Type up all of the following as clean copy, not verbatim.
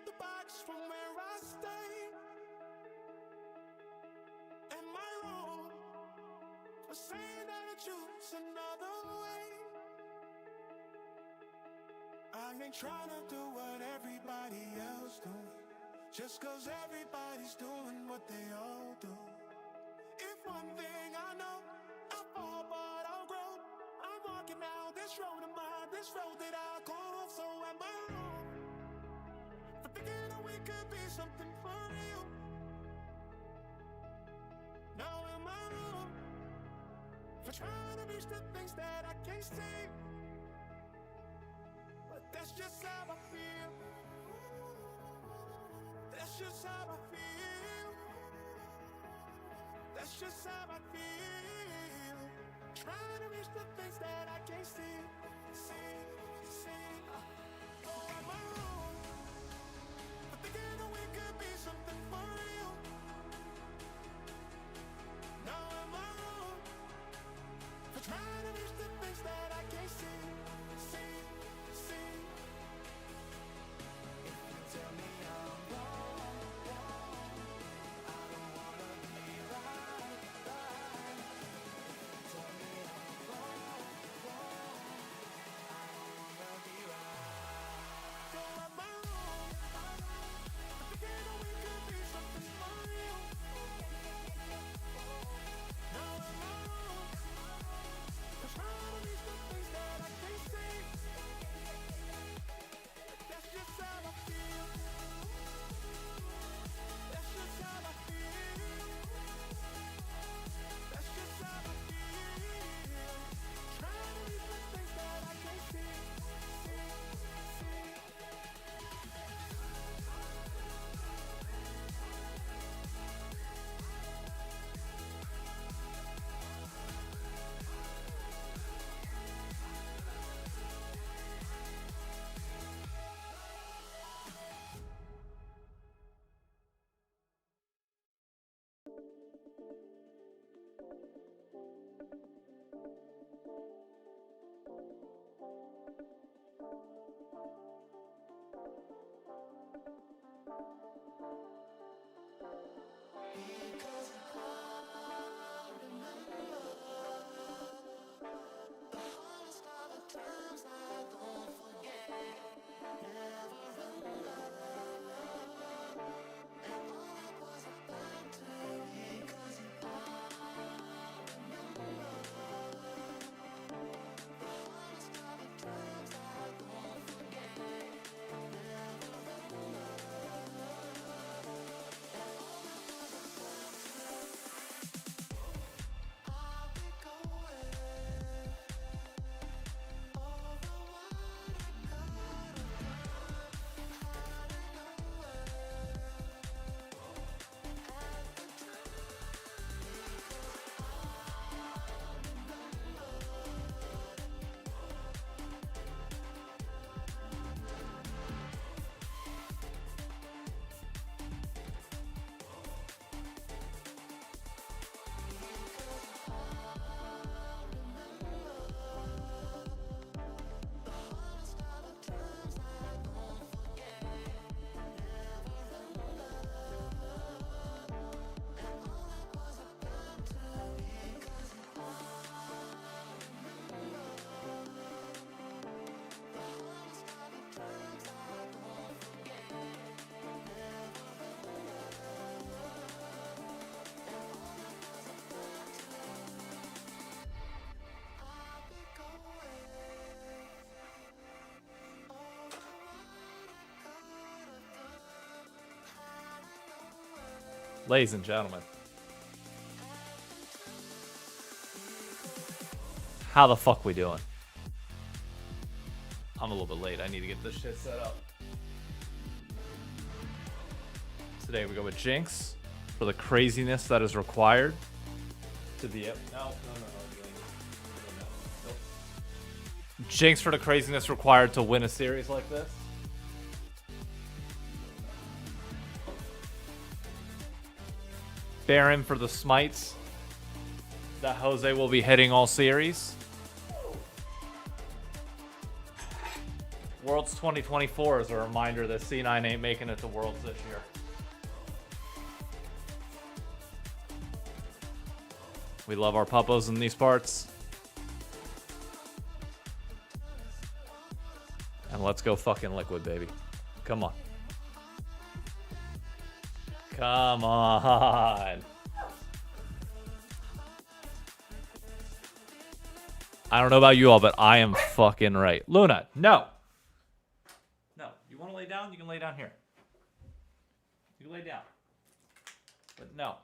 the box from where I stay. Am I wrong for saying that I choose another way? I ain't trying to do what everybody else doing, just cause everybody's doing what they all do. If one thing I know, I fall but I'll grow. I'm walking down this road of mine, this road that I call. So am I wrong for thinking that we could be something for real? Now am I wrong for trying to reach the things that I can't see? But that's just how I feel. That's just how I feel. That's just how I feel. Trying to reach the things that I can't see. Oh, am I wrong for thinking that we could be something for real? Now am I wrong for trying to reach the things that I can't see? If you tell me I'm wrong, I don't wanna be right. Tell me I'm wrong, I don't wanna be right. So am I wrong for thinking that we could be something for real? Now am I wrong for trying to reach the things that I can't see? That's just how I feel. That's just how I feel. That's just how I feel. Trying to reach the things that I can't see. Because I remember the hardest of the times I don't forget. Never remember, and all that was about to be. Because I remember the hardest of the times I don't forget. Never remember, and all that was about to. I'll be going over what I could have done. Had I known at the time. Ladies and gentlemen, how the fuck we doing? I'm a little bit late. I need to get this shit set up. Today we go with Jinx for the craziness that is required to be it. No. Jinx for the craziness required to win a series like this. Baron for the smites that Jose will be hitting all series. Worlds 2024 is a reminder that C9 ain't making it to Worlds this year. We love our puppos in these parts. And let's go fucking Liquid, baby. Come on. Come on. I don't know about you all, but I am fucking right. Luna, no. No. You want to lay down? You can lay down here. You can lay down. But no.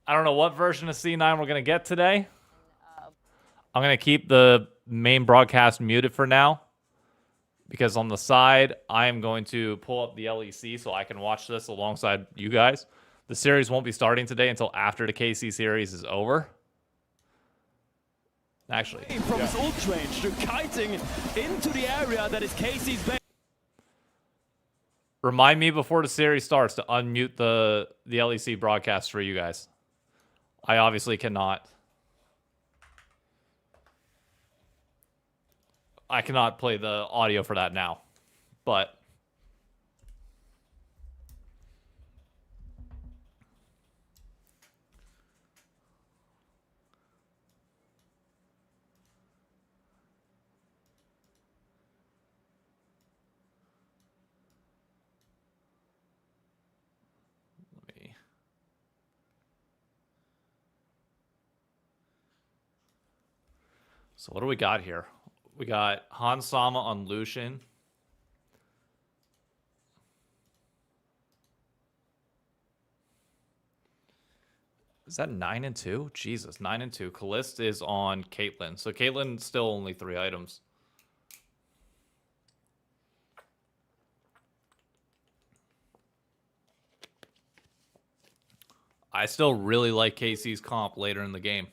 I don't know what version of C9 we're going to get today. I'm going to keep the main broadcast muted for now. Because on the side, I am going to pull up the LEC so I can watch this alongside you guys. The series won't be starting today until after the KC series is over. Actually, from his ult range, they're kiting into the area that is KC's base. Remind me before the series starts to unmute the LEC broadcast for you guys. I obviously cannot. I cannot play the audio for that now, but let me. So what do we got here? We got Hans Sama on Lucian. Is that 9-2? Jesus, 9-2. Kalist is on Caitlyn. So Caitlyn still only 3 items. I still really like KC's comp later in the game.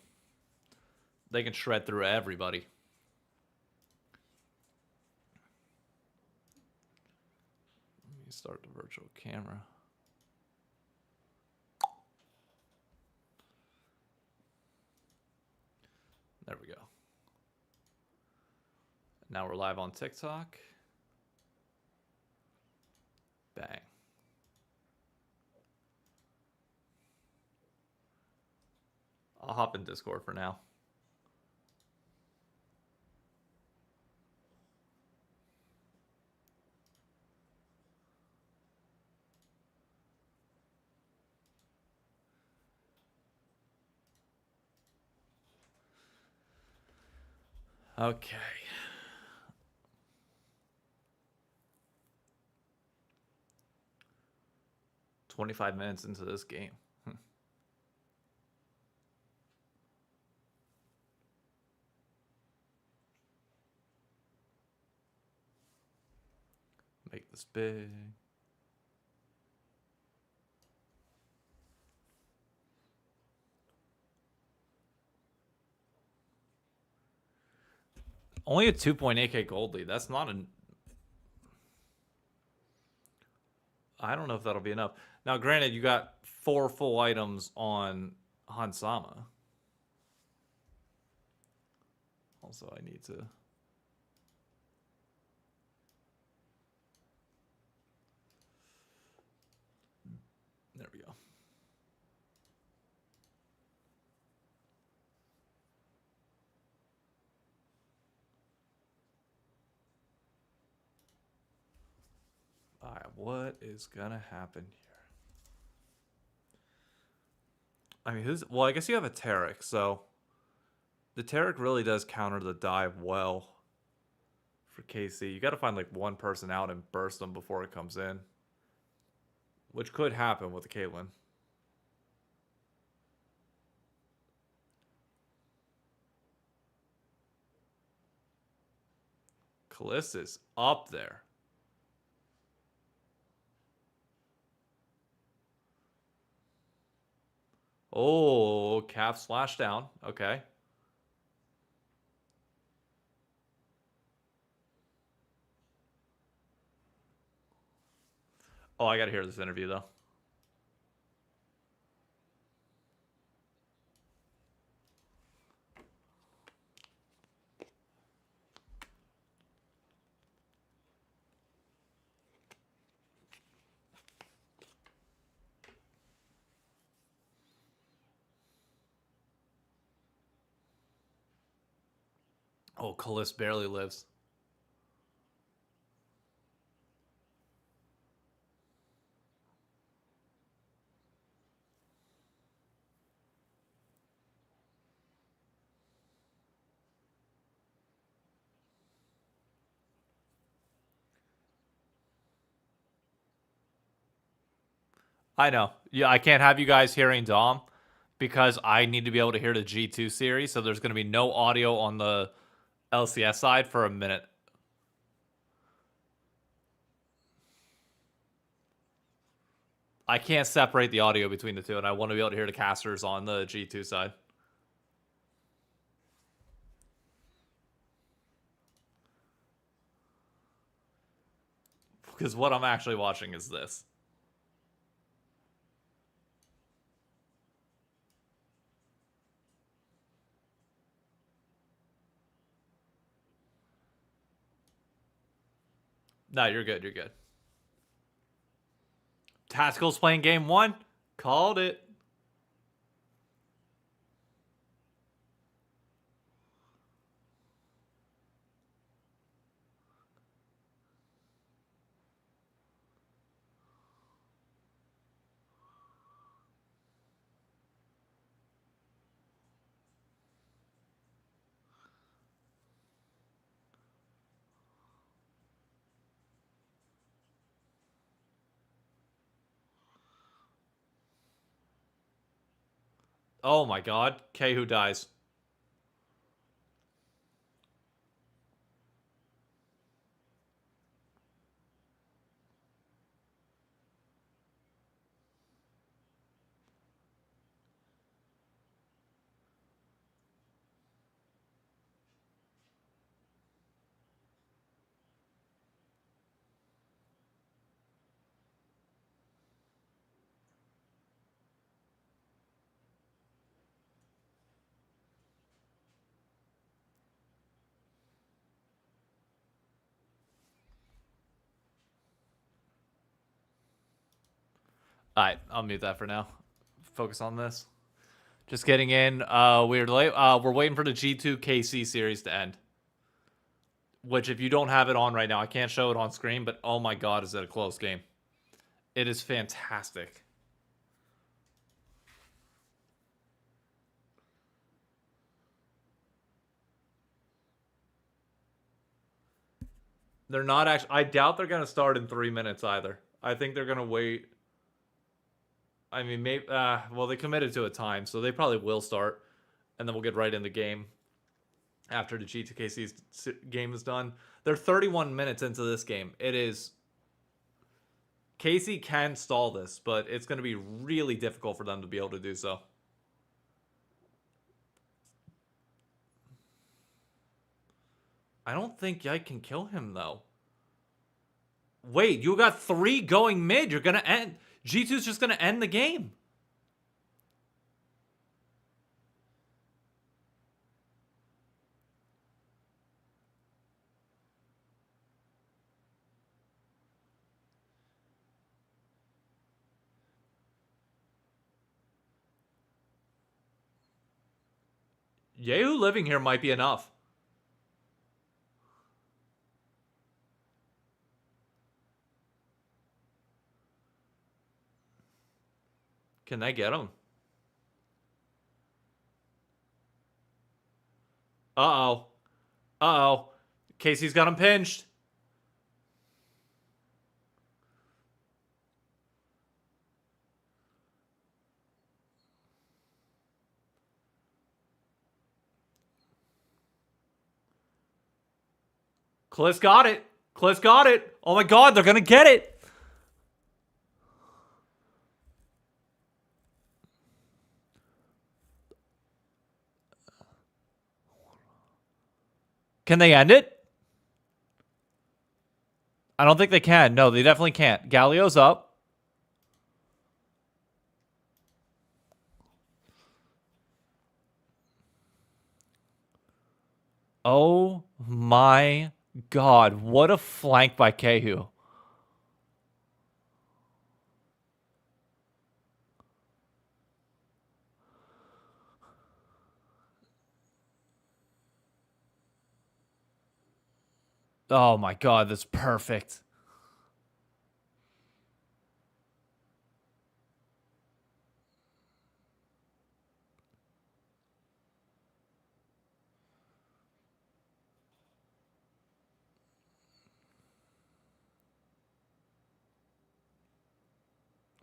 They can shred through everybody. Let me start the virtual camera. There we go. Now we're live on TikTok. Bang. I'll hop in Discord for now. Okay. "25 minutes into this game. Make this big. Only a 2.8k gold lead. That's not an... I don't know if that'll be enough. Now, granted, you got 4 full items on Hansama. Also, I need to... There we go. All right, what is gonna happen here? I mean, well, I guess you have a Taric, so the Taric really does counter the dive well for KC. You got to find like one person out and burst them before it comes in, which could happen with the Caitlyn. Kalista's up there. Oh, calf slash down. Okay. Oh, I gotta hear this interview though. Oh, Callis barely lives. I know. Yeah, I can't have you guys hearing Dom because I need to be able to hear the G2 series, so there's going to be no audio on the LCS side for a minute. I can't separate the audio between the two, and I want to be able to hear the casters on the G2 side. Because what I'm actually watching is this. No, you're good. You're good. Tactical's playing game 1. Called it. Oh my god. K who dies. Alright, I'll mute that for now. Focus on this. Just getting in. We're late. We're waiting for the G2 KC series to end. Which, if you don't have it on right now, I can't show it on screen, but oh my god, is it a close game. It is fantastic. They're not actually... I doubt they're going to start in 3 minutes either. I think they're going to wait... I mean, maybe... well, they committed to a time, so they probably will start. And then we'll get right in the game after the G2KC's game is done. They're 31 minutes into this game. It is... KC can stall this, but it's going to be really difficult for them to be able to do so. I don't think Yike can kill him, though. Wait, you got 3 going mid. You're going to end... G2's just going to end the game. Yehu living here might be enough. Can they get him? Uh-oh. Uh-oh. Casey's got him pinched. Cliff's got it. Cliff's got it. Oh my god, they're gonna get it. Can they end it? I don't think they can. No, they definitely can't. Galio's up. Oh my god. What a flank by Kehu. Oh my god, that's perfect.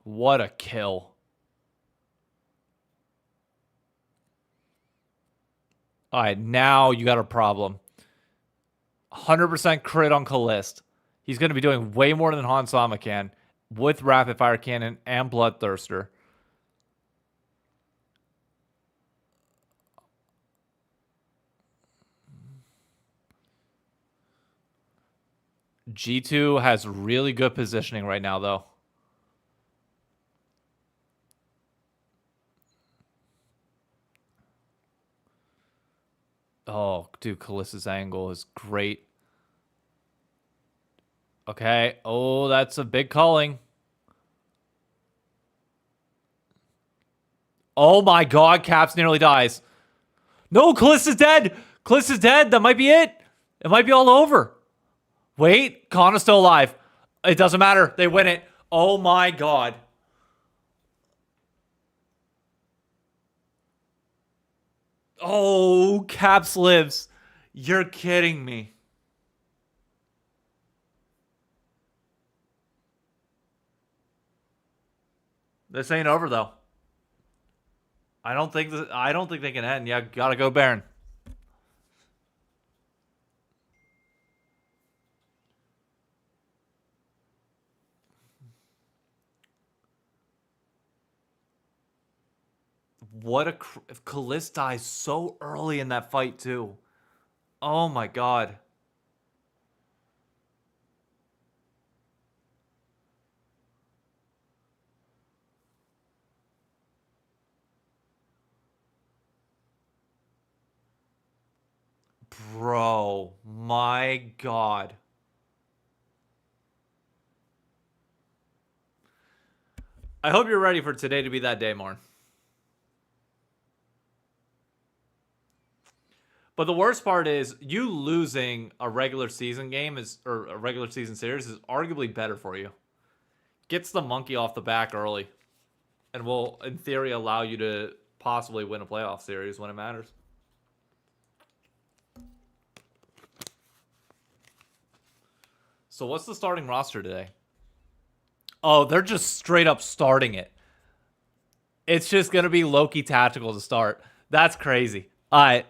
What a kill. All right, now you got a problem. 100% crit on Callist. He's going to be doing way more than Hansama can with Rapid Fire Cannon and Bloodthirster. G2 has really good positioning right now, though. Oh, dude, Callista's angle is great. Okay. Oh, that's a big calling. Oh my god, Caps nearly dies. No, Callista's dead. Callista's dead. That might be it. It might be all over. Wait, Kana's still alive. It doesn't matter. They win it. Oh my god. Oh, Caps lives. You're kidding me. This ain't over though. I don't think they can end. Yeah, gotta go Baron. What a if Kalist dies so early in that fight too. Oh my god. Bro, my god. I hope you're ready for today to be that day, Marn. But the worst part is you losing a regular season game or a regular season series is arguably better for you. Gets the monkey off the back early and will, in theory, allow you to possibly win a playoff series when it matters. So what's the starting roster today? Oh, they're just straight up starting it. It's just going to be Loki tactical to start. That's crazy. All right.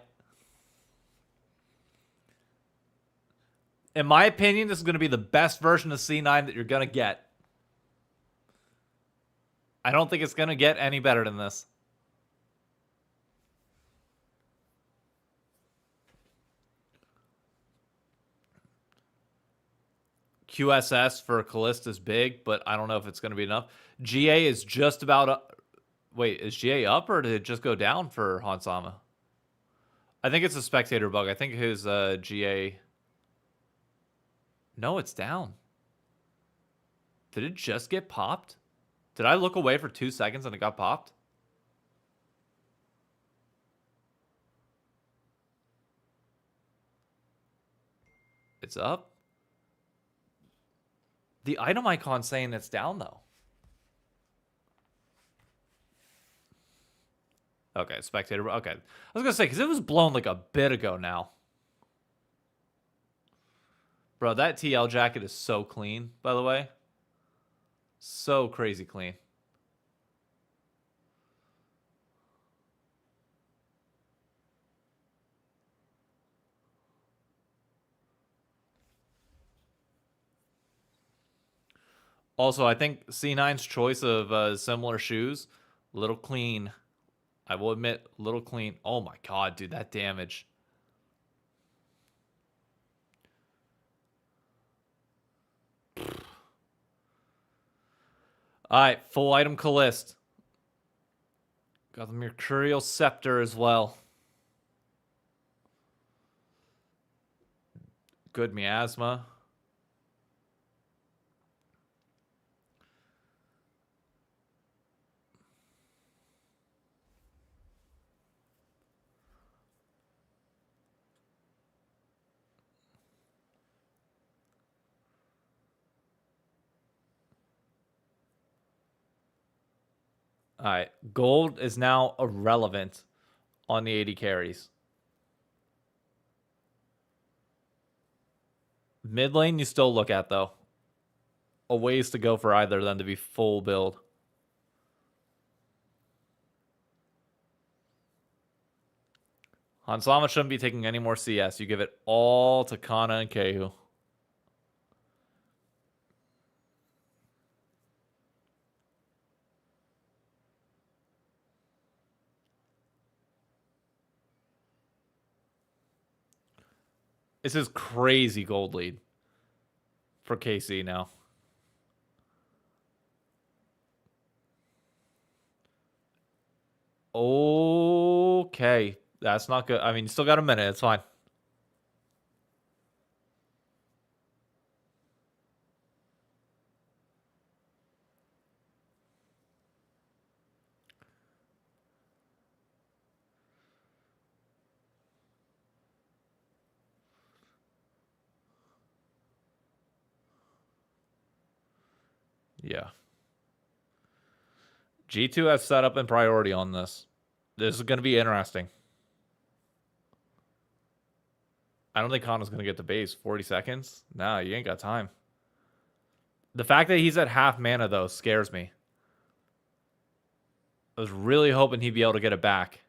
In my opinion, this is going to be the best version of C9 that you're going to get. I don't think it's going to get any better than this. QSS for Callista is big, but I don't know if it's going to be enough. GA is just about up. Wait, is GA up or did it just go down for Hansama? I think it's a spectator bug. I think his GA... No, it's down. Did it just get popped? Did I look away for 2 seconds and it got popped? It's up. The item icon saying it's down though. Okay, spectator. Okay. I was going to say, because it was blown like a bit ago now. Bro, that TL jacket is so clean, by the way. So crazy clean. Also, I think C9's choice of similar shoes, little clean. I will admit, little clean. Oh my god, dude, that damage. Alright, full item Callist. Got the Mercurial Scepter as well. Good miasma. Alright. Gold is now irrelevant on the 80 carries. Mid lane you still look at, though. A ways to go for either of them to be full build. Hansama shouldn't be taking any more CS. You give it all to Kana and Kehu. This is crazy gold lead for KC now. Okay. That's not good. I mean, you still got a minute. It's fine. Yeah. G2 has setup and priority on this. This is going to be interesting. I don't think Kana's going to get to base. 40 seconds? Nah, you ain't got time. The fact that he's at half mana, though, scares me. I was really hoping he'd be able to get it back.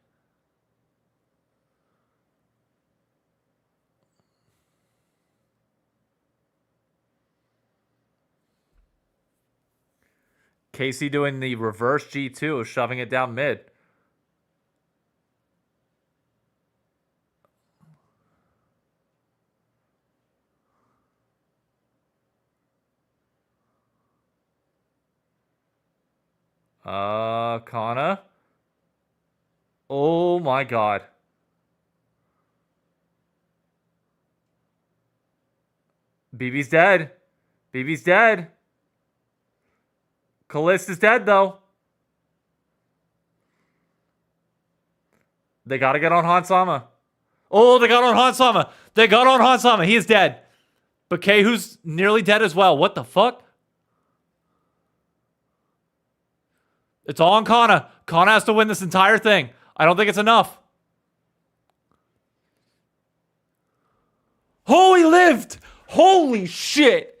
Casey doing the reverse G2, shoving it down mid. Kana. Oh my god. BB's dead. BB's dead. Callista's dead, though. They gotta get on Hansama. Oh, they got on Hansama. They got on Hansama. He is dead. But Kehu's nearly dead as well. What the fuck? It's all on Kana. Kana has to win this entire thing. I don't think it's enough. Oh, he lived! Holy shit!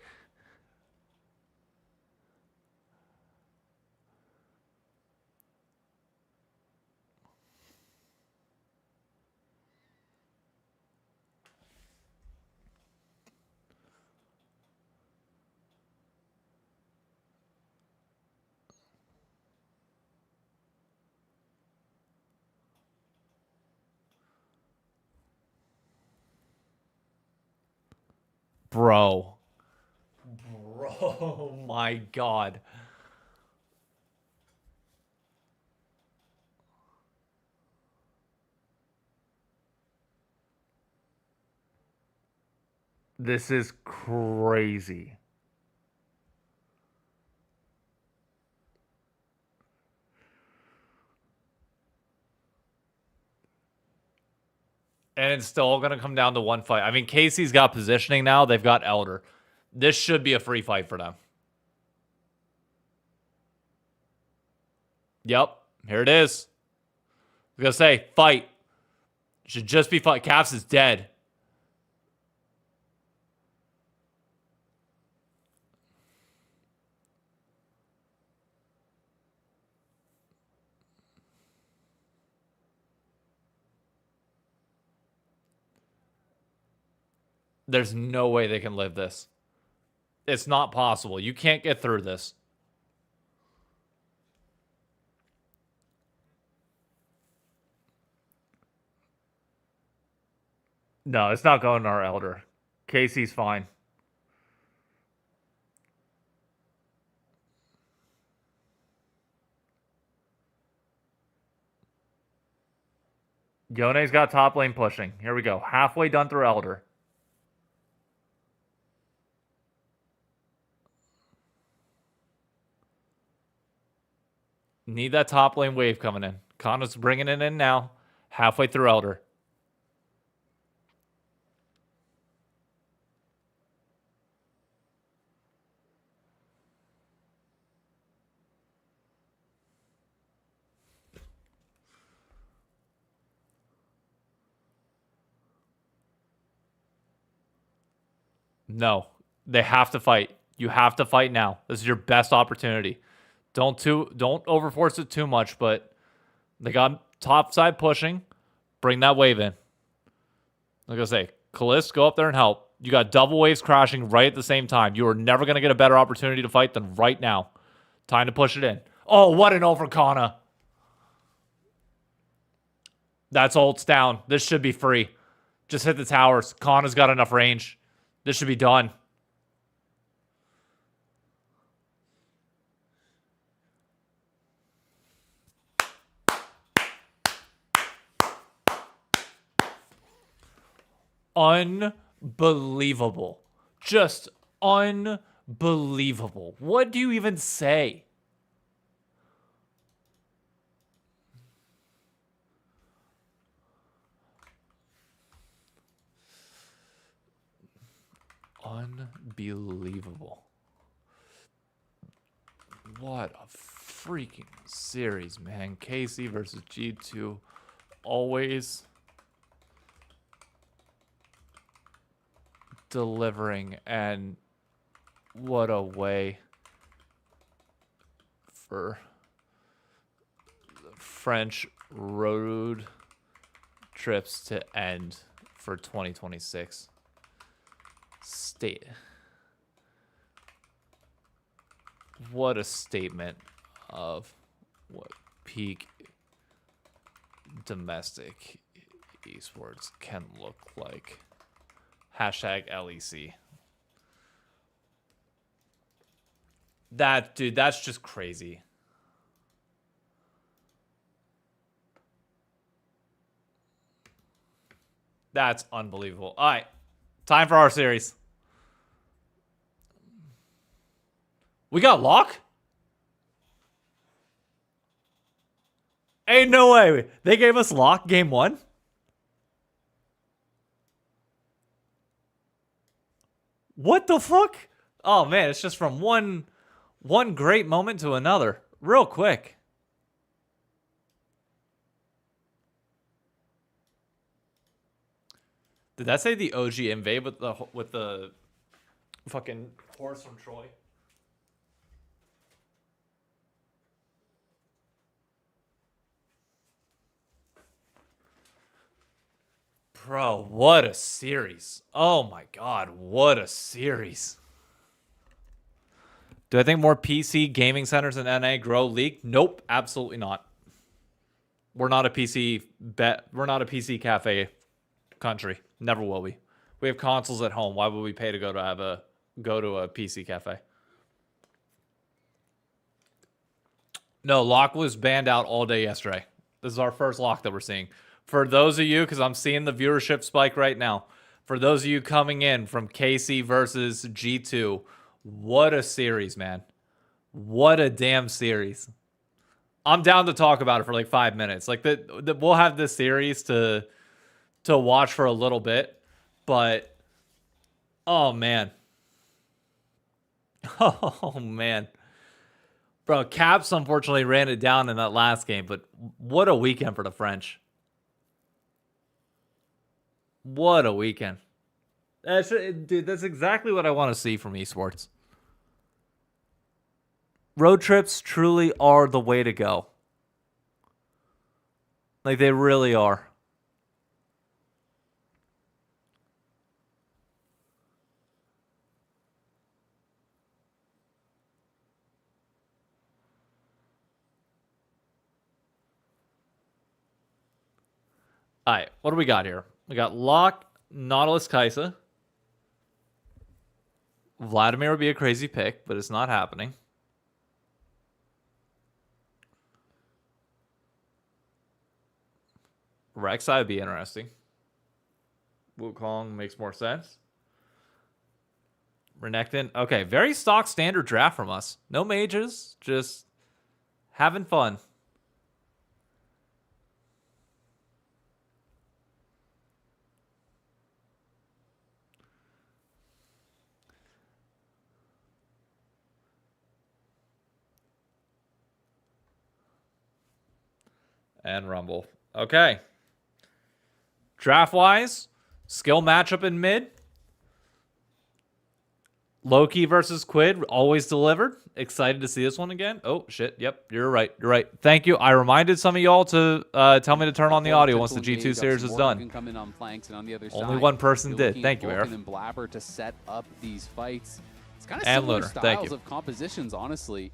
Bro. Bro, my god. This is crazy. And it's still going to come down to one fight. I mean, Casey's got positioning now. They've got Elder. This should be a free fight for them. Yep. Here it is. I was going to say, fight. It should just be fight. Caps is dead. There's no way they can live this. It's not possible. You can't get through this. No, it's not going to our Elder. Casey's fine. Yone's got top lane pushing. Here we go. Halfway done through Elder. Need that top lane wave coming in. Kana's bringing it in now. Halfway through Elder. No. They have to fight. You have to fight now. This is your best opportunity. Don't overforce it too much, but they got top side pushing. Bring that wave in. Like I say, Kalist, go up there and help. You got double waves crashing right at the same time. You are never going to get a better opportunity to fight than right now. Time to push it in. Oh, what an over Kana. That's ults down. This should be free. Just hit the towers. Kana's got enough range. This should be done. Unbelievable. Just unbelievable. What do you even say? Unbelievable. What a freaking series, man. KC versus G2. Always delivering, and what a way for the French road trips to end for 2026. What a statement of what peak domestic esports can look like. Hashtag LEC. Dude, that's just crazy. That's unbelievable. All right. Time for our series. We got lock? Ain't no way. They gave us lock game 1? What the fuck? Oh man, it's just from one great moment to another, real quick. Did that say the OG invade with the fucking horse from Troy? Bro, what a series. Oh my god, what a series. Do I think more PC gaming centers in NA grow League? Nope, absolutely not. We're not a PC cafe country. Never will be. We have consoles at home. Why would we pay to go to a PC cafe? No, lock was banned out all day yesterday. This is our first lock that we're seeing. For those of you, because I'm seeing the viewership spike right now, for those of you coming in from KC versus G2, what a series, man. What a damn series. I'm down to talk about it for like 5 minutes. Like we'll have this series to watch for a little bit, but oh man. Oh man. Bro, Caps unfortunately ran it down in that last game, but what a weekend for the French. What a weekend. Dude, that's exactly what I want to see from esports. Road trips truly are the way to go. Like, they really are. All right, what do we got here? We got Locke, Nautilus, Kaisa. Vladimir would be a crazy pick, but it's not happening. Rek'Sai would be interesting. Wukong makes more sense. Renekton. Okay, very stock standard draft from us. No mages, just having fun. And Rumble. Okay. Draft-wise, skill matchup in mid. Loki versus Quid, always delivered. Excited to see this one again. Oh, shit. Yep, you're right. You're right. Thank you. I reminded some of y'all to tell me to turn on the audio once the G2 series is done. Come in on flanks and on the other Only side, one person you're did. looking Thank you, at Eric. Vulcan and Blabber to set up these fights. It's kind of And similar Lunar. Thank styles you. of compositions, honestly.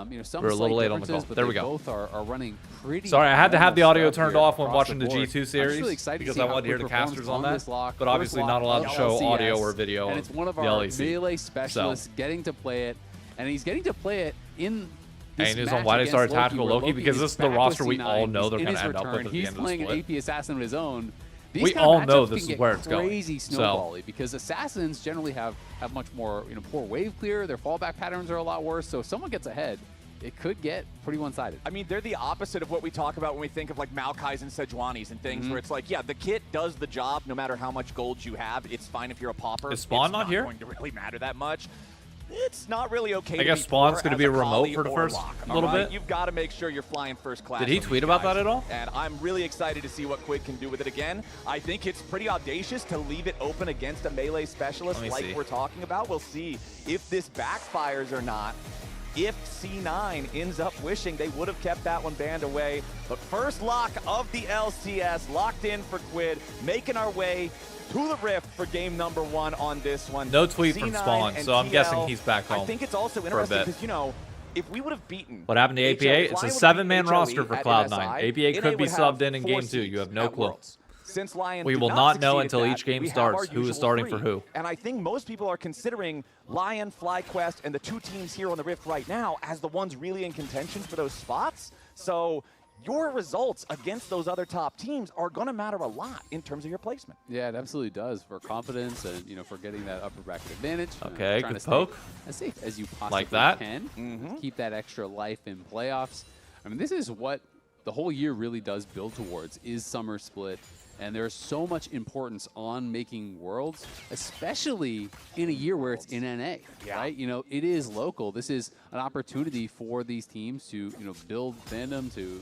You know, some We're a little slight late on the differences, call. but There they we go. both are running pretty. Sorry, I had to have the normal audio stuff turned here off when across watching the board. G2 I'm series just really excited because to I see wanted to hear how the Quid casters performs on that. this lock. But obviously First not lock allowed to of show LCS, audio or video and it's one of the our LEC. melee specialists getting to play it, and he's getting to play it in. Hey, news on why they started Tactical Loki, because this is the roster we all know they're going to end up with at the He's end of the playing split. an AP assassin of his own. These We kind of all know matchups this can is get where it's going. crazy snowbally because assassins generally have much more poor wave clear. Their fallback patterns are a lot worse. So if someone gets ahead, it could get pretty one-sided. I mean, they're the opposite of what we talk about when we think of like Maokai's and Sejuani's and things where it's like, yeah, the kit does the job no matter how much gold you have. It's fine if you're a pauper. Is Spawn it's not here? going to really matter that much. It's not really okay. I guess Spawn's going to be a remote for the first little bit. You've got to make sure you're flying first class. Did he tweet about that at all? And I'm really excited to see what Quid can do with it again. I think it's pretty audacious to leave it open against a melee specialist like we're talking about. We'll see if this backfires or not. If C9 ends up wishing they would have kept that one banned away. But first lock of the LCS, locked in for Quid, making our way to the Rift for game number 1 on this one. No tweet C9 from Spawn, and so I'm TL, guessing he's back home. I think it's also for a interesting bit. because, you know, if we would have beaten What happened to HLE, APA? It's a Lion would 7-man beat roster HLE for at Cloud9. MSI, APA could NA be would have subbed in 4 game 2. seeds You have no at clue. Worlds. Since Lion We did will not not know succeed at until that, each game we have starts our who is usual starting 3. for who. And I think most people are considering Lion, FlyQuest, and the 2 teams here on the Rift right now as the ones really in contention for those spots. So your results against those other top teams are going to matter a lot in terms of your placement. Yeah, it absolutely does for confidence and for getting that upper bracket advantage. Okay, trying good to poke. stay as safe as you possibly Like that. can. Keep that extra life in playoffs. I mean, this is what the whole year really does build towards, is Summer Split. And there's so much importance on making Worlds, especially in a year where it's in NA, right? You know, it is local. This is an opportunity for these teams to, build fandom, to,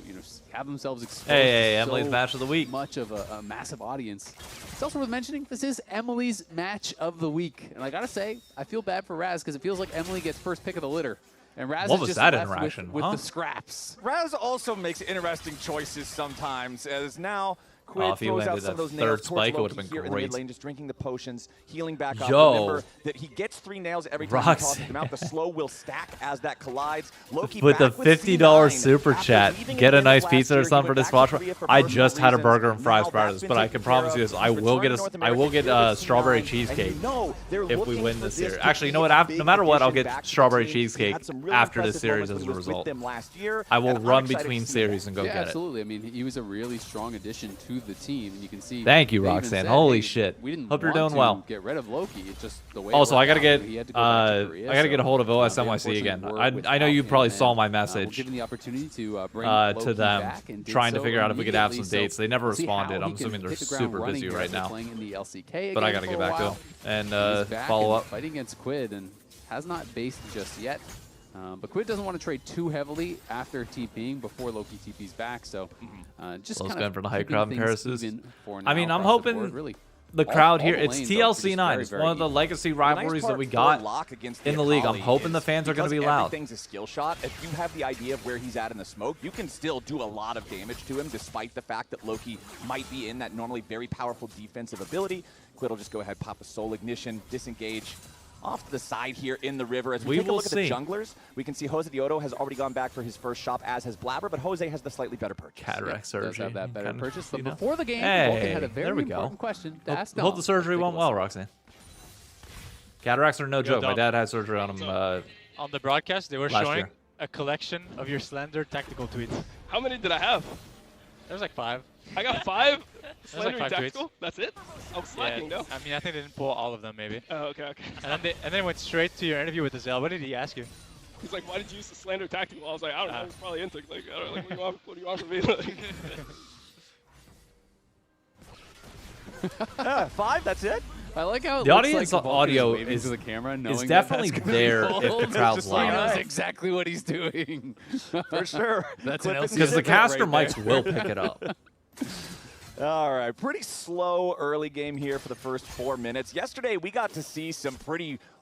have themselves exposed Hey, to Emily's so match of the week. much of a massive audience. It's also worth mentioning, this is Emily's match of the week. And I gotta say, I feel bad for Raz because it feels like Emily gets first pick of the litter. And Raz What is was just that left interaction, with huh? the scraps. Raz also makes interesting choices sometimes, as now Quid if he throws out landed some of that those third nails towards spike, it Loki would've been here in the great. mid lane, just drinking the potions, healing back up. Yo. Remember that he gets 3 nails every time he Roxy. tosses them out. The slow will stack as that collides. Loki With the back with $50 C9 super after chat, leaving get at a the end of nice last pizza year. or He something for went this back watch. to Korea for I personal just had a reasons. burger and fries Now prior to that's this, been but I taken can promise care you of. this: I He's will returned get to North I will America get here with strawberry C9, and cheesecake you know they're if we looking win for this this series. to Actually, you know be what? a big No matter what, I'll addition get back to the strawberry team. He cheesecake had some really after impressive this series moments as when a he was with result. them last year, I will and I'm run excited to between see series that. and go Yeah, get it. absolutely. I mean, he was a really strong addition to the team, and you can see. Thank you, they even Roxanne. said, Holy hey, shit. We didn't Hope you're want doing well. to get rid of Loki. It's just the way. Also, it I gotta worked get out. He had to go back to Korea, I gotta get a hold of they OSNYC unfortunately again. were I know you without probably him, saw my and, message we're given the opportunity to bring to Loki them, back and did trying to so figure out if we could have some immediately. dates. They never We'll see how responded. I'm he can assuming they're hit the ground super running busy here right after now. playing in the LCK But I again gotta for get a back to while. him and He's back follow and up. fighting against Quid and has not based just yet. But Quid doesn't want to trade too heavily after TPing before Loki TP's back, so just Close kind gun of for the high keeping crowd in things Paris is- even for I mean, now I'm across the hoping board, really. The All crowd the here, it's lanes are just TLC9. very, It's very one of the even. legacy The nice rivalries part that we for got Lock against in the league. I'm Akali hoping the is fans are going to be because loud. Everything's a skill shot. If you have the idea of where he's at in the smoke, you can still do a lot of damage to him, despite the fact that Loki might be in that normally very powerful defensive ability. Quid will just go ahead, pop a soul ignition, disengage off to the side here in the river. As we take a will look at see. the junglers, we can see Jose Dioto has already gone back for his first shop, as has Blabber, but Jose has the slightly better purchase. Cataract Does surgery. have that better Kind of, purchase. But you know. before the game, Hey, Vulcan had a there very we go. important question to ask Hope Dom. the surgery Let's take went a well, listen. Roxanne. Cataracts are no joke. My Dom. dad had surgery on him. On the broadcast, they were Last showing year. a collection of your slender tactical tweets. How many did I have? There was like 5. I got 5 There's like slender 5 tactical. tweets. That's it. I'm slacking Yeah, though. I mean, I think they didn't pull all of them, maybe. Oh, okay. And then it went straight to your interview with Azelle. What did he ask you? He's like, "Why did you use the slander tactical?" I was like, "I don't know. Ah. He's probably into like, I don't know, like, what do you want from me?" Like, 5, that's it? I like how it The looks audience like Vulcan audio waving is- to the camera, is knowing definitely that that's there gonna if be the pulled. crowd's Just so he loud. knows exactly what he's doing. For sure. That's an Clip it LCS Because the and caster right mics there. will pick it up. All right, pretty slow early game here for the first 4 minutes. Yesterday, we got to see some pretty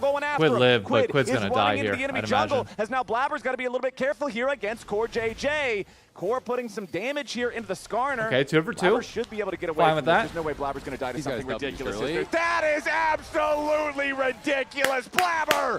going after Quid him. live, but Quid Quid's is gonna running die into here, the enemy I'd jungle, imagine. as now Blabber's got to be a little bit careful here against Core JJ. Core putting some damage here into the Skarner. Okay, 2 for 2. Blabber should be able to get away Fine from with this. that. There's no way Blabber's going to die to He's got something his W ridiculous. surely. That is absolutely ridiculous. Blabber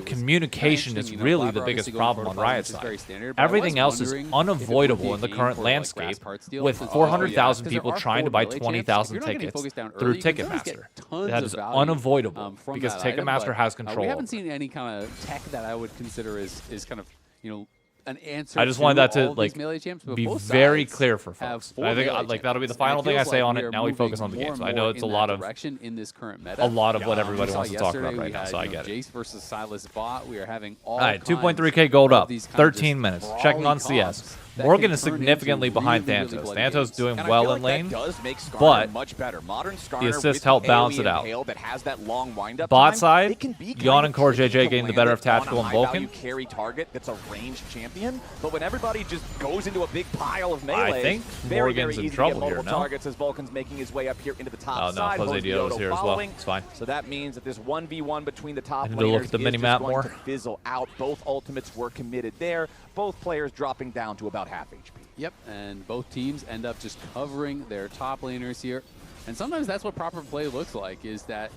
the communication is You know, really Blabber the biggest obviously going problem on protocol, Riot's which is side. very standard, but I was Everything else is wondering if it would be unavoidable a in the game current for, like, landscape Grass Parts deal, with since- 400,000 because there people are trying to 4 buy melee champs. If 20,000 you're not getting tickets focused down through early, you can sometimes Ticketmaster. get tons That of is value, unavoidable from because that item, Ticketmaster but, has control. we over haven't it. seen any kind of tech that I would consider is kind of, you know, an answer. I just wanted that all to of like these melee champs, but be both very sides clear for have folks. 4 I think melee like that'll be the champions, final and it thing I feels say like on we it. are Now we focus on the moving game. So more I and know more it's a in lot that of direction in this current meta. a lot of what We everybody saw wants to talk about yesterday right we now. had, So I you know, get it. Jace versus Silas bot. We are having all All right, kinds 2.3K gold of up. these kind of 13 just minutes. brawly Checking on comps CS. that Morgan can is turn into significantly behind really, really Thantos. bloody Thantos games. doing And I well feel in like lane. that does make Skarner but much better. Modern Skarner assist with helped balance AoE it out. and Hail that has that long windup Bot time, side, it can be kind Yawn of and Core tricky JJ to getting the land better it of Tactical on a and Vulcan. high-value carry target that's a ranged champion, but when everybody just goes into a big pile of melee, I think very, Morgan's very in easy trouble to get here, multiple no? targets as Vulcan's making his way up here into the top Oh, no, side. Jose Dioto's here as well. following. It's fine. So that means that this 1v1 between the top I need to look laners at the is mini just map going more. to fizzle out. Both ultimates were committed there. Both players dropping down to about half HP. Yep, and both teams end up just covering their top laners here. And sometimes that's what proper play looks like, is that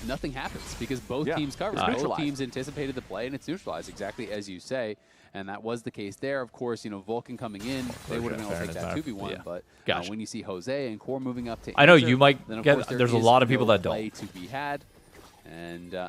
nothing happens because both teams cover. Both neutralized. teams anticipated the play, and it's neutralized, exactly as you say. And that was the case there. Of course, you know, Vulcan coming in, they would have been able to take that 2v1. Yeah. But Gotcha. when you see Jose and Core moving up to I know answer, you might then of get- course there there's a is lot of people no that don't. play to be had. And you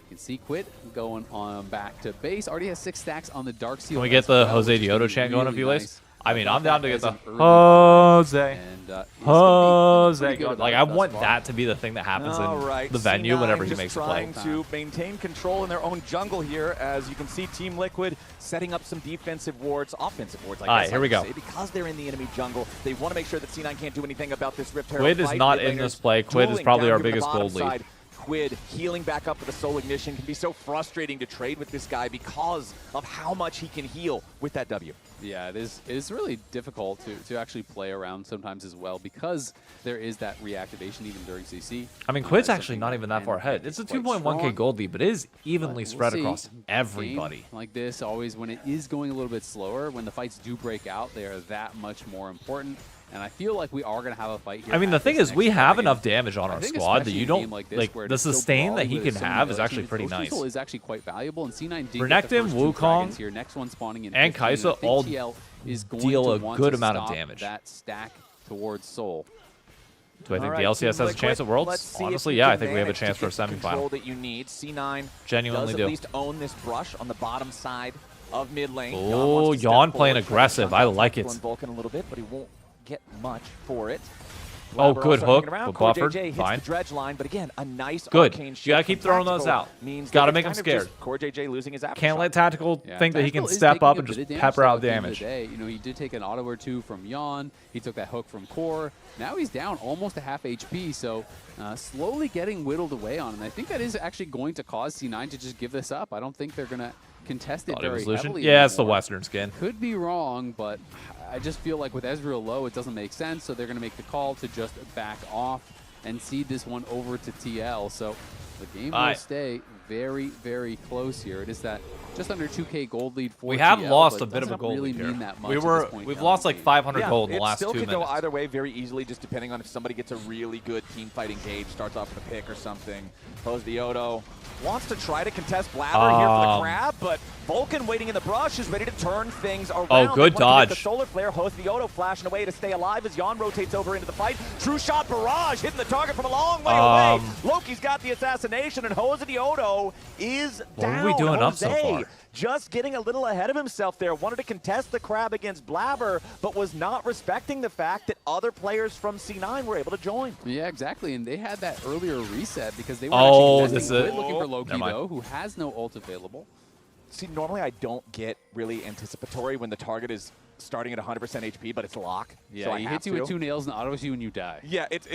can see Quid going on back to base. Already has 6 stacks on the Dark Seal. Can we get as the well, Jose which is Dioto really, chant going, if you really list? nice. I mean, I'm down to get As the an early Jose. and Jose going. Like, I want that to be the thing that happens All in right, the venue C9 whenever he just makes a play. trying to maintain control in their own jungle here, as you can see Team Liquid setting up some defensive wards, offensive wards, I guess. All right, here we I would go. say, because they're in the enemy jungle, they want to make sure that C9 can't do anything about this Rift Herald Quid is fight. not Mid in this laners play. Quid is dueling probably down our here in the biggest bottom gold lead. side. Quid healing back up for the Soul Ignition can be so frustrating to trade with this guy because of how much he can heal with that W. Yeah, it's really difficult to actually play around sometimes as well because there is that reactivation even during CC. I mean, Quid's That's actually something not even that can far ahead. be It's a quite 2.1k strong, gold lead, but it is evenly but we'll spread see. across Game everybody. like this, always when it is going a little bit slower, when the fights do break out, they are that much more important. And I feel like we are going to have a fight here. I mean, the at thing this is, we next have fight. enough damage on I our think squad that especially you in a game don't like this, like. where The it's so sustain that brawly he with can so many have is melee actually teams, pretty Ghost nice. Whistle is actually quite valuable, and C9 did Renekton, get the first 2 Wukong, dragons here. Next one spawning in and 15, Kai'Sa I think all TL is going deal to a want good to amount of stop damage. that stack towards Soul. Do I think All the right, LCS has Team a chance Liquid, at Worlds? let's see if Honestly, you yeah, I can think we have a manage to chance for a get the control semifinal. that you need. C9 Genuinely does do. at least own this brush on the bottom side of mid lane. Oh, wants to step Yawn playing forward, aggressive. trying to I like it. on Vulcan a little bit, but he won't get much for it. Oh, Blabber good also hook, hanging around. but Core buffered, JJ hits fine. the dredge line, but again, a nice Good. arcane You shift gotta keep from throwing those Tactical out. means Gotta that make it's him kind of scared. just Core JJ losing his aftershock. Can't let Tactical Yeah, think that he can Tactical is step taking up a and bit just of damage, pepper though, out at the end of damage. the day. You know, he did take an auto or 2 from Yawn. He took that hook from Core. Now he's down almost a half HP, so slowly getting whittled away on. And I think that is actually going to cause C9 to just give this up. I don't think they're going to contest it Thought it very was Lucian. heavily Yeah, it's the anymore. Western skin. Could be wrong, but I just feel like with Ezreal low, it doesn't make sense. So they're going to make the call to just back off and cede this one over to TL. So the game will stay very, very close here. It is that just under 2K gold lead for We have TL, lost but a bit of a doesn't gold really lead here. mean that much at this point We've down lost the like game. 500 gold in the last it 2 still minutes. could go either way very easily, just depending on if somebody gets a really good team fight engage, starts off with a pick or something. Pose Dioto wants to try to contest Blabber here for the crab, but Vulcan waiting in the brush is ready to turn things around. Oh, good They want to get dodge. The solar flare, Host Dioto flashing away to stay alive as Yawn rotates over into the fight. True shot barrage hitting the target from a long way away. Loki's got the assassination, and Jose Dioto is down. What are we doing up so Jose far? just getting a little ahead of himself there. Wanted to contest the crab against Blabber, but was not respecting the fact that other players from C9 were able to join. Yeah, exactly. And they had that earlier reset because they were Oh, actually this is contesting it. Quid looking for Never Loki, mind. though, who has no ult available. See, normally I don't get really anticipatory when the target is starting at 100% HP, but it's lock. Yeah, so I he have hits you to. with 2 nails and autos you and you die. Yeah, it's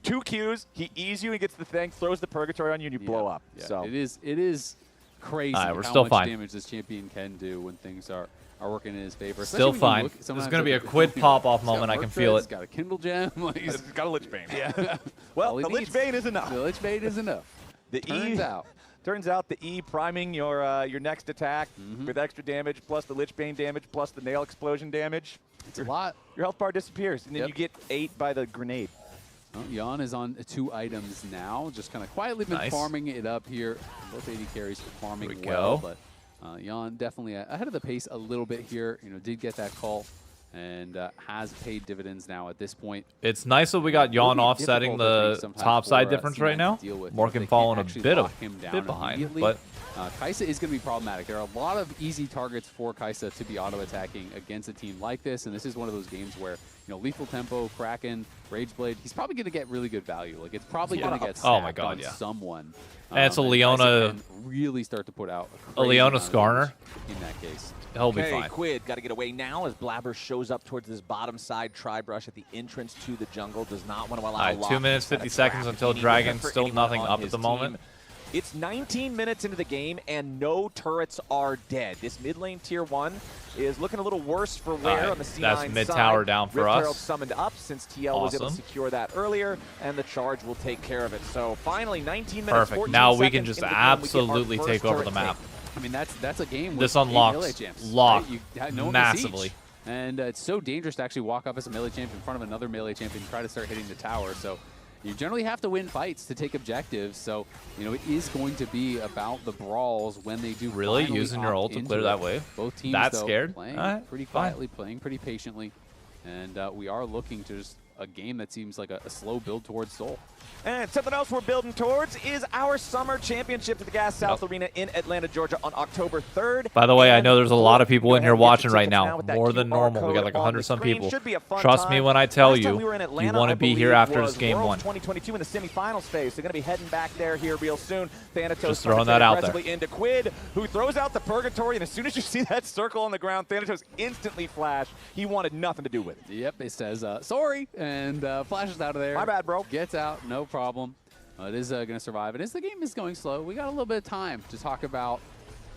2 Qs. He E's you, he gets the thing, throws the purgatory on you, and you blow up. Yeah, So it is crazy All right, we're how still much fine. damage this champion can do when things are working in his favor. Still Especially when you fine. look- There's sometimes gonna be a look at Quid people, pop-off he's got moment, I can Merc feel Treads, it. He's got a Kindle Gem. Like he's got a Lich Bane. Yeah. Well, All he the Lich needs. Bane is enough. The Lich Bane is enough. The Turns out the E priming your next attack with extra damage, plus the Lich Bane damage, plus the nail explosion damage. It's a lot. Your health bar disappears, and then Yep. you get 8 by the grenade. Well, Yawn is on 2 items now, just kind of quietly been Nice. farming it up here. Both AD carries farming Here we well, go. but Yawn definitely ahead of the pace a little bit here. You know, did get that call and has paid dividends now at this point. It's nice that we got Yawn It'll be offsetting difficult, I think, the sometimes top side for, difference C9 right to now. deal with if Morgan they falling can't a actually bit lock him down behind, immediately. but Kai'Sa is going to be problematic. There are a lot of easy targets for Kai'Sa to be auto-attacking against a team like this, and this is one of those games where, Lethal Tempo, Kraken, Rageblade, he's probably going to get really good value. Like, it's probably going to get stacked on someone. And it's a and Leona. Kai'Sa can really start to put out A Leona crazy amount of Skarner. damage in that case. He'll be fine. Quid got to get away now as Blabber shows up towards this bottom side tri-brush at the entrance to the jungle. Does not want to allow All right, 2 minutes, 50 seconds until Dragon. Still nothing up at the moment. It's 19 minutes into the game, and no turrets are dead. This mid lane tier 1 is looking a little worse for wear on the C9 that's mid side. tower down for Rift us. Herald summoned up since TL was able to secure that earlier, and the charge will take care of it. So finally, 19 minutes, Perfect. 14 Now we can seconds just into the game, we get our absolutely first take over turret the map. taken. I mean, that's a game This with 8 unlocks melee champs, lock right? No one can massively. siege. And it's so dangerous to actually walk up as a melee champ in front of another melee champ and try to start hitting the tower. So you generally have to win fights to take objectives. So, it is going to be about the brawls when they do Really? finally Using your opt ult to into clear it. that wave? Both teams, That's though, scared? playing All right, pretty fine. quietly, playing pretty patiently. And we are looking to just a game that seems like a slow build towards Seoul. And something else we're building towards is our summer championship at the Gas South Arena in Atlanta, Georgia on October 3rd. By the way, I And know there's a lot of people go in ahead here and get your watching right tickets now, with that more than QR normal. We got code like on 100 the some screen. people. Should be a fun Trust me time. when I tell Last time you, we were in you Atlanta, want I to be here believe, after was this game Worlds 1. 2022 in the semifinals phase. They're going to be heading back there here real soon. Thanatos Just throwing that out there. aggressively into Quid, who throws out the Purgatory, and as soon as you see that circle on the ground, Thanatos instantly flash. He wanted nothing to do with it. Yep, it says, sorry, and flashes out of there. My bad, bro. Gets out, no problem. It is going to survive. And as the game is going slow, we got a little bit of time to talk about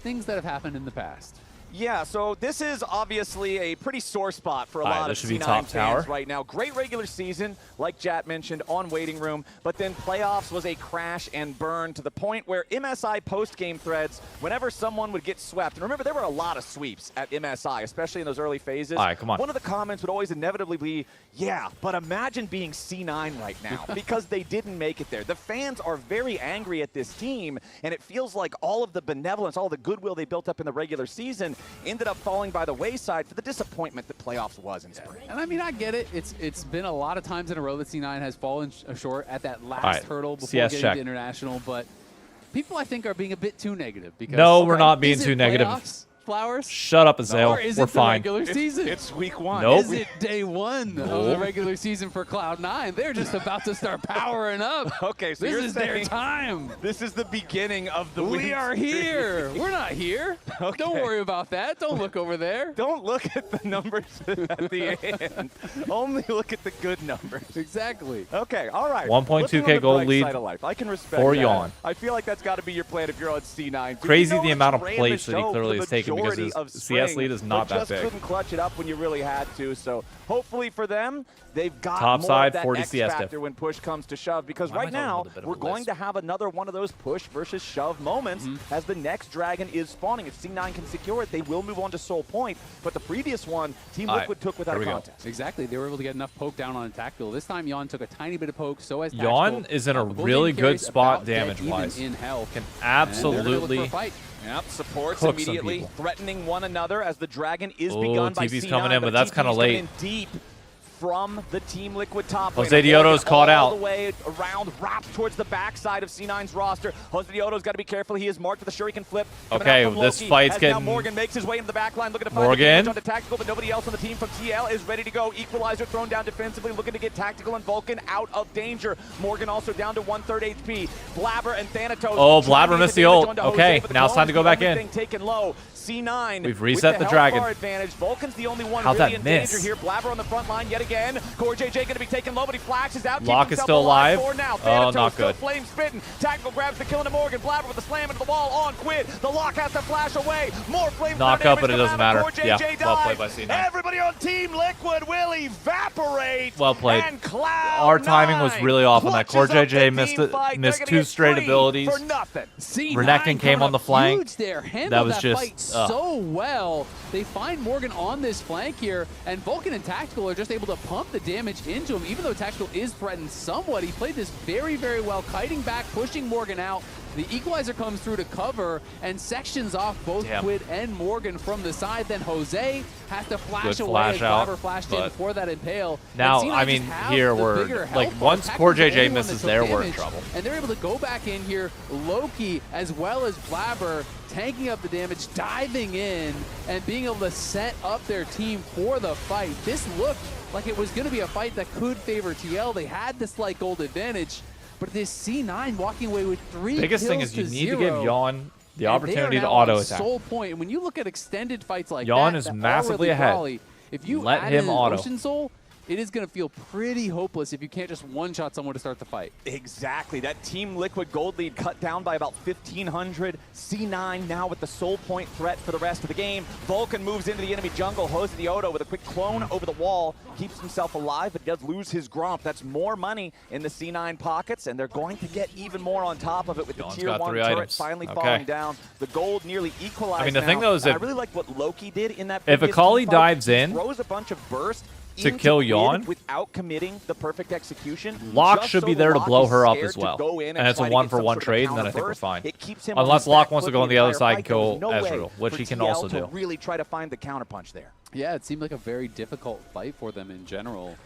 things that have happened in the past. Yeah, so this is obviously a pretty sore spot for a lot of this should be C9 top fans tower. right now. Great regular season, like Jat mentioned, on Waiting Room, but then playoffs was a crash and burn to the point where MSI post-game threads, whenever someone would get swept, and remember there were a lot of sweeps at MSI, especially in those early phases. All right, come on. One of the comments would always inevitably be, yeah, but imagine being C9 right now because they didn't make it there. The fans are very angry at this team, and it feels like all of the benevolence, all the goodwill they built up in the regular season ended up falling by the wayside for the disappointment that playoffs was in spring. And I mean, I get it. It's been a lot of times in a row that C9 has fallen short at that last hurdle before CS getting check. to international, but people I think are being a bit too negative. Because No, we're not being is too it negative. playoffs, Flowers? Shut up, Azale. Or is We're it the fine. regular season? It's week 1. Nope. Is it day 1 of the regular season for Cloud9? They're just about to start powering up. Okay, so this you're is their saying time. this is the beginning of the week. We are here. We're not here. Okay. Don't worry about that. Don't look over there. Don't look at the numbers at the end. Only look at the good numbers. Exactly. Okay, all right. 1.2K Living on the gold bright lead side of life. I can respect for that. Yawn. I feel like that's got to be your plan if you're on C9. But Crazy you know the it's amount of ran the plates that he show clearly for has the taken because majority his of CS spring, lead is not but that just big. couldn't clutch it up when you really had to. So hopefully for them, they've got Top more side, of that 40 X CS factor diff. when push comes to shove. Because Why am I right talking now, with a bit of we're a going lisp? to have another one of those push versus shove moments as the next dragon is spawning. If C9 can secure it, they will move on to Soul Point. But the previous one, Team All right, Liquid took without here a we go. contest. Exactly. They were able to get enough poke down on attack build. This time, Yawn took a tiny bit of poke, so as Yawn is in a really good spot damage-wise. In hell. Can And they're gonna look for a absolutely fight. Yep, supports cook some immediately people. threatening one another as the dragon is Oh, begun by TP's C9, coming in, but that's TP's kinda coming late. in deep from the Team Liquid top Jose lane. Dioto's caught all out. the way around, wrapped towards the backside of C9's roster. Jose Dioto's got to be careful. He is marked with a shuriken flip. Coming Okay, out from this Loki, fight's as now getting- Morgan makes his way into the back line, looking to find Morgan. the damage onto Tactical, but nobody else on the team from TL is ready to go. Equalizer thrown down defensively, looking to get Tactical and Vulcan out of danger. Morgan also down to 1/3 HP. Blabber and Thanatos. Oh, trying to Blabber get missed the damage ult. onto Jose, Okay, but the now it's time to Clone's go back the only in. thing taken low. C9 We've with reset the health dragon. bar advantage. Vulcan's the only one How'd really that in miss? danger here. Blabber on the front line yet again. Core JJ going to be taken low, but he flashes out. Locke keeps is himself still alive. For now. Oh, Thanatos not still good. flame spitting. Tactical grabs the kill into Morgan. Blabber with the slam into the wall on Quid. The Locke has to flash away. More flame Knock damage up, but it to doesn't Blabber. matter. Core Yeah, JJ well played dies. by C9. Everybody on Team Liquid will evaporate. Well played. And Cloud9 Our timing was really off on that. Core clutches up JJ the missed team it- fight. missed They're two gonna get straight free abilities. For nothing. C9 Renekton came on the flank. Huge there. Handled That was that just, fight so well. They find Morgan on this flank here, and Vulcan and Tactical are just able to pump the damage into him. Even though Tactical is threatened somewhat, he played this very, very well, kiting back, pushing Morgan out. The equalizer comes through to cover and sections off both Quid and Morgan from the side. Then Jose has to flash away as Blabber flashed in for that impale. Now, I mean, here we're like, once Core JJ misses there, we're in trouble. And they're able to go back in here. Loki as well as Blabber tanking up the damage, diving in, and being able to set up their team for the fight. This looked like it was going to be a fight that could favor TL. They had the slight gold advantage, but this C9 walking away with 3 biggest thing is you need to give Yawn the opportunity to auto attack. Sole point. And when you look at extended fights like Yawn that, is massively ahead. If you let add him in auto. Ocean Soul, it is going to feel pretty hopeless if you can't just one-shot someone to start the fight. Exactly. That Team Liquid gold lead cut down by about 1,500. C9 now with the soul point threat for the rest of the game. Vulcan moves into the enemy jungle. Jose the Odo with a quick clone over the wall. Keeps himself alive, but does lose his Gromp. That's more money in the C9 pockets, and they're going to get even more on top of it with the Tier 1 turret finally falling down. The gold nearly equalized. I mean, the thing though is I really like what Loki did in that if Akali dives in, throws a bunch of burst to kill Yawn without committing the perfect execution. Locke should be there to blow her up as well. And it's a 1-for-1 trade, and then I think we're fine. Unless Locke wants to go on the other side and kill Ezreal, which he can also do. Really try to find the counterpunch there. Yeah, it seemed like a very difficult fight for them in general.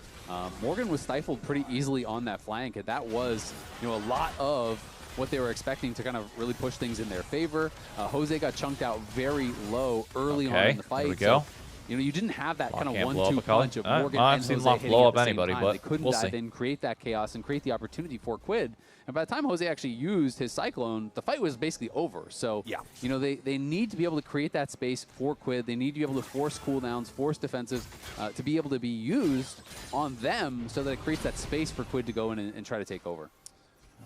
Morgan was stifled pretty easily on that flank, and that was, a lot of what they were expecting to kind of really push things in their favor. Jose got chunked out very low early on in the fight. There we go. You didn't have that kind of 1-2 1-2 punch of Morgan and Jose Locke hitting blow at the up same anybody, time. but They couldn't we'll dive see. in, create that chaos, and create the opportunity for Quid. And by the time Jose actually used his Cyclone, the fight was basically over. So, they need to be able to create that space for Quid. They need to be able to force cooldowns, force defenses to be able to be used on them so that it creates that space for Quid to go in and try to take over.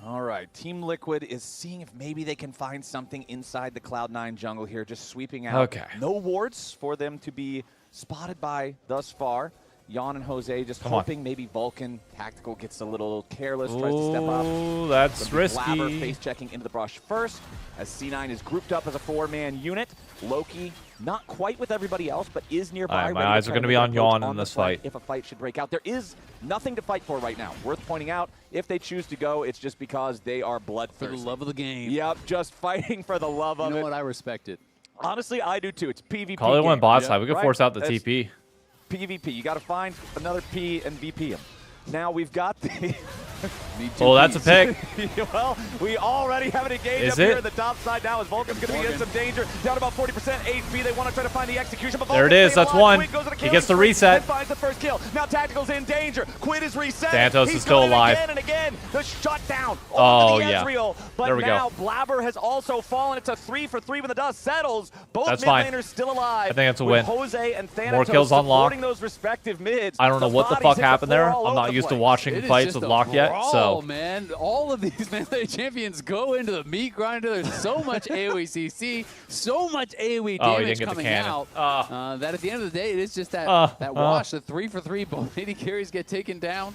All right, Team Liquid is seeing if maybe they can find something inside the Cloud9 jungle here, just sweeping out. Okay. No wards for them to be spotted by thus far. Yawn and Jose just hoping maybe Vulcan Tactical gets a little careless, tries to step up. Ooh, that's risky. Blabber face checking into the brush first, as C9 is grouped up as a 4-man unit. Loki not quite with everybody else, but is nearby. My eyes are going to be on Yawn in this fight. If a fight should break out, there is nothing to fight for right now. Worth pointing out, if they choose to go, it's just because they are bloodthirsty. For the love of the game. Yep, just fighting for the love of it. You know what? I respect it. Honestly, I do too. It's PvP. Call it one bot side. We could right? force out the That's TP. PvP. You got to find another P and VP him. Now we've got the... Oh, that's a pick. Well, we already have an engage up here in the top side now as Vulcan's going to be in some danger. Down about 40% HP. They want to try to find the execution. But there it is. That's one. He gets the reset. Finds the first kill. Now Tactical's in danger. Quid is reset. Santos is still alive. Again and again. The shutdown. Oh, the yeah. Ezreal. But there we now go. Blabber has also fallen. It's a 3-for-3 when the dust settles. Both that's mid fine. laners still alive. I think that's a win. Jose and Thanatos more kills on Locke. those respective mids. I don't know what the fuck happened there. I'm not used to watching fights with Locke yet. So, man, all of these melee champions go into the meat grinder. There's so much AoE CC, so much AoE damage coming out that at the end of the day, it is just that wash. The 3-for-3, both AD carries get taken down.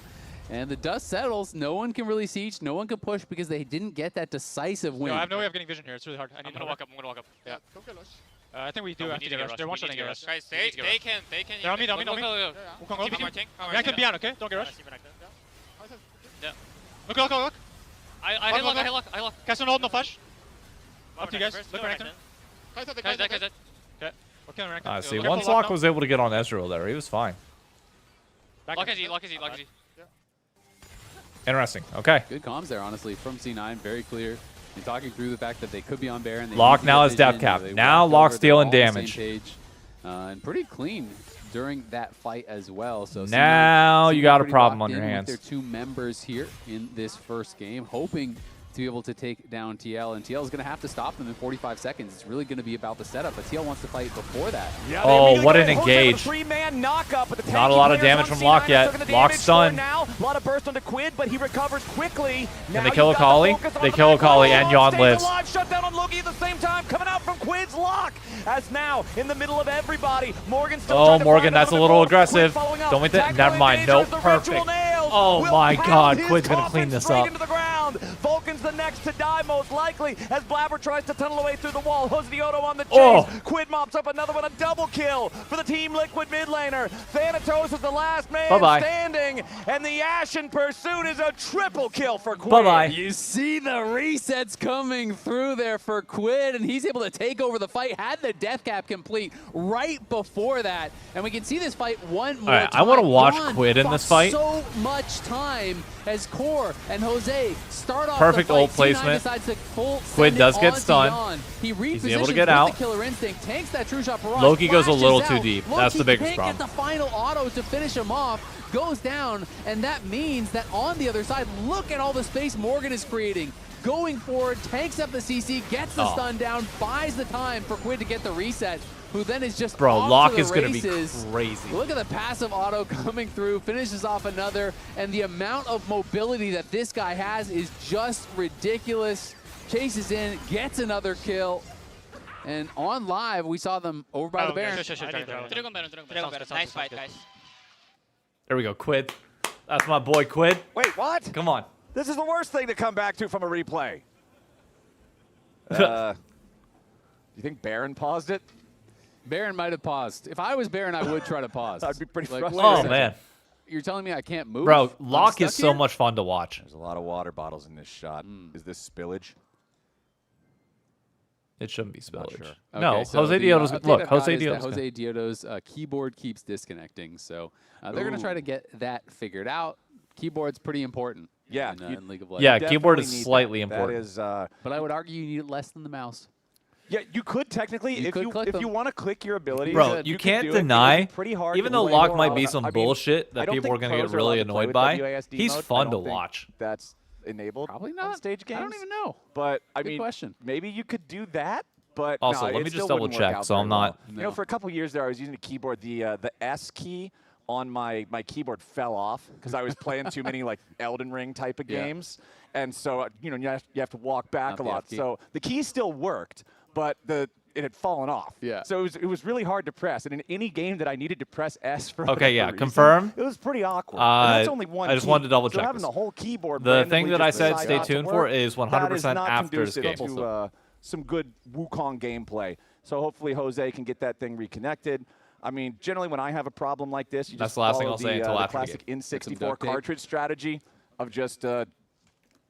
And the dust settles. No one can really siege. No one can push because they didn't get that decisive win. No, I have no way of getting vision here. It's really hard. I'm gonna walk up. I'm gonna walk up. Yeah. I think we do have to get rush. They're one-shotting get rush. Guys, they can. They're on me, on me. I can be on, okay? Don't get rush. Look. I hit lock. Cast on hold, no flash. Up to you guys. Look right there. Okay. Okay, right I see. Once Locke was able to get on Ezreal there, he was fine. Lock is E. Interesting. Okay. Good comms there, honestly, from C9. Very clear. And talking through the fact that they could be on Baron. Locke now has depth cap. Now Locke's dealing damage. And pretty clean during that fight as well. So now you got a problem on your hands. Their two members here in this first game, hoping to be able to take down TL, and TL is going to have to stop them in 45 seconds. It's really going to be about the setup, but TL wants to fight before that. Yeah, oh, what an engage. Not a lot of damage from Locke yet. Locke's stunned. Now. A lot of burst onto Quid, but he recovers quickly. Can they kill Akali? They kill Akali, and Yawn lives. Shut down on Loki at the same time, coming out from Quid's Locke. As now, in the middle of everybody, Morgan still Morgan, that's a little aggressive. Don't we think? Never mind. Nope, perfect. Oh my god, Quid's going to clean this up. Vulcan's the next to die, most likely, as Blabber tries to tunnel away through the wall. Jose the Odo on the chase. Quid mops up another one, a double kill for the Team Liquid mid laner. Thanatos is the last man standing. coming, and the Ashen Pursuit is a triple kill for Quid. Bye-bye. You see the resets coming through there for Quid, and he's able to take over the fight. Had the death cap complete right before that, and we can see this fight one more right, time. I wanna watch Juan Quid in fought this fight. So much time as Core and Jose start off Perfect the fight. ult placement. C9 decides to full Quid send does it get onto stunned. Jan. He He's able to repositions get with out. the Killer Instinct, tanks that true shot barrage. Loki goes a flashes little too out. deep. Loki That's the biggest can't problem. Get the final auto to finish him off, goes down, and that means that on the other side, look at all the space Morgan is creating. Going forward, tanks up the CC, gets the stun down, buys the time for Quid to get the reset, who then is just Bro, off Locke to the is going to be races. crazy. Look at the passive auto coming through, finishes off another, and the amount of mobility that this guy has is just ridiculous. Chases in, gets another kill, and on live, we saw them over by the Baron. Dragon Baron. Nice fight, guys. There we go, Quid. That's my boy, Quid. Wait, what? Come on. This is the worst thing to come back to from a replay. You think Baron paused it? Baron might have paused. If I was Baron, I would try to pause. I'd be pretty frustrated. wait a Oh, second. man. You're telling me I can't move? Bro, I'm Locke is stuck so here? much fun to watch. There's a lot of water bottles in this shot. Is this spillage? It shouldn't be spillage. sure. No, Okay, so Jose the, Dioto's update look. I've got Jose is that Dioto's Jose Dioto's keyboard keeps disconnecting, so they're going to try to get that figured out. Keyboard's pretty important. Yeah, in League of Legends. Yeah, Definitely keyboard is need slightly that. important. That is, But I would argue you need it less than the mouse. yeah, you could technically, You could click if them. you want to click your abilities, Bro, you you could can't do it. It deny, is pretty hard even to though play Locke more might on- be some I mean, bullshit I that don't people are think going to pros get are allowed really to play annoyed with by, WASD he's mode. I fun to don't think watch. That's enabled Probably on not. stage games. I don't even know. But I Good mean, question. maybe you could do that. But Also, no, let it me still just double wouldn't work check, out so very I'm not- well. You know, for a couple years there, I was using a keyboard. The S key on my keyboard fell off because I was playing too many like Elden Ring type of Yeah. games, and so you have to walk back Not a the lot. F key. So the key still worked, but it had fallen off. Yeah. So it was really hard to press, and in any game that I needed to press S for Okay, whatever yeah, reason, confirm. It was pretty awkward. And that's only one I just key. wanted to double So check having this. the whole keyboard. The thing randomly that I just said decide stay not to tuned work, for is 100% that is not after this conducive game. to, some good Wukong gameplay. So hopefully Jose can get that thing reconnected. I mean, generally when I have a problem like this, you That's just the last thing follow I'll say the, until the after the classic Get some N64 duct tape. cartridge strategy of just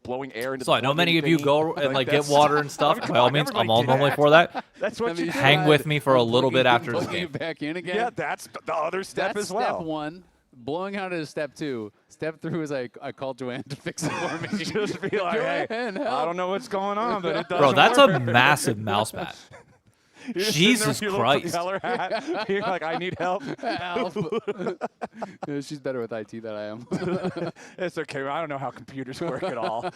blowing air into So the I know many of plugging you thingy. go and like get that's- water and stuff. Come By all on, means, I'm everybody all do normally that. for that. That's what Have you you do. Hang tried with me for a little bit unplugging- after this unplugging game. it back in again? Yeah, that's the other step That's as well. step one. Blowing out is step two. Step three was I called Joanne to fix it for me. Just be like, hey, Joanne, I help. don't know what's going on, but it doesn't Bro, that's work. a massive mouse pad. You're just sitting there Jesus with your little Christ. propeller hat. You're like, I need help. Help. Yeah, she's better with IT than I am. It's okay. I don't know how computers work at all.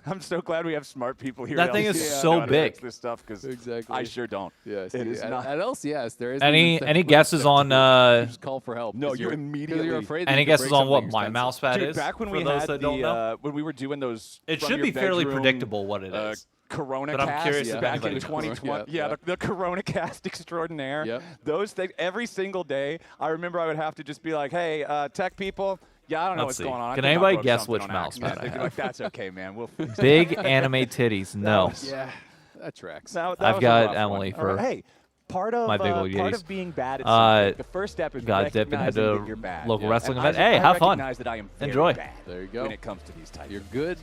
I'm so glad we have smart people here. That at thing is LCS so know how to fix big. This stuff because Exactly. I sure don't. Yeah, see, It is at, not. at LCS, there is Any guesses on just call for help. No, 'cause you you're- 'cause immediately- You're afraid that any you could guesses break on what something my expensive. mouse pad Dude, is? back when for we those had that don't the know, when we were doing those, it from should your be fairly bedroom, predictable what it is. Corona But I'm cast curious if back in anybody knows. 2020. Yeah, Yeah, the Corona cast extraordinaire. Yep. Those things every single day. I remember I would have to just be like, "Hey, tech people, yeah, I don't know Let's what's see. going on. I Can think I anybody broke guess something which on mouse accident." pad I They'd be have? like, "That's okay, man. We'll." Big anime titties. No. Yeah, that tracks. That I've was a got rough Emily one. for All right, hey, part of my big old part yiddies. of being bad at Uh, something. The first step is got dip and head recognizing to that you're bad. local wrestling And event. I Hey, have fun. recognize that I am very Enjoy. bad There you go. when it comes to these types. You're good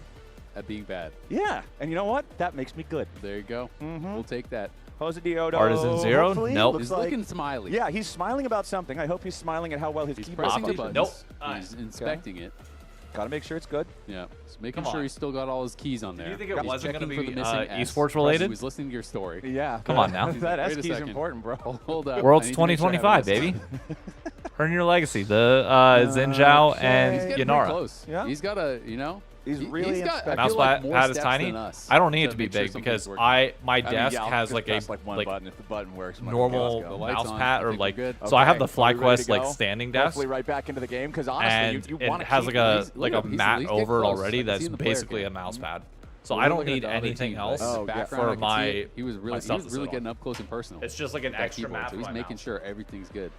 at being bad. Yeah, and you know what? That makes me good. There you go. Mhm. We'll take that. Jose Dioto. Artisan Zero? hopefully, Nope. looks He's like- looking smiley. Yeah, he's smiling about something. I hope he's smiling at how well his He's keyboard pressing the functions. buttons. Nope. He's inspecting it. Gotta make sure it's good. Yeah. Just making Come sure on. he's still got all his keys on there. you think it He's wasn't checking gonna for be, the missing S. esports related? He was listening to your story. Yeah. Come on now. That S Wait a key's second. important, bro. Hold up. World's I need to make sure I have 2025, this. baby. Earn your legacy. The Xin Zhao He's and getting pretty Yanara. close. Yeah. He's got a, you know. He's he- really he's got, I inspecting. Mouse feel like pad more is steps tiny. than us I don't need it to be make sure big something's because working. my I mean, desk yeah, I'll has just like a press one button. If the button works, I'm like, normal okay, let's go. lights mouse on. pad I or think we're like good. so I have the Okay, are we ready FlyQuest to like go? standing desk Hopefully right back into the game because honestly, and you it want to has like a Look at him. He's mat at least get over it close. already I can that's see in the player basically cam. a mouse pad. So We're I don't looking at need the other anything team, else but in the Oh, yeah. background, for I can see my it. He was really, stuff to sit on. getting up close and personal. It's just like an with that extra keyboard, map so for he's my making mouse. sure everything's good.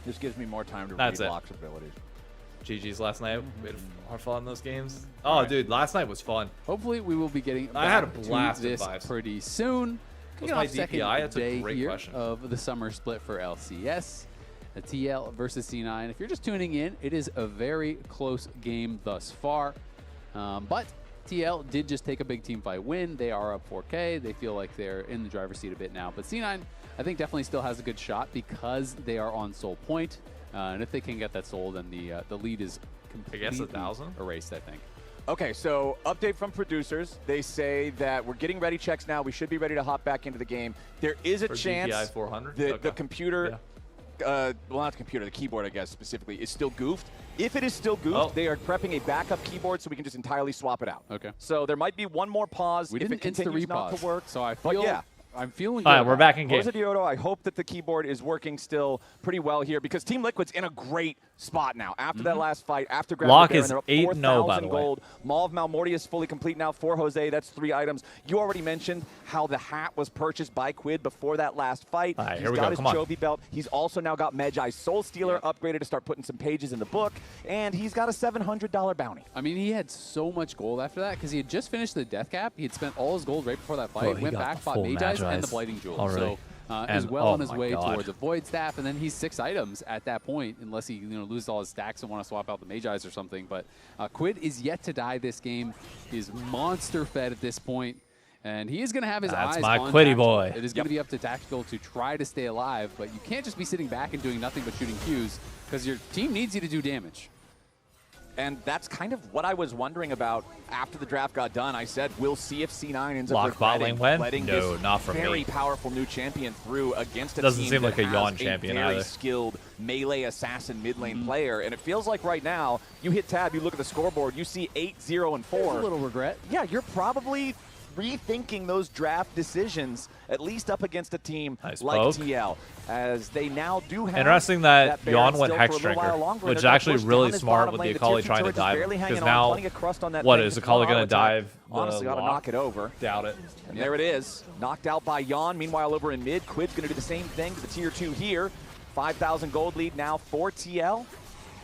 This gives me more time to That's read it. Locke's abilities. GG's last night. We had our fun in those games. Oh, dude, last night was fun. Hopefully, we will be getting I had a back blast to at this Vibes. pretty soon. What's Kicking my off second DPI? That's a day great here question. of the summer split for LCS. The TL versus C9. If you're just tuning in, it is a very close game thus far. But TL did just take a big team fight win. They are up 4K. They feel like they're in the driver's seat a bit now. But C9, I think, definitely still has a good shot because they are on soul point. And if they can get that soul, then the lead is completely erased, I think. Okay, so update from producers. They say that we're getting ready checks now. We should be ready to hop back into the game. There is a chance DPI 400? the computer, well, not the computer, the keyboard, I guess, specifically, is still goofed. If it is still goofed, they are prepping a backup keyboard so we can just entirely swap it out. Okay. So there might be one more pause We if didn't it continues not to work. So I feel, I'm feeling All right, good. we're back in game. Jose Diodo, I hope that the keyboard is working still pretty well here because Team Liquid's in a great spot now. After that last fight, after grabbing Lock Baron, is they're up 8-0, by the 4,000 way. gold. Maw of Malmortia is fully complete now for Jose. That's 3 items. You already mentioned how the hat was purchased by Quid before that last fight. All right, He's here we got go. his Come on. Chovy belt. He's also now got Medjai Soul Stealer upgraded to start putting some pages in the book. And he's got a $700 bounty. I mean, he had so much gold after that because he had just finished the death cap. He had spent all his gold right before that fight. Bro, he went got back, the fought full Medjai's and Magi's the Blighting Jewel. already. So is And- well oh on his my way God. towards a Void Staff, and then he's 6 items at that point, unless he loses all his stacks and want to swap out the Magi's or something. But Quid is yet to die this game. He is monster fed at this point, and he is going to have his That's eyes my on Quiddy Tactical. boy. It is going to be up to Tactical to try to stay alive, but you can't just be sitting back and doing nothing but shooting Qs because your team needs you to do damage. And that's kind of what I was wondering about after the draft got done. I said, we'll see if C9 ends Lock up bot lane win? letting No, this not from very me. powerful new champion through against a Doesn't team seem that like a has yawn champion very either. skilled melee assassin mid lane player. And it feels like right now, you hit tab, you look at the scoreboard, you see 8-0 and 4. There's a little regret. Yeah, you're probably rethinking those draft decisions, at least up against a team Nice like poke. TL, as they now do have Interesting that Baron Yawn went still Hex for a little while Drinker, longer, which is and they're gonna actually push really down his smart bottom with lane. the Akali tier 2 trying to turret is dive barely him. hanging Because on, now, plenty of crust on that what, thing. is Just Akali one going to auto attack. dive the Honestly, got to lock? knock it over. Doubt it. And there it is, knocked out by Yawn. Meanwhile, over in mid, Quid's going to do the same thing to the tier 2 here. 5,000 gold lead now for TL,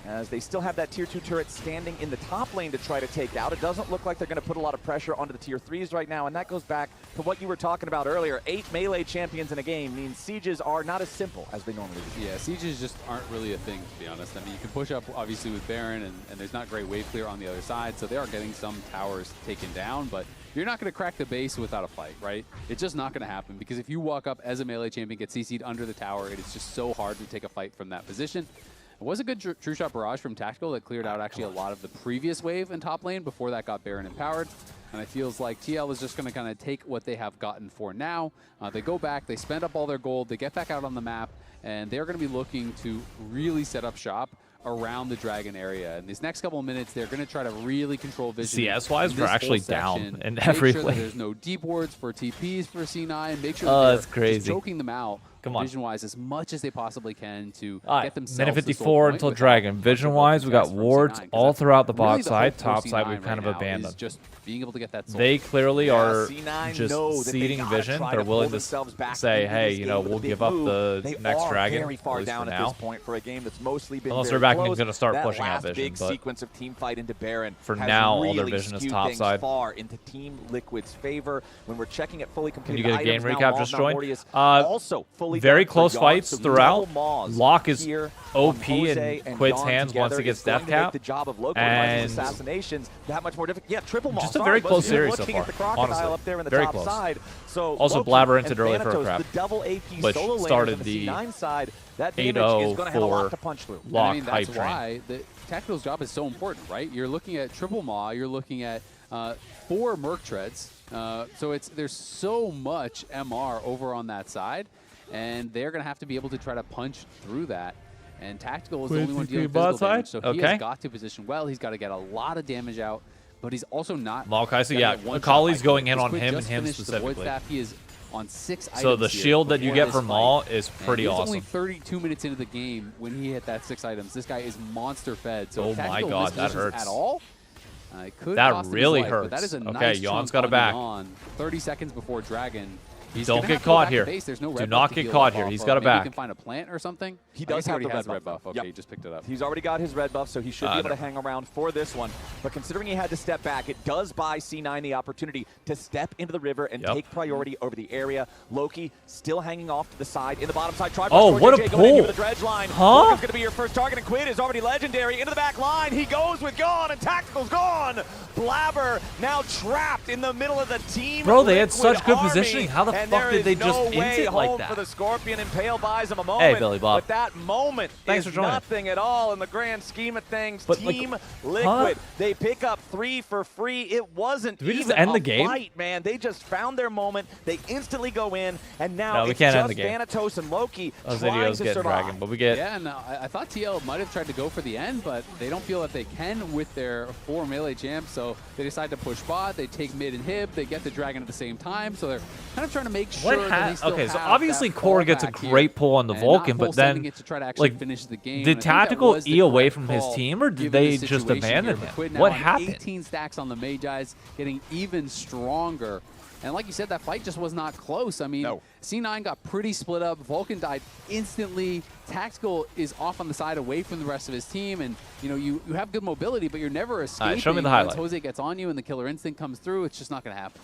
as they still have that tier 2 turret standing in the top lane to try to take out. It doesn't look like they're going to put a lot of pressure onto the tier 3s right now, and that goes back to what you were talking about earlier. 8 melee champions in a game means sieges are not as simple as they normally do. Yeah, sieges just aren't really a thing, to be honest. I mean, you can push up, obviously, with Baron, and there's not great wave clear on the other side, so they are getting some towers taken down, but you're not going to crack the base without a fight, right? It's just not going to happen, because if you walk up as a melee champion, get CC'd under the tower, it is just so hard to take a fight from that position. It was a good true shot barrage from Tactical that cleared out actually a lot of the previous wave in top lane before that got Baron empowered. And it feels like TL is just going to kind of take what they have gotten for now. They go back, they spend up all their gold, they get back out on the map, and they're going to be looking to really set up shop around the Dragon area. In these next couple of minutes, they're going to try to really control vision. CS-wise, in we're this actually whole down section. in Make every sure that lane. there's no deep wards for TPs for C9. Make sure Oh, that that's they're crazy. just choking them out Come on. vision-wise as much as they possibly can to All right, get themselves minute to soul 54 point until without Dragon. much of a Vision-wise, we got contest from wards C9, 'cause all that's throughout the really bot the side. hope for Top side, C9 we've kind right of now abandoned. is just being able to get that soul. They clearly Yeah, are C9 just know that they seeding gotta vision. try They're to pull willing to themselves back say, into hey, this you game know, with a we'll big give up move. the They next are Dragon, very at far least down for at now. this point for a game that's mostly been Unless very Rebecca's close. gonna start That pushing out last vision, big but sequence of team fight into Baron for has now, all really their vision is skewed top things side. far into Team Liquid's favor. When we're checking it fully Can you completed get a game items now, recap? Just joined. Malmortius also fully Very done for close Yawn, fights so throughout. double Maws Lock is here OP on Jose in Quid's Yawn hands once together he gets is going death to make cap. the job of local And assassinations that much more difficult. Yeah, triple Maw. just a very close series so looking far, at the crocodile honestly. up there in the Very top close. side. So Also, Loki Blabber entered and early for a Thanatos, crap, the double AP which solo laners started on the C9 side. That damage 8-0 is going to have a lot for to punch through. Lock I mean, hype that's train. why the Tactical's job is so important, right? You're looking at triple Maw, you're looking at 4 Merc Treads. So there's so much MR over on that side, and they're going to have to be able to try to punch through that. And Tactical is the only one dealing with physical damage, so he has got to position well. He's got to get a lot of damage out, but he's also not. Maokai, so gonna yeah, get one Akali's shot by going Quid. in on Quid him and just him finished the Void specifically. Staff. He is on 6 items So the here shield that you before get this from fight. Maul is And pretty he was awesome. only 32 minutes into the game when he hit that 6 items. This guy is monster fed. So Oh if my Tactical God, that misses hurts. At all, it could That cost him his really life, but hurts. that is a Okay, nice Yawn's chunk got it on back. On 30 seconds before Dragon. Don't get caught here. Do not get caught here. He's got a back. Maybe he can find a plant or something. He does have the red buff. Okay, he just picked it up. He's already got his red buff, so he should be able to hang around for this one. But considering he had to step back, it does buy C9 the opportunity to step into the river and take priority over the area. Loki still hanging off to the side, in the bottom side. Oh, what a pull! The dredge line. Huh? Logan's going to be your first target, and Quid is already legendary. Into the back line, he goes with Gone, and Tactical's gone. Blabber now trapped in the middle of the team. Bro, they had Liquid such good army, positioning. How the fuck did they just int it like that? For the Scorpion, and Pale buys him a moment. Hey, Billy Bob. But that moment Thanks is for joining. nothing at all in the grand scheme of things. But, Team Liquid, they pick up 3 for free. It wasn't Did we just even end a the game? fight, man. They just found their moment. They instantly go in, and now No, we it's can't just end the game. Thanatos and Loki Those trying videos to get survive. dragon, but we get. Yeah, no, I thought TL might have tried to go for the end, but they don't feel that they can with their 4 melee champs, so they decide to push bot. They take mid and hib. They get the dragon at the same time, so they're kind of trying to make sure that they still Okay, so have obviously that Core gets a fallback great here pull on the and Vulcan, not but then full-sending it to try to actually like, finish the game. did And I think that Tactical was the E away correct from his call, team, or did given they the just situation abandon here. him? Quid now What on happened? 18 stacks on the Magi's, getting even stronger. And like you said, that fight just was not close. I mean, C9 got pretty split up. Vulcan died instantly. Tactical is off on the side away from the rest of his team. And, you know, you have good mobility, but you're never escaping. Show me the Once highlight. Jose gets on you and the killer instinct comes through, it's just not going to happen.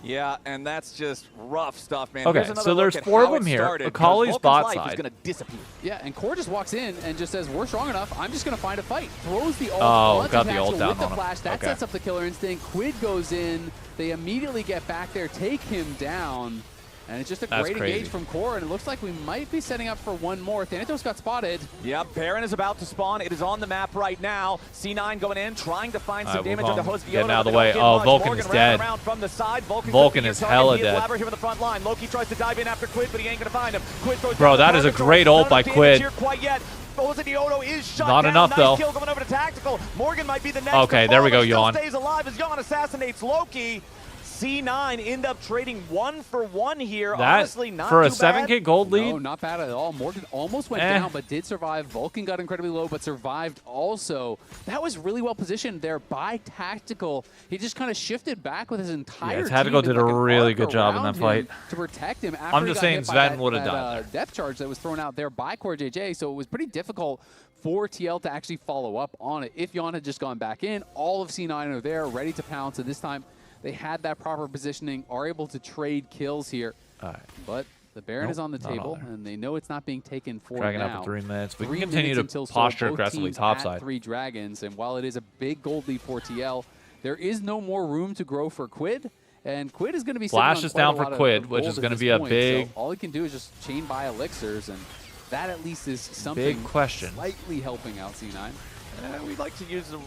Yeah, and that's just rough stuff, man. Okay, Here's another so there's look at 4 of how them it here. started, Akali's because bot Vulcan's life side. is going to disappear. Yeah, and Core just walks in and just says, we're strong enough. I'm just going to find a fight. Throws the ult. Oh, onto got the Tactical ult down with the on him. flash. That Okay. sets up the killer instinct. Quid goes in. They immediately get back there, take him down. And it's just a great engage from Core, and it looks like we might be setting up for one more. Thanatos got spotted. Yep, Baron is about to spawn. It is on the map right now. C9 going in, trying to find some damage onto Hosviola. Getting out of the way. Oh, Vulcan is dead. From the side. Vulcan is hella dead. Here in the front line. Loki tries to dive in after Quid, but he ain't going to find him. Quid throws Bro, that is a great ult by Quid. Quite yet. Hosviola is shut Not down. enough, nice though. Kill going over to Tactical. Morgan might be the next. Okay, there we go, Yawn. Yawn. Stays alive as Yawn assassinates Loki. C9 end up trading 1 for 1 here. Honestly, not for a too bad. 7K gold lead. No, not bad at all. Morgan almost went down, but did survive. Vulcan got incredibly low, but survived also. That was really well positioned there by Tactical. He just kind of shifted back with his entire team. Tactical did a like really arc good job in that around fight. him to protect him. After I'm he just got saying hit by Sven that- would have that, died there. depth charge that was thrown out there by Core JJ, so it was pretty difficult for TL to actually follow up on it. If Yawn had just gone back in, all of C9 are there, ready to pounce, and this time they had that proper positioning, are able to trade kills here. But the Baron is on the table, and they know it's not being taken for Dragging now. up for 3 minutes. We 3 can continue minutes to until posture both aggressively teams topside. at 3 dragons, and while it is a big gold lead for TL, there is no more room to grow for Quid. And Quid is going to be Flash sitting on is quite down a for lot of Quid, which gold is at going to this be a point. big, So all he can do is just chain buy elixirs, and that at least is something big question. slightly helping out C9.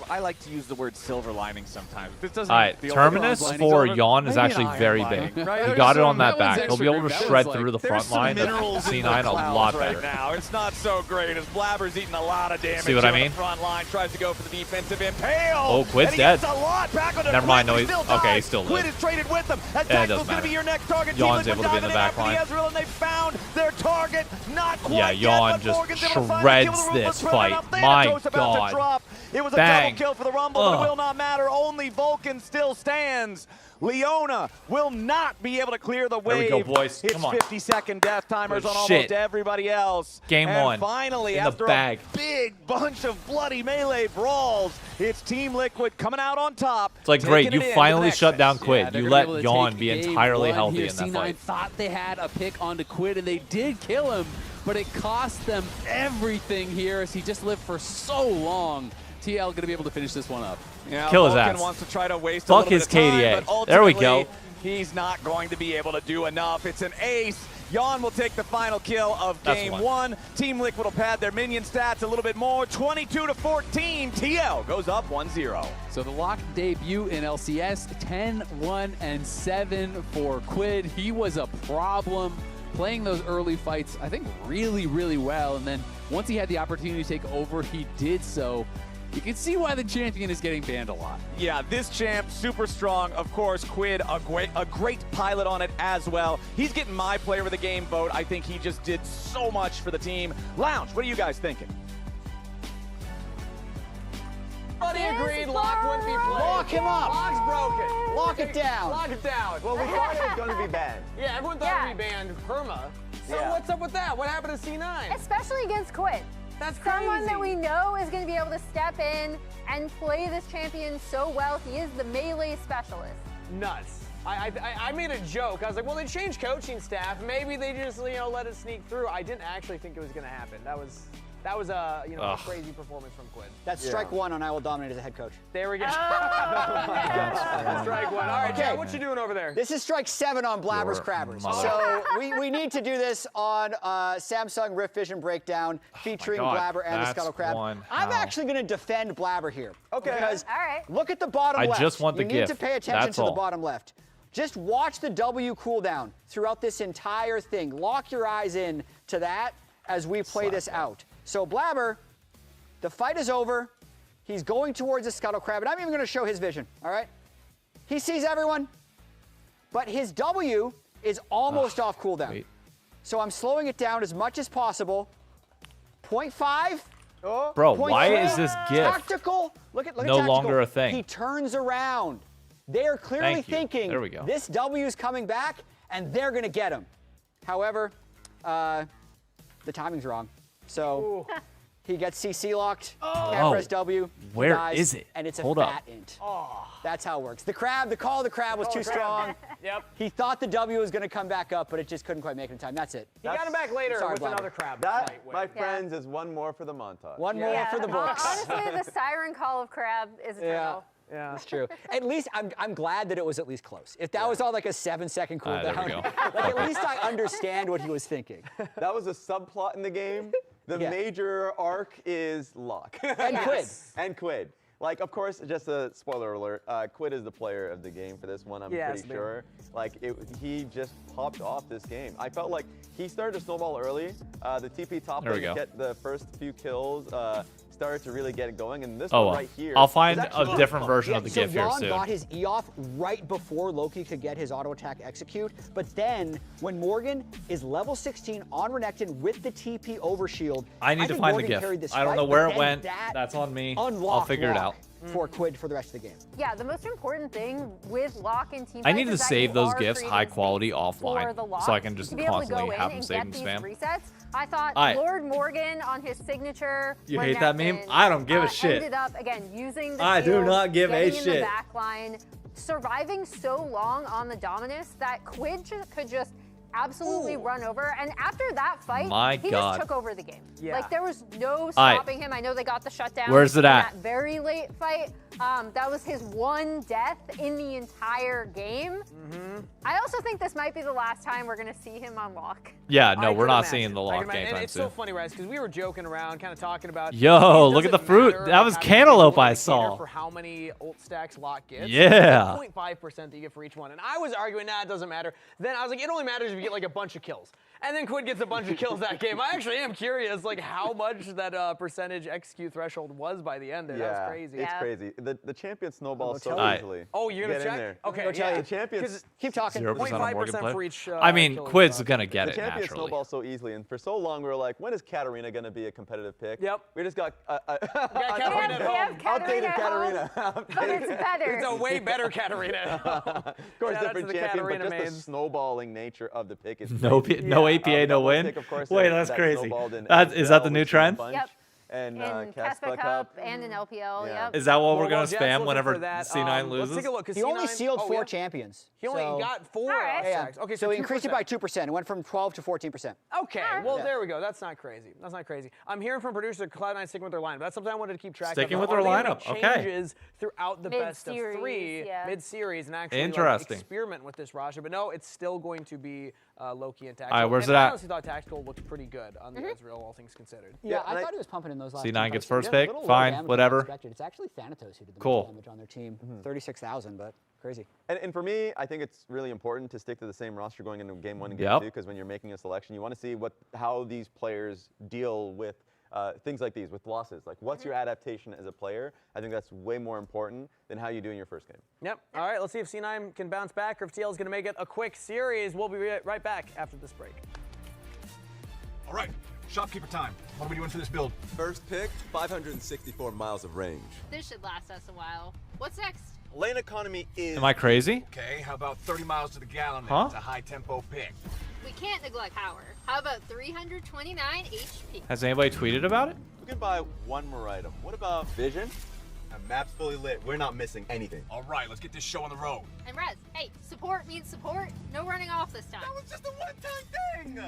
I like to use the word silver lining sometimes. This doesn't All right, feel Terminus like for silver. Yawn is Maybe actually an very iron big. lining, right? He There's got it on some- that back. He'll be able to extra shred grim. through the There's front some line of minerals in the C9 a lot clouds better. right now. It's not so great as Blabber's eating a lot of damage. See what I here on mean? The front line tries to go for the defensive impale. Oh, Quid's and he dead. gets a lot back on the Never mind, Quid, no, but he still okay, he dies. still Quid lives. is traded with them. And Yeah, it Tactical's doesn't going to be matter. your next target. Yawn's Team able to be in the diving back after line. the Ezreal, and they found their target. Not quite Yeah, yet, Yawn but just Morgan's able to find shreds the kill. The this Rumble is fight. running up. My Thanatos about to God. drop. It was a Bang. double kill for the Rumble, but it will not matter. Only Vulcan still stands. Leona will not be able to clear the wave. There we go, boys. It's Come on. 50-second death timers Good on shit. almost everybody else. Game and one. Finally, In the after bag. a big bunch of bloody melee brawls, it's Team Liquid coming out on top. It's like, great, you taking it finally into the shut next down phase. Quid. they're You gonna be able let to Yawn take be game entirely one healthy here. in that C9 fight. thought they had a pick onto Quid, and they did kill him, but it cost them everything here as he just lived for so long. TL going to be able to finish this one up. Yeah, Kill his Vulcan ass. wants to try to waste Fuck a little his bit of time, KDA. but There we go. ultimately, he's not going to be able to do enough. It's an ace. Yawn will take the final kill of That's game one. one. Team Liquid will pad their minion stats a little bit more. 22-14. TL goes up 1-0. So the lock debut in LCS, 10-1-7 for Quid. He was a problem playing those early fights, I think, really, really well. And then once he had the opportunity to take over, he did so. You can see why the champion is getting banned a lot. Yeah, this champ, super strong. Of course, Quid, a great pilot on it as well. He's getting my player of the game vote. I think he just did so much for the team. Lounge, what are you guys thinking? Everybody agreed Lock wouldn't be played. Lock him up. Lock's broken. Lock it down. Lock it down. Well, we thought it was going to be banned. Yeah, everyone thought it would be banned. Perma. So what's up with that? What happened to C9? Especially against Quid. That's crazy. Someone that we know is going to be able to step in and play this champion so well. He is the melee specialist. Nuts. I made a joke. I was like, well, they changed coaching staff. Maybe they just, let it sneak through. I didn't actually think it was going to happen. That was a crazy performance from Quid. That's strike one on I Will Dominate as a head coach. There we go. Strike one. All right, Chad, what you doing over there? This is strike 7 on Blabber's Crabbers. So we need to do this on Samsung Rift Vision Breakdown featuring Blabber and the Scuttle Crab. I'm actually going to defend Blabber here. Okay. Because look at the bottom left. I just want the gift. You need to pay attention to the bottom left. Just watch the W cooldown throughout this entire thing. Lock your eyes in to that as we play this out. So Blabber, the fight is over. He's going towards the Scuttle Crab, and I'm even going to show his vision, all right? He sees everyone, but his W is almost off cooldown. Wait. So I'm slowing it down as much as possible. 0.5. Oh. Bro, why is this gift tactical? Look at no tactical. Longer a thing? He turns around. They are clearly thinking there we go. This W is coming back, and they're going to get him. However, the timing's wrong. So he gets CC locked, can't press W. Where dies, is it? And it's a Hold fat up. int. That's how it works. The call of the crab was too strong. Yep. He thought the W was going to come back up, but it just couldn't quite make it in time. That's it. He got him back later with another crab. That, my friends, is one more for the montage. One more for the books. Honestly, the siren call of crab is eternal. Yeah, that's true. At least I'm glad that it was at least close. If that was all like a 7-second cooldown, like at least I understand what he was thinking. That was a subplot in the game. The major arc is Lock. And Quid. And Quid. Like, of course, just a spoiler alert, Quid is the player of the game for this one, I'm pretty sure. Like, he just popped off this game. I felt like he started to snowball early. The TP top lane, get the first few kills, started to really get it going, and this one right here. I'll find a different version of the gift here soon. So got his E off right before Loki could get his auto attack execute, but then when Morgan is level 16 on Renekton with the TP overshield, I need to find the gift. I don't know where it went. That's on me. I'll figure it out. For Quid for the rest of the game. Yeah, the most important thing with Lock and team I need to save those gifts high quality offline so I can just constantly have them save and spam. Resets. I thought Lord Morgan on his signature. You hate that meme? I don't give a shit. Ended up again using the I do not give a shit. In the back line, surviving so long on the Dominus that Quid could just absolutely run over, and after that fight, he just took over the game. Like there was no stopping him. I know they got the shutdown. Where's it at? That very late fight. That was his one death in the entire game. I also think this might be the last time we're gonna see him on Lock. Yeah, no, we're not seeing the Lock anytime soon. It's so funny, Raz, because we were joking around, kind of talking about. Yo, look at the fruit. That was cantaloupe I saw. For how many ult stacks Lock gets? Yeah. 0.5% that you get for each one, and I was arguing, nah, it doesn't matter. Then I was like, it only matters if you get like a bunch of kills. And then Quid gets a bunch of kills that game. I actually am curious, like how much that percentage execute threshold was by the end there. That was crazy. It's crazy. The champion snowballs so easily. Oh, you're gonna check? There. Okay, The champions keep talking. 0.5% for each. I mean, Quid's gonna get it naturally. The champions snowball so easily, and for so long we were like, when is Katarina gonna be a competitive pick? Yep. We just got Katarina at home. Outdated Katarina. But it's better. It's a way better Katarina. Of course, different champion, but just the snowballing nature of the pick is no APA, no win. Wait, that's crazy. Is that the new trend? Yep. And in Caspa Cup and in LPL, yep. Is that what we're going to spam whenever C9 loses? Let's take a look. He only sealed 4 champions. He only got 4 stacks. Okay, so he increased it by 2%. It went from 12 to 14%. Okay, well, there we go. That's not crazy. That's not crazy. I'm hearing from producer Cloud9 sticking with their lineup. That's something I wanted to keep track of. Sticking with their lineup, okay. Changes throughout the best of 3, mid-series, and actually experiment with this roster. But no, it's still going to be Loki and Tactical. All right, where's it I at? honestly thought Tactical looked pretty good on the Ezreal, all things considered. Yeah, I thought he was pumping in those last C9 gets first fights. pick, fine, whatever. It's actually Thanatos who did the most damage on their team. 36,000, but crazy. And for me, I think it's really important to stick to the same roster going into game 1 and game 2, because when you're making a selection, you want to see how these players deal with things like these, with losses. Like, what's your adaptation as a player? I think that's way more important than how you do in your first game. Yep. All right, let's see if C9 can bounce back or if TL is going to make it a quick series. We'll be right back after this break. All right, Shopkeeper time. What are we doing for this build? First pick, 564 miles of range. This should last us a while. What's next? Lane economy is... Am I crazy? Okay, how about 30 miles to the gallon? Huh? It's a high-tempo pick. We can't neglect power. How about 329 HP? Has anybody tweeted about it? We can buy one more item. What about vision? A map's fully lit. We're not missing anything. All right, let's get this show on the road. And Rez, hey, support means support. No running off this time. That was just a one-time thing!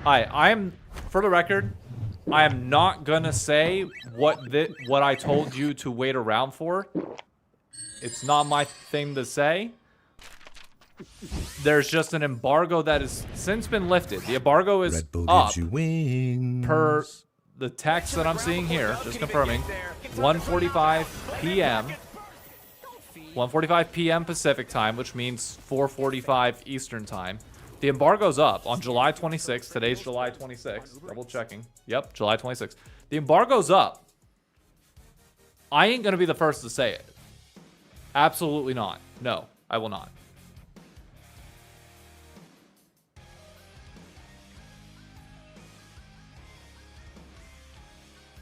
Hi, I'm, for the record, I am not gonna say what I told you to wait around for. It's not my thing to say. There's just an embargo that has since been lifted. The embargo is up per the text that I'm seeing here, just confirming, 1:45 p.m. 1:45 p.m. Pacific time, which means 4:45 Eastern time. The embargo's up on July 26th. Today's July 26th. Double checking. Yep, July 26th. The embargo's up. I ain't gonna be the first to say it. Absolutely not. No, I will not.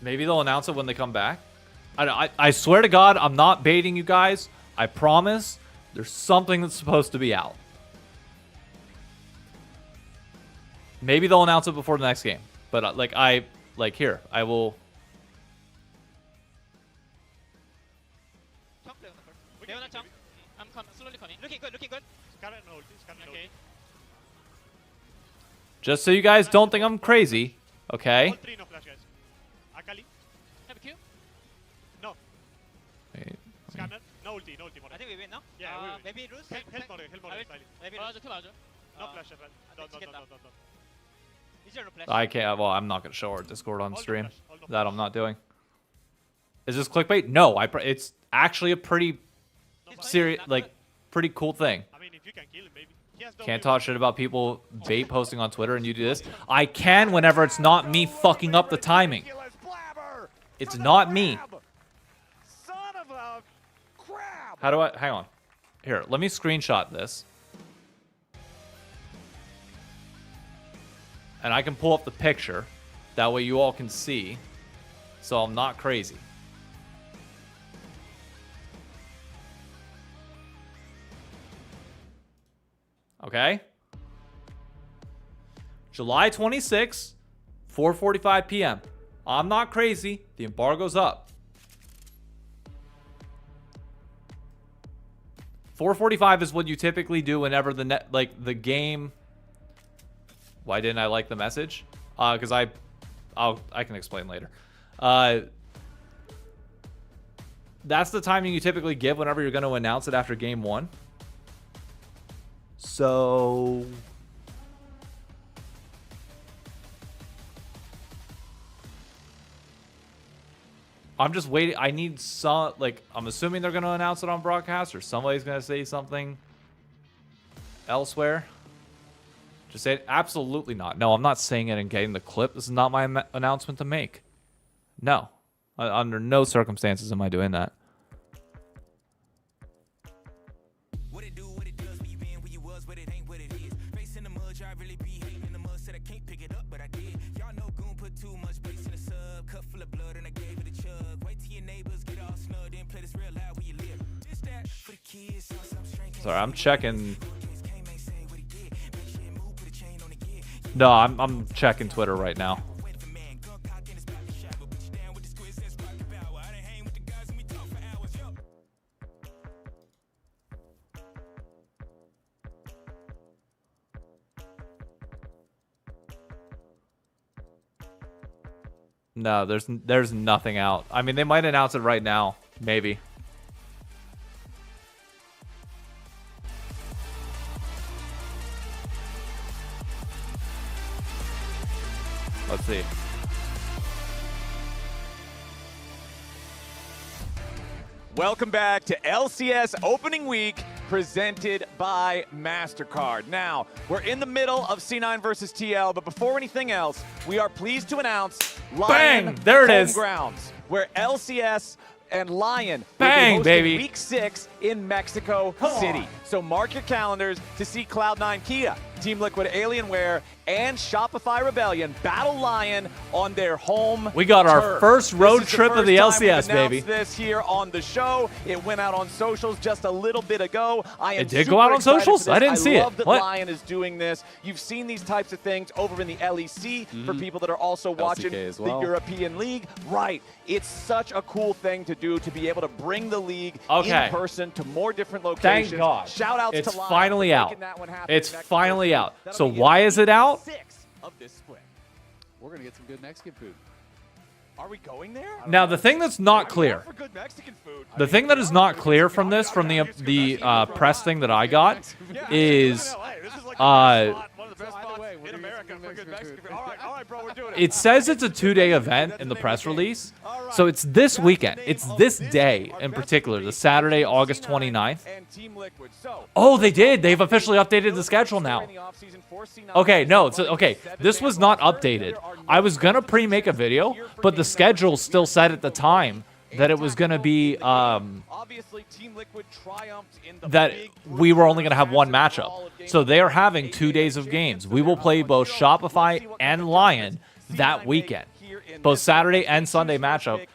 Maybe they'll announce it when they come back. I swear to God, I'm not baiting you guys. I promise there's something that's supposed to be out. Maybe they'll announce it before the next game. But here, I will... I'm slowly coming. Looking good, looking good. Okay. Just so you guys don't think I'm crazy, okay? All three no flash, guys. Akali. Have a Q? No. Wait, Scanner. No ulti, no ulti. I think we win now. Yeah, we win. Maybe Rus. Help Moro, styling. Maybe Rus. No flash, no. Is there no flash? I can't. Well, I'm not gonna show our Discord on stream. That I'm not doing. Is this clickbait? No. It's actually a pretty serious, pretty cool thing. I mean, if you can kill him, maybe. Can't talk shit about people bait posting on Twitter and you do this. I can whenever it's not me fucking up the timing. It's not me. How do I... Hang on. Here, let me screenshot this. And I can pull up the picture. That way you all can see. So I'm not crazy. Okay? July 26th, 4:45 p.m. I'm not crazy. The embargo's up. 4:45 is what you typically do whenever the game... Why didn't I like the message? Because I can explain later. That's the timing you typically give whenever you're going to announce it after game 1. So... I'm just waiting. I need some, I'm assuming they're going to announce it on broadcast or somebody's going to say something elsewhere. Just say it. Absolutely not. No, I'm not saying it and getting the clip. This is not my announcement to make. No. Under no circumstances am I doing that. Sorry, I'm checking. No, I'm checking Twitter right now. No, there's nothing out. I mean, they might announce it right now, maybe. Let's see. Welcome back to LCS opening week presented by MasterCard. Now, we're in the middle of C9 versus TL, but before anything else, we are pleased to announce Bang! There it is. Grounds, where LCS and Lion Bang, will be hosting baby. Week 6 in Mexico City. So mark your calendars to see Cloud9 Kia, Team Liquid Alienware, and Shopify Rebellion battle Lion on their home We got our turf. first road This is trip of the first time LCS, we've announced baby. This here on the show. It went out on socials just a little bit ago. I am It did go out on super excited socials? for this. I didn't see it. love that What? Lion is doing this. You've seen these types of things over in the LEC for people that are also watching as well. the European League. Right. It's such a cool thing to do, to be able to bring the league Okay. in person to more different locations. Thank God. Shout outs It's to Lion finally for out. making that one happen It's next finally Thursday. out. That'll So be in why is it out? 6 of this split. We're going to get some good Mexican food. Are we going there? Now, the thing that's not clear, For good Mexican food. the thing that is not clear from this, from the press thing that I got, is it says it's a 2-day event in the press release. So it's this weekend. It's this day in particular, the Saturday, August 29th. Oh, they did. They've officially updated the schedule now. Okay, no, it's okay. This was not updated. I was gonna pre-make a video, but the schedule still said at the time that it was gonna be that we were only gonna have one matchup. So they are having 2 days of games. We will play both Shopify and Lion that weekend, both Saturday and Sunday matchup.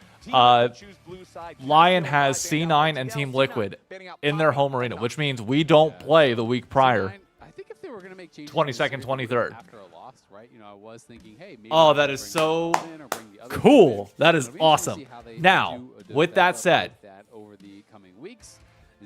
Lion has C9 and Team Liquid in their home arena, which means we don't play the week prior. I think if they were going to make changes 22nd, 23rd. after a loss, right? You know, I was thinking, hey, maybe Oh, they that could is bring so the in or bring the other cool. in. That is It'll be interesting to awesome. see how they Now, do a with that develop said, like that over the coming weeks.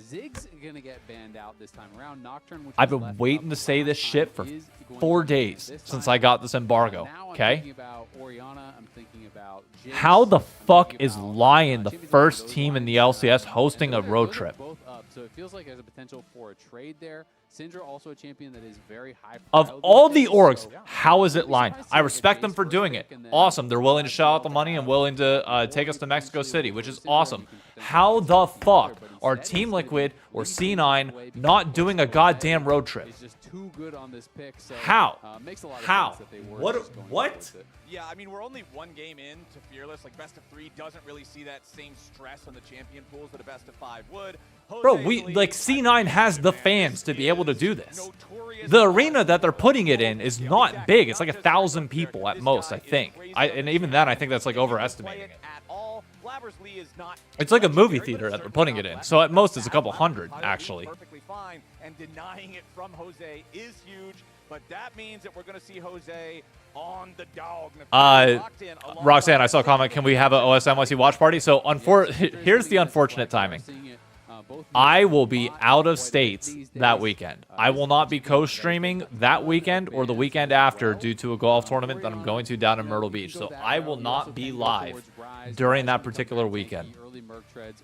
Zig's going to get banned out this time around. Nocturne, which I've was been left waiting up to say this last shit time, for is going 4 to be days this since time. I got this embargo. Now I'm Okay? thinking about Orianna. I'm thinking about Jinx. How the I'm fuck thinking is about, Lion the Champions League, first those team in the lines, LCS and hosting a those are- road those are trip? both up, so it feels like there's a potential for a trade there. Syndra also a champion that is very high. Of profile all these the days, orgs, so how is it I'd be Lion? surprised to I see, like, a respect them Jace for first doing pick it. and then Awesome. They're willing to Syndra shell out the also money and have willing to or take us to Mexico potentially City, which is Syndra, awesome. you can potentially How get the Syndra, fuck but are instead Team he's gonna Liquid be or leaning C9 away because not doing a Portugal goddamn road trip? is just too good on this pick. So, How? makes a lot of How? sense that they were What- just going what? with it. Yeah, I mean, we're only one game in to Fearless. Like, best of 3 doesn't really see that same stress on the champion pools that a best of 5 would. Bro, Jose we believes- like C9 has the fans to be able to do this. The arena that they're putting it in is not big. It's like 1,000 people at most, I think. And even then, I think that's like overestimating it. It's like a movie theater that they're putting it in. So at most, it's a couple hundred, actually. Perfectly fine, and denying it from Jose is huge. But that means that we're going to see Jose on the dog. Roxanne, I saw a comment. Can we have a OSNYC watch party? So here's the unfortunate timing. I will be out of states that weekend. I will not be co-streaming that weekend or the weekend after due to a golf tournament that I'm going to down in Myrtle Beach. So I will not be live during that particular weekend.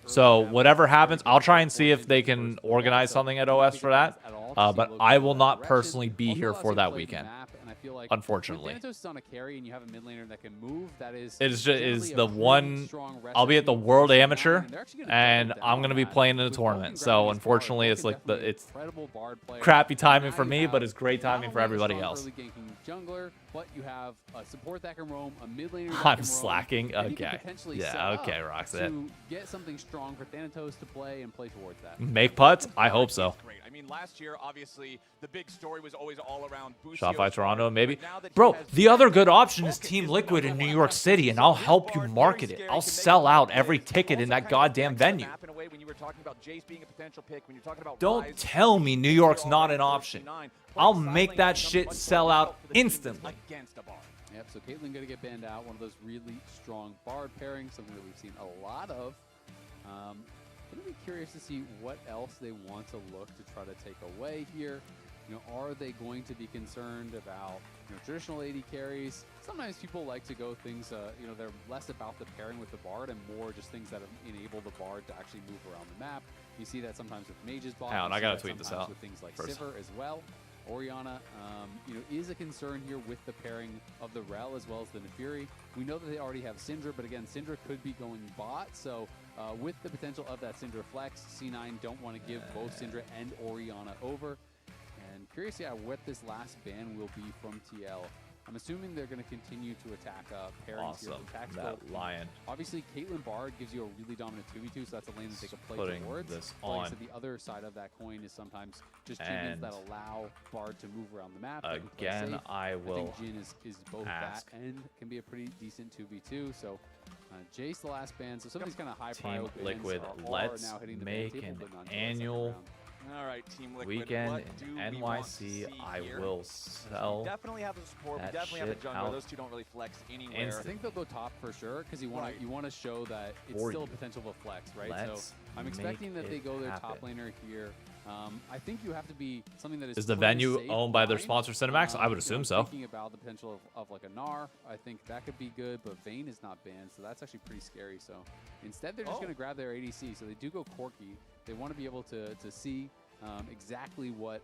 So whatever happens, I'll try and see if they can organize something at OS for that. But I will not personally be here for that weekend. Unfortunately, If Thanatos is on a carry and you have a mid laner that can move, that is is generally the a pretty one. strong I'll be at the recipe World for Amateur, They're actually gonna and double I'm down gonna on be that. playing in a With tournament. Vulcan So grabbing his unfortunately, bard, it's like Vulcan it's incredible bard player. crappy timing Now for you me, have but it's great not timing for only a everybody strong else. early ganking jungler, but you have a support that can roam, a mid laner that I'm can roam, slacking? and you can Okay. potentially Yeah, set up okay, Roxanne. to get something strong for Thanatos to play and play towards that. Make putts? I hope so. Great. I mean, last year, obviously, the big story was always all around Shopify Toronto, maybe. But now that he Bro, has the other good option is Team Liquid in New York City, and I'll help you market it. I'll sell out every ticket in that goddamn venue. Don't tell me New York's not an option. I'll make that shit sell out instantly. Yep, so Caitlyn going to get banned out. One of those really strong bard pairings, something that we've seen a lot of. Going to be curious to see what else they want to look to try to take away here. You know, are they going to be concerned about traditional AD carries? Sometimes people like to go things, they're less about the pairing with the bard and more just things that enable the bard to actually move around the map. You see that sometimes with mages bot. Hang on, You I see gotta that tweet this sometimes out with things like first. Sivir as well. Orianna, is a concern here with the pairing of the Rel as well as the Nefiri. We know that they already have Syndra, but again, Syndra could be going bot. So with the potential of that Syndra flex, C9 don't want to give both Syndra and Orianna over. And curious, what this last ban will be from TL. I'm assuming they're going to continue to attack pairings here. Awesome. That Lion. Obviously, Caitlyn Bard gives you a really dominant 2v2, so that's a lane that they can play Putting towards. this Like I on. said, the other side of that coin is sometimes just champions that allow Bard to move around the map. Again, I will think Jhin is both ask. that and can be a pretty decent 2v2. So Jace the last ban. So some of these kind of high Team prio Liquid, bans are let's now hitting the make ban table, an but not until the second annual round. All right, Team Liquid. weekend what do in we want to NYC. see I here? will We sell. definitely have the support. We that definitely have the shit jungler. out Those two don't really flex anywhere. I think they'll go top for sure because you want to show that it's For still a you. potential of a flex, right? Let's so I'm expecting make that they it go their top happen. laner here. I think you have to be something that is. Is the totally venue safe owned by their line. sponsor, Cinemax? I would assume so. Thinking about the potential of like a Gnar, I think that could be good, but Vayne is not banned, so that's actually pretty scary. So instead, they're just going to grab their ADC. So they do go Corki. They want to be able to see exactly what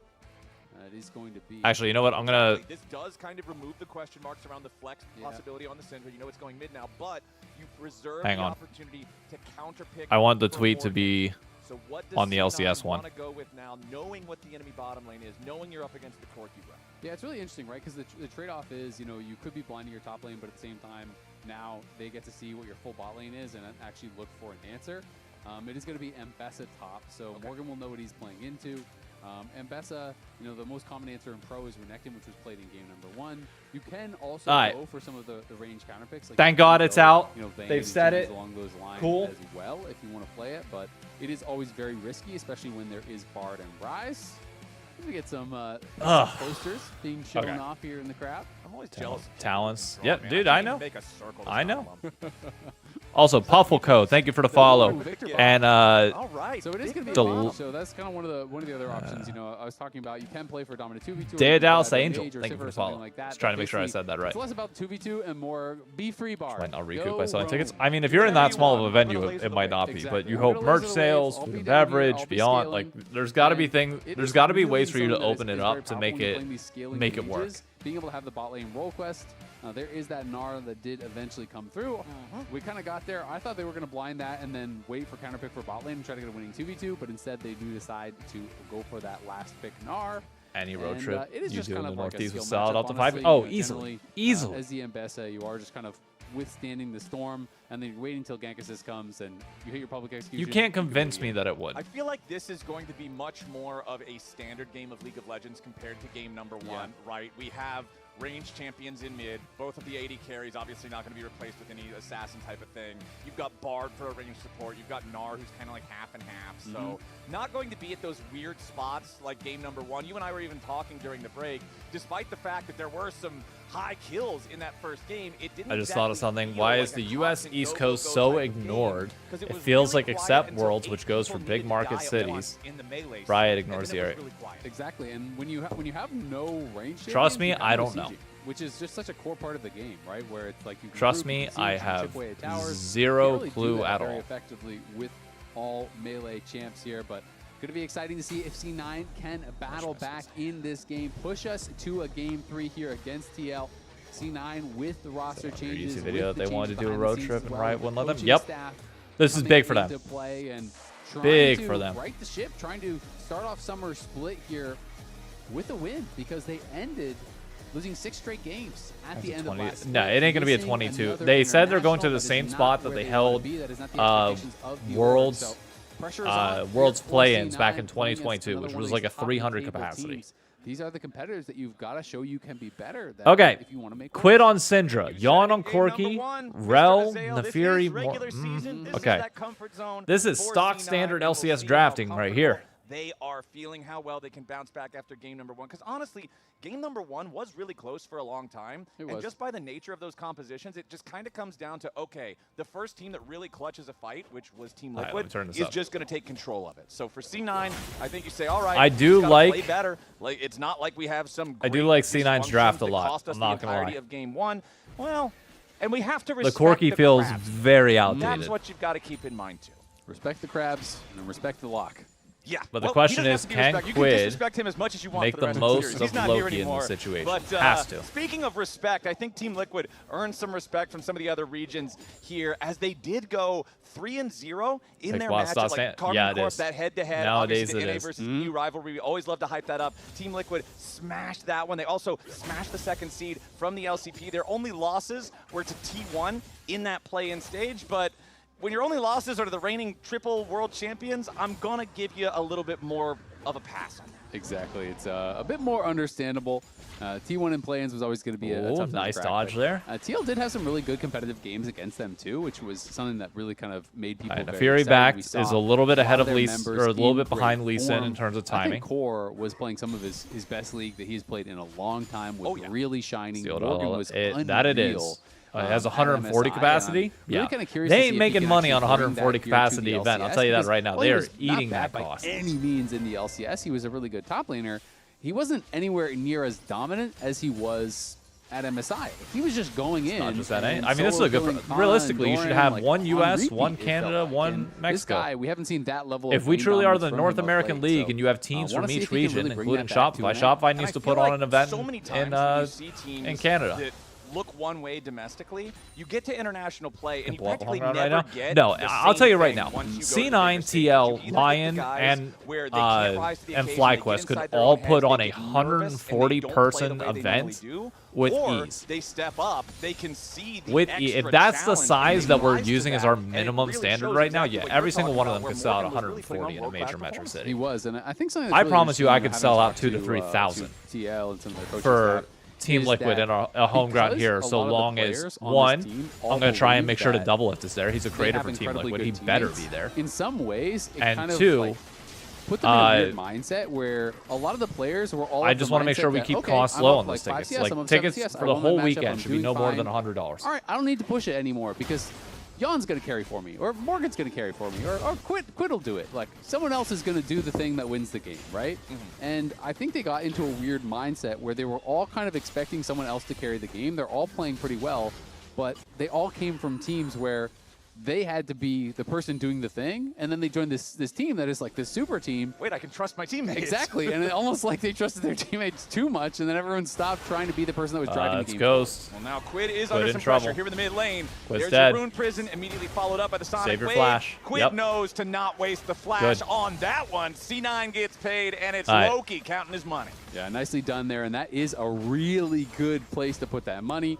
it is going to be. Actually, you know what? I'm gonna. This does kind of remove the question marks around the flex possibility on the Syndra. You know it's going mid now, but you preserve Hang the on. opportunity to counterpick. I want the for tweet to more be So what does on the C9 LCS one. want to go with now, knowing what the enemy bottom lane is, knowing you're up against the Corki run? Yeah, it's really interesting, right? Because the trade-off is, you know, you could be blinding your top lane, but at the same time, now they get to see what your full bot lane is and actually look for an answer. It is going to be Mbessa top, so Morgan will know what he's playing into. Mbessa, you know, the most common answer in pro is Renekton, which was played in game number 1. You can also go for some of the range counter picks. Like Thank God it's out. You know, Vayne They've and said Jhin it. along those lines Cool. as well, if you want to play it. But it is always very risky, especially when there is Bard and Ryze. We get some posters being shown off here in the crowd. I'm always jealous. Talents. Man. Yep, dude, I know. Make a circle I know. Also, Also, Puffleco, thank you for the follow. And all right. So it is going to be Del- a match, so that's kind of one of the other options. You know, I was talking about you can play for dominant 2v2. Day or of Dallas Mage Angel, or thank you Sivir for or the something follow. Like that. Just trying to make sure I Basically, said that right. It's less about 2v2 and more be free bar. Might not recoup by selling tickets. I mean, if you're in that small of a venue, it might not be. But you hope merch sales, food and beverage, beyond. Like, there's got to be There's got to be ways for you to open it up to make it work. Being able to have the bot lane roll quest. There is that Gnar that did eventually come through. We kind of got there. I thought they were going to blind that and then wait for counterpick for bot lane and try to get a winning 2v2, but instead they do decide to go for that last pick Gnar. Any road trip it is you just do in kind the of like a Northeast skill with solid matchup, up to 5. honestly. Oh, You know, easily. generally, as the Mbessa, you are just kind of withstanding the storm, and then you're waiting until Gank Assist comes and you hit your public execution. You can't convince me that it would. I feel like this is going to be much more of a standard game of League of Legends compared to game number 1, right? We have ranged champions in mid. Both of the AD carries obviously not going to be replaced with any assassin type of thing. You've got Bard for a ranged support. You've got Gnar, who's kind of like half and half. So not going to be at those weird spots like game number 1. You and I were even talking during the break. Despite the fact that there were some high kills in that first game, it didn't I just thought of exactly something. feel Why like is a the U.S. constant East go, Coast go, go so type of game, ignored? 'cause It was feels really like quiet Accept until Worlds, 8 which goes for people big needed to market die at cities. once in the melee scene, Riot and then ignores it the was area. really quiet. Exactly, and when you have no range Trust champions, me, you have I no don't know. sieging, which is just such a core part of the game, right? Where it's like you can Trust group, you me, can siege, I you can have chip away at towers. zero You can't really do clue that at very all. effectively with all melee champs here, but going to be exciting to see if C9 can battle back in this game, push us to a game 3 here against TL. C9 with the roster changes. YouTube video with that the they wanted to changes do a behind the road scenes trip as and well, Riot with wouldn't let them. coaching Yep. staff This is coming big for them. into play and trying Big to for them. right the ship, trying to start off summer split here with a win because they ended losing 6 straight games at the end of last split. No, it ain't going to be a Missing 22. another They said they're going to the international. same That is spot not that where they wanna held be. That is not the expectations of the Worlds org. So pressure is on Worlds for play-ins C9 back in playing against 2022, another which one was of like a these top 300 table capacity. teams. These are the competitors that you've got to show you can be better than Okay, if you want to make quit runs. on Syndra, yawn on Corki, Rel, Nefiri, okay. This is stock standard LCS drafting right here. They are feeling how well they can bounce back after game number 1. Because honestly, game number 1 was really close for a long time. And just by the nature of those compositions, it just kind of comes down to, okay, the first team that really clutches a fight, which was Team Liquid, is just going to take control of it. So for C9, I think you say, all right, I do like play better. Like, it's not like we have some I do like C9's draft a lot. I'm not going to lie. of game 1. Well, and we have to respect The Corki feels crabs. very outdated. That's what you've got to keep in mind, too. Respect the crabs and respect the lock. Yeah. But the question is, can you can Quid disrespect him as much as you want make for the the rest most of the series. of He's not here Loki in anymore. this situation? But, Has to. Speaking of respect, I think Team Liquid earned some respect from some of the other regions here, as they did go 3-0 in their matchup. Like Carbon Corp, that head-to-head, Nowadays obviously the it NA is. versus EU rivalry. We always love to hype that up. Team Liquid smashed that one. They also smashed the second seed from the LCP. Their only losses were to T1 in that play-in stage, but when your only losses are to the reigning triple world champions, I'm going to give you a little bit more of a pass on that. Exactly. It's a bit more understandable. T1 in play-ins was always going to be a tough nice crack, dodge there. TL did have some really good competitive games against them too, which was something that really kind of made people very Fury excited. back We is saw a little bit ahead of their Lee, members or a little in bit behind great Lee Sin in form. terms of I timing. think Core was playing some of his best league that he's played in a long time, was really shining. Morgan was unreal. That it is. It has 140 MSI, capacity. Really kind of curious They to ain't see if he making can money on actually bring 140 that here to capacity the event. I'll LCS, tell you that because right now. while They he are was eating not that bad cost. by any means in the LCS. He was a really good top laner. He wasn't anywhere near as dominant as he was at MSI. He was just going in. Not just that. and I mean, this is a solo good. killing Realistically, you should Khan, have like, one on US, repeat, one it felt Canada, like. one And Mexico. This guy, we haven't seen that level If of we lane truly are dominance the from North him of American late, League so and you have teams I wanna from see each if he can region, really bring including that back to Shopify, an end. Shopify And needs I to feel put on like an event so many in times when you see teams in Canada. that look one way domestically, you get to international play and you Blow up practically home run never right now? get No, the I'll same tell you right thing now. once you go to the C9, bigger stage. You TL, either get the Lion, guys and where they can't rise to the occasion, they get FlyQuest could inside their all own heads, put on they a get nervous, and they don't play the 140-person way they normally event do, with or ease. they step up, they can see the With extra if that's the challenge and size they that we're rise to using as that, our and it minimum really standard shows right now, exactly yeah, what every you're single talking one of about, them where could sell out Morgan was really putting 140 in a on major world-class metro performance. city. He was, and I think something I that's really promise you I interesting, could sell out having 2,000 to talked 3,000 to TL and some of the coaches for about Team is Liquid that in a home ground because here, a so lot of the long as players on one, this team I'm all going to try and believe make sure to that double if is there. He's a they creator have for Team incredibly Liquid. He good better teammates. be there. In some ways, it And kind of two, like put them in a weird mindset where a lot of the players were all. I just want to make sure we keep costs low on those tickets. Like tickets for the whole weekend should be no more than $100. All right, I don't need to push it anymore because Jan's going to carry for me, or Morgan's going to carry for me, or Quid will do it. Like, someone else is going to do the thing that wins the game, right? And I think they got into a weird mindset where they were all kind of expecting someone else to carry the game. They're all playing pretty well, but they all came from teams where they had to be the person doing the thing, and then they joined this team that is like this super team. Wait, I can trust my teammates. Exactly, and it almost like they trusted their teammates too much, and then everyone stopped trying to be the person that was driving the game. Ghost. Well, now Quid is Quid under in some trouble. pressure here in the mid lane. Quid's There's dead. a Rune Prison, immediately followed up by the Sonic Save your Wave. flash. Quid Yep. knows to not waste the flash Good. on that one. C9 gets paid, and it's All right. Loki counting his money. Yeah, nicely done there, and that is a really good place to put that money.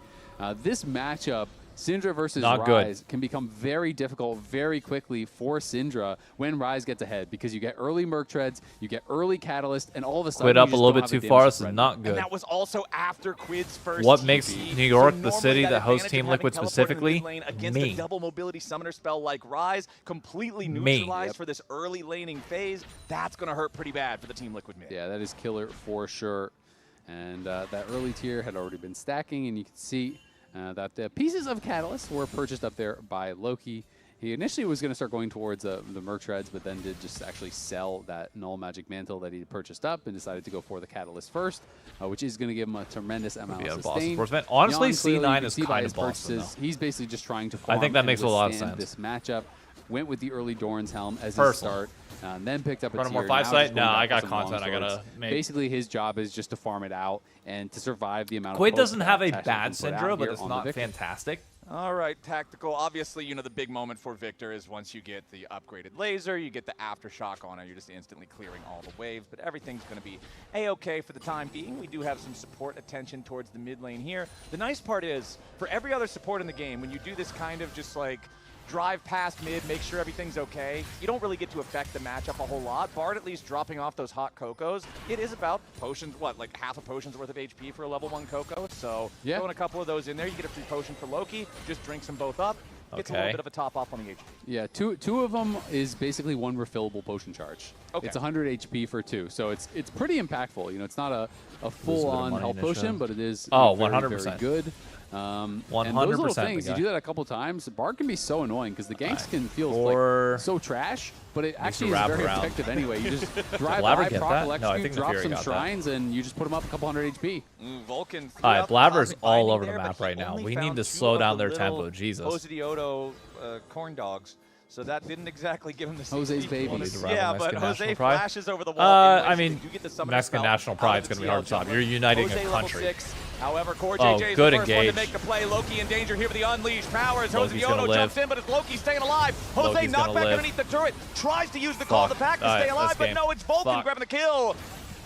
This matchup, Syndra versus Not good. Ryze, can become very difficult very quickly for Syndra when Ryze gets ahead because you get early Merc Treads, you get early Catalyst, and all of a sudden Quid you up a just little don't bit have too a far. damage This is spread. not good. And that was also after Quid's first What makes TP. New York So the normally city that hosts advantage Team of having Liquid teleport in the specifically? mid lane against Me. a double mobility summoner spell like Ryze, completely Me. neutralized for this early laning phase, that's going to hurt pretty bad for the Team Liquid mid. Yeah, that is killer for sure. And that early tier had already been stacking, and you can see that the pieces of Catalyst were purchased up there by Loki. He initially was going to start going towards the Merc Treads, but then did just actually sell that Null Magic Mantle that he purchased up and decided to go for the Catalyst first, which is going to give him a tremendous amount of sustain. Honestly, Jan, clearly, C9 you can is see by kind his of Boston, purchases, though. he's basically just trying to farm I think that and makes a lot of withstand sense. this matchup. Went with the early Doran's Helm as his Personal. start, and then picked up a Run a tier. more 5 now site? just going Nah, back I for got some content I longswords. gotta make. Basically, his job is just to farm it out and to survive the amount Quid of doesn't have a post bad attacks he can put Syndra, out but here it's on the not Victor. fantastic. All right, Tactical. Obviously, you know, the big moment for Victor is once you get the upgraded laser, you get the aftershock on it, you're just instantly clearing all the waves, but everything's going to be A-okay for the time being. We do have some support attention towards the mid lane here. The nice part is, for every other support in the game, when you do this kind of just like drive past mid, make sure everything's okay, you don't really get to affect the matchup a whole lot. Bard at least dropping off those hot Cocos. It is about potions, what, like half a potion's worth of HP for a level 1 Coco. So yeah, throwing a couple of those in there, you get a free potion for Loki, just drinks them both up. Gets a little bit of a top off on the HP. Yeah, two of them is basically one refillable potion charge. Okay. It's 100 HP for 2, so it's pretty impactful. You know, it's not a full-on health potion, but it is very, 100%. very good. 100% And those little the things, guy. you do that a couple times, Bard can be so annoying because the ganks can feel like so trash, but it actually is very effective anyway. You just drive by, proc, execute, drop some shrines, and you just put them up a couple hundred HP. Vulcan. All right, Blabber's all over the map right now. We need to slow down their tempo. Jesus. Posidioto corn dogs So that didn't exactly give him the Jose's baby. Yeah, but Jose flashes over the wall. I mean, Mexican national pride is going to be hard to stop. You're uniting a country. 6. However, Core Oh, JJ is good the first one engage. to make the play. Loki in danger here with the unleashed powers. Loki's Jose gonna Diodo live. jumps in, but it's Loki staying alive. Jose Loki's knocked gonna back live. underneath the turret. Tries to use the call of the pack to All stay right, alive, this but game. no, it's Vulcan Fuck. grabbing the kill.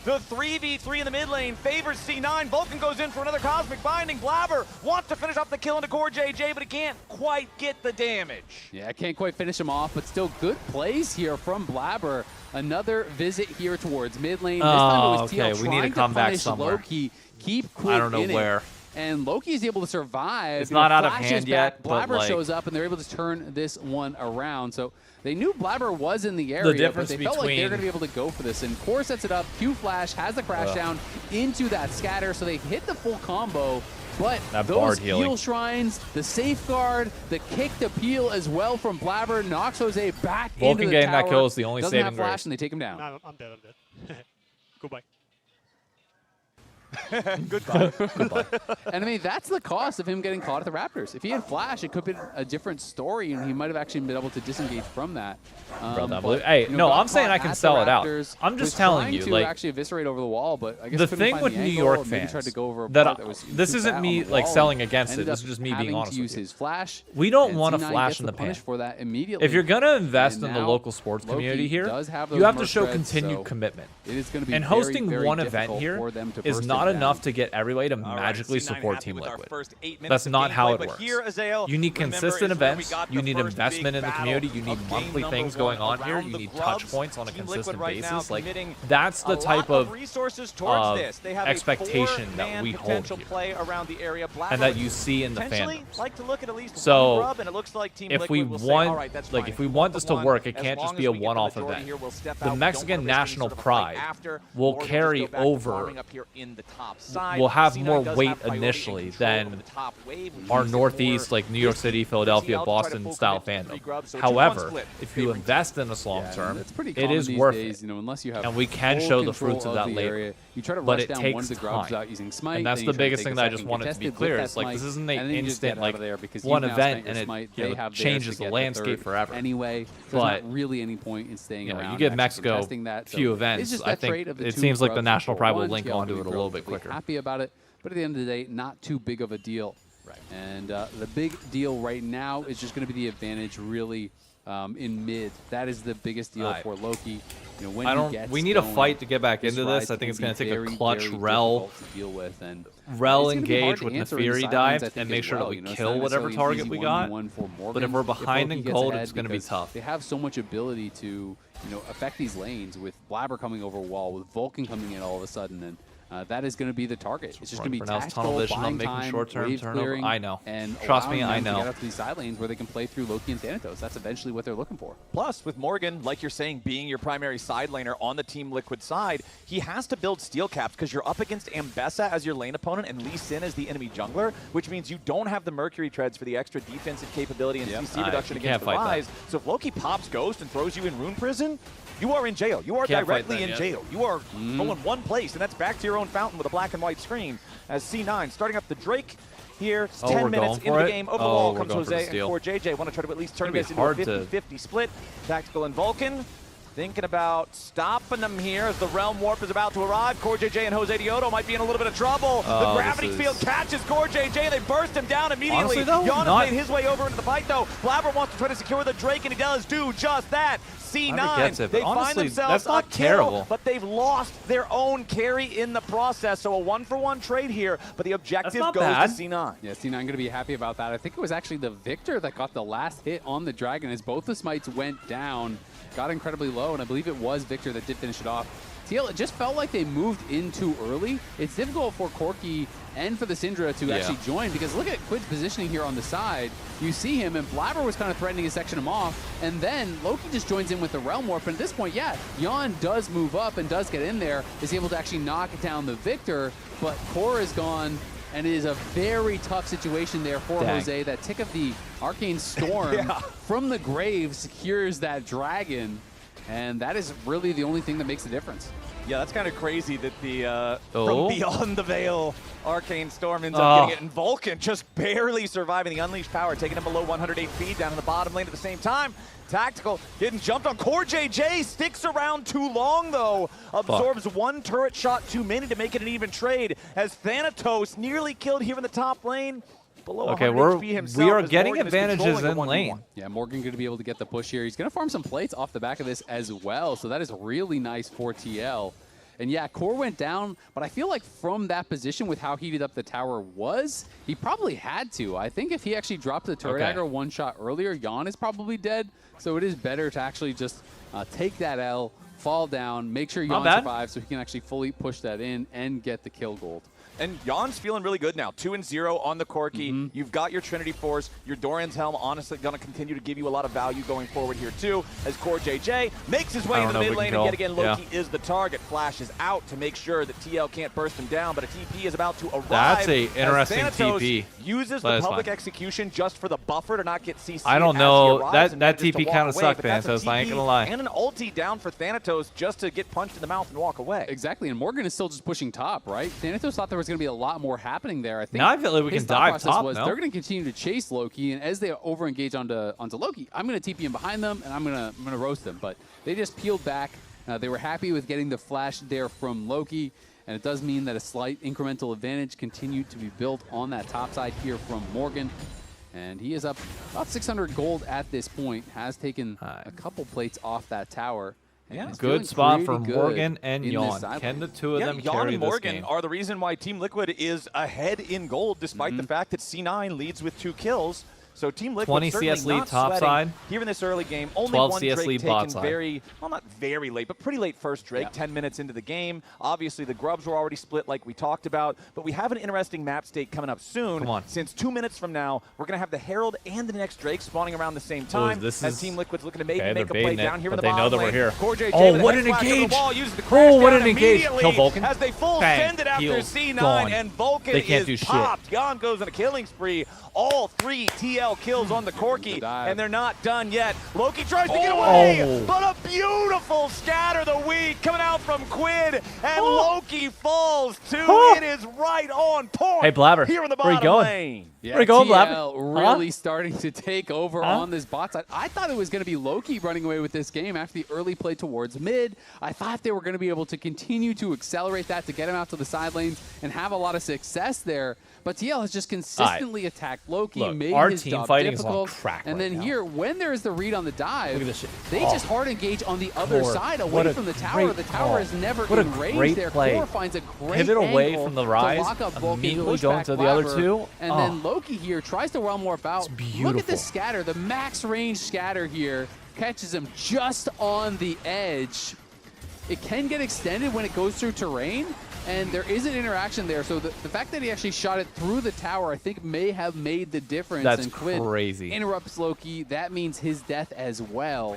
The 3v3 in the mid lane favors C9. Vulcan goes in for another Cosmic Binding. Blabber wants to finish off the kill into Core JJ, but he can't quite get the damage. Yeah, can't quite finish him off, but still good plays here from Blabber. Another visit here towards mid lane. This time it was TL okay, we need to trying come back punish somewhere. Loki, keep Quid I don't know in where. it. And Loki is able to survive. It's not out of flashes hand back, yet, but, Blabber like- shows up, and they're able to turn this one around. So they knew Blabber was in the area, The difference but they felt like they're between- going to be able to go for this. And Core sets it up. Q Flash has the crash down into that scatter, so they hit the full combo. But That those Bard healing. heal shrines, the safeguard, the kick to peel as well from Blabber knocks Jose back Vulcan into the getting tower. that kill is the only Doesn't saving have flash, grace. and they take him down. No, I'm dead. Goodbye. Goodbye. And I mean, that's the cost of him getting caught at the Raptors. If he had flash, it could have been a different story, and he might have actually been able to disengage from that. Bro, that But, blue- hey, you know, no, got I'm saying caught I can at the sell it out. Raptors, I'm just was telling trying you, to like, actually eviscerate over the wall, but I guess the couldn't thing find with the New angle, York or maybe fans tried to go over a that part was this too isn't fat on me the like wall selling and against it. ended This up is just me having being honest to with use you. his flash. We don't and want to C9 flash gets in the punish paint. for that immediately. If you're gonna invest And in the now local sports Loki community here, does have you those have to merc show threads, continued so commitment. it is going to be And very, hosting very one event difficult here for them to is burst not it enough down. to get everybody to All right, magically C9 support happy Team with our Liquid. first 8 minutes That's of not how gameplay, it but works. here, Azael, You need remember, consistent is where we events. got You the need first investment big in the battle community. You need of game monthly number things 1 going on here. around You the need touch Grubs. points on a Team consistent Liquid right now basis. Like committing that's the a type lot of resources towards this. They have expectation a that we hold potential here. play around the area. And that you see in the potentially fandoms. like to look at least So, one grub, and it looks like Team if Liquid we will say, want, all right, that's like, fine. if we want this to One, work, it as can't long just as be a we get the one-off majority event. here, we'll step The out. We don't Mexican wanna risk any national sort of a fight pride after, will or we'll just carry go back to over. farming up here in the top side. Will have C9 more does weight have priority initially and control than over the top wave, which our makes it northeast, more like New York City, risky for Philadelphia, TL to try to Boston full style commit to fandom. 3 grubs, so 2-1 However, split. if you invest in this long term, it's pretty it common is these worth days, it. you know, unless you have And we can full show the control fruits of that the later. area. You try to But rush it down takes one of the grubs time. without using smite, And that's then the you try to biggest take thing a that I second, just wanted to be contested clear. with It's that like this smite, isn't and an then you just get instant out like of there because one you've now event spent your and it smite. you know, They have theirs changes to the get landscape third forever. Anyway, so But there's not really any point in staying you know, around. you give actually Mexico contesting that. So few it's events. just I that think trait of the it two seems like the grubs national for pride will one. link TL onto will it a be little bit relatively quicker. Happy about it, but at the end of the day, not too big of a deal. Right. And the big deal right now is just going to be the advantage really in mid. That is the biggest deal for Loki. You know, when I he don't. gets We need a going, fight to get back his into this. rise I think it's can going to be take a very, clutch very Rel. difficult to deal with, and Rel it's gonna be hard engage to with answer in the Neferi sidelines, dive I think, and make as sure well. that we You know, it's kill not whatever necessarily an target easy we got. 1v1 for Morgan But if we're if behind Loki in gets gold, ahead it's going to be because tough. They have so much ability to, you know, affect these lanes with Blabber coming over wall, with Vulcan coming in all of a sudden, and that is going to be the target. It's just going to be Pronounced tactical, tunnel vision on buying making time, short-term wave turnover. clearing, I know. and Trust me, allowing I them to know. get up to these side lanes where they can play through Loki and Thanatos. That's eventually what they're looking for. Plus, with Morgan, like you're saying, being your primary side laner on the Team Liquid side, he has to build steel caps because you're up against Ambessa as your lane opponent and Lee Sin as the enemy jungler, which means you don't have the Mercury treads for the extra defensive capability and CC reduction you against can't the fight Rise. So if Loki pops Ghost and throws you in Rune Prison, you are in jail. You are Can't fight directly that in yet. jail. You are going one place, and that's back to your own fountain with a black and white screen. As C9 starting up the Drake here. It's 10 we're minutes going into for the it? game. Over the Oh, wall we're comes going for the Jose and steal. Core JJ. Want to try to at least turn It's this gonna into be a hard to- 50-50 split. Tactical and Vulcan. Thinking about stopping them here as the Realm Warp is about to arrive. Core JJ and Jose Diodo might be in a little bit of trouble. The Oh, gravity this field is- catches Core JJ. They burst him down immediately. Honestly, though, Giannis not- made his way over into the fight, though. Blabber wants to try to secure the Drake, and he does do just that. C9, Blabber gets it, but they find honestly, themselves that's not a kill, terrible. but they've lost their own carry in the process. So a 1-for-1 trade here, but the objective not goes bad. to C9. Yeah, C9 going to be happy about that. I think it was actually the Victor that got the last hit on the Dragon as both the smites went down, got incredibly low, and I believe it was Victor that did finish it off. TL, it just felt like they moved in too early. It's difficult for Corki and for the Syndra to actually join because look at Quid's positioning here on the side. You see him, and Blabber was kind of threatening to section him off, and then Loki just joins in with the Realm Warp, and at this point, yeah, Jan does move up and does get in there, is able to actually knock down the Victor, but Core is gone, and it is a very tough situation there for Jose. That tick of the Arcane Storm from the grave secures that Dragon, and that is really the only thing that makes the difference. Yeah, that's kind of crazy that the Oh. from beyond the veil, Arcane Storm ends up getting it, and Vulcan just barely surviving the Unleashed Power, taking him below 100 HP down in the bottom lane at the same time. Tactical getting jumped on. Core JJ sticks around too long, though. Absorbs one turret shot too many to make it an even trade, as Thanatos nearly killed here in the top lane. Below 100 HP himself, we are as getting Morgan is advantages controlling in the lane. 1v1. Yeah, Morgan going to be able to get the push here. He's going to farm some plates off the back of this as well, so that is really nice for TL. And yeah, Core went down, but I feel like from that position with how heated up the tower was, he probably had to. I think if he actually dropped the turret aggro one shot earlier, Jan is probably dead. So it is better to actually just take that L, fall down, make sure Jan survives so he can actually fully push that in and get the kill gold. And Jan's feeling really good now. 2-0 on the Corki. You've got your Trinity Force. Your Doran's Helm honestly going to continue to give you a lot of value going forward here too, as Core JJ makes his way into the mid lane, and yet again Loki is the target. Flash is out to make sure that TL can't burst him down, but a TP is about to arrive. That's a interesting TP. Uses the public execution just for the buffer to not get CC. I don't know. That TP kind of sucked, Thanatos. I ain't gonna lie. And an ulti down for Thanatos just to get punched in the mouth and walk away. Exactly, and Morgan is still just pushing top, right? Thanatos thought there was going to be a lot more happening there. I think now I feel like we can dive top. They're going to continue to chase Loki, and as they over-engage onto Loki, I'm going to TP in behind them, and I'm going to roast them. But they just peeled back. They were happy with getting the flash there from Loki, and it does mean that a slight incremental advantage continued to be built on that top side here from Morgan. And he is up about 600 gold at this point, has taken a couple plates off that tower. Yeah, good spot for Morgan and Jan. Can the two of them Jan carry and this Morgan game? are the reason why Team Liquid is ahead in gold, despite the fact that C9 leads with 2 kills. So Team Liquid 20 certainly CS lead not top sweating side. Here in this early game, only 12 one CS Drake lead taken bot side. very, well, not very late, but pretty late first Drake, 10 minutes into the game. Obviously, the grubs were already split like we talked about, but we have an interesting map state coming up soon. Come on. Since 2 minutes from now, we're going to have the Herald and the next Drake spawning around the same time. As Team Liquid's looking to make a play down here in the bottom they know that we're lane. here. Core JJ Oh, with a what head an flash over the engage! wall, uses the crash Oh, what down an engage! immediately Kill Vulcan. As they full Bang. send it after Heal. C9, Gone. and Vulcan They can't do is shit. popped. Jan goes on a killing spree. All 3 TL kills on the Corki, and they're not done yet. Loki tries to get away, but a beautiful scatter the week coming out from Quid, and Loki falls too. It is right on point. Hey, Blabber, here in the where bottom you going? lane. Yeah, Where you going, TL Blabber? really starting to take over on this bot side. I thought it was going to be Loki running away with this game after the early play towards mid. I thought they were going to be able to continue to accelerate that to get him out to the side lanes and have a lot of success there. But TL has just consistently attacked Loki, made our his team job fighting difficult. is on crack and right then now. here, when there is the read on the dive, Look at this shit. they just hard engage on the other side away from the tower. The tower is never in range there. Core finds a great Pivot away angle from the to rise, lock up Vulcan, immediately push go back into the other Blabber, two. And then Loki here tries to realm warp out. beautiful. Look at this scatter, the max range scatter here catches him just on the edge. It can get extended when it goes through terrain, and there is an interaction there. So the fact that he actually shot it through the tower, I think, may have made the difference. That's and Quid crazy. interrupts Loki. That means his death as well.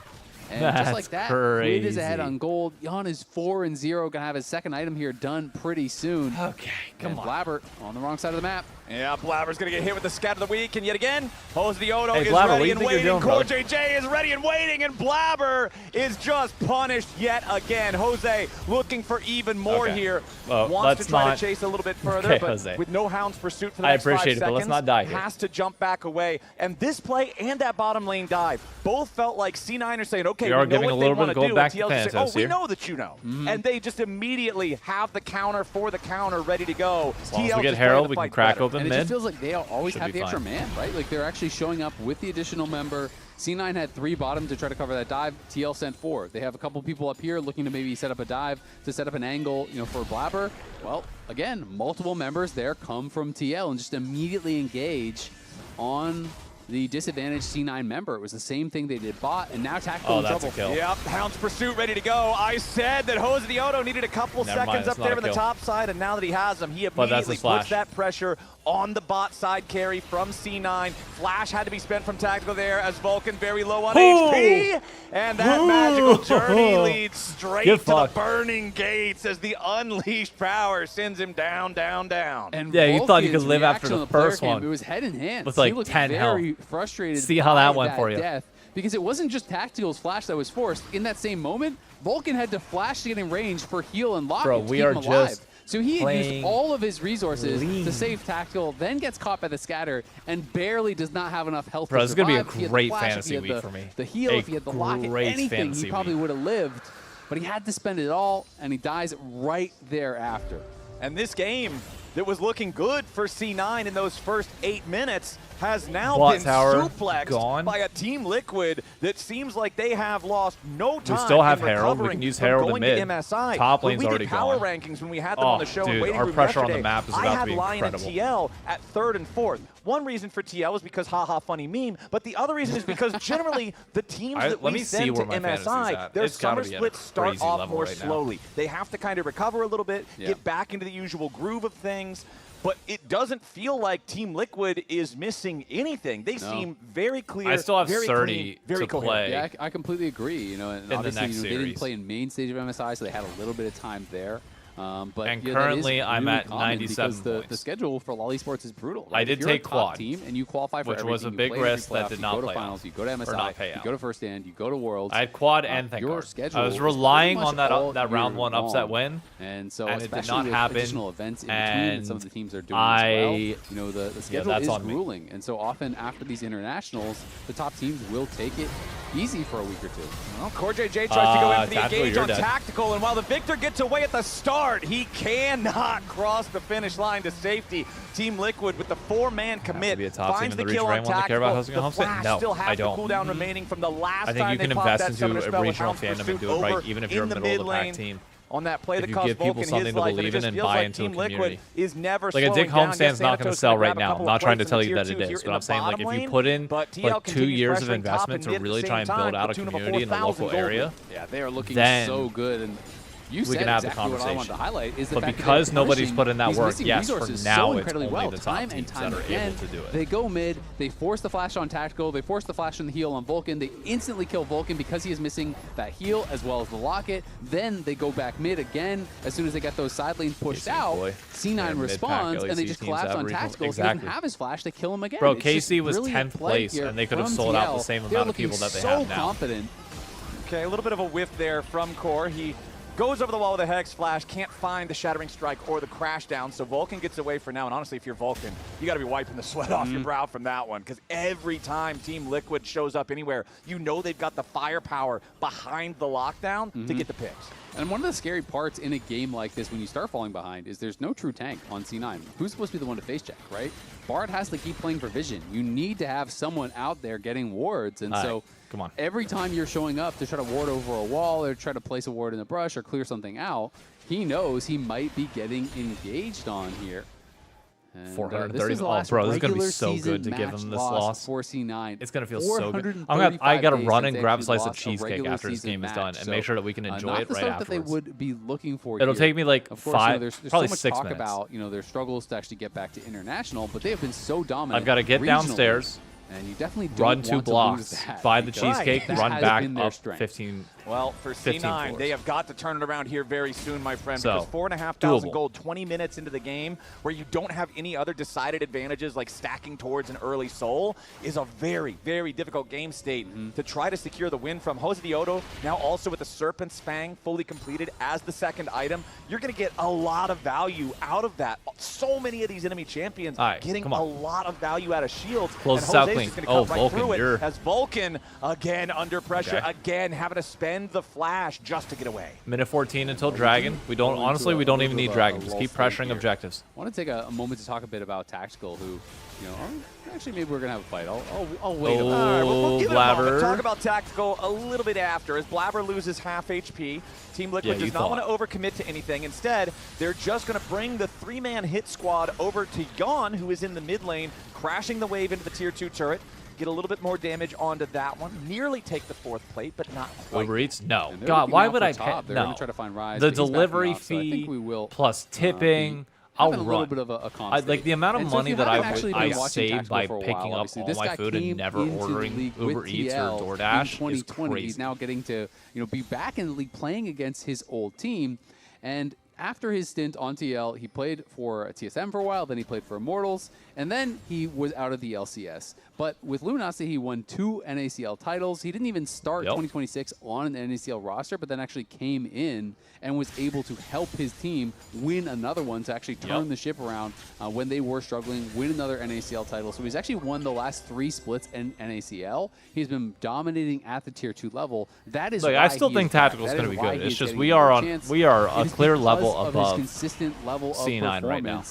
And That's just like that, Quid is ahead crazy. on gold. Jan is 4-0, gonna have his second item here done pretty soon. Okay, come on. Blabber on the wrong side of the map. Yeah, Blabber's going to get hit with the scat of the week, and yet again, Jose the Odo Hey, is Blabber, what do ready you and think you're waiting. doing, Core brother? JJ is ready and waiting, and Blabber is just punished yet again. Jose looking for even more here. Well, Wants let's to try not- to chase a little bit further, Okay, but Jose. with no Hound's pursuit for the I next 5 appreciate it, seconds, but let's not die here. has to jump back away. And this play and that bottom lane dive both felt like C9 are saying, okay, We we are know giving what a they little bit want of to gold do. back And to TL just say, Thanatos oh, we here. know that you know. And they just immediately have the counter for the counter ready to go. As long as TL we get just Herald, playing the we can fight crack better. open And it mid. just feels like they always Should have be the extra fine. man, right? Like they're actually showing up with the additional member. C9 had 3 bottom to try to cover that dive. TL sent 4. They have a couple people up here looking to maybe set up a dive to set up an angle, for Blabber. Well, again, multiple members there come from TL and just immediately engage on the disadvantaged C9 member. It was the same thing they did bot, and now Tactical in that's trouble. a kill. Yep, Hound's pursuit ready to go. I said that Jose the Odo needed a couple Never mind, seconds it's up not there a on the kill. top side, and now that he has them, he But that's immediately a flash. puts that pressure on the bot side carry from C9. Flash had to be spent from Tactical there as Vulcan very low on HP, and that magical journey leads straight Get to the fucked. burning gates as the unleashed power sends him down, down, down. And Yeah, you thought you Vulcan's could live after reaction the on player first cam, one It was head in hand. with, He like, looked 10 very health. frustrated. See how that by went for you. Death. because it wasn't just Tactical's flash that was forced. In that same moment, Vulcan had to flash to get in range for heal and lock to keep him alive. So he had used all of his resources to save Tactical, then gets caught by the scatter, and barely does not have enough health to survive. This is going to be a great fantasy week for me. The heal, if he had the lock, anything, he probably would have lived. But he had to spend it all, and he dies right thereafter. And this game that was looking good for C9 in those first 8 minutes has now been suplexed by a Team Liquid that seems like they have lost no time. We still have Herald. We can use Herald in mid. MSI. Top lane's already power gone. rankings when we had them on the show and waiting our room pressure yesterday. on the map is about to be Lion incredible. and TL at 3rd and 4th. One reason for TL is because haha funny meme, but the other reason is because generally the teams that we send to MSI, their summer splits start off more slowly. They have to kind of recover a little bit, get back into the usual groove of things. But it doesn't feel like Team Liquid is missing anything. They seem very clear. I still have very 30 clean, very to play. Yeah, I completely agree. You know, and obviously the next they didn't play in main stage of MSI, so they had a little bit of time there. But and currently I'm at 97 points. The schedule for LoL Esports is brutal. Right? I did take quad team and you qualify for which was a big risk that did not play. You go play to finals, you go to MSI, you go to first stand, you go to Worlds. I had quad and thank your God. schedule. I was relying on that round 1 upset win, and so it did not with happen. Additional events in between that some of the teams are doing as well. You know, the schedule is grueling, and so often after these internationals, the top teams will take it easy for a week or two. Well, CoreJJ tries to go in for the engage on Tactical, and while the Victor gets away at the start, he cannot cross the finish line to safety. Team Liquid with the 4-man commit finds the kill on Tactical. The Flash still has the cooldown remaining from the last time they I think you can invest into a regional fandom and do it right, even if you're a middle of the pack team. On that play that you cost give people Vulcan something his to life, believe in and buy into a community. Is never like a Dick Homestand's not going to sell right now. I'm not trying to tell you that it is, but I'm saying like if you put in like 2 years of investment to really try and build out a community in a local area, yeah, they are looking so good. And we can have the conversation. What I wanted to highlight is the but fact because that nobody's put in that work, yes, for now it's only well. the top teams that are able to do it. They go mid, they force the flash on Tactical, they force the flash and the heal on Vulcan, they instantly kill Vulcan because he is missing that heal as well as the locket. Then they go back mid again as soon as they get those side lanes pushed out. C9 responds and they just collapse on Tactical. He doesn't have his flash, they kill him again. Bro, KC was 10th place and they could have sold out the same amount of people that they have now. Confident. Okay, a little bit of a whiff there from Core. He goes over the wall with a Hex Flash, can't find the Shattering Strike or the Crash Down, so Vulcan gets away for now. And honestly, if you're Vulcan, you got to be wiping the sweat off your brow from that one, because every time Team Liquid shows up anywhere, you know they've got the firepower behind the lockdown to get the picks. And one of the scary parts in a game like this when you start falling behind is there's no true tank on C9. Who's supposed to be the one to face check, right? Bard has to keep playing for vision. You need to have someone out there getting wards, and so come on. Every time you're showing up to try to ward over a wall or try to place a ward in the brush or clear something out, he knows he might be getting engaged on here. And, 430. Oh, bro, this is going to be so good to give him this loss. For C9. It's going to feel so good. I got to run and grab a slice of cheesecake after this game is done and make sure that we can enjoy it right afterwards. That they would be looking for. It'll take me like of course, 5, there's probably so much 6 talk minutes. About their struggles to actually get back to international, but they have been so dominant. I've got to get downstairs. And you definitely don't run 2 blocks, buy the cheesecake, run back up 15. Well, for C9, they have got to turn it around here very soon, my friend, so, because 4,500 gold 20 minutes into the game where you don't have any other decided advantages like stacking towards an early soul is a very, very difficult game state to try to secure the win from. Jose Diodo now also with the Serpent's Fang fully completed as the second item. You're going to get a lot of value out of that. So many of these enemy champions getting a lot of value out of shields. Close and this out Jose's clean. Going to come right Vulcan, through it as Vulcan again under pressure, again having to spend the flash just to get away. Minute 14 until Dragon. We don't honestly. We don't even need Dragon. Just keep pressuring objectives. I want to take a moment to talk a bit about Tactical, who, you know, actually maybe we're gonna have a fight. I'll wait. Oh, all right, we'll give Blabber. it a moment. Talk about Tactical a little bit after as Blabber loses half HP. Team Liquid does not want to overcommit to anything. Instead, they're just going to bring the 3-man hit squad over to Yon, who is in the mid lane, crashing the wave into the tier 2 turret. Get a little bit more damage onto that one. Nearly take the 4th plate, but not quite. Uber Eats? No. God, why would I pay? No. Try to find Rise, the delivery fee plus tipping. I'll run. A little bit of a like the amount of money that I saved by picking up all my food and never ordering Uber Eats or DoorDash is crazy. He's now getting to be back in the league playing against his old team, and after his stint on TL, he played for TSM for a while, then he played for Immortals, and then he was out of the LCS. But with Luminosity, he won 2 NACL titles. He didn't even start 2026 on an NACL roster, but then actually came in and was able to help his team win another one to actually turn the ship around when they were struggling, win another NACL title. So he's actually won the last 3 splits in NACL. He's been dominating at the Tier 2 level. That is why I still think Tactical is going to be good. It's just we are a clear level above his consistent level of C9 right now.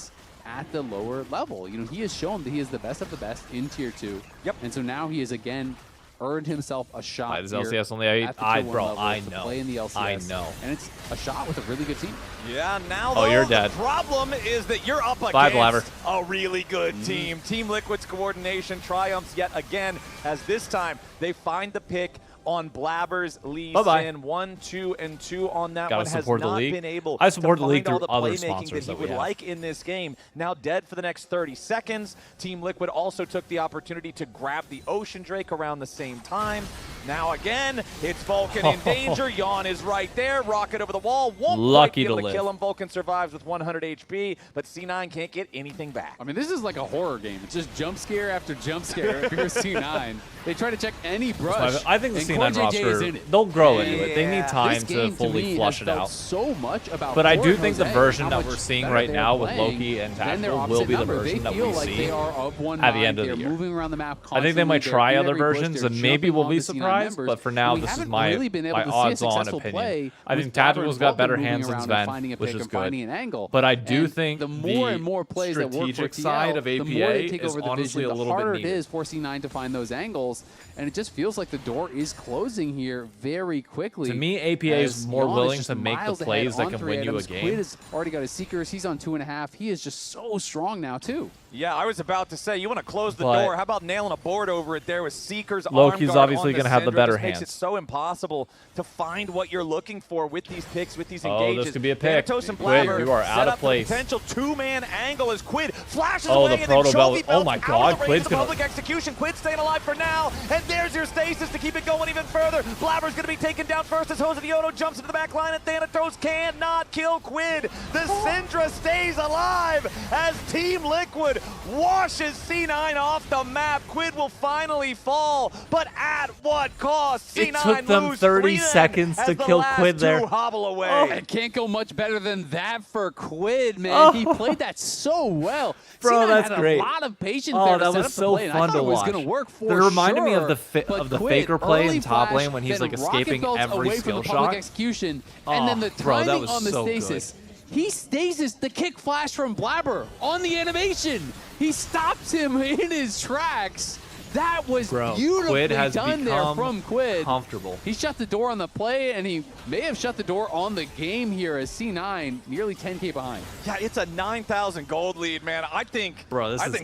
At the lower level. You know, he has shown that he is the best of the best in Tier 2. Yep. And so now he has again earned himself a shot. This LCS on the 8. Bro, I know. Play in the LCS. I know. And it's a shot with a really good team. Yeah, now though, you're dead. The problem is that you're up Bye, against a really good team. Team Liquid's coordination triumphs yet again, as this time they find the pick on Blabber's Lee Sin. 1, 2, and 2 on that one. Has not been able I support the league to find through all the other playmaking sponsors that he would like in this game. Now dead for the next 30 seconds. Team Liquid also took the opportunity to grab the Ocean Drake around the same time. Now again, it's Vulcan in danger. Yawn is right there. Rocket over the wall. Won't quite be able to kill him. Vulcan survives with 100 HP, but C9 can't get anything back. I mean, this is like a horror game. It's just jump scare after jump scare if you're C9. They try to check any brush. I think the C9 roster, they'll grow into it. They need time to fully flush it out. So much about but I do think the version that we're seeing right now with Loki and Tactical will be the version that we see at the end of the year. Moving around the map I think they might try other versions, and maybe we'll be surprised, but for now, this is my odds-on opinion. I think Tactical's got better hands than Sven, which is good. But I do think the more and more plays that work for strategic side of APA is honestly a little bit needed. The harder it is for C9 to find those angles, and it just feels like the door is closing here very quickly. To me, APA is more willing to make the plays that can win you a game. Quid has already got his Seekers. He's on 2.5. He is just so strong now, too. Yeah, I was about to say, you want to close the door. How about nailing a board over it there with Seekers, Loki's obviously going to have the better hand. Makes it so impossible to find what you're looking for with these picks, with these engages. Oh, this could be a pick. Thanatos and Blabber you are out of place. Potential 2-man angle as Quid flashes away. The proto belt. Oh my God, Quid's going to public execution. Quid staying alive for now, and there's your stasis to keep it going even further. Blabber's going to be taken down first as Hosadiono jumps into the back line, and Thanatos cannot kill Quid. The Syndra stays alive as Team Liquid washes C9 off the map. Quid will finally fall, but at what cost? C9 it took them 30 seconds to kill Quid there. Hobble away. It can't go much better than that for Quid, man. He played that so well. Bro, C9 that's had great. A lot of patience there to that set was up so the play, fun to watch. It was going to work for It reminded me of the the faker play in top lane when he's like escaping every skill shot. Execution, and then the timing on the stasis. Good. He stasis the kick flash from Blabber on the animation. He stops him in his tracks. That was beautifully done there from Quid. Comfortable. He shut the door on the play, and he may have shut the door on the game here as C9 nearly 10K behind. Yeah, it's a 9,000 gold lead, man. I think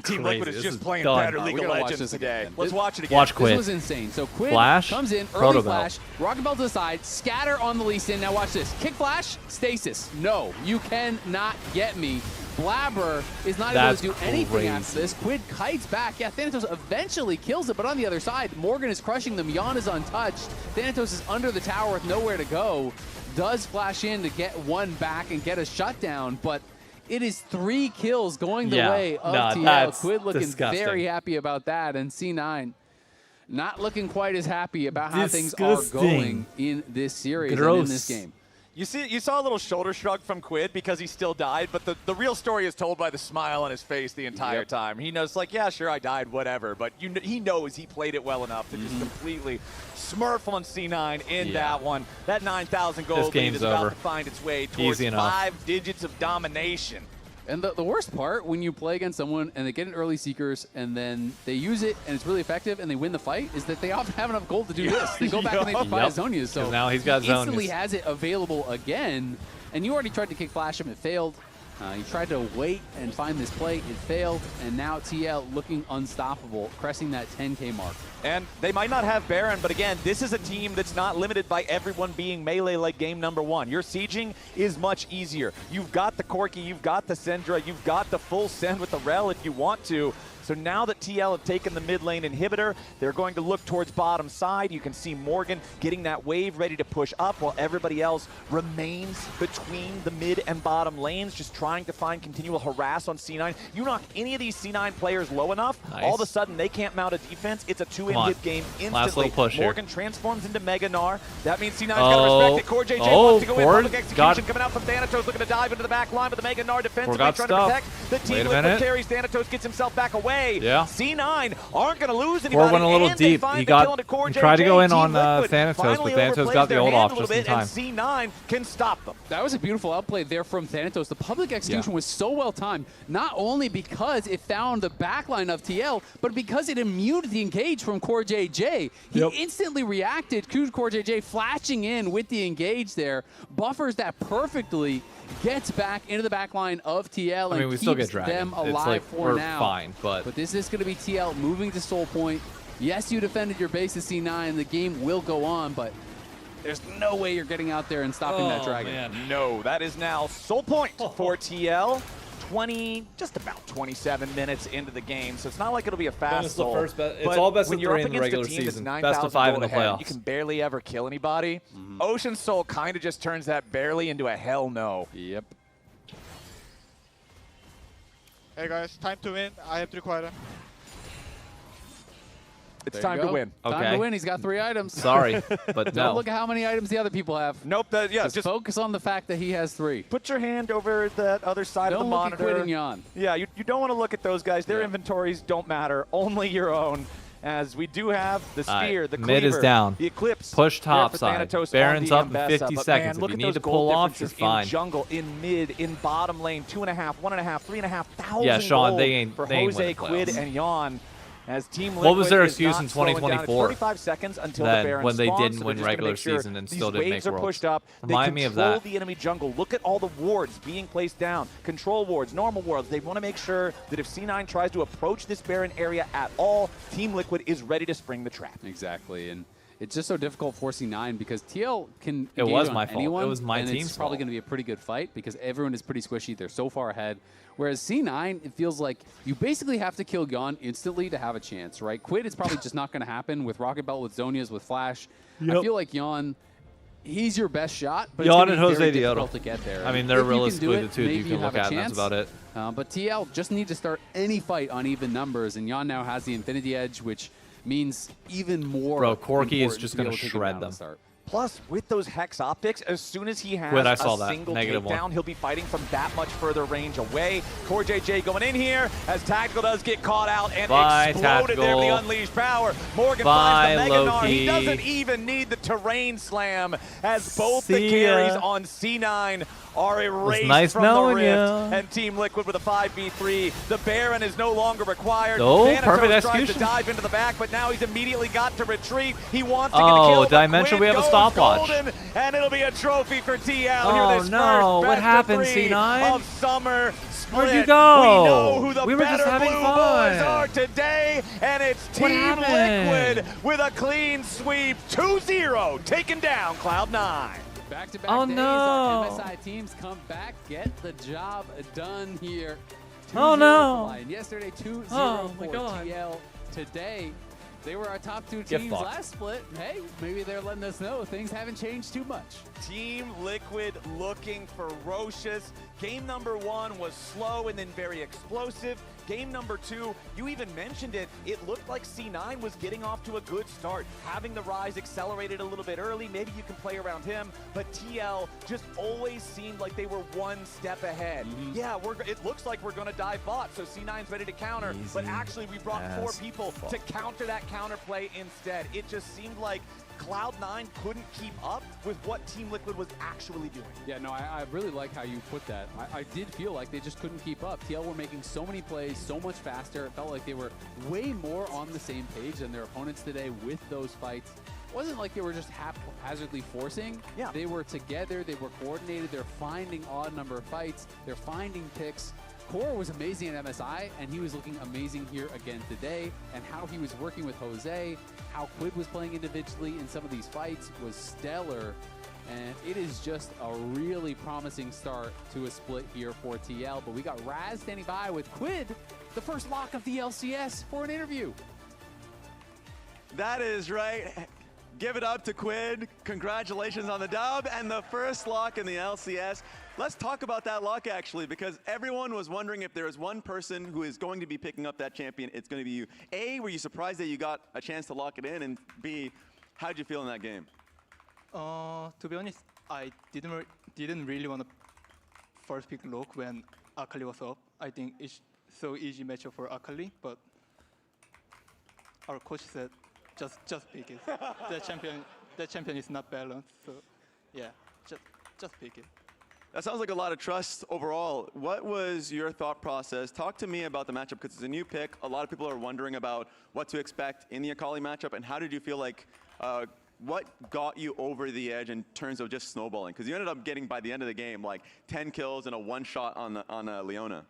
Team Liquid is just playing better League of Legends today. Let's watch it again. Watch Quid. This was insane. So Quid comes in, proto early flash, Rocket Belt to the side, scatter on the Lee Sin. Now watch this. Kick flash, stasis. No, you cannot get me. Blabber is not able to do anything after this. Quid kites back. Yeah, Thanatos eventually kills it, but on the other side, Morgan is crushing them. Yawn is untouched. Thanatos is under the tower with nowhere to go. Does flash in to get one back and get a shutdown, but it is 3 kills going the way of TL. Quid looking very happy about that, and C9 not looking quite as happy about how things are going in this series and in this game. You saw a little shoulder shrug from Quid because he still died, but the real story is told by the smile on his face the entire time. He knows, like, yeah, sure, I died, whatever, but he knows he played it well enough to just completely smurf on C9 in that one. That 9,000 gold lead is about to find its way towards 5 digits of domination. And the worst part, when you play against someone and they get an early Seekers and then they use it and it's really effective and they win the fight, is that they often have enough gold to do this. They go back and they buy Zonias. So now he's got Zonias. Instantly has it available again. And you already tried to kick flash him, it failed. He tried to wait and find this play, it failed. And now TL looking unstoppable, pressing that 10K mark. And they might not have Baron, but again, this is a team that's not limited by everyone being melee like game number 1. Your sieging is much easier. You've got the Corki, you've got the Syndra, you've got the full send with the Rel if you want to. So now that TL have taken the mid lane inhibitor, they're going to look towards bottom side. You can see Morgan getting that wave ready to push up while everybody else remains between the mid and bottom lanes, just trying to find continual harass on C9. You knock any of these C9 players low enough, all of a sudden they can't mount a defense. It's a 2-in-hit game instantly. Last little push Morgan here. transforms into Mega Gnar. That means C9's got to respect it. Core JJ wants to go in. Public execution coming out from Thanatos, looking to dive into the back line, but the Mega Gnar defensively trying to protect. The Team Liquid carries. Thanatos gets himself back away. Yeah. C9 aren't going to lose anybody. Went a little deep. He tried to go in on Thanatos, but Thanatos got the ult off just in time. And C9 can stop them. That was a beautiful outplay there from Thanatos. The public execution was so well timed, not only because it found the backline of TL, but because it immuned the engage from Core JJ. He instantly reacted. Core JJ flashing in with the engage there, buffers that perfectly, gets back into the backline of TL and we still keeps get them alive like, for now. Fine, but this is going to be TL moving to Soul Point. Yes, you defended your base as C9. The game will go on, but there's no way you're getting out there and stopping that dragon. Man. No, that is now Soul Point for TL. Just about 27 minutes into the game, so it's not like it'll be a fast soul. It's all best of 3 in the regular season, best of 5 in the playoffs. You can barely ever kill anybody. Ocean Soul kind of just turns that barely into a hell no. Yep. Hey guys, time to win. I have 3 quarter. It's time to win. Time to win. He's got 3 items. Sorry, but Don't look at how many items the other people have. Nope. Just focus on the fact that he has 3. Put your hand over that other side of the monitor. Don't look at Quid and Yon. Yeah, you don't want to look at those guys. Their inventories don't matter. Only your own. As we do have the spear, the cleaver, mid is down. The eclipse. Push top side. Baron's up in 50 seconds. Look if at you need those to pull off, you're fine. In jungle, in mid, in bottom lane, 2.5, 1.5, 3,500. Yeah, Sean, gold they ain't for winning Jose, Quid, playoffs. and Yon. As Team Liquid what was their is excuse not in slowing down. 2024? 35 seconds until then the Baron when they spawns, didn't so win they're just regular make sure season and still these didn't waves make are Worlds. pushed up. Remind me of that. The enemy jungle. Look at all the wards being placed down. Control wards, normal wards. They want to make sure that if C9 tries to approach this Baron area at all, Team Liquid is ready to spring the trap. Exactly, and it's just so difficult for C9 because TL can It was my on fault. anyone, It was my and team's it's probably fault. going to be a pretty good fight because everyone is pretty squishy. They're so far ahead. Whereas C9, it feels like you basically have to kill Yon instantly to have a chance, right? Quid is probably just not going to happen with Rocket Belt, with Zonias, with Flash. I feel like Yon, he's your best shot, but Yon it's and going to be Jose very Dioto. difficult to get there. I mean, they're If you can realistically do the it, two that you maybe can have look a at, and that's chance. about it. But TL just need to start any fight on even numbers, and Yon now has the Infinity Edge, which means even more. Bro, Corki is important just to be going able to take him shred down them. to start. Plus, with those Hex optics, as soon as he has Quid, I saw a that. single Negative takedown, one. he'll be fighting from that much further range away. Core JJ going in here as Tactical does get caught out and exploded there with the unleashed power. Morgan finds the Mega Gnar. He doesn't even need the terrain slam as both the carries on C9 are erased from the Rift. And Team Liquid with a 5v3. The Baron is no longer required. Thanatos tries to dive into the back, but now he's immediately got to retreat. He wants to get a kill. Dimension, we have a stopwatch. And it'll be a trophy for TL. Oh, Hear this no. first What best happened, of 3 C9? of summer split. Where'd you go? We know who the We were just better having blue fun. boys are today, and it's Team Liquid with a clean sweep. 2-0, taking down Cloud9. Back-to-back days, no. our MSI teams come back, get the job done here. 2-0 Oh, no. for Lion. Yesterday, 2-0 Oh, for my God. TL. Today, they were our top 2 Get teams fucked. last split. Hey, maybe they're letting us know things haven't changed too much. Team Liquid looking ferocious. Game number 1 was slow and then very explosive. Game number 2, you even mentioned it, it looked like C9 was getting off to a good start. Having the Rise accelerated a little bit early, maybe you can play around him, but TL just always seemed like they were one step ahead. Yeah, it looks like we're gonna dive bot, so C9's ready to counter, but actually we brought 4 people to counter that counterplay instead. It just seemed like Cloud9 couldn't keep up with what Team Liquid was actually doing. Yeah, no, I really like how you put that. I did feel like they just couldn't keep up. TL were making so many plays so much faster. It felt like they were way more on the same page than their opponents today with those fights. It wasn't like they were just haphazardly forcing. Yeah. They were together. They were coordinated. They're finding odd number of fights. They're finding picks. Core was amazing at MSI, and he was looking amazing here again today. And how he was working with Jose, how Quid was playing individually in some of these fights was stellar. And it is just a really promising start to a split here for TL. But we got Raz standing by with Quid the first lock of the LCS, for an interview. That is right. Give it up to Quid. Congratulations on the dub and the first lock in the LCS. Let's talk about that lock actually, because everyone was wondering if there is one person who is going to be picking up that champion, it's going to be you. A, were you surprised that you got a chance to lock it in? And B, how did you feel in that game? To be honest, I didn't really want to first pick Lok when Akali was up. I think it's so easy matchup for Akali, but our coach said just pick it. That champion is not balanced, so yeah, just pick it. That sounds like a lot of trust overall. What was your thought process? Talk to me about the matchup, because it's a new pick. A lot of people are wondering about what to expect in the Akali matchup, and how did you feel like, what got you over the edge in terms of just snowballing? Because you ended up getting, by the end of the game, like 10 kills and a one shot on Leona.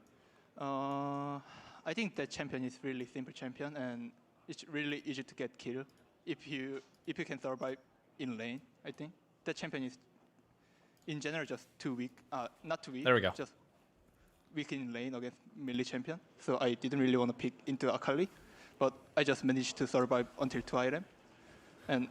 I think that champion is really simple champion, and it's really easy to get killed if you can survive in lane. I think that champion is, in general, just too weak. Not too weak. There we go. Just weak in lane against melee champion. So I didn't really want to pick into Akali, but I just managed to survive until 2 item. And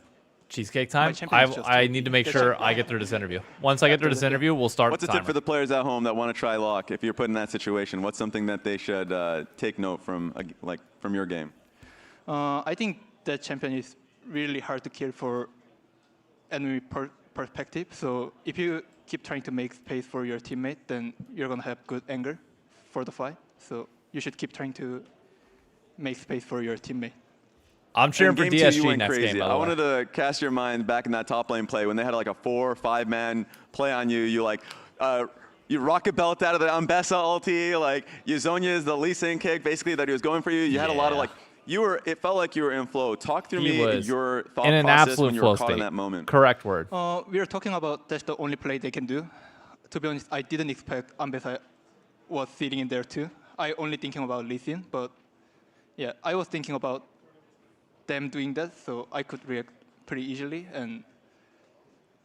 Cheesecake time. I need to make sure I get through this interview. Once I get through this interview, we'll start. What's a tip for the players at home that want to try lock? If you're put in that situation, what's something that they should take note from, from your game? I think that champion is really hard to kill for enemy perspective. So if you keep trying to make space for your teammate, then you're gonna have good anger for the fight. So you should keep trying to make space for your teammate. I'm cheering for DSG next crazy. game. I wanted to cast your mind back in that top lane play when they had like a 4 or 5 man play on you. You like, you rocket belt out of the Ambessa ulti, like Yuzonia is the Lee Sin kick, basically that he was going for you. You had a lot of like, it felt like you were in flow. Talk through your thought in process when you were caught in that moment. Correct word. We are talking about that's the only play they can do. To be honest, I didn't expect Ambessa was sitting in there too. I only thinking about Lee Sin, but yeah, I was thinking about them doing that, so I could react pretty easily. And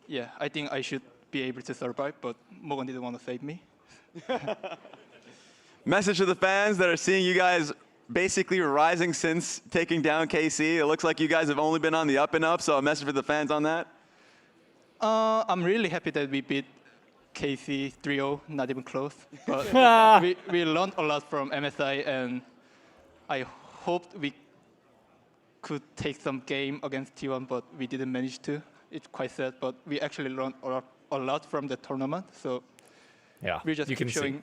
yeah, I think I should be able to survive, but Morgan didn't want to save me. Message to the fans that are seeing you guys basically rising since taking down KC. It looks like you guys have only been on the up and up, so a message for the fans on that? I'm really happy that we beat KC 3-0, not even close. But we learned a lot from MSI, and I hoped we could take some game against T1, but we didn't manage to. It's quite sad, but we actually learned a lot from the tournament. So yeah, we just keep showing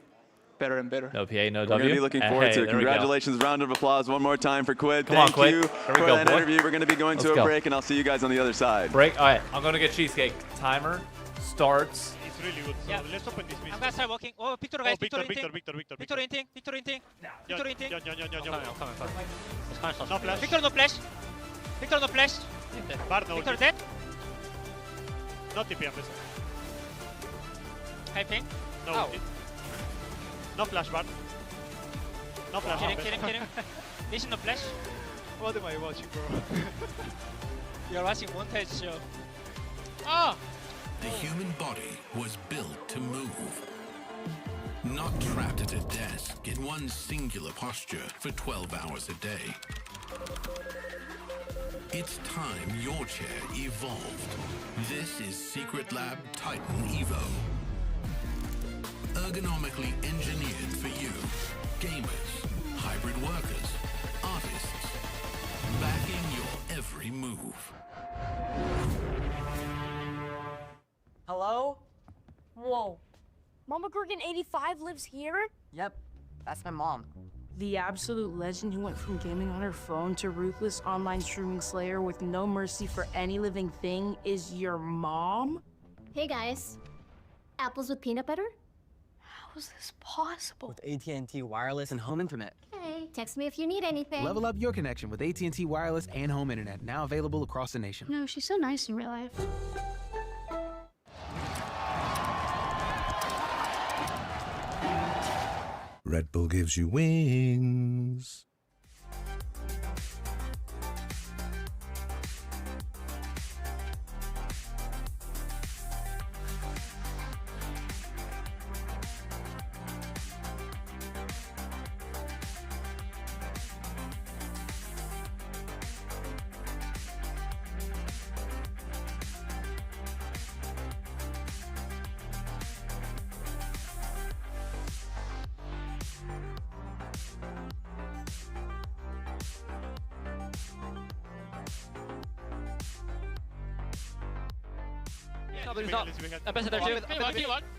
better and better. No PA, no We're W. going to be looking forward to it. Congratulations, round of applause one more time for Quid. Thank you for that interview. We're going to be going to a break, and I'll see you guys on the other side. Break? All right, I'm going to get Cheesecake. Timer starts. It's really good. So let's open this mid. I'm gonna start walking. Oh, Victor, guys. Victor Victor inting. Victor Victor inting. No flash. Victor no flash. Victor no flash. Bar no Victor ulti. dead. No TP, I'm just. High ping. No ulti. No flash, Bar. No flash. Kidding. Listen no flash. What am I watching, bro? You're watching montage show. Oh! The human body was built to move. Not trapped at a desk in one singular posture for 12 hours a day. It's time your chair evolved. This is Secret Lab Titan Evo. Ergonomically engineered for you. Gamers, hybrid workers, artists. Backing your every move. Hello? Whoa. Mama Gorgon 85 lives here? Yep, that's my mom. The absolute legend who went from gaming on her phone to ruthless online streaming slayer with no mercy for any living thing is your mom? Hey guys. Apples with peanut butter? How is this possible? With AT&T wireless and home internet. Hey, text me if you need anything. Level up your connection with AT&T wireless and home internet, now available across the nation. No, she's so nice in real life. Red Bull gives you wings.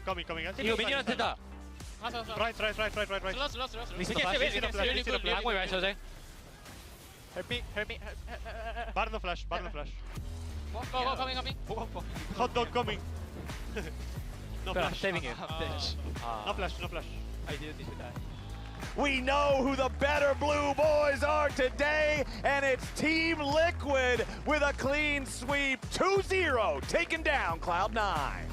Coming, guys. You minion 된다. Right. We can flash. Help me. Bar the flash. Go, coming. Hot dog coming. No But I'm flash. saving it. No flash. I didn't need to die. We know who the better blue boys are today, and it's Team Liquid with a clean sweep, 2-0, taking down Cloud9.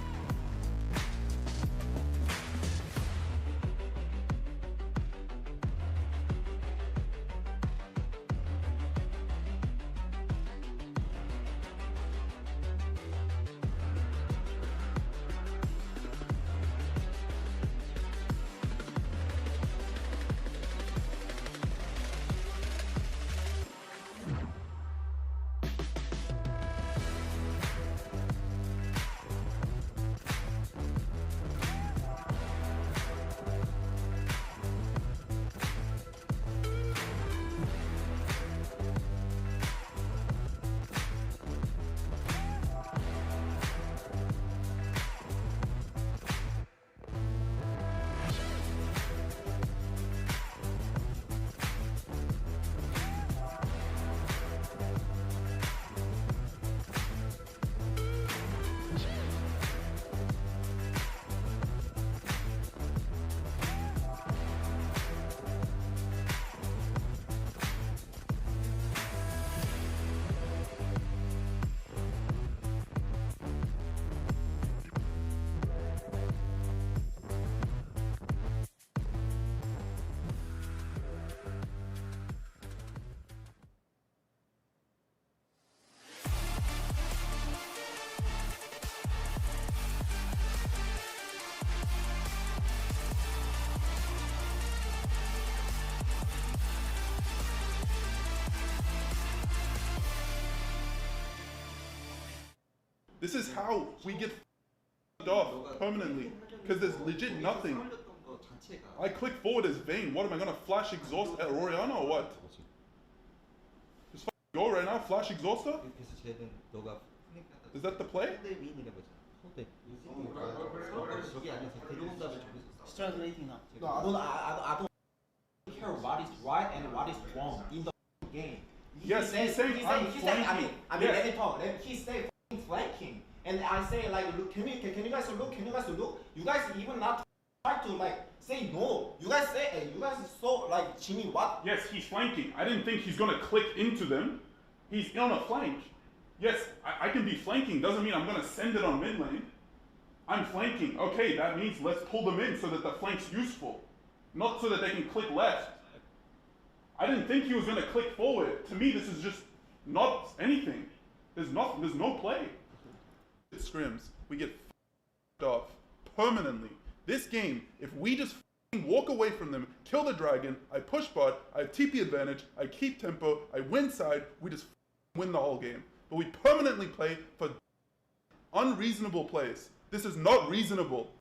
This is how we get off permanently, because there's legit nothing. I click forward as Vayne. What am I gonna flash exhaust at Oriana or what? Just go right now, flash exhauster? Is that the play? No, I don't care what is right and what is wrong in the game. Yes, he's saying I'm flanking. Let me talk. He's saying flanking, and I say like, look, can you guys look? You guys even not try to like say no. You guys say, you guys so like Jimmy what? Yes, he's flanking. I didn't think he's gonna click into them. He's on a flank. Yes, I can be flanking. Doesn't mean I'm gonna send it on mid lane. I'm flanking. Okay, that means let's pull them in so that the flank's useful, not so that they can click left. I didn't think he was gonna click forward. To me, this is just not anything. There's no play. It scrims. We get off permanently. This game, if we just walk away from them, kill the dragon, I push bot, I have TP advantage, I keep tempo, I win side, we just win the whole game. But we permanently play for unreasonable plays. This is not reasonable.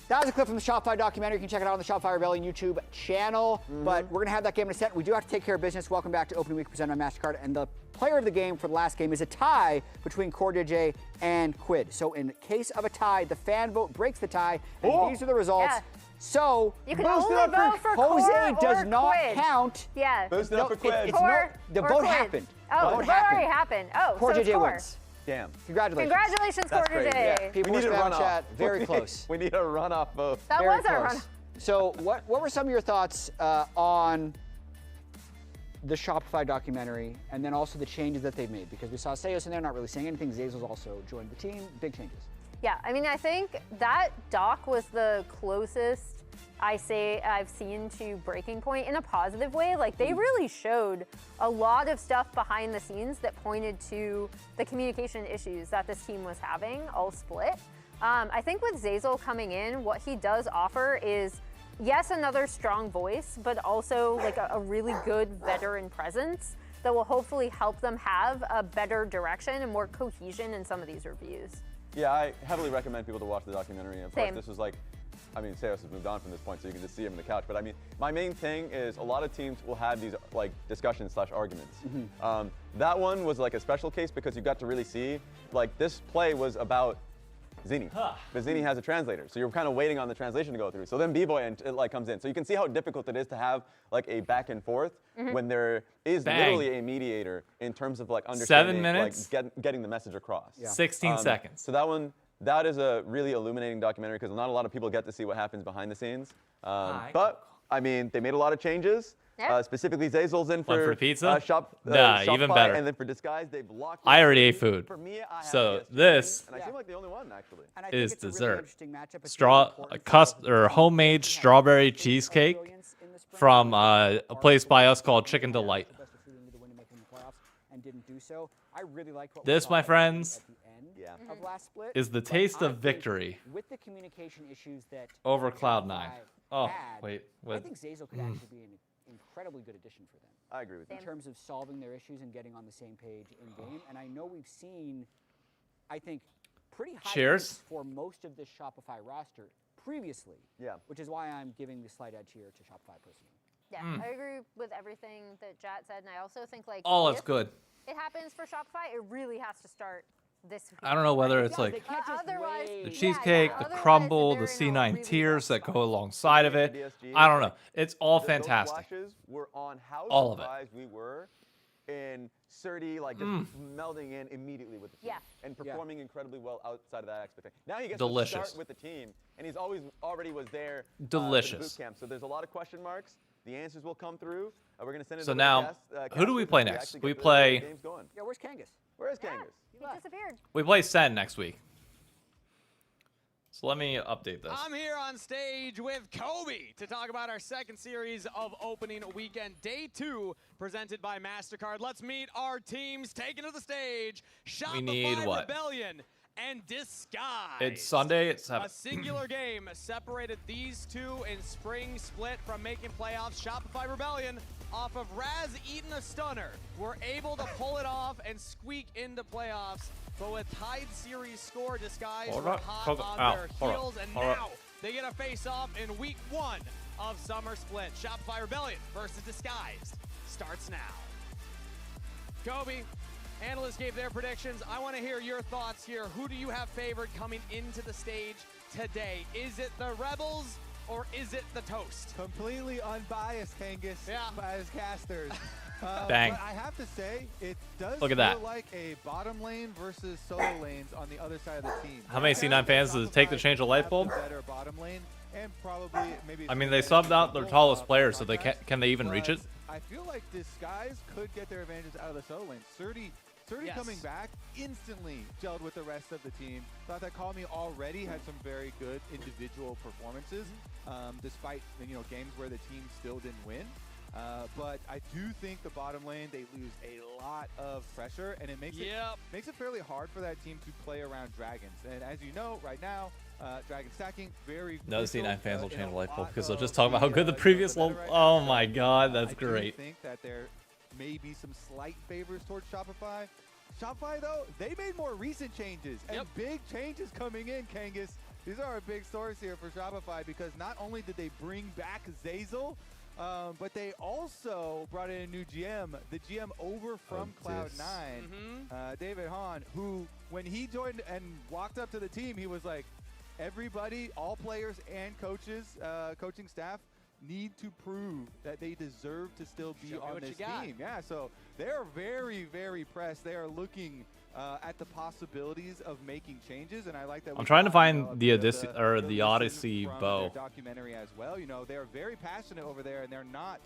That was a clip from the Shopify documentary. You can check it out on the Shopify Rebellion YouTube channel. But we're going to have that game in a set. We do have to take care of business. Welcome back to Opening Week presented by MasterCard. And the player of the game for the last game is a tie between CoreJJ and Quid. So in case of a tie, the fan vote breaks the tie. And these are the results. Yeah. So you can only vote for Jose does not Quid. count. Yeah. Boost it up for Quid. The vote happened. Oh, the vote already happened. Oh, so it's CoreJJ Core. wins. Damn. Congratulations. Congratulations, CoreJJ. Yeah. People we need were a runoff. chat. Very close. We need a runoff vote. That Very was our close. runoff. So what were some of your thoughts on the Shopify documentary and then also the changes that they've made? Because we saw Seos in there not really saying anything. Zazel's also joined the team. Big changes. Yeah, I mean, I think that doc was the closest I've seen to Breaking Point in a positive way. Like, they really showed a lot of stuff behind the scenes that pointed to the communication issues that this team was having, all split. I think with Zazel coming in, what he does offer is, yes, another strong voice, but also like a really good veteran presence that will hopefully help them have a better direction and more cohesion in some of these reviews. Yeah, I heavily recommend people to watch the documentary. Of course, this was like I mean, Seos has moved on from this point, so you can just see him on the couch. But I mean, my main thing is a lot of teams will have these like discussions/arguments. That one was like a special case because you got to really see, like this play was about Zini, but Zini has a translator, so you're kind of waiting on the translation to go through. So then B-Boy and it like comes in, so you can see how difficult it is to have like a back and forth when there is literally a mediator in terms of like understanding, 7 minutes, like getting the message across. 16 seconds. So that is a really illuminating documentary because not a lot of people get to see what happens behind the scenes. But I mean, they made a lot of changes. Specifically, Zazul's in for pizza. Shopify, even better. And then for Disguise, they've locked. I already ate food. For me, I have so DSG, this and I seem like the only one actually. is dessert. Homemade strawberry cheesecake from a place by us called Chicken Delight. This, my friends, is the taste of victory over Cloud9. Oh, wait. I think Zazul could actually be an incredibly good addition for them. I agree with you. In terms of solving their issues and getting on the same page in game. And I know we've seen, I think, pretty high hopes for most of this Shopify roster previously. Yeah. Which is why I'm giving the slight edge here to Shopify personally. Yeah, I agree with everything that Jat said, and I also think like it's good. It happens for Shopify. It really has to start this week. I don't know whether it's like the cheesecake, the crumble, the C9 tiers that go alongside of it. I don't know. It's all fantastic. Were on how all of it. We were in Surdy, like just melding in immediately with the team and performing incredibly well outside of that expectation. Now he gets to start with the team, and he's already was there. Delicious. For the boot camp. So there's a lot of question marks. The answers will come through. We're gonna send it. So now, who do we play next? We play. Yeah, where's Kangas? Where is Kangas? He disappeared. We play Sen next week. So let me update this. I'm here on stage with Kobe to talk about our second series of opening weekend, day 2, presented by MasterCard. Let's meet our teams taken to the stage. Shopify Rebellion and Disguise. It's Sunday at 7. A singular game separated these two in spring split from making playoffs. Shopify Rebellion, off of Raz eating a stunner, were able to pull it off and squeak into playoffs. But with tied series score, Disguise were hot on their heels, and now they get a face-off in week 1 of Summer Split. Shopify Rebellion versus Disguised starts now. Kobe, analysts gave their predictions. I want to hear your thoughts here. Who do you have favored coming into the stage today? Is it the Rebels or is it the Toast? Completely unbiased, Kangas, as casters. Bang. But I have to say, it does Look at feel that. like a bottom lane versus solo lanes on the other side of the team. How many C9 fans does it take to change a light bulb? Better bottom lane, and probably maybe. I mean, they subbed out their tallest player, so they can they even reach it? I feel like Disguise could get their advantages out of the solo lane. Surdy coming back instantly gelled with the rest of the team. Thought that Call Me already had some very good individual performances, despite games where the team still didn't win. But I do think the bottom lane, they lose a lot of pressure, and it makes it fairly hard for that team to play around Dragons. And as you know, right now, Dragon stacking, very No, the C9 fans will change the light bulb because they'll just talk about how good the previous one. Oh my god, that's great. I think that there may be some slight favors towards Shopify. Shopify, though, they made more recent changes, and big changes coming in, Kangas. These are our big stories here for Shopify because not only did they bring back Zazul, but they also brought in a new GM, the GM over from Cloud9, David Hahn, who, when he joined and walked up to the team, he was like, everybody, all players and coaches, coaching staff, need to prove that they deserve to still be on this team. Yeah, so they're very, very pressed. They are looking at the possibilities of making changes, and I like that. I'm trying to find the Odyssey bow. Documentary as well. They're very passionate over there, and they're not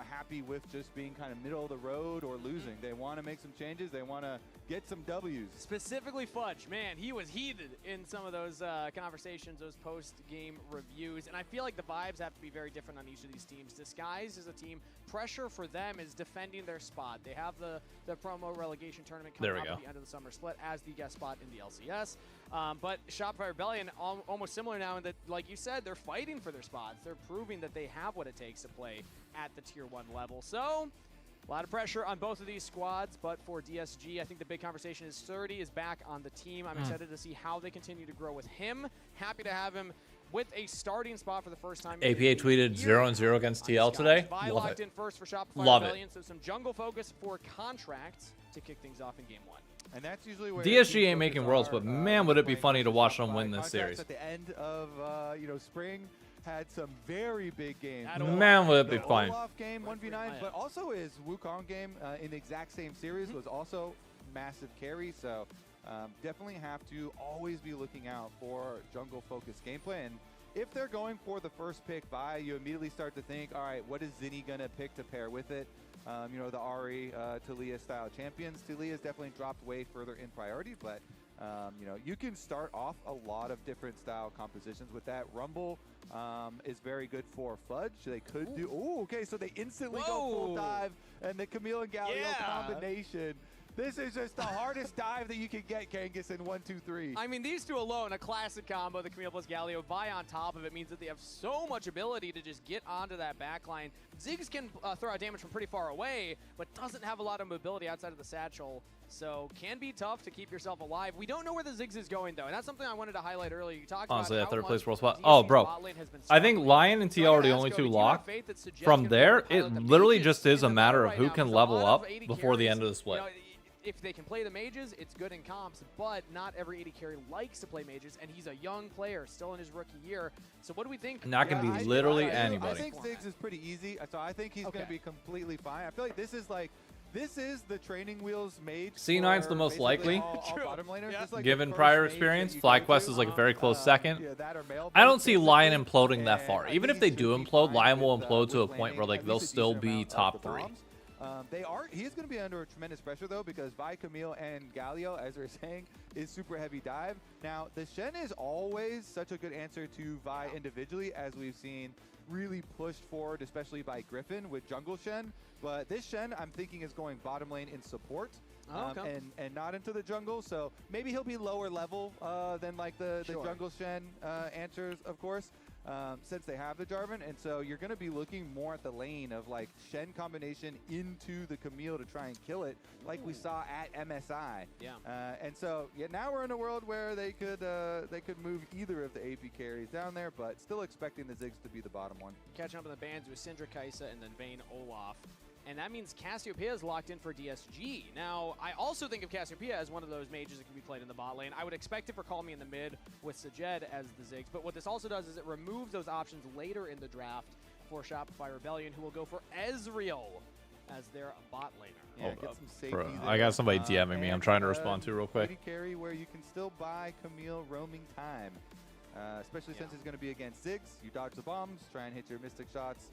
happy with just being kind of middle of the road or losing. They want to make some changes. They want to get some W's. Specifically Fudge, man, he was heated in some of those conversations, those post-game reviews, and I feel like the vibes have to be very different on each of these teams. Disguise is a team, pressure for them is defending their spot. They have the promo relegation tournament coming up at the end of the summer split as the guest spot in the LCS. But Shopify Rebellion, almost similar now in that, like you said, they're fighting for their spots. They're proving that they have what it takes to play at the Tier 1 level. So, a lot of pressure on both of these squads, but for DSG, I think the big conversation is 30 is back on the team. I'm excited to see how they continue to grow with him. Happy to have him with a starting spot for the first time. APA tweeted 0-0 against TL today. Love it. In first for Shopify Love Rebellion, it. So some jungle focus for contracts to kick things off in game 1. And that's usually where DSG ain't making worlds, but man, would it be funny to watch them win this series. At the end of spring, had some very big games. Man, would it be fun. Olaf game 1v9, but also his Wukong game in the exact same series was also massive carry. So definitely have to always be looking out for jungle-focused gameplay. And if they're going for the first pick Vi, you immediately start to think, all right, what is Zinni gonna pick to pair with it? The Ahri, TLAW style champions. TLAW has definitely dropped way further in priority, but you can start off a lot of different style compositions with that. Rumble is very good for Fudge. They could do. Oh, okay, so they instantly go full dive, and the Camille and Galio combination. This is just the hardest dive that you can get, Kangas, in 1, 2, 3. I mean, these two alone, a classic combo, the Camille plus Galio. Vi on top of it means that they have so much ability to just get onto that backline. Ziggs can throw out damage from pretty far away, but doesn't have a lot of mobility outside of the satchel. So can be tough to keep yourself alive. We don't know where the Ziggs is going, though, and that's something I wanted to highlight earlier. You talked Honestly, about that third place world spot. DSG's Oh, bro. bot lane has been I think struggling. Lion and TL are the only two locked. From there, it literally just is a matter of who can level up before the end of the split. If they can play the mages, it's good in comps, but not every AD carry likes to play mages, and he's a young player, still in his rookie year. So what do we think? And that can be literally anybody. I think Ziggs is pretty easy, so I think he's going to be completely fine. I feel like this is the training wheels made. C9's the most likely, all bottom laners. Yeah. Given prior experience. FlyQuest is like a very close second. I don't see Lion imploding that far. Even if they do implode, Lion will implode to a point where like they'll still be top 3. He is going to be under tremendous pressure, though, because Vi, Camille, and Galio, as we're saying, is super heavy dive. Now, the Shen is always such a good answer to Vi individually, as we've seen really pushed forward, especially by Griffin with jungle Shen. But this Shen, I'm thinking, is going bottom lane in support. And not into the jungle, so maybe he'll be lower level than like the jungle Shen answers, of course, since they have the Jarvan, and so you're going to be looking more at the lane of like Shen combination into the Camille to try and kill it, like we saw at MSI. And so now we're in a world where they could move either of the AP carries down there, but still expecting the Ziggs to be the bottom one. Catching up in the bans with Syndra, Kai'Sa, and then Vayne, Olaf. And that means Cassiopeia is locked in for DSG. Now, I also think of Cassiopeia as one of those mages that can be played in the bot lane. I would expect it for Call Me in the mid with Sajed as the Ziggs. But what this also does is it removes those options later in the draft for Shopify Rebellion, who will go for Ezreal as their bot laner. Yeah, get some safety bro, there. I got somebody DMing me. I'm trying to respond to real quick. Carry where you can still buy Camille roaming time, especially since it's going to be against Ziggs. You dodge the bombs, try and hit your Mystic shots.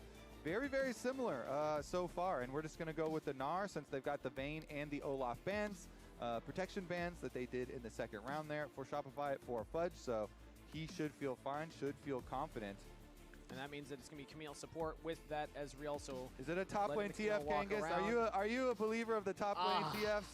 Very, very similar so far, and we're just going to go with the Gnar since they've got the Vayne and the Olaf bans, protection bans that they did in the second round there for Shopify for Fudge, so he should feel fine, should feel confident. And that means that it's going to be Camille support with that Ezreal, so... Is it a top lane TF, Kangas? Are you a believer of the top lane TFs?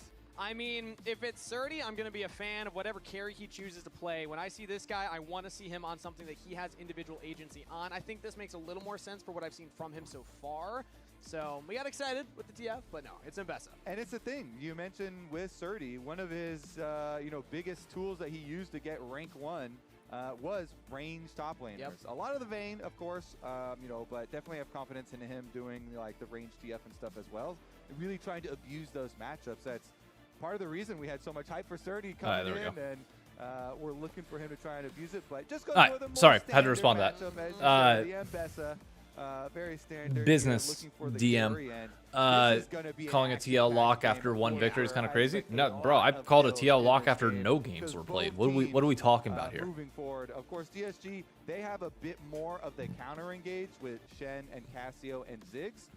I mean, if it's Surdy, I'm going to be a fan of whatever carry he chooses to play. When I see this guy, I want to see him on something that he has individual agency on. I think this makes a little more sense for what I've seen from him so far. So we got excited with the TF, but no, it's Mbessa. And it's the thing you mentioned with Surdy, one of his biggest tools that he used to get rank 1 was range top laners. A lot of the Vayne, of course, but definitely have confidence in him doing like the range TF and stuff as well. And really trying to abuse those matchups. That's part of the reason we had so much hype for Surdy coming in, and we're looking for him to try and abuse it. But just go with a more sorry, had to respond to that. The Mbessa, very standard. Business DM. Calling a TL lock after one victory is kind of crazy. No, bro, I called a TL lock after no games were played. What are we talking about here? Moving forward, of course, DSG, they have a bit more of the counter engage with Shen and Cassio and Ziggs,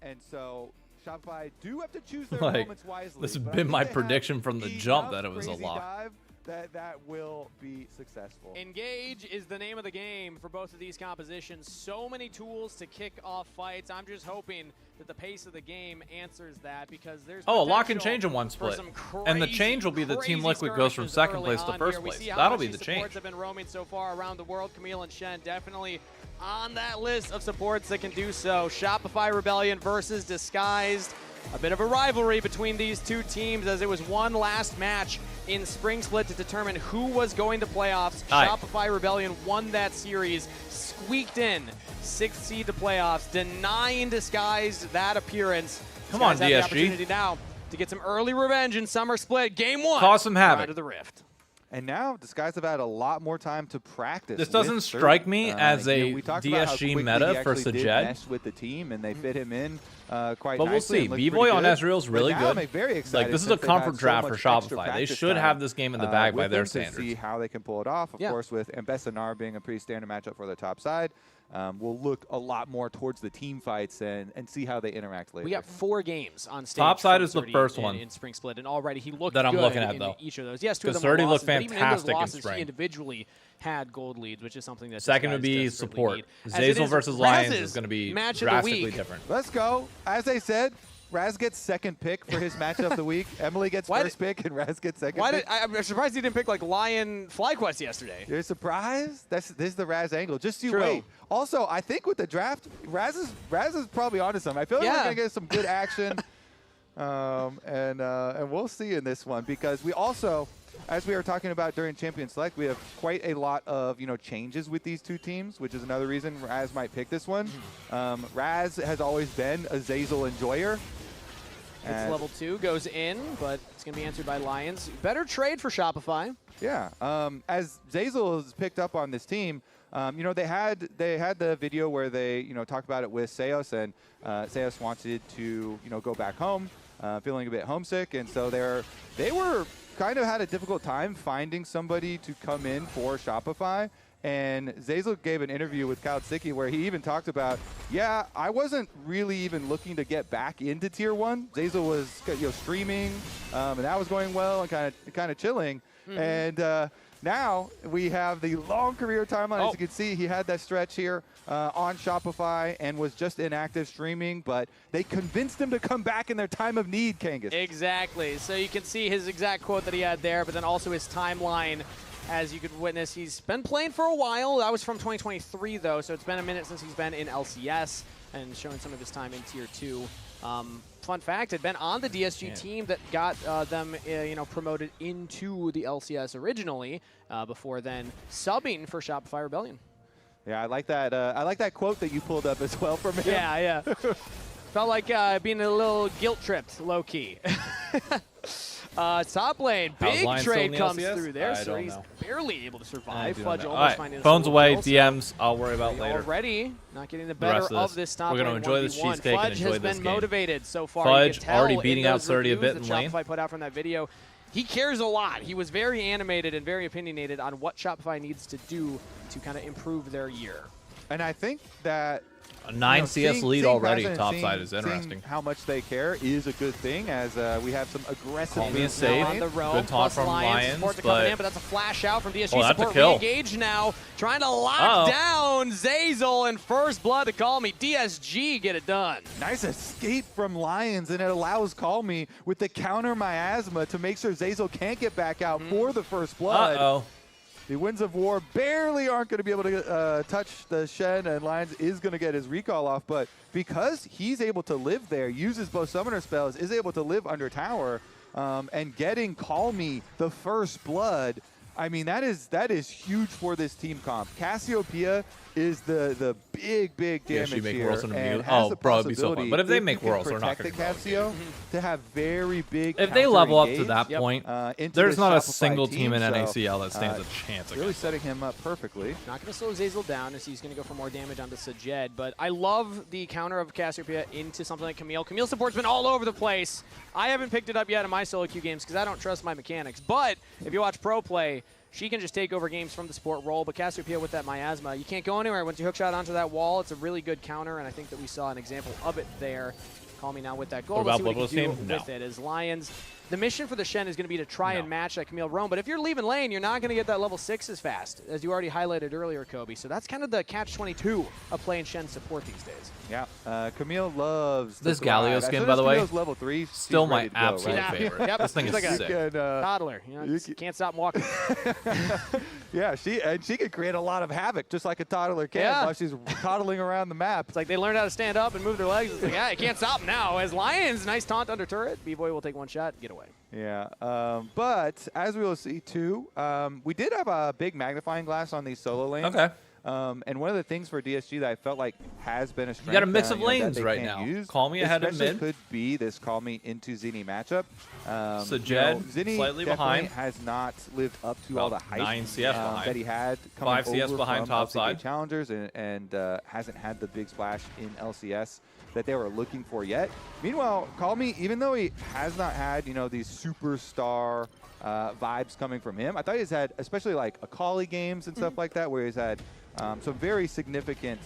and so Shopify do have to choose their moments wisely. This has been my prediction from the jump that it was a lock. That will be successful. Engage is the name of the game for both of these compositions. So many tools to kick off fights. I'm just hoping that the pace of the game answers that, because there's a lock can change in one split, and the change will be the Team Liquid goes from second place to first place. That'll be the change. Supports have been roaming so far around the world. Camille and Shen definitely on that list of supports that can do so. Shopify Rebellion versus Disguised. A bit of a rivalry between these two teams as it was one last match in Spring Split to determine who was going to playoffs. Shopify Rebellion won that series, squeaked in 6th seed to playoffs, denying Disguise that appearance. Come on, Disguise have the DSG. opportunity now to get some early revenge in Summer Split. Game 1. Cause some havoc. Round of the Rift. And now Disguise have had a lot more time to practice. This doesn't strike me as a we talked about how DSG quickly meta he for actually did Sajed. mesh with the team, and they fit him in quite But nicely. we'll see. and looked B-Boy pretty on good. Ezreal's But really now good. I'm very excited. Like, this is a since they've had comfort so draft for much extra Shopify. They practice should time, have this game in the bag by with their them standards. To see how they can pull it off. Of course, with Ambessanar being a pretty standard matchup for the top side, we'll look a lot more towards the team fights and see how they interact later. We got 4 games on stage. Top side from is the 30 first one in Spring Split, and already he looked that I'm good looking at, in though. each of those. Yes, 2 of them 'Cause were 30 looked losses, but even in those fantastic in losses, Spring. he individually had gold leads, which is something that Second would Disguise be desperately support. need. As it Zazel is versus Lions Raz's is going to be match of the drastically week. different. Let's go. As I said, Raz gets second pick for his match of the week. Emily gets first pick, and Raz gets second pick. I'm surprised he didn't pick like Lion FlyQuest yesterday. You're surprised? This is the Raz angle. Just you True. wait. Also, I think with the draft, Raz is probably onto something. I feel like we're gonna get some good action, and we'll see in this one because we also, as we were talking about during Champion Select, we have quite a lot of changes with these two teams, which is another reason Raz might pick this one. Raz has always been a Zazel enjoyer. It's level 2, goes in, but it's going to be answered by Lions. Better trade for Shopify. Yeah, as Zazel has picked up on this team, they had the video where they talked about it with Seos, and Seos wanted to go back home, feeling a bit homesick, and so they were kind of had a difficult time finding somebody to come in for Shopify. And Zazel gave an interview with Kautsiki where he even talked about, yeah, I wasn't really even looking to get back into Tier 1. Zazel was streaming, and that was going well and kind of chilling. And now we have the long career timeline. As you can see, he had that stretch here on Shopify and was just inactive streaming, but they convinced him to come back in their time of need, Kangas. Exactly. So you can see his exact quote that he had there, but then also his timeline. As you could witness, he's been playing for a while. That was from 2023, though, so it's been a minute since he's been in LCS and showing some of his time in Tier 2. Fun fact, had been on the DSG team that got them promoted into the LCS originally, before then subbing for Shopify Rebellion. Yeah, I like that. I like that quote that you pulled up as well from him. Yeah. Felt like being a little guilt-tripped, low-key. Top lane, big trade comes through there, so he's barely able to survive. Fudge almost finding phones a away, kill, DMs, I'll worry about later. Already not getting the better of this top lane. We're going to enjoy this cheesecake and enjoy this game. Fudge has been motivated so far. Fudge already beating out 30 a bit in lane. Shopify put out from that video. He cares a lot. He was very animated and very opinionated on what Shopify needs to do to kind of improve their year. And I think that a 9 CS lead already top side is interesting. Seeing how much they care is a good thing, as we have some aggressive moves on the roam. Good talk from Lions, but that's a flash out from DSG. that's support a kill. Re-engaged now, trying to lock down Zazel and first blood to Call Me. DSG get it done. Nice escape from Lions, and it allows Call Me with the counter miasma to make sure Zazel can't get back out for the first blood. The Winds of War barely aren't going to be able to touch the Shen, and Lions is going to get his recall off. But because he's able to live there, uses both summoner spells, is able to live under tower, and getting Call Me the first blood, I mean, that is huge for this team comp. Cassiopeia is the big damage she make here. Worlds into And mute. has Oh, the bro, it'd be so fun. possibility, But if they if make you can Worlds, they're not protect going the to Cassio to have very big. If they level up to counter that engage, point, into there's the not a Shopify single team in so, NACL that stands a chance Really against setting him up perfectly. Not going to slow Zazel down as he's going to go for more damage onto Sajed, but I love the counter of Cassiopeia into something like Camille. Camille support's been all over the place. I haven't picked it up yet in my solo queue games because I don't trust my mechanics, but if you watch pro play, she can just take over games from the support role, but Cassiopeia with that miasma, you can't go anywhere. Once you hookshot onto that wall, it's a really good counter, and I think that we saw an example of it there. Call Me now with that goal. What Let's about see what he can Bubble's do team? with it as Lions. The mission for the Shen is going to be to try and match that Camille roam, but if you're leaving lane, you're not going to get that level 6 as fast, as you already highlighted earlier, Kobe. So that's kind of the catch-22 of playing Shen support these days. Yeah, Camille loves this Galio skin, by the way. Level 3, still my absolute favorite. Yep. This thing is like sick. a toddler. You can't stop walking. Yeah, she can create a lot of havoc, just like a toddler can, while she's toddling around the map. It's like they learned how to stand up and move their legs. It's like, yeah, you can't stop them now as Lions, nice taunt under turret. B-Boy will take one shot, get away. Yeah, but as we will see too, we did have a big magnifying glass on these solo lanes. Okay. And one of the things for DSG that I felt like has been a strength. You got a mix of that lanes they right can't now. use, Call me ahead of especially mid. could be this Call Me into Zinni matchup. So Jed Zinni slightly definitely behind. has not lived up to all the hype 9 CS behind. that he had coming 5 CS over behind from top LCK side. Challengers and hasn't had the big splash in LCS that they were looking for yet. Meanwhile, Call Me, even though he has not had, these superstar vibes coming from him, I thought he's had, especially like Akali games and stuff like that, where he's had some very significant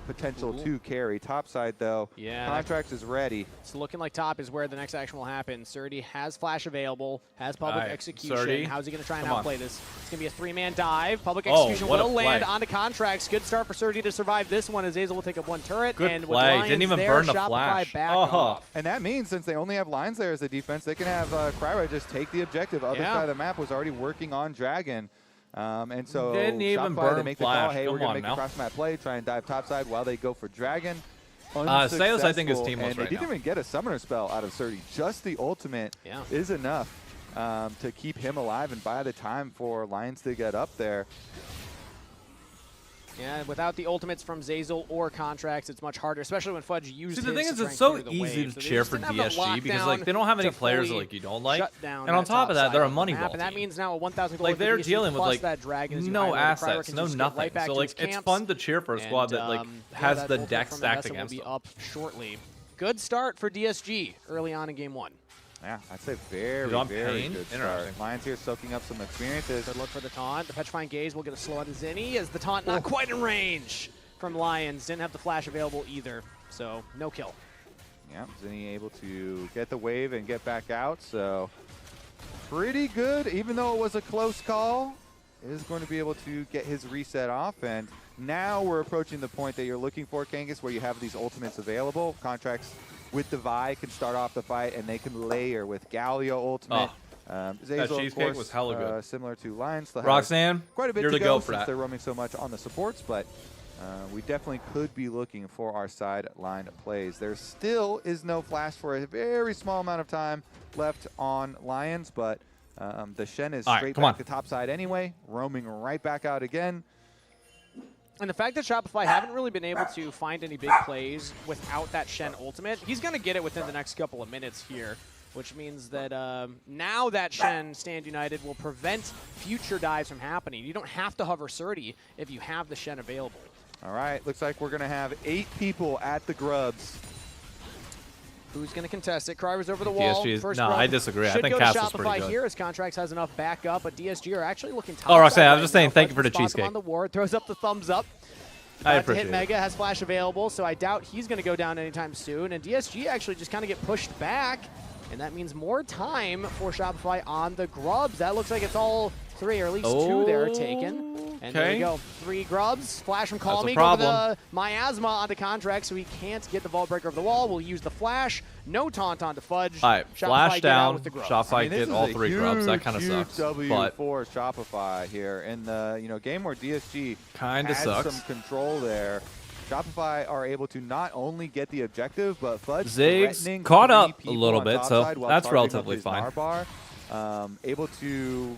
potential to carry. Top side, though, Contracts is ready. It's looking like top is where the next action will happen. Surdy has flash available, has public Right, execution. Surdy. How's he going to try and Come outplay on. this? It's going to be a 3-man dive. Public Oh, execution what a will land play. onto Contracts. Good start for Surdy to survive this one as Azel will take up one turret. Good and play. With Lions Didn't even there, burn the Shopify flash. back off. And that means since they only have lines there as a defense, they can have Kryra just take the objective. Other side of the map was already working on Dragon. And so Didn't even Shopify, burn they make the flash. call, hey, Come we're going on to make now. a cross-map play, try and dive topside while they go for Dragon. Sayos, I think, is Unsuccessful, teamless and they right didn't now. even get a summoner spell out of Surdy. Just the ultimate is enough to keep him alive and buy the time for Lions to get up there. Yeah, without the ultimates from Zazel or Contracts, it's much harder, especially when Fudge used See, the thing his is, to it's so crank through the easy wave. to So they cheer just for didn't have the DSG because like lockdown they don't have any to players fully like you don't like, shut down and on that top of top that, they're a side money map, ball and that team. means now a 1,000 gold Like for they're DSG dealing with plus like that Dragon as you no highlighted. Kryra assets, can no just get nothing. right back So to like his it's camps. fun to cheer for a squad that like has that the ultimate deck from stacked Vanessa will against be them. up shortly. Good start for DSG early on in game 1. Yeah, I'd say very, He's on very Pain? good start. Interesting. Lions here soaking up some experiences. Good look for the taunt. The Petrifying Gaze will get a slow on to Zinni as the taunt not quite in range from Lions. Didn't have the flash available either, so no kill. Yeah, Zinni able to get the wave and get back out, so pretty good. Even though it was a close call, is going to be able to get his reset off. And now we're approaching the point that you're looking for, Kangas, where you have these ultimates available. Contracts with the Vi can start off the fight, and they can layer with Galio ultimate. That Zazel, of cheesecake course, was hella good. Similar to Lions. Still has Roxanne, quite a bit you're to the go goat for since that. they're roaming so much on the supports, but we definitely could be looking for our sideline plays. There still is no flash for a very small amount of time left on Lions, but the Shen is straight back to top side anyway, roaming right back out again. And the fact that Shopify haven't really been able to find any big plays without that Shen ultimate, he's going to get it within the next couple of minutes here, which means that now that Shen Stand United will prevent future dives from happening. You don't have to hover Surdy if you have the Shen available. All right, looks like we're going to have 8 people at the Grubs. Who's going to contest it? Kryra's over the wall. DSG is, First no, grub I disagree. I should think go to Castle's pretty Shopify good. here as Contracts has enough backup, but DSG are actually looking top. Oh, Roxanne, I was right just saying now. thank you for the Spots him cheesecake. on the ward, throws up the thumbs up. I About to appreciate hit it. Mega, has flash available, so I doubt he's going to go down anytime soon. And DSG actually just kind of get pushed back, and that means more time for Shopify on the Grubs. That looks like it's all 3, or at least 2 there taken. And there we go. 3 Grubs. Flash from Call Me. Go to the Miasma onto Contract, so he can't get the Vault Breaker of the wall. We'll use the flash. No taunt onto Fudge. All right, Shopify flash get out down. with the Grubs. Shopify get all 3 Grubs. That kind of Huge sucks. W But for Shopify here in the game where DSG Kinda has sucks. some control there. Shopify are able to not only get the objective, but Fudge Ziggs threatening caught 3 up a people little on bit, top so side while that's charging up relatively his fine. Nar bar. Able to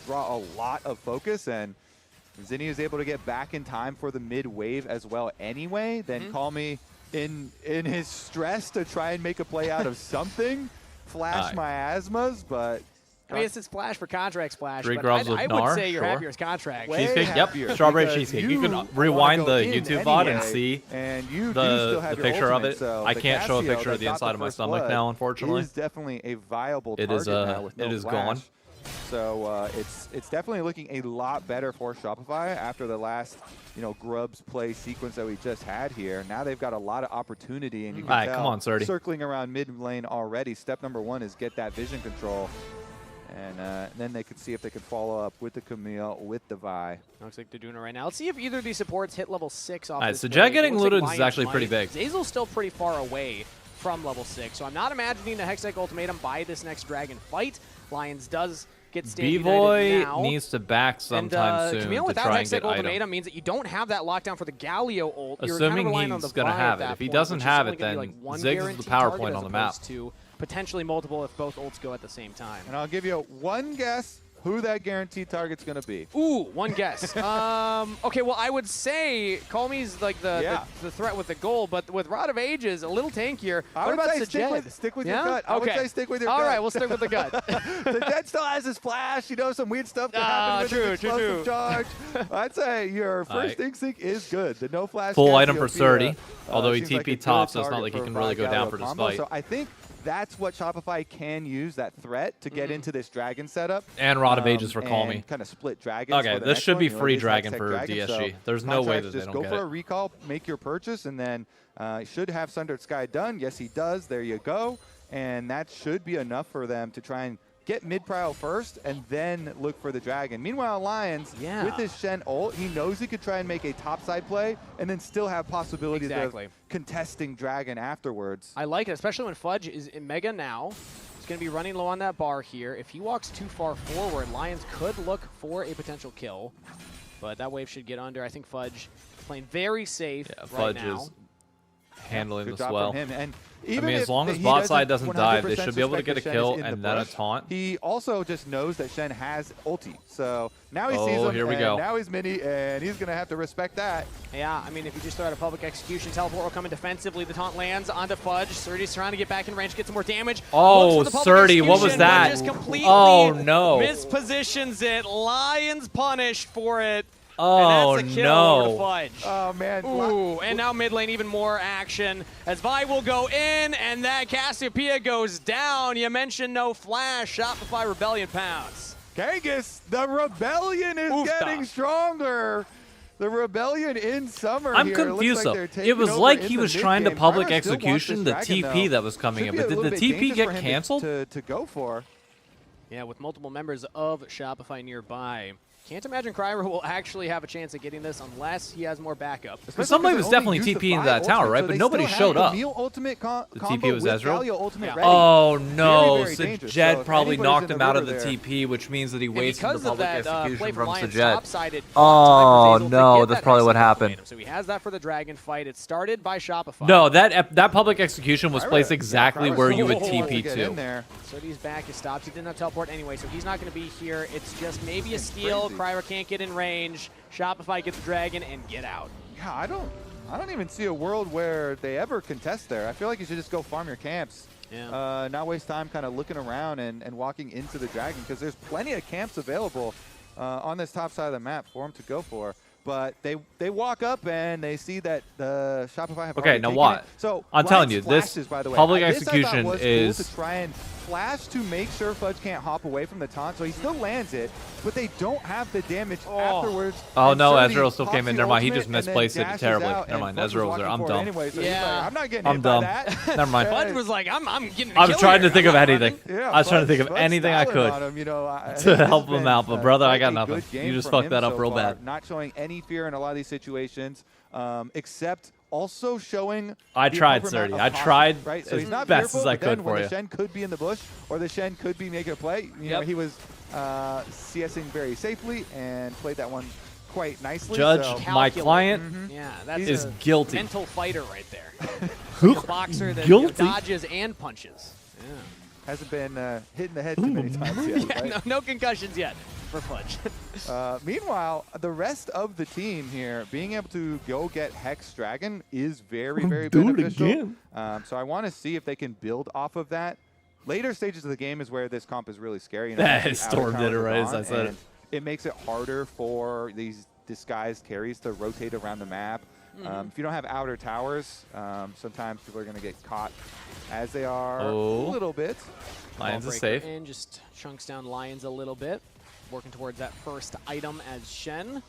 draw a lot of focus, and Zinni is able to get back in time for the mid wave as well anyway. Then Call Me in his stress to try and make a play out of something. Flash Miasmas, but I mean, it's his flash for Contract splash, 3 but Grubs I with would Nar, say you're sure. happier as Contract. Cheesecake, yep. Strawberry cheesecake. You can rewind the YouTube VOD and see the picture of it. So I can't show a picture of the that inside got of my first stomach blood now, unfortunately. Is definitely a viable It target is, now with no it is flash. gone. So it's definitely looking a lot better for Shopify after the last Grubs play sequence that we just had here. Now they've got a lot of opportunity, and you can tell come on, Surdy. circling around mid lane already. Step number 1 is get that vision control. And then they can see if they can follow up with the Camille, with the Vi. Looks like they're doing it right now. Let's see if either of these supports hit level 6 off Alright, this so wave. Jet getting It looks looted like is Lions actually pretty might. big. Zazel's still pretty far away from level 6, so I'm not imagining a Hextech Ultimatum by this next Dragon fight. Lions does get Stand B-Boy now. needs to back sometime soon Camille to without try and Hextech get ultimatum item. means that you don't have that lockdown for the Galio ult. You're Assuming kind of relying on he's the going to Vi have at it. that If he point, doesn't which is have only it, gonna be then like one Ziggs is the guaranteed power target point as on the map. opposed to potentially multiple if both ults go at the same time. And I'll give you one guess who that guaranteed target's going to be. Ooh, one guess. Okay, well, I would say Calmy's like the threat with the goal, but with Rod of Ages, a little tankier. What about Sajed? Stick with your gut. I would say stick with your All gut. right, we'll stick with the gut. Sajed still has his flash. You know, some weird stuff that happened with his explosive charge. I'd say your first instinct is good. The no flash. Full item for Cassiopeia, 30, although he seems like a TP good top, so it's not target like he for can really go down for this combo. fight. So I think that's what Shopify can use, that threat, to get into this dragon setup. And Rod of Ages for Call Me. Kind of split dragons. Okay, for the this next should one. be You know, free it is dragon Hextech for dragon, DSG. so There's no way that Contracts, they just don't go get for it. a recall, make your purchase, and then should have Sundered Sky done. Yes, he does. There you go. And that should be enough for them to try and get mid-prio first and then look for the dragon. Meanwhile, Lions, with his Shen ult, he knows he could try and make a topside play and then still have possibilities of contesting dragon afterwards. I like it, especially when Fudge is in Mega now. He's going to be running low on that bar here. If he walks too far forward, Lions could look for a potential kill, but that wave should get under. I think Fudge is playing very safe right now. Fudge is handling Good this job well. from him. And I even mean, if as long as he bot side doesn't die, they 100% should be able to get a suspect that kill Shen is in and the then a brush, taunt. He also just knows that Shen has ulti. So now he sees him, here we and go. now he's mini, and he's going to have to respect that. Yeah, I mean, if you just throw out a public execution, teleport will come in defensively. The taunt lands onto Fudge. Surdy's trying to get back in range, get some more damage. Oh, Surdy, what was that? Just completely Oh, no. mispositions it. Lions punished for it. Oh, and that's a kill no. over to Fudge. Oh, man. Ooh, and now mid lane, even more action as Vi will go in, and that Cassiopeia goes down. You mentioned no flash. Shopify Rebellion pounds. Kangas, the Rebellion is getting stronger. The Rebellion in summer I'm here. confused Looks though. like they're It was taking like over he in the was trying to mid-game. public Pyro still wants this execution the dragon, TP though. that was coming in, Should but be a did the little bit TP dangerous get for him canceled? to go for? Yeah, with multiple members of Shopify nearby. Can't imagine Cryer will actually have a chance at getting this unless he has more backup. Somebody was definitely TPing into that tower, right? But nobody showed up. The TP was Ezreal? Oh no, Sajed probably knocked him out of the TP, which means that he wasted the public execution from Sajed. Oh no, that's probably what happened. So he has that for the dragon fight. It started by Shopify. No, that public execution was placed exactly where you would TP to. So he's back, he stops. He didn't have teleport anyway, so he's not going to be here. It's just maybe a steal. Cryer can't get in range. Shopify gets the dragon and get out. Yeah, I don't even see a world where they ever contest there. I feel like you should just go farm your camps. Yeah. Not waste time kind of looking around and walking into the dragon, because there's plenty of camps available on this top side of the map for them to go for. But they walk up and they see that the Shopify have okay, now taken what? It. So I'm telling you, flashes, this by the way. public This I thought execution was is cool to try and flash to make sure Fudge can't hop away from the taunt, so he still lands it, but they don't have the damage afterwards. Oh no, Surdy Ezreal still came in. Never mind, he just ultimate and then misplaced it dashes terribly. out, Never and mind, Fudge was Ezreal was there. walking I'm for it dumb. anyway, so he's Yeah. like, I'm not getting I'm hit dumb. by that. Never mind. Fudge was like, I'm getting a I was kill trying to here. think of I'm anything. Yeah, I was trying to think of Fudge anything I styling could on him, you know, to help him been, out, but brother, I quite got a nothing. good game You just from fucked him that up so real far, bad. Not showing any fear in a lot of these situations, except also showing. I the tried, appropriate amount Surdy. of I tried caution, right? So as he's not best fearful, as I but then could when for the you. Shen could be in the bush, or the Shen could be making a play. You know, he was CSing very safely and played that one quite nicely. Judge, so. my client Yeah, that's is a guilty. mental fighter right there. Like a boxer that Guilty. dodges and punches. Yeah. Hasn't been hit in the head too many times yet. Yeah, right? no concussions yet for Fudge. Meanwhile, the rest of the team here, being able to go get Hex Dragon is very, very beneficial. So I want to see if they can build off of that. Later stages of the game is where this comp is really scary. You know, That Storm did it right as I said it. It makes it harder for these disguised carries to rotate around the map. If you don't have outer towers, sometimes people are going to get caught as they are a little bit. Lions is safe. In, just chunks down Lions a little bit. Working towards that first item as Shen.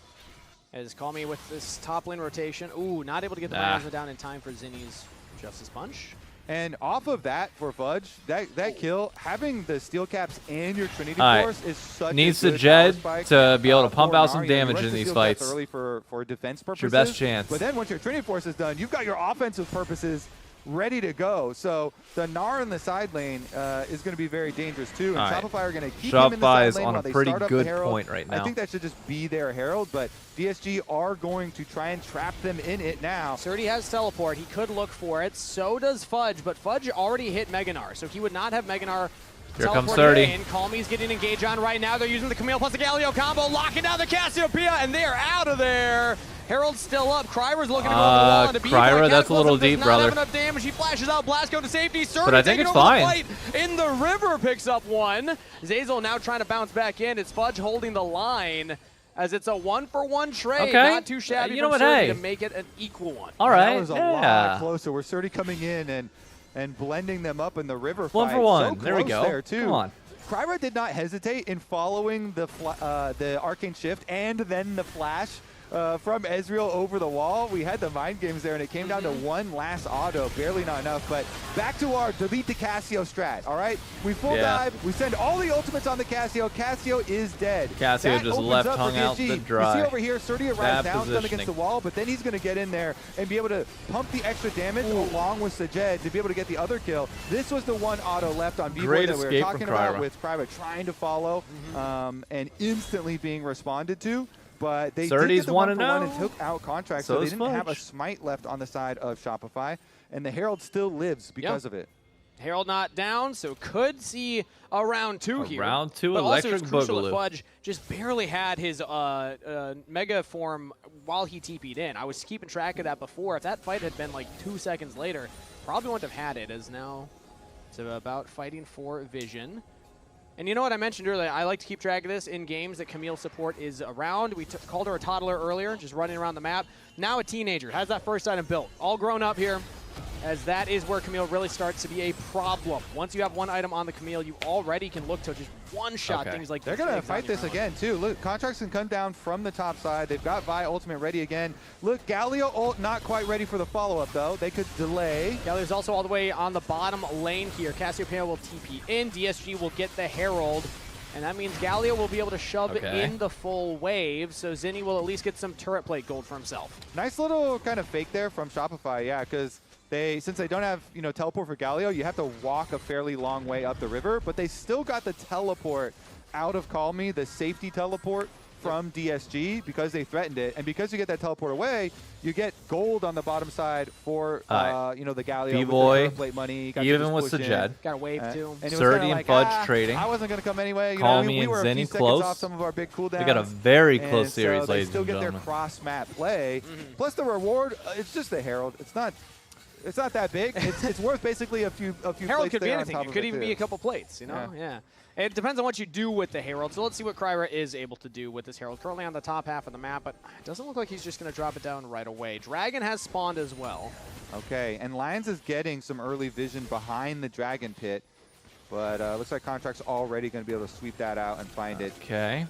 As Call Me with this top lane rotation. Ooh, not able to get the management down in time for Zinni's Justice Punch. And off of that for Fudge, that kill, having the steel caps and your Trinity Force is such needs a the good power Jed spike, to be able to pump out some for Narnia. You damage rush in the these steel caps fights. early for defense purposes. It's your best chance. But then once your Trinity Force is done, you've got your offensive purposes ready to go. So the Gnar in the side lane is going to be very dangerous too. And Shopify are going to keep him in the side lane while they start up the Herald. Point right now. I think that should just be their Herald, but DSG are going to try and trap them in it now. Surdy has teleport. He could look for it. So does Fudge, but Fudge already hit Mega Gnar, so he would not have Mega Gnar. Here comes 30. Calmy's getting engaged on right now. They're using the Camille plus the Galio combo, locking down the Cassiopeia, and they are out of there. Herald's still up. Kryra's looking to go over the wall into Kryra, that's a little deep, brother. Not enough damage. He flashes out. Blast go to safety. Surdy but I think it's fine. In the river picks up one. Zazel now trying to bounce back in. It's Fudge holding the line as it's a 1-for-1 trade. Okay. Not too shabby you know from what, Surdy hey. to make it an equal one. All right. That was a lot closer. We're Surdy coming in and blending them up in the river fight. 1-for-1. So there we go. There too. Come on. Kryra did not hesitate in following the Arcane Shift and then the flash from Ezreal over the wall. We had the mind games there, and it came down to one last auto. Barely not enough, but back to our delete the Cassio strat, all right? We full dive. We send all the ultimates on the Cassio. Cassio is dead. Cassio just left hung out the dry. You see over here, Surdy arrives down, done against the wall, but then he's going to get in there and be able to pump the extra damage along with Sajed to be able to get the other kill. This was the one auto left on V-Boy that we were talking about with Kryra trying to follow and instantly being responded to. But they did get the 1-for-1 and took out Contract, so they didn't have a smite left on the side of Shopify, and the Herald still lives because of it. Herald not down, so could see a round 2 here. Round 2 but electric also it's crucial boogaloo. that Fudge just barely had his mega form while he TP'd in. I was keeping track of that before. If that fight had been like 2 seconds later, probably wouldn't have had it, as now it's about fighting for vision. And you know what I mentioned earlier, I like to keep track of this in games that Camille support is around. We called her a toddler earlier, just running around the map. Now a teenager, has that first item built. All grown up here, as that is where Camille really starts to be a problem. Once you have one item on the Camille, you already can look to just one-shot things like they're going to fight this again, too. Look, Contracts can come down from the top side. They've got Vi ultimate ready again. Look, Galio ult not quite ready for the follow-up, though. They could delay. Galio's also all the way on the bottom lane here. Cassiopeia will TP in. DSG will get the Herald. And that means Galio will be able to shove in the full wave, so Zinni will at least get some turret plate gold for himself. Nice little kind of fake there from Shopify, yeah, because since they don't have, teleport for Galio, you have to walk a fairly long way up the river, but they still got the teleport out of Call Me, the safety teleport from DSG because they threatened it, and because you get that teleport away, you get gold on the bottom side for the Galio B-Boy, with the plate money. even with Sajed. Got a wave too. Surdy and Fudge trading. I wasn't going to come anyway. Call Me we and were Zinni a few close. off some of our big cooldowns. They got a very close series, so ladies and gentlemen. They still get gentlemen. their cross-map play. Plus the reward, it's just the Herald. It's not that big. It's worth basically a few Herald plates could be there on anything. top It of could it, even too. be a couple plates, Yeah. It depends on what you do with the Herald. So let's see what Kryra is able to do with this Herald. Currently on the top half of the map, but it doesn't look like he's just going to drop it down right away. Dragon has spawned as well. Okay, and Lions is getting some early vision behind the Dragon Pit, but looks like Contract's already going to be able to sweep that out and find it. Okay.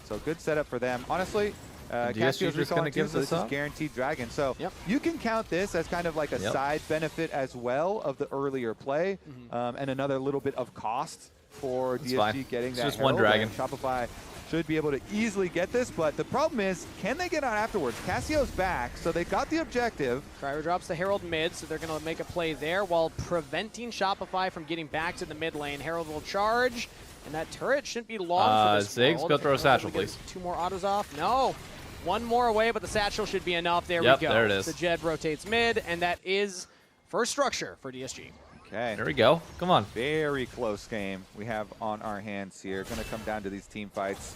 So good setup for them. Honestly, DSG's just going to give this is guaranteed Dragon. So you can count this as kind of like a side benefit as well of the earlier play, and another little bit of cost for DSG getting that. Just one Dragon. Shopify should be able to easily get this, but the problem is, can they get out afterwards? Cassio's back, so they got the objective. Kryra drops the Herald mid, so they're going to make a play there while preventing Shopify from getting back to the mid lane. Herald will charge, and that turret shouldn't be long for this Ziggs, world. go throw a satchel, please. 2 more autos off. No. One more away, but the satchel should be enough. There we go. There it is. The Jed rotates mid, and that is first structure for DSG. Okay. There we go. Come on. Very close game we have on our hands here. Going to come down to these team fights.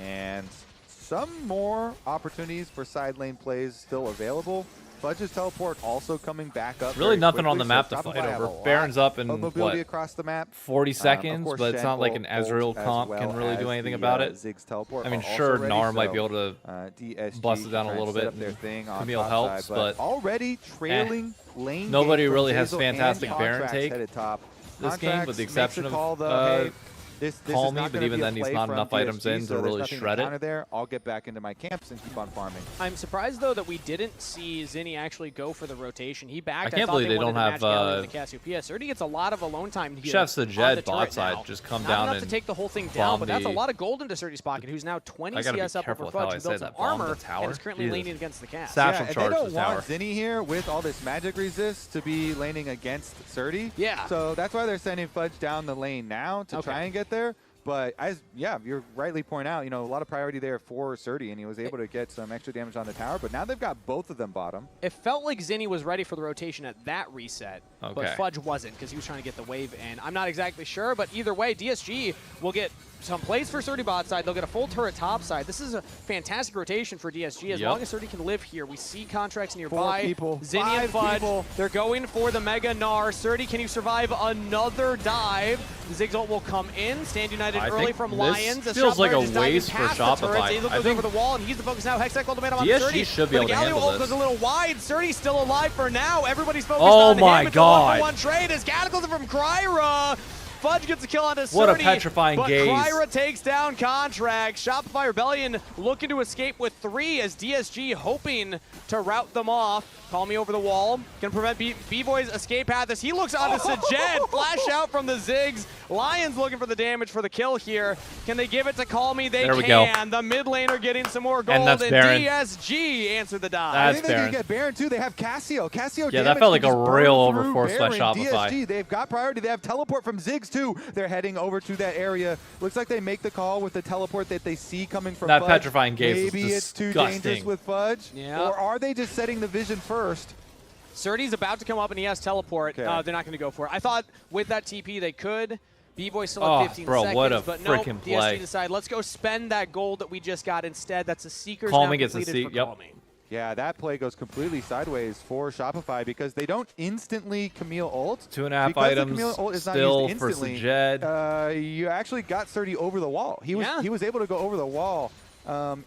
And some more opportunities for side lane plays still available. Fudge's teleport also coming back up. Really nothing quickly, on the map to fight over. Baron's up in mobility across the map. 40 seconds, but it's not like an Ezreal comp can really do anything about it. Ziggs teleport I mean, sure, Gnar might be able to DSG bust it down a little bit. Their thing on Camille helps, side, but already trailing lane. Nobody game really from has Zazel fantastic and Baron Contracts take headed top. this game, with the Contracts exception makes a call, of though, hey, This Call is me, not but gonna even be a then he's play not from enough items DSG, in so to there's really nothing to shred it. counter there. I'll get back into my camps and keep on farming. I'm surprised though that we didn't see Zinni actually go for the rotation. He backed. I can't thought believe they don't have the Cassiopeia. Surdy gets a lot of alone time here. Chef's the on Jet turret bot side now. just come Not down enough and to take the whole thing down, but that's a bomb lot of gold into Surdy's pocket, who's now 20 I gotta be CS up careful over with how Fudge, I who say built some that. Bomb the armor, tower? and is currently Jesus. laning against the cast. Satchel Yeah, and charge they don't this want tower. Zinni here with all this magic resist to be laning against Surdy. Yeah. So that's why they're sending Fudge down the lane now to try and get there. But yeah, you're rightly pointing out, a lot of priority there for Surdy, and he was able to get some extra damage on the tower. But now they've got both of them bottom. It felt like Zinni was ready for the rotation at that reset, but Okay. Fudge wasn't because he was trying to get the wave in. I'm not exactly sure, but either way, DSG will get some plays for Surdy bot side. They'll get a full turret top side. This is a fantastic rotation for DSG. As long as Surdy can live here, we see contracts nearby. 4 people. Zinni and 5 Fudge, people. they're going for the Mega Gnar. Surdy, can you survive another dive? The Ziggs ult will come in. Stand United I early think from this Lions. As feels like Shopify a is diving waste for past the turrets. Shopify. He I goes think over the wall, and he's the focus now. Hextech ultimatum on DSG Surdy. should be able to handle ult this. goes a little wide. Surdy's still alive for now. Everybody's focused Oh on him. my It's God. a 1-for-1 trade as Cataclysm from Kryra. Fudge gets a kill onto Surdy. What a petrifying but gaze. Kryra takes down Contract. Shopify Rebellion looking to escape with 3 as DSG hoping to rout them off. Call me over the wall. Can prevent B-Boy's escape path as he looks onto Sajed. Flash out from the Ziggs. Lions looking for the damage for the kill here. Can they give it to Call Me? They There we go. can. The mid laner getting some more gold. And that's Baron. DSG answered the dive. I think they can get Baron too. They have Cassio. Yeah, that damage felt like can a just real burn through overforce by Baron. Shopify. DSG, they've got priority. They have teleport from Ziggs too. They're heading over to that area. Looks like they make the call with the teleport that they see coming from That Fudge. petrifying gaze was Maybe it's too disgusting. dangerous with Fudge. Yeah. Or are they just setting the vision first? Surdy's about to come up and he has teleport. Okay. They're not going to go for it. I thought with that TP they could. B-Boy still Oh, at 15 bro, seconds, what a but no, frickin' play. DSG decide, let's go spend that gold that we just got instead. That's a Seeker's Call now Me gets a completed seat, for yep. Call Me. Yeah, that play goes completely sideways for Shopify because they don't instantly Camille ult. 2.5 Because the items Camille ult is not still used for instantly, Sajed. you actually got Surdy over the wall. He was able to go over the wall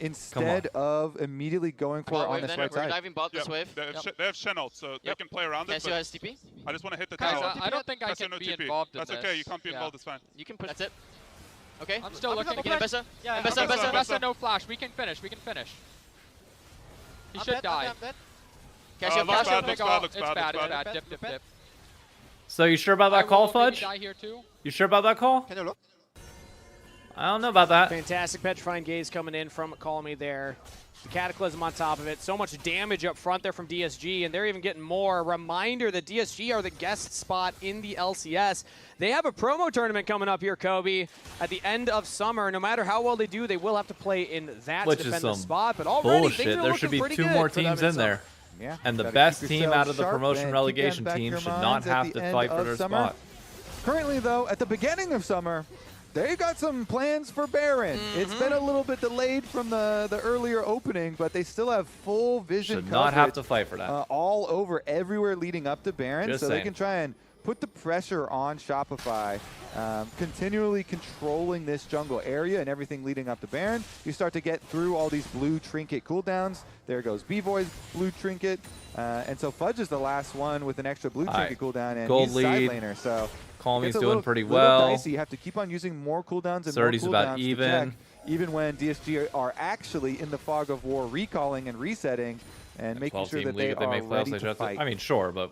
instead of immediately going for it on this right side. Diving bot this wave. They have Shen ult, so they can play around it. Cassio has TP. I just want to hit the Guys, tower. I don't think I Cassio can no be TP. involved in That's this. okay, you can't be Yeah. involved, it's fine. You can push. That's it. Okay. I'm still looking. Get Ambessa. Yeah, Ambessa, Ambessa. Ambessa, no flash. We can finish. We can finish. He should die. Cassio, looks Cassio, bad, looks Oh, bad, looks it's bad, bad. looks It's bad. bad. Dip, dip, dip. So you sure about that call, Fudge? Die here too. You sure about that call? Can you look? I don't know about that. Fantastic petrifying gaze coming in from Call Me there. The Cataclysm on top of it. So much damage up front there from DSG, and they're even getting more. Reminder that DSG are the guest spot in the LCS. They have a promo tournament coming up here, Kobe, at the end of summer. No matter how well they do, they will have to play in that Which to is defend the some spot. But already, bullshit. things are There looking should be pretty 2 good more for them teams in summer. there. Yeah, And the gotta best keep team yourselves out of the sharp promotion and keep relegation them back team your should not minds at have the to end fight for of their summer. spot. Currently, though, at the beginning of summer, they've got some plans for Baron. It's been a little bit delayed from the earlier opening, but they still have full vision Should not have coverage, to fight for that. all over everywhere leading up to Baron, Just so saying. they can try and put the pressure on Shopify, continually controlling this jungle area and everything leading up to Baron. You start to get through all these blue trinket cooldowns. There goes B-Boy's blue trinket. And so Fudge is the last one with an extra blue trinket cooldown, and Gold he's side lead. laner. So Call Me's it's a doing little- pretty little well. dicey. You have to keep on using more cooldowns and Surdy's more about cooldowns even. to check, even when DSG are actually in the fog of war, recalling and resetting and making sure 12-team that league they if they are make ready playoffs, to fight. I mean, sure, but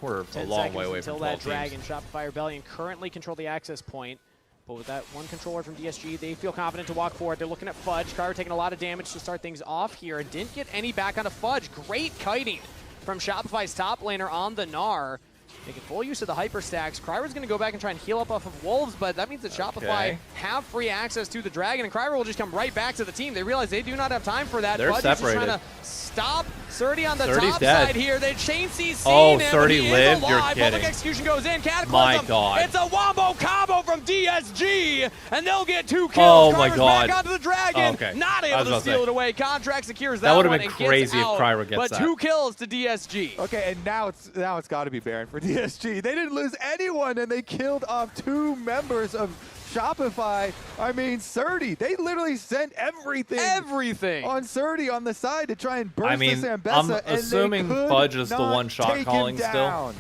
we're a 10 long seconds way away until from that 12 Dragon. teams. Shopify Rebellion currently control the access point. But with that one controller from DSG, they feel confident to walk forward. They're looking at Fudge. Kryra taking a lot of damage to start things off here and didn't get any back onto Fudge. Great kiting from Shopify's top laner on the Gnar. Making full use of the hyper stacks. Kryra's going to go back and try and heal up off of Wolves, but that means that Shopify have free access to the Dragon, and Kryra will just come right back to the team. They realize they do not have time for that. They're Fudge is just separated. trying to stop Surdy on the Surdy's top dead. side here. They chain CC Oh, him, Surdy he lived? is You're alive. Public kidding. execution goes in. Cataclysm. My God. It's a wombo combo from DSG, and they'll get 2 kills. Oh, my Kryra's God. back onto the Dragon. Oh, okay. Not I able was to about to steal say. it away. Contract secures That that would've one been and gets crazy if out. Kryra gets but that. 2 kills to DSG. Okay, and now it's got to be Baron for DSG. They didn't lose anyone, and they killed off 2 members of Shopify. I mean, Surdy. They literally sent everything on Surdy on the side to try and burst I mean, this Ambessa. I'm and they assuming could Fudge is the not one shot take calling him still. down.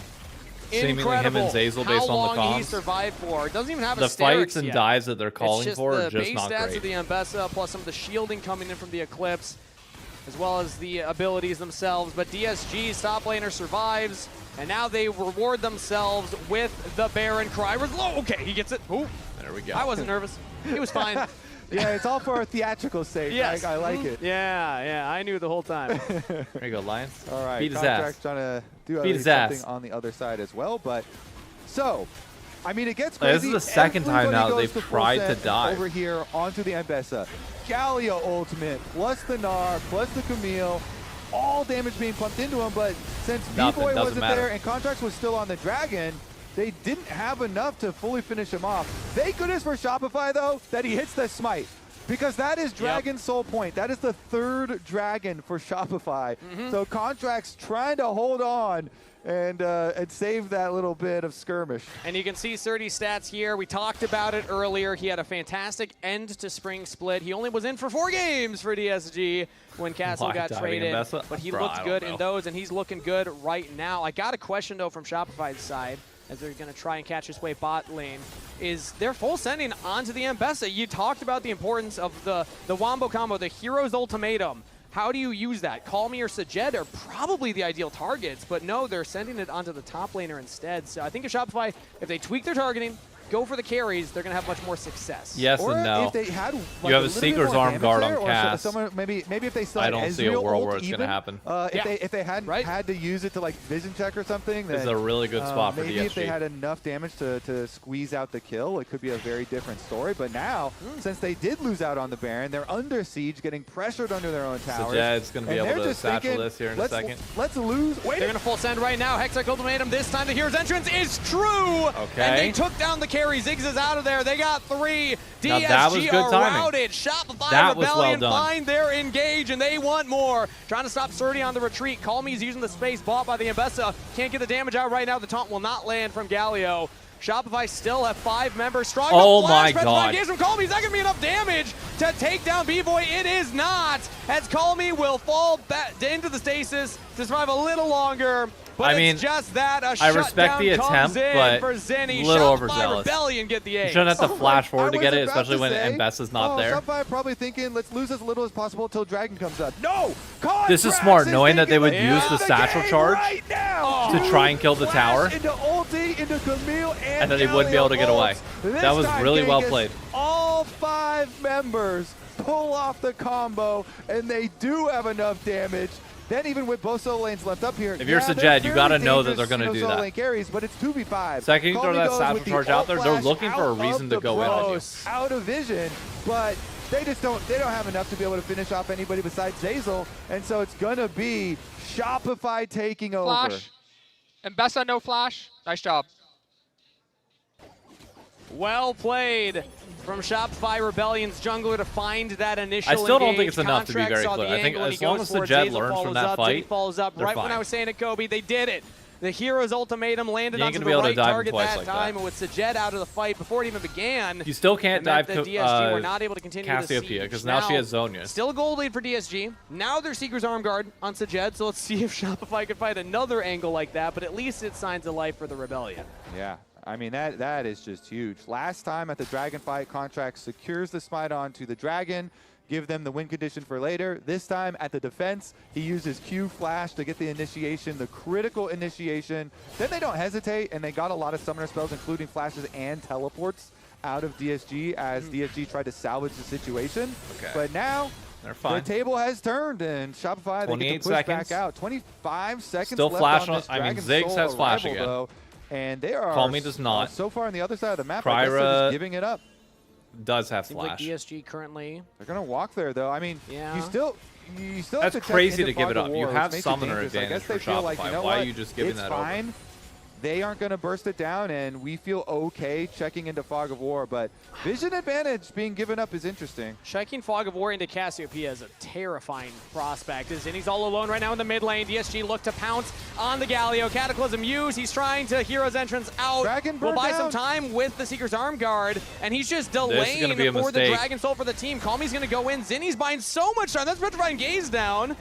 seemingly incredible him and Zeyzal how based on long the comms. he survived for. Doesn't even have a The fights Sterix and yet. dives that they're calling It's for are the just base not stats great. of the Ambessa plus some of the shielding coming in from the Eclipse, as well as the abilities themselves. But DSG's top laner survives, and now they reward themselves with the Baron Cry. Okay, he gets it. Ooh. There we go. I wasn't nervous. He was fine. Yeah, it's all for our theatrical sake. Yes. I like it. Yeah, I knew the whole time. There you go, Lions. All right, Beat his Contract's ass. trying to do Beat his something ass. on the other side as well. But so, I mean, it gets This crazy. is the second time now Everybody they've goes to full tried to send dive. over here onto the Ambessa. Galio ultimate plus the Gnar plus the Camille. All damage being pumped into him, but since Nothing, B-Boy doesn't wasn't matter. there and Contracts was still on the Dragon, they didn't have enough to fully finish him off. Thank goodness for Shopify, though, that he hits the smite. Because that is Dragon Soul Point. That is the third Dragon for Shopify. So Contracts trying to hold on and save that little bit of skirmish. And you can see Surdy's stats here. We talked about it earlier. He had a fantastic end to spring split. He only was in for 4 games for DSG when Castle Why got diving traded. Ambessa? But he Bro, looked I good don't in know. those, and he's looking good right now. I got a question, though, from Shopify's side, as they're going to try and catch his way bot lane, is they're full sending onto the Ambessa. You talked about the importance of the Wombo combo, the Hero's Ultimatum. How do you use that? Call Me or Sajed are probably the ideal targets, but no, they're sending it onto the top laner instead. So I think if Shopify, if they tweak their targeting, go for the carries, they're going to have much more success. Yes or and no. if they had like, You have a little bit Seeker's more Arm damage Guard there, on or Cass. someone, maybe if they still I had don't see a Ezreal world ult where it's going to even, happen. If they hadn't had to use it to like vision check or something, This is then a really good spot for maybe if they DSG. had enough damage to squeeze out the kill, it could be a very different story. But now, since they did lose out on the Baron, they're under siege, getting pressured under their own towers. Sajad's going to be and able they're to just satchel thinking, this here in a let's, second. Let's lose. Wait, They're going to full send right now. Hextech Ultimatum. This time the Hero's entrance is true. Okay. And they took down the carry. Ziggs is out of there. They got 3. Now that was DSG good are timing. routed. Shopify That was Rebellion well done. find their engage, and they want more. Trying to stop Surdy on the retreat. Call Me's using the space bought by the Ambessa. Can't get the damage out right now. The taunt will not land from Galio. Shopify still have 5 members strong. Oh The my flash God. engage from Call Me. Is that going to be enough damage to take down B-Boy? It is not, as Call Me will fall back into the stasis to survive a little longer. But I mean, it's just that a I respect the shutdown attempt, comes in but for Zenny. little Shopify overzealous. Rebellion get the You ace. shouldn't have to flash forward to I get was it, about especially to when say, Mbessa's not there. Shopify probably thinking, let's lose as little as possible till Dragon comes up. No! This is Contracts smart, knowing that they would taking use the satchel game charge right now. to try and kill the Flash tower. Into ulti, into Camille, and then they wouldn't be able to get away. This That was time, really well Genghis, played. All 5 members pull off the combo, and they do have enough damage. Then even with both solo lanes left up here, If you're they're Sajed, you gotta fairly know that they're dangerous, gonna do solo that. lane carries, but it's 2v5. Second you Call throw Me that goes satchel with the charge out ult there, they're flash looking for a out reason of to the go in on you. pros, out of vision, but they just don't have enough to be able to finish off anybody besides Zeyzal, and so it's gonna be Shopify taking over. Flash. Ambessa, no flash. Nice job. Well played from Shopify Rebellion's jungler to find that initial I still don't think engage. it's enough to be Contract very saw clear. the I think angle and as he long goes as for it. Sajed Zeyzal learns from follows that up, fight, Zenny follows up. they're Right when fine. I was saying it, Kobe, they did it. The Hero's Ultimatum landed You ain't onto gonna the be able to right dive target twice that like time, that. and with Sajed out of the fight before it even began. You still can't it meant dive that DSG were not able to continue the Cassiopeia siege. because now she has Zonia. Still a gold lead for DSG. Now they're Seeker's Arm Guard on Sajed, so let's see if Shopify can find another angle like that, but at least it's signs of life for the Rebellion. Yeah, I mean, that is just huge. Last time at the Dragon fight, Contract secures the smite onto the Dragon, give them the win condition for later. This time at the defense, he uses Q Flash to get the initiation, the critical initiation. Then they don't hesitate, and they got a lot of summoner spells, including flashes and teleports, out of DSG as DSG tried to salvage the situation. Okay. But now, they're fine. the table has turned, and Shopify, they get to push back out. 25 seconds Still left flash on this I mean, Dragon Ziggs Soul has flash arrival, again. though, and they are Call Me does not. so far on the other side of the map. I guess they're Kryra just giving it up. does have Seems flash. like DSG currently. They're gonna walk there though. I mean, Yeah. you still That's have to check crazy into to give Fog it of up. War, You which have makes it summoner dangerous. I advantage guess they for feel like, Shopify. you know Why are what? you just giving it's that fine. over? They aren't going to burst it down, and we feel okay checking into Fog of War, but vision advantage being given up is interesting. Checking Fog of War into Cassiopeia is a terrifying prospect. And he's all alone right now in the mid lane. DSG look to pounce on the Galio. Cataclysm used. He's trying to Hero's Entrance out. Dragon will burn buy down. some time with the Seeker's Arm Guard, and he's just gonna delaying be a for the mistake. Dragon Soul for the team. Call Me's going to go in. Zinni's buying so much time. That's Petrifying Gaze down.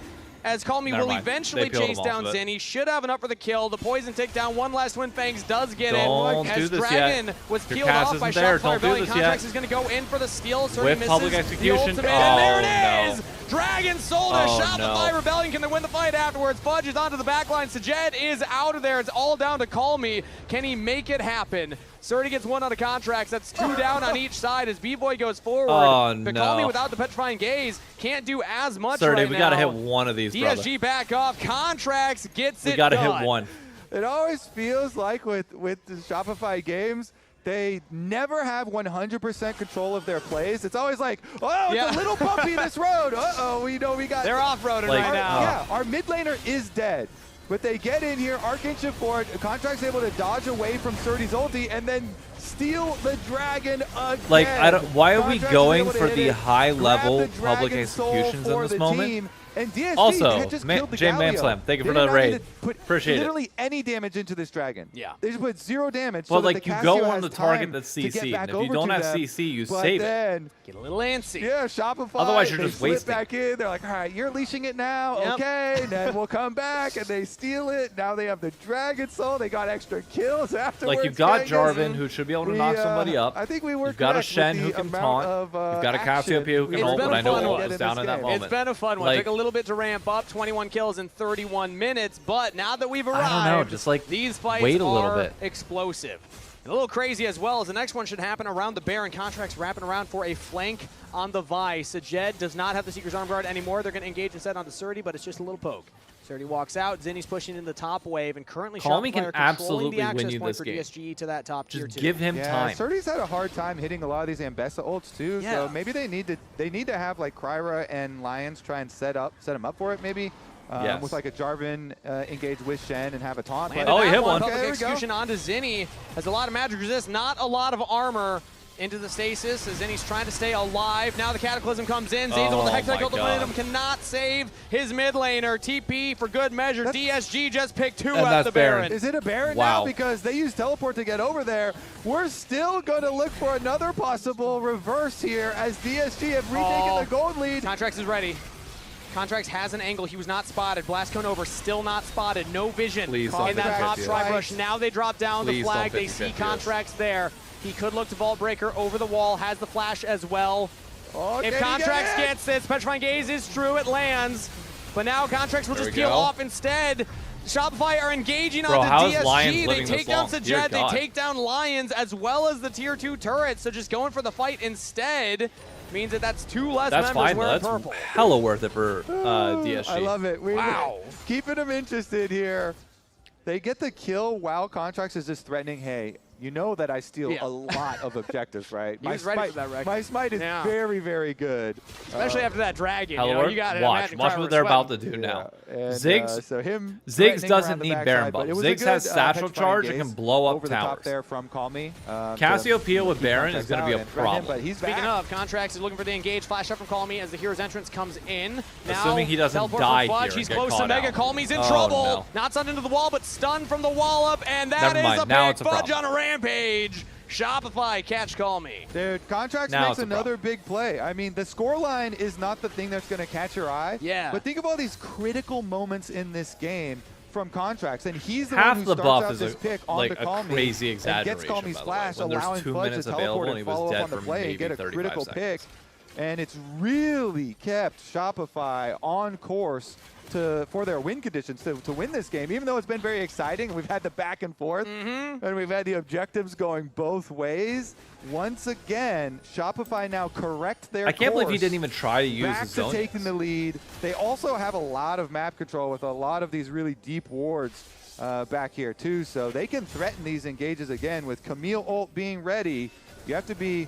as Call Me will eventually chase down Zinni. Should have enough for the kill. The poison takedown. One last Winfangs does get Don't it. do As this Dragon yet. was Your peeled cast off by isn't there. Shopify Don't do Rebellion. this Contracts yet. is going to go in for the steal. Certainly With misses public the execution. ultimate, and there it Oh, is. no. Dragon sold to Oh, Shopify no. Rebellion. Can they win the fight afterwards? Fudge is onto the back line. Sajed is out of there. It's all down to Call Me. Can he make it happen? Surdy gets one out of Contracts. That's 2 down on each side as B-Boy goes forward. Oh, but no. Call Me without the Petrifying Gaze can't do as much Surdy, right we now. got to hit one of these, brother. DSG back off. Contracts gets it We got to done. hit one. It always feels like with the Shopify games, they never have 100% control of their plays. It's always like, oh, it's a little bumpy this road. Uh-oh, we know we got... They're off-roading right now. Yeah, our mid laner is dead. But they get in here, Archancient Fort, Contract's able to dodge away from Surdy's ulti, and then steal the dragon again. Like, I don't. Why are we Contracts is going able to for hit the it, high-level grab the public Dragon Soul executions in for this the moment? team, and DSG Also, had just killed the James Galio. Manslam, thank you They for did the not raid. need to put Appreciate literally any damage into this dragon. Yeah. They just put 0 damage. Well, so that like, the you Cassio go on has the target time that's to get CC, back and if you over don't to have them, CC, you but save it. then, get a little antsy. Yeah, Shopify. Otherwise, you're they just slip wasting. back in. They're like, all right, you're leashing it now. Yep. Okay, and then we'll come back, and they steal it. Now they have the Dragon Soul. They got extra kills afterwards. Like, you've got Kangas. Jarvan, who should be able to knock somebody up. I think we were You've got a correct Shen with who the can amount taunt. of, You've got a action Cassiopeia who can we've ult, been but I know fun it one was down in that moment. It's been a fun one. Like, Took a little bit to ramp up. 21 kills in 31 minutes, but now that we've arrived, I don't know, just like these fights wait a little are bit. explosive. And a little crazy as well, as the next one should happen around the Baron. Contracts wrapping around for a flank on the Vi. Sajed does not have the Seeker's Arm Guard anymore. They're going to engage instead onto Surdy, but it's just a little poke. Surdy walks out. Zinni's pushing in the top wave, and currently Call Me Shopify can are controlling absolutely the access win you point this for game. DSG to that top tier 2. Just give him time. Surdy's had a hard time hitting a lot of these Ambessa ults too. Yeah. So maybe they need to have like Kryra and Lions try and set him up for it maybe. Yes. With like a Jarvan engage with Shen and have a taunt. Landed But- he hit one. Public Okay, there we go. execution onto Zinni. Has a lot of magic resist, not a lot of armor into the stasis as Zinni's trying to stay alive. Now the Cataclysm comes in. Zinni's able to Oh Hextech my Ultimatum, God. cannot save his mid laner. TP for good measure. DSG just picked 2 And at that's the Baron. Baron. Is it a Baron Wow. now? Because they use teleport to get over there. We're still going to look for another possible reverse here as DSG have retaken the gold lead. Contracts is ready. Contracts has an angle. He was not spotted. Blast Cone over, still not spotted. No vision Please don't in that top 50-50. tri brush. Now they drop down Please the flag. don't They see 50-50. Contracts there. He could look to Vault Breaker over the wall. Has the flash as well. Oh, If can he Contracts get it? gets this, Petrifying Gaze is true. It lands. But now Contracts will There just we peel go. off instead. Shopify are engaging Bro, onto how is DSG. Lions They living take this down long? Dear Sajed. They God. take down Lions as well as the tier 2 turrets. So just going for the fight instead means that that's 2 less That's members fine, though. wearing That's purple. hella worth it for DSG. I love it. Wow. Keeping them interested here. They get the kill while Contracts is just threatening, hey, you know that I steal Yeah. a lot of objectives, right? He was ready for that record. My smite is Yeah. very, very good. Especially after that dragon. Hella You know, work. you got to Watch what they're about to do now. And, Ziggs, so him Ziggs threatening doesn't around the need backside, Baron but buff. it was a Ziggs good, has satchel petrifying charge and gaze can blow up over the towers. top there from Call Me. Cassiopeia with keep Baron Contracts is going to be out a and threaten him, problem. But he's Speaking back. of, Contracts is looking for the engage. Flash up from Call Me as the hero's entrance comes in. Now, Assuming he doesn't teleport die from Fudge. here He's and get close to caught Mega. out. Call Me's in Oh, trouble. no. Not stunned into the wall, but stunned from the wall up. And that Never is mind. a Now big it's a Fudge problem. on a rampage. Shopify, catch Call Me. Dude, Contracts Now makes it's a another big play. I mean, the scoreline is not the thing that's going to catch your eye. Yeah. But think of all these critical moments in this game from Contracts, and he's the Half one who the starts buff out is this a- pick like onto a Call Me crazy and gets Call exaggeration, Me's by the way. flash, When there's allowing 2 Fudge minutes to available teleport and he and was follow dead up on the for play and maybe get a 35 critical seconds. pick. And it's really kept Shopify on course for their win conditions to win this game, even though it's been very exciting. We've had the back and forth, and we've had the objectives going both ways. Once again, Shopify now correct their I can't believe he course didn't even try to use back his to zone. taking the lead. They also have a lot of map control with a lot of these really deep wards back here too, so they can threaten these engages again with Camille ult being ready. You have to be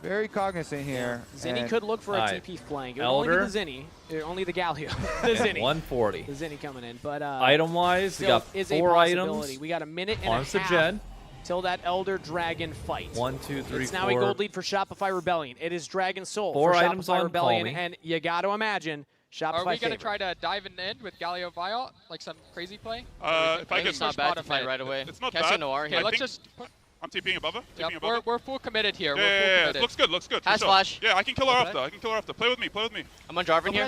very cognizant here. Zinni and could look for a Alright. TP flank. It would only be Elder. the Zinni. Only the Galio. The Zinni. 140. The Zinni coming in. But Item-wise, we still got is a 4 possibility. items. We got a minute and on a half Sajed. till that Elder Dragon fight. 1, 2, 3, It's now 4. a gold lead for Shopify Rebellion. It is Dragon Soul 4 for items Shopify on Rebellion, Call Me. and you got to imagine Shopify Are we going to favorite. try to dive in end with Galio Vial, like some crazy play? If I It's can not bad to fight right away. It's not Cassio bad. Noir Okay, here. let's just... I'm TPing above her. Yep, TPing above her. we're full committed here. Yeah, We're full yeah, committed. looks good, looks good. for Has sure. flash. Yeah, I can kill her Okay. off though. I can kill her off though. Play with me, play with me. I'm on Jarvan here.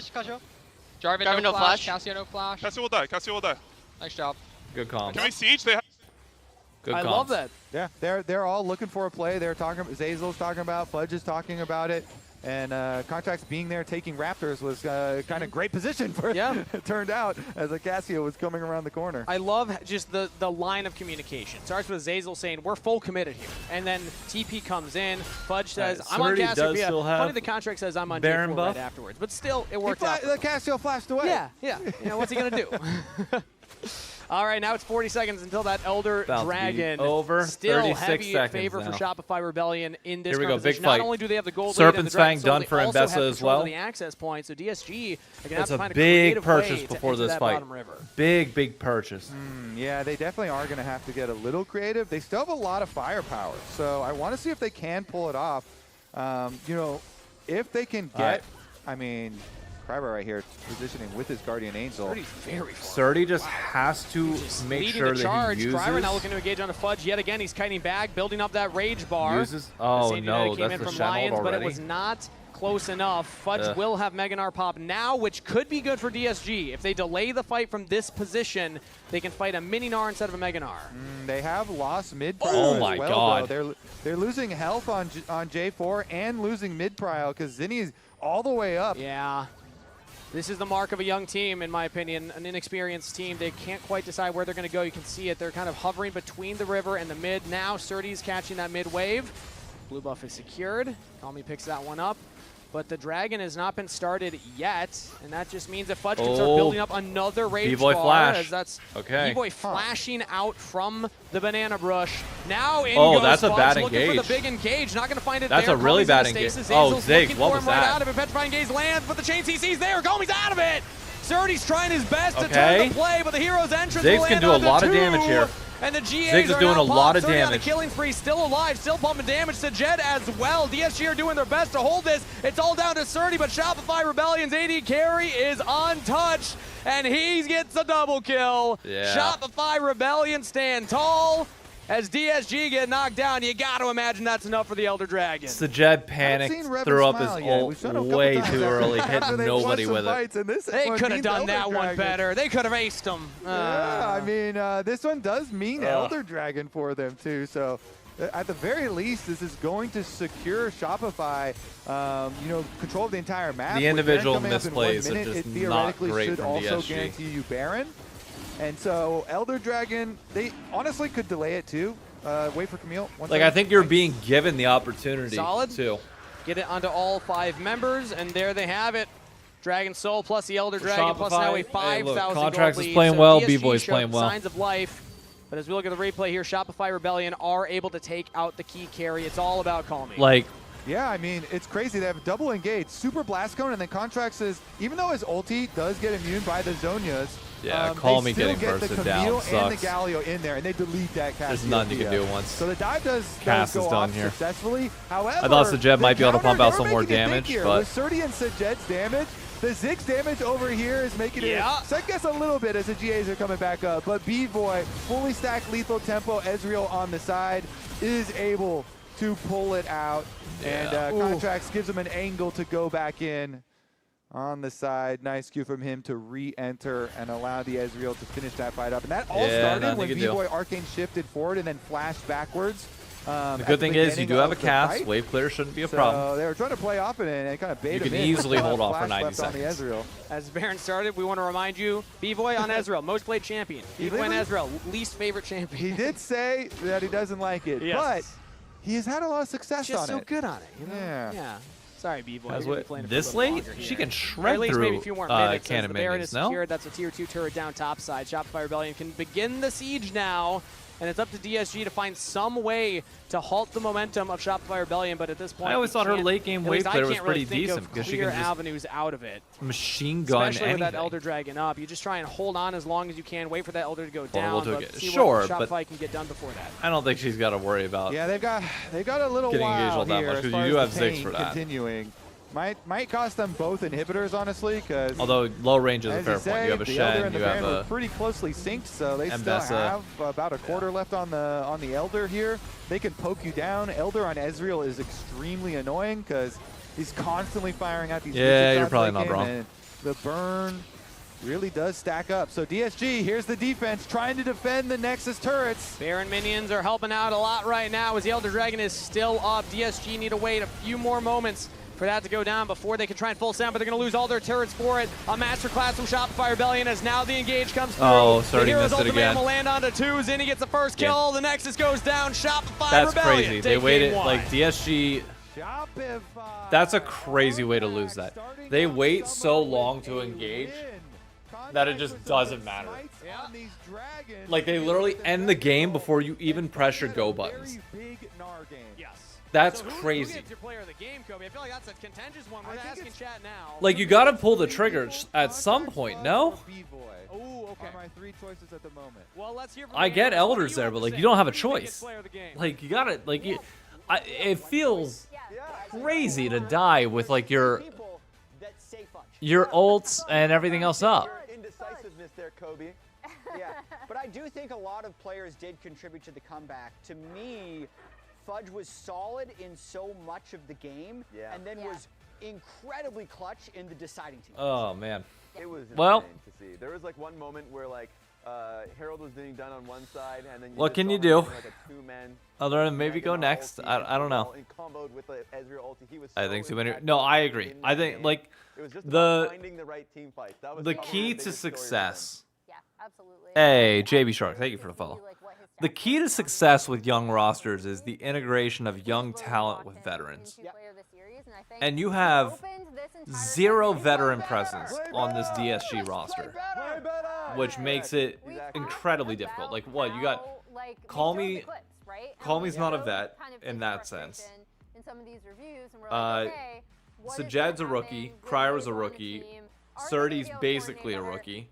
Jarvan no flash. Cassio no flash. Cassio will die. Cassio will die. Nice job. Good comms. Can we siege? They have. Good I comms. love that. Yeah, they're all looking for a play. They're talking. Zazel's talking about. Fudge is talking about it. And Contracts being there taking Raptors was kind of great position for it turned out as Cassio was coming around the corner. I love just the line of communication. Starts with Zazel saying, we're full committed here. And then TP comes in. Fudge says, I'm on Cassio. Funny the Contract says I'm on J4 right afterwards. But still, it worked out. The Cassio flashed away. Yeah. You know, what's he going to do? All right, now it's 40 seconds until that Elder Dragon. Over. Still 36 heavy seconds favor now. for Shopify Rebellion in this Here we go, big conversation. fight. Not only do they have the gold Serpent's lead Fang and the done dragon for soul, they also Mbessa have as control of well. the access point, so DSG are going to have That's to a find a big creative purchase way before to this that fight. bottom river. Big purchase. Yeah, they definitely are going to have to get a little creative. They still have a lot of firepower, so I want to see if they can pull it off. You know, if they can get, I mean, Kryber right here positioning with his Guardian Angel. Surdy just has to make sure that he uses. Kryber now looking to engage on the Fudge yet again. He's kiting back, building up that rage bar. Oh San no, Diego came that's in the from Shenhold Lions, already. but it was not close enough. Fudge will have Meganar pop now, which could be good for DSG. If they delay the fight from this position, they can fight a Mini-Gnar instead of a Meganar. They have lost mid. Oh my God! They're losing health on J4 and losing mid prio because Zinni's all the way up. Yeah. This is the mark of a young team, in my opinion, an inexperienced team. They can't quite decide where they're going to go. You can see it. They're kind of hovering between the river and the mid. Now, Surdy's catching that mid wave. Blue buff is secured. Kami picks that one up. But the Dragon has not been started yet, and that just means that Fudge can start building up another rage B-Boy bar. flash. As that's okay. B-Boy flashing out from the banana brush. Now in goes that's Fudge, a bad engage. Looking for the big engage. Not going to find it that's there. That's a really bad engage. engage. Oh, Ziggs, what was right that? out of it. Petrifying Gaze lands, but the chain CC's there. Kami's out of it. Surdy's trying his best to turn the play, but the hero's entrance Ziggs will can land do a on lot the of damage here. And the GAs Ziggs is doing a lot of damage. On a killing spree, still alive, still pumping damage to Jed as well. DSG are doing their best to hold this. It's all down to Surdy, but Shopify Rebellion's AD carry is untouched, and he gets a double kill. Yeah. Shopify Rebellion stand tall. As DSG get knocked down, you got to imagine that's enough for the Elder Dragon. Sajed panicked, threw up his ult way too early, hit nobody with it. They could have done that one better. They could have aced him. Yeah, I mean, this one does mean Elder Dragon for them too. So at the very least, this is going to secure Shopify, you know, control of the entire map. The individual misplays are just not great from DSG. It also guarantee you Baron. And so Elder Dragon, they honestly could delay it too. Wait for Camille. Like, I think you're being given the opportunity too. Get it onto all 5 members, and there they have it. Dragon Soul plus the Elder Dragon plus now a 5,000 Contracts gold is lead. playing so well, DSG B-Boy's showed playing well. Signs of life. But as we look at the replay here, Shopify Rebellion are able to take out the key carry. It's all about Calming. Like, yeah, I mean, it's crazy. They have a double engage, super blast cone, and then Contracts is, even though his ulti does get immune by the Zonias, yeah, call me getting bursted down and sucks. the Galio in there, and they delete that Cassio. There's nothing you can do once. So the dive does Cass go is done off here. successfully. However, I thought Sajed might be able to pump out some more damage, but with Surdy and Sajed's damage, the Ziggs damage over here is making it second guess a little bit as the GAs are coming back up. But B-Boy, fully stacked lethal tempo, Ezreal on the side, is able to pull it out. And Contracts gives him an angle to go back in on the side. Nice cue from him to re-enter and allow the Ezreal to finish that fight up. And that all started when B-Boy Arcane shifted forward and then flashed backwards. The good thing is you do have a cast. Wave clear shouldn't be a problem. So they were trying to play off it and kind of bait him in. You can easily hold off for 90 seconds. On the Ezreal. As Baron started, we want to remind you, B-Boy on Ezreal, most played champion. B-Boy on Ezreal, least favorite champion. He did say that he doesn't like it, but he has had a lot of success on it. Just so good on it. You know? Yeah. Sorry, B-Boy. This late? She can shred through maybe a few more minutes. cannon the Baron minions, is secured. That's a tier 2 turret down top side. Shopify Rebellion can begin the siege now. And it's up to DSG to find some way to halt the momentum of Shopify Rebellion, but at this point, I always thought her late game wave clear was pretty decent because she can just avenues out of it. Machine gun Especially anything. with that Elder Dragon up, you just try and hold on as long as you can, wait for that Elder to go down, but see what Shopify can get done before that. I don't think she's got to worry about. Yeah, they've got a little getting while engaged all that here much as because far you do as have the Ziggs for pain that. Continuing. Might cost them both inhibitors, honestly, because although low range is a as fair you say, point. You have a the Shen, Elder and the you have Baron a were pretty closely synced, so they Mbessa. still have about a quarter left on the Elder here. They can poke you down. Elder on Ezreal is extremely annoying because he's constantly firing out these. Yeah, you're probably not wrong. the burn really does stack up. So DSG, here's the defense, trying to defend the Nexus turrets. Baron minions are helping out a lot right now as the Elder Dragon is still up. DSG need to wait a few more moments for that to go down before they can try and full sound, but they're going to lose all their turrets for it. A masterclass from Shopify Rebellion as now the engage comes through. Oh, sorry, the Hero's missed it Ultimatum again. will land onto twos, and he gets the first kill. Yeah. The Nexus goes down. Shopify That's Rebellion. crazy. They waited, like, DSG. That's a crazy way to lose that. They wait so long to engage that it just doesn't matter. Like, they literally end the game before you even press your go buttons. Yes. That's So crazy. Who gets your player of the game, Kobe? I feel like that's a contentious one. We're asking chat now. Like, you gotta pull the trigger at some point, no? Oh, okay. Are my 3 choices at the moment. Well, let's hear from I the get gamers. What do elders you there, have but to like say? you don't have a Who do you think choice. gets player of the game? Like you gotta like it feels crazy to die with like your ults and everything else up. Indecisiveness there, Kobe. Yeah, but I do think a lot of players did contribute to the comeback. To me, Fudge was solid in so much of the game, and then was incredibly clutch in the deciding team. Oh man. It was insane Well, to see. There was like one moment where like Herald was being done on one side, and then what just can saw you him do? doing, like, a two-man Other than maybe dragon go on next. ulti I don't know. and comboed with the Ezreal ulti. He was I so think too many. impactful No, I agree. in I that think game. like It was just about the finding the right team fight. That was the probably key to biggest story of the success. Yeah, absolutely. Hey, JB Shark, thank you for the follow. The key to success with young rosters is the integration of young talent with veterans. And you have 0 veteran presence on this DSG roster, which makes it incredibly difficult. Like what, you got Call Me, Call Me's not a vet in that sense. Sajad's a rookie, Crier's a rookie, Surdy's basically a rookie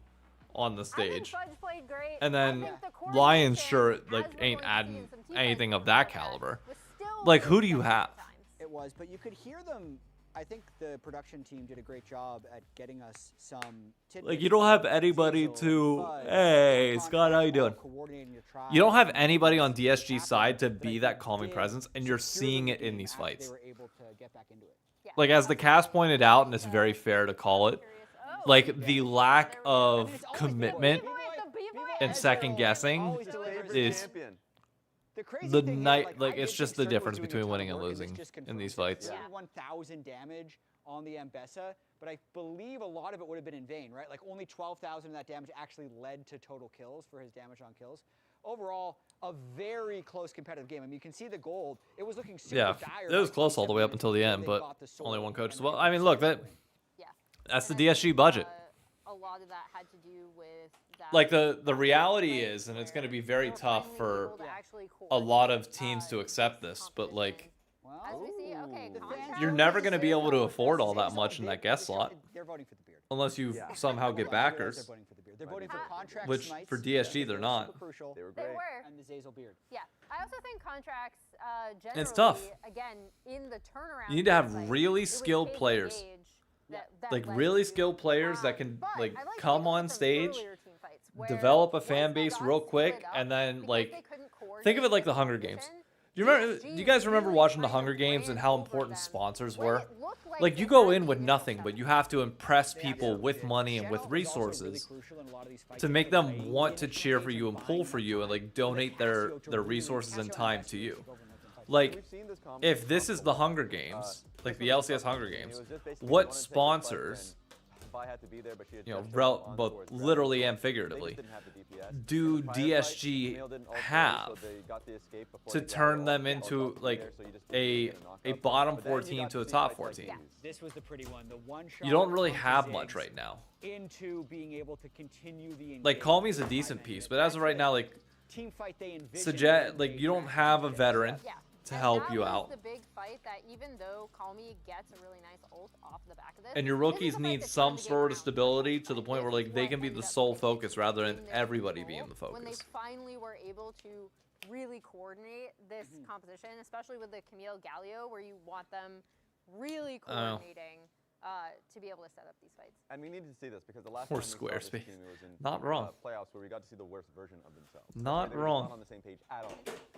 on the stage. And then Lions sure like ain't adding anything of that caliber. Like who do you have? It was, but you could hear them. I think the production team did a great job at getting us some tidbits. Like you don't have anybody to, hey Scott, how you doing? You don't have anybody on DSG's side to be that calming presence, and you're seeing it in these fights. Like as the cast pointed out, and it's very fair to call it, like the lack of commitment and second guessing is the night. Like it's just the difference between winning and losing in these fights. 1,000 damage on the Ambessa, but I believe a lot of it would have been in vain, right? Like only 12,000 of that damage actually led to total kills for his damage on kills. Overall, a very close competitive game. I mean, you can see the gold. It was looking super dire. It was close all the way up until the end, but only one coach as well. I mean, look, that's the DSG budget. A lot of that had to do with that. Like the reality is, and it's going to be very tough for a lot of teams to accept this, but like you're never going to be able to afford all that much in that guest slot unless you somehow get backers. They're voting for contracts, Which for DSG they're not. They were They were. And the Zazel beard. Yeah, I also think contracts generally, It's tough. Again, in the turnaround. You need to have really skilled players. Like really skilled players that can like come on stage, develop a fan base real quick, and then like think of it like the Hunger Games. Do you guys remember watching the Hunger Games and how important sponsors were? Like you go in with nothing, but you have to impress people with money and with resources to make them want to cheer for you and pull for you and like donate their resources and time to you. Like if this is the Hunger Games, like the LCS Hunger Games, what sponsors, you know, both literally and figuratively, do DSG have to turn them into like a bottom 14 to a top 14? This was the pretty one. The one shot You don't really have much right now. into being able to continue the Like Call Me's a decent piece, but as of right now, like team fight they envisioned. suggest like you don't have a veteran to help you out. The big fight that even though Call Me gets a really nice ult off the back of this, And your rookies need some sort of stability to the point where like they can be the sole focus rather than everybody being the when they focus. finally were able to really coordinate this composition, especially with the Camille Galio, where you want them really coordinating to be able to set up these fights. And we needed to see this because the last Poor time we saw this Squarespace. team, it was in Not wrong. Playoffs where we got to see the worst version of themselves. Not They were wrong. Not on the same page at all.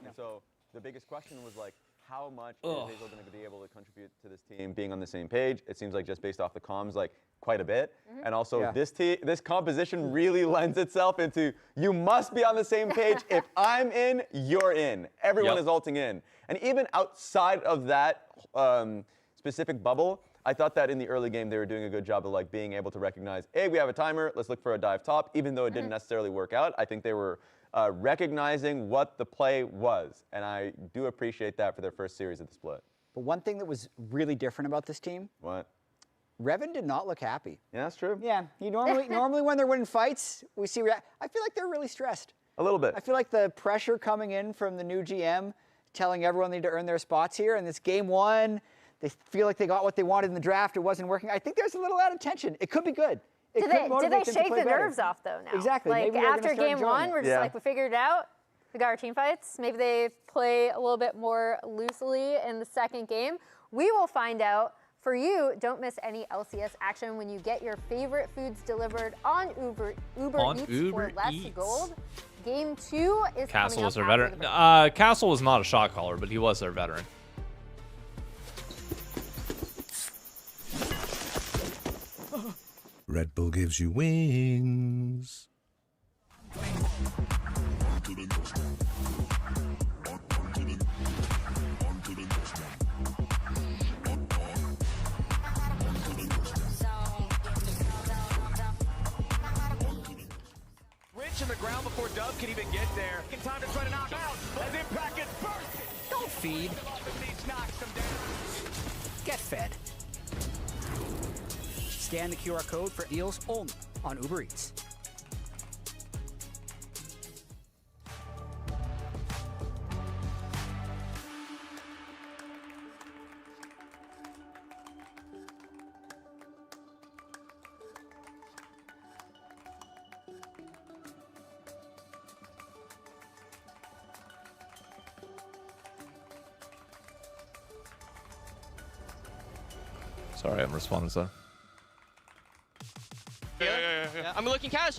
And so the biggest question was like, how much is Zeyzal going to be able to contribute to this team being on the same page. It seems like just based off the comms, like quite a bit. And also this composition really lends itself into you must be on the same page. If I'm in, you're in. Everyone is ulting in. And even outside of that specific bubble, I thought that in the early game they were doing a good job of like being able to recognize, hey, we have a timer, let's look for a dive top, even though it didn't necessarily work out. I think they were recognizing what the play was, and I do appreciate that for their first series of the split. But one thing that was really different about this team. What? Revan did not look happy. Yeah, that's true. Yeah, he normally when they're winning fights, we see. I feel like they're really stressed. A little bit. I feel like the pressure coming in from the new GM, telling everyone they need to earn their spots here, and this game one, they feel like they got what they wanted in the draft. It wasn't working. I think there's a little out of tension. It could be good. Do they shake the nerves off though now? Exactly. Like Maybe after game one, we're just like, we figured it out. We got our team fights. Maybe they play a little bit more loosely in the second game. We will find out. For you, don't miss any LCS action when you get your favorite foods delivered on Uber Eats for less gold. Game 2 is Castle was their coming veteran. up. Castle was not a shot caller, but he was their veteran. Red Bull gives you wings. Rich in the ground before Dove can even get there. In time to try to knock out as Impact gets bursted. Don't feed. Get fed. Scan the QR code for deals only on Uber Eats. Sorry, I'm responding, sir. Yeah. I'm looking Cash.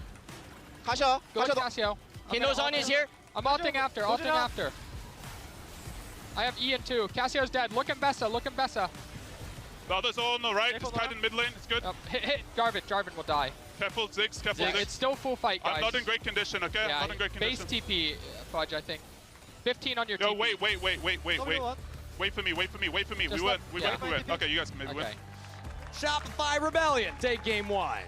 Casio. Go to Casio. Kinozan is here. I'm ulting after. I have Ian too. Casio's dead. Look at Bessa. The other's all on the right. He's tied in mid lane. It's good. Hit Jarvan. Jarvan will die. Careful, Ziggs. Careful, Ziggs. It's still full fight, guys. I'm not in great condition, okay? Yeah, I'm not in great condition. Base TP, Fudge, I think. 15 on your TP. No, wait. Wait for me. We went. Okay, you guys can maybe win. Shopify Rebellion, take game 1.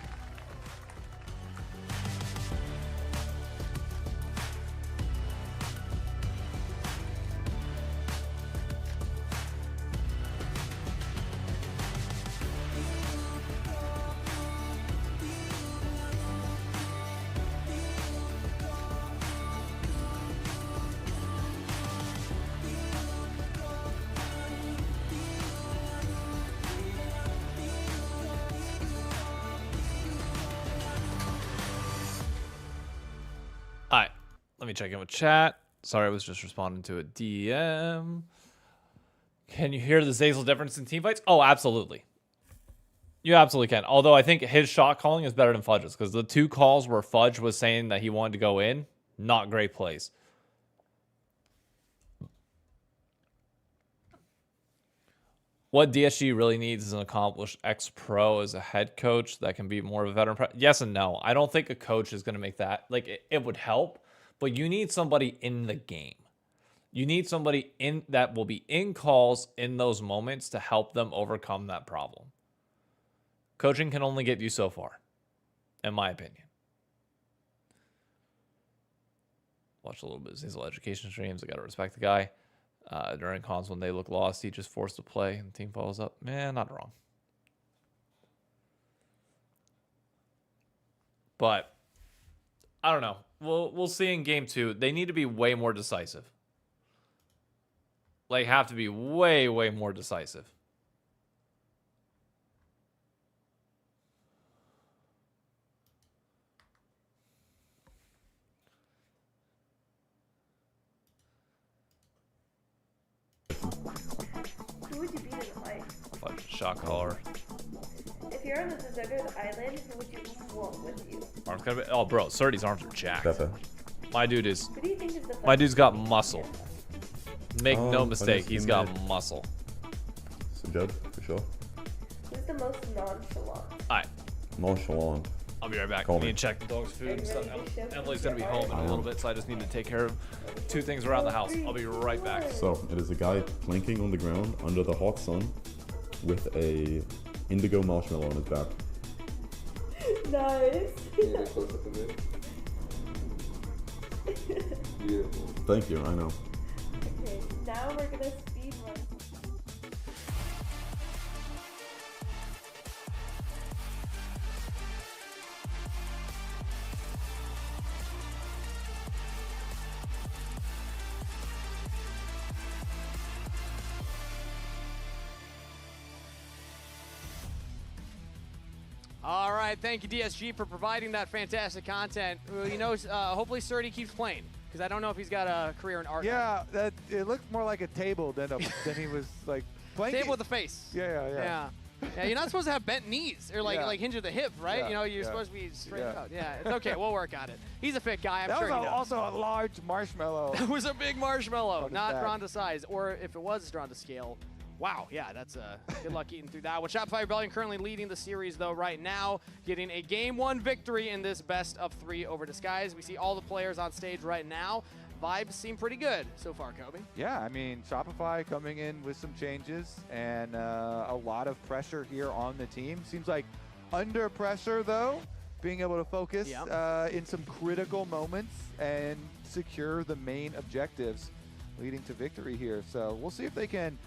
All right, let me check in with chat. Sorry, I was just responding to a DM. Can you hear the Zeyzal difference in team fights? Oh, absolutely. You absolutely can. Although I think his shot calling is better than Fudge's, because the two calls where Fudge was saying that he wanted to go in, not great plays. What DSG really needs is an accomplished ex-pro as a head coach that can be more of a veteran. Yes and no. I don't think a coach is going to make that. Like, it would help, but you need somebody in the game. You need somebody in that will be in calls in those moments to help them overcome that problem. Coaching can only get you so far, in my opinion. Watch a little bit of Zeyzal education streams. I got to respect the guy. During cons when they look lost, he just forced to play and the team follows up. Man, not wrong. But I don't know. We'll see in game 2. They need to be way more decisive. Like, have to be way more decisive. Who would you beat in a fight? Shot caller. If you're on the deserted island, who would you want with you? Arms kind of. Oh, bro, Surdy's arms are jacked. My dude is. Who do you think is the My dude's got muscle. Make no mistake, he's got muscle. So Jed, for sure. Who's the most nonchalant? Alright. Nonchalant. I'll be right back. Call I need me. to check the dog's food and stuff. Emily's gonna be home in a little bit, so I just need to take care of 2 things around the house. I'll be right back. So it is a guy planking on the ground under the hot sun with a indigo marshmallow on his back. Nice. Beautiful. Thank you, I know. Okay, now we're gonna speed run. All right, thank you, DSG, for providing that fantastic content. Well, you know, hopefully Surdy keeps playing, because I don't know if he's got a career in art. Yeah, it looked more like a table than he was like playing. Table with a face. Yeah. Yeah, you're not supposed to have bent knees or like hinge of the hip, right? Yeah, you know, you're supposed to be straight out. Yeah, it's okay. We'll work on it. He's a fit guy. I'm sure he knows. That was also a large marshmallow. That was a big marshmallow, not back. drawn to size, or if it was drawn to scale. Wow, yeah, that's good luck eating through that. With Shopify Rebellion currently leading the series, though, right now, getting a Game 1 victory in this best of 3 over Disguise. We see all the players on stage right now. Vibes seem pretty good so far, Kobe. Yeah, I mean, Shopify coming in with some changes and a lot of pressure here on the team. Seems like under pressure, though, being able to focus in some critical moments and secure the main objectives leading to victory here. So we'll see if they can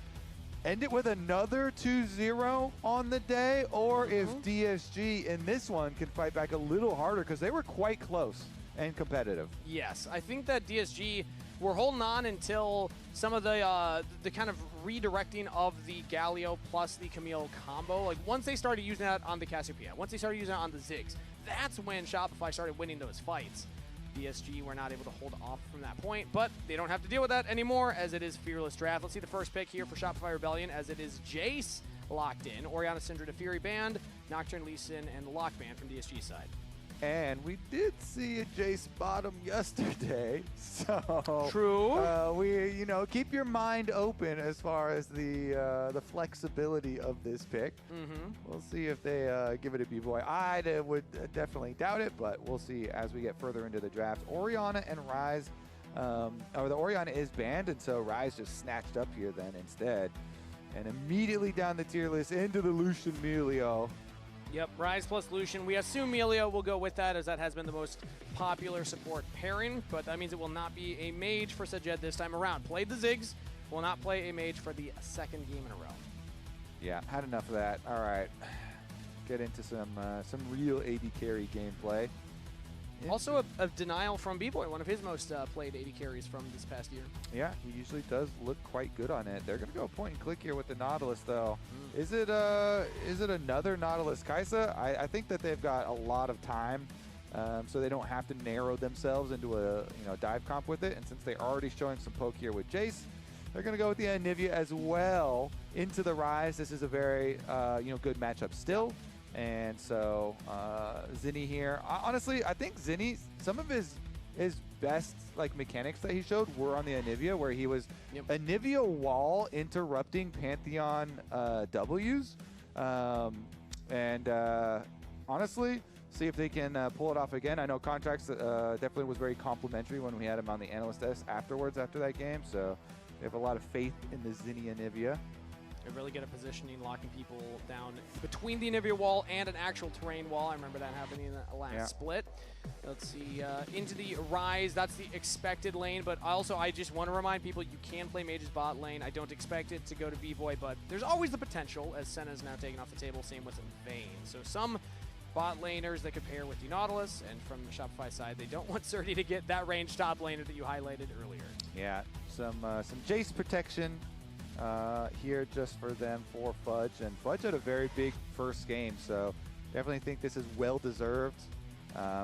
end it with another 2-0 on the day, or if DSG in this one can fight back a little harder, because they were quite close and competitive. Yes, I think that DSG were holding on until some of the kind of redirecting of the Galio plus the Camille combo. Like once they started using that on the Cassiopeia, once they started using it on the Ziggs, that's when Shopify started winning those fights. DSG were not able to hold off from that point, but they don't have to deal with that anymore as it is Fearless Draft. Let's see the first pick here for Shopify Rebellion as it is Jace locked in. Orianna, Syndra, Fury Band, Nocturne, Lee Sin, and the Lock Band from DSG side. And we did see a Jace bottom yesterday, so true. We keep your mind open as far as the flexibility of this pick. We'll see if they give it a B-boy. I would definitely doubt it, but we'll see as we get further into the draft. Orianna and Ryze, or the Orianna is banned, and so Ryze just snatched up here then instead, and immediately down the tier list into the Lucian Melio. Yep, Ryze plus Lucian. We assume Melio will go with that, as that has been the most popular support pairing, but that means it will not be a mage for Sajed this time around. Played the Ziggs, will not play a mage for the second game in a row. Yeah, had enough of that. All right, get into some real AD carry gameplay. Also a denial from B-Boy, one of his most played AD carries from this past year. Yeah, he usually does look quite good on it. They're going to go point and click here with the Nautilus, though. Is it another Nautilus Kai'Sa? I think that they've got a lot of time, so they don't have to narrow themselves into a dive comp with it. And since they're already showing some poke here with Jace, they're going to go with the Anivia as well into the Ryze. This is a very good matchup still. And so Zinni here, honestly, I think Zinni, some of his best mechanics that he showed were on the Anivia, where he was Anivia wall interrupting Pantheon W's, and honestly, see if they can pull it off again. I know Contracts definitely was very complimentary when we had him on the Analyst S afterwards after that game, so they have a lot of faith in the Zinni Anivia. They're really good at positioning, locking people down between the Anivia wall and an actual terrain wall. I remember that happening in the last split. Let's see, into the Ryze, that's the expected lane, but also I just want to remind people you can play Mage's bot lane. I don't expect it to go to V-Void, but there's always the potential, as Senna is now taken off the table, same with Vayne. So some bot laners that could pair with the Nautilus, and from the Shopify side, they don't want Surdy to get that range top laner that you highlighted earlier. Yeah, some Jace protection here just for them for Fudge, and Fudge had a very big first game, so definitely think this is well deserved.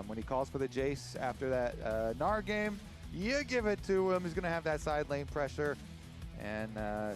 When he calls for the Jace after that Gnar game, you give it to him. He's going to have that side lane pressure and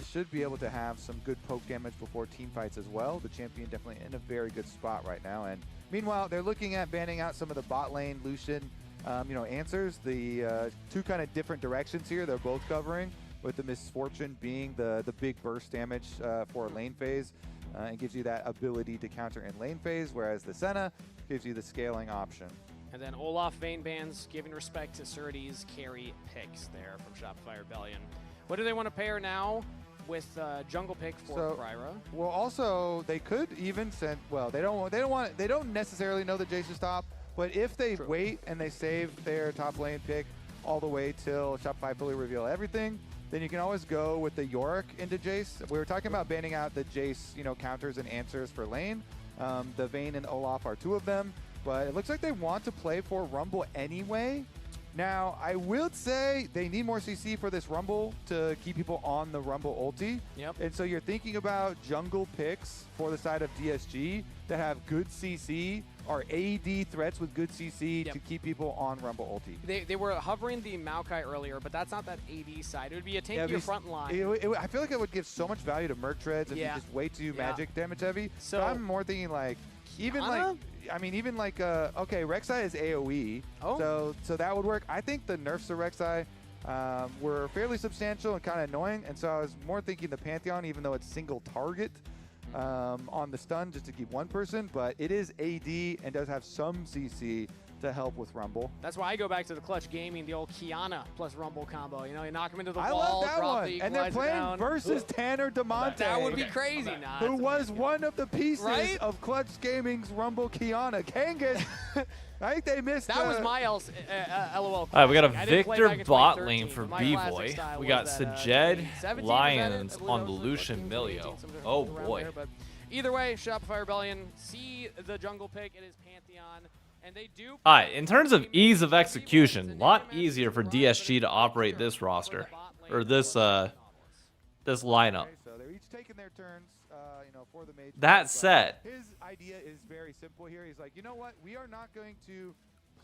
should be able to have some good poke damage before team fights as well. The champion definitely in a very good spot right now. And meanwhile, they're looking at banning out some of the bot lane Lucian answers. The two kind of different directions here they're both covering. with the Misfortune being the big burst damage for lane phase, and gives you that ability to counter in lane phase, whereas the Senna gives you the scaling option. And then Olaf Vayne Bands giving respect to Surtees carry picks there from Shopify Rebellion. What do they want to pair now with jungle pick for Kryra? Well, also they could even send. Well, they don't necessarily know the Jace's top, but if they wait and they save their top lane pick all the way till Shopify fully reveal everything, then you can always go with the Yorick into Jace. We were talking about banning out the Jace, counters and answers for lane. The Vayne and Olaf are two of them, but it looks like they want to play for Rumble anyway. Now, I will say they need more CC for this Rumble to keep people on the Rumble ulti. Yep. And so you're thinking about jungle picks for the side of DSG that have good CC, or AD threats with good CC to keep people on Rumble ulti. They were hovering the Maokai earlier, but that's not that AD side. It would be a tankier front line. I feel like it would give so much value to Merc Treads if you just way too magic damage heavy. So I'm more thinking like, even like okay, Rek'Sai is AoE, so that would work. I think the nerfs to Rek'Sai were fairly substantial and kind of annoying, and so I was more thinking the Pantheon, even though it's single target on the stun just to keep one person, but it is AD and does have some CC to help with Rumble. That's why I go back to the Clutch Gaming, the old Kiana plus Rumble combo. You knock him into the I wall, love that drop one. the And they're playing down. versus Tanner DeMonte. That would be crazy. Who was one of the pieces of Clutch Gaming's Rumble Kiana. Kangas, I think they missed That was my LOL. All right, we got a Victor bot lane for B-Boy. We got Sajed Lions on the Lucian Milio. Oh, boy. But either way, Shopify Rebellion see the jungle pick. It is Pantheon. And they do. All right, in terms of ease of execution, a lot easier for DSG to operate this roster, or this lineup. So they're each taking their turns, for the major. That said, his idea is very simple here. He's like, you know what? We are not going to.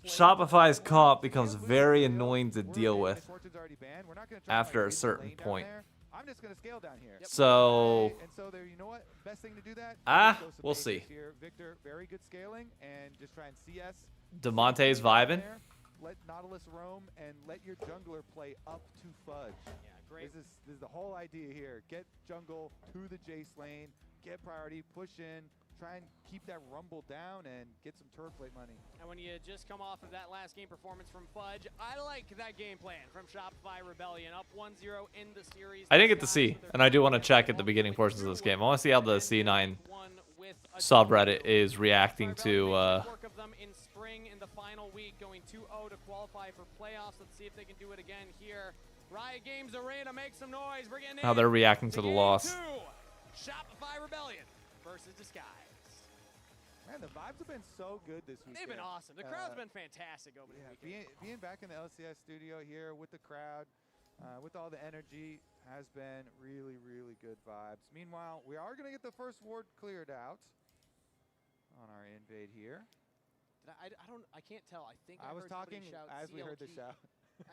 Shopify's comp becomes very annoying to deal with after a certain point. I'm just going to scale down here. So, and so there, you know what? Best thing to do that. We'll see. Here. Victor, very good scaling, and just try and CS. DeMonte's vibing. Let Nautilus roam and let your jungler play up to Fudge. Yeah, great. This is the whole idea here. Get jungle to the Jace lane, get priority, push in, try and keep that Rumble down and get some turret plate money. And when you just come off of that last game performance from Fudge, I like that game plan from Shopify Rebellion. Up 1-0 in the series. I didn't get to see, and I do want to check at the beginning portions of this game. I want to see how the C9 subreddit is reacting to in spring in the final week, going 2-0 to qualify for playoffs. Let's see if they can do it again here. Riot Games Arena, make some noise. Bring it in. how they're reacting to the loss. Shopify Rebellion versus Disguise. Man, the vibes have been so good this week. They've been awesome. The crowd's been fantastic over the weekend. Being back in the LCS studio here with the crowd, with all the energy, has been really, really good vibes. Meanwhile, we are going to get the first ward cleared out on our invade here. I can't tell. I think I was talking as we heard the shout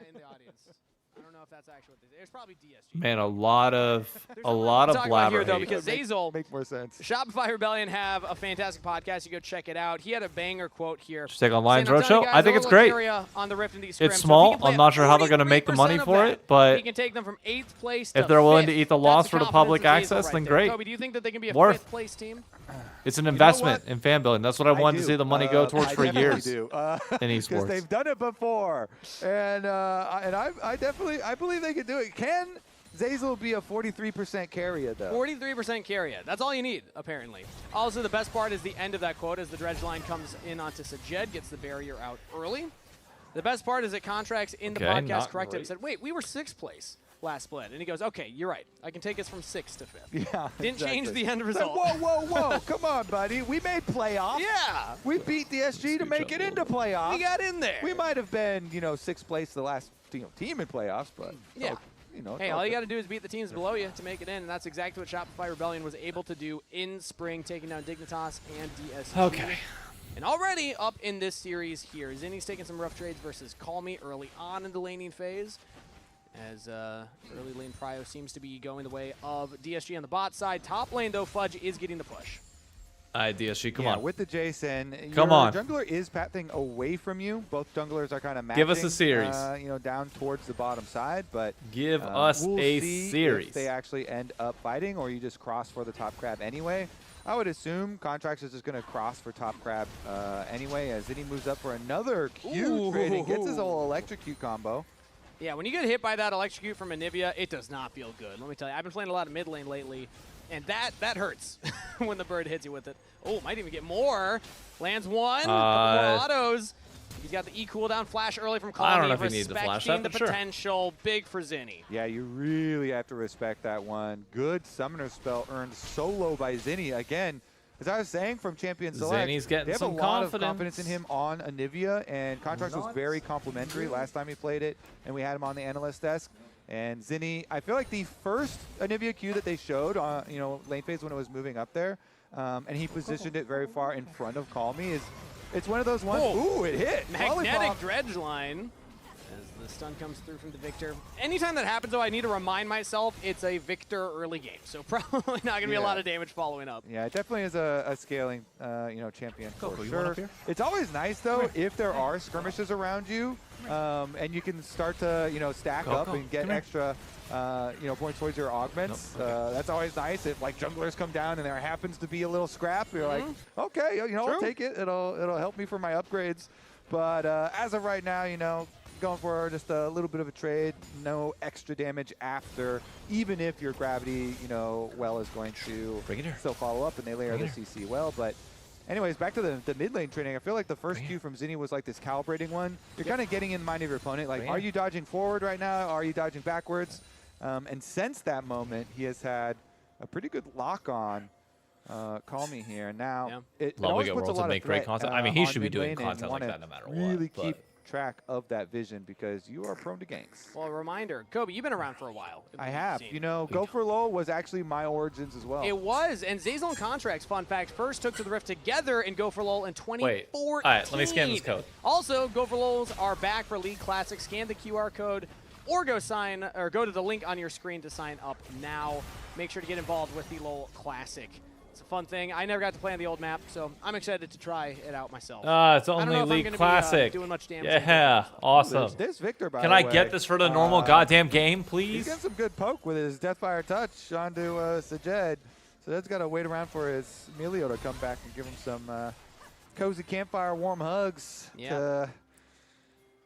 in the audience. I don't know if that's actually what this is. It's probably DSG. Man, a lot of blabber though, hate. because Zazel, make more sense. Shopify Rebellion have a fantastic podcast. You go check it out. He had a banger quote here. Just take online roadshow. I think it's great. On the Rift in these it's small. I'm not sure how they're going to make the money for it, but he can take them from 8th place if they're willing to eat the loss for the public access, then great. Kobe, do you think that they can be a 5th place team? It's an investment in fan building. That's what I wanted to see the money go towards for years in esports. Because they've done it before, and I believe they can do it. Can Zazel be a 43% carrier though? 43% carrier. That's all you need, apparently. Also, the best part is the end of that quote as the dredge line comes in onto Sajed, gets the barrier out early. The best part is that Contracts in the podcast corrected and said, wait, we were 6th place last split. And he goes, okay, you're right. I can take us from 6th to 5th. Yeah. Didn't change the end result. Whoa. Come on, buddy. We made playoffs. Yeah. We beat DSG to make it into playoffs. We got in there. We might have been, 6th place the last team in playoffs, but yeah. Hey, all you got to do is beat the teams below you to make it in, and that's exactly what Shopify Rebellion was able to do in spring, taking down Dignitas and DSG. Okay. And already up in this series here, Zinni's taking some rough trades versus Call Me early on in the laning phase, as early lane prio seems to be going the way of DSG on the bot side. Top lane, though, Fudge is getting the push. All right, DSG, come on. With the Jason, come on. Jungler is pathing away from you. Both junglers are kind of matching. Give us a series. Down towards the bottom side, but give us we'll a see series. If they actually end up fighting, or you just cross for the top crab anyway. I would assume Contracts is just going to cross for top crab anyway, as Zinni moves up for another Q trade and gets his whole electrocute combo. Yeah, when you get hit by that electrocute from Anivia, it does not feel good. Let me tell you, I've been playing a lot of mid lane lately. And that hurts when the bird hits you with it. Oh, might even get more. Lands one. Couple more autos. He's got the E cooldown flash early from Calmy. I don't know if he needs to flash that, the but sure. potential. Big for Zinni. Yeah, you really have to respect that one. Good summoner spell earned solo by Zinni. Again, as I was saying from Champion Select, Zinni's getting they have some a lot of confidence in him on Anivia, and Contracts was very complimentary last time he played it, and we had him on the analyst desk. And Zinni, I feel like the first Anivia Q that they showed on, lane phase when it was moving up there, and he positioned it very far in front of Calmy, it's one of those ones. Ooh, it hit. Magnetic dredge line as the stun comes through from the Victor. Anytime that happens, though, I need to remind myself it's a Victor early game, so probably not going to be a lot of damage following up. Yeah, it definitely is a scaling, champion for sure. It's always nice, though, if there are skirmishes around you, and you can start to, stack up and get extra, points towards your augments. That's always nice. If, junglers come down and there happens to be a little scrap, you're like, okay, I'll take it. It'll help me for my upgrades. But as of right now, going for just a little bit of a trade, no extra damage after, even if your gravity, well is going to still follow up and they layer the CC well. But anyways, back to the mid lane training. I feel like the first Q from Zinni was like this calibrating one. You're kind of getting in mind of your opponent. Like, are you dodging forward right now? Are you dodging backwards? And since that moment, he has had a pretty good lock on Calmy here. Now, it always puts a lot of great content. I mean, he should be doing content like that no matter what. Really keep track of that vision because you are prone to ganks. Well, a reminder, Kobe, you've been around for a while. I have. Go for Low was actually my origins as well. It was, and Zeyzal and Contracts, fun fact, first took to the Rift together in Go for LOL in 2014. All right, let me scan this code. Also, Go for LOLs are back for League Classic. Scan the QR code or go to the link on your screen to sign up now. Make sure to get involved with the LOL Classic. It's a fun thing. I never got to play on the old map, so I'm excited to try it out myself. It's only League Classic. Doing much damage. Yeah, awesome. There's Victor, by Can the I way. get this for the normal goddamn game, please? He's got some good poke with his Deathfire touch onto Sajed. So that's got to wait around for his Emilio to come back and give him some cozy campfire warm hugs to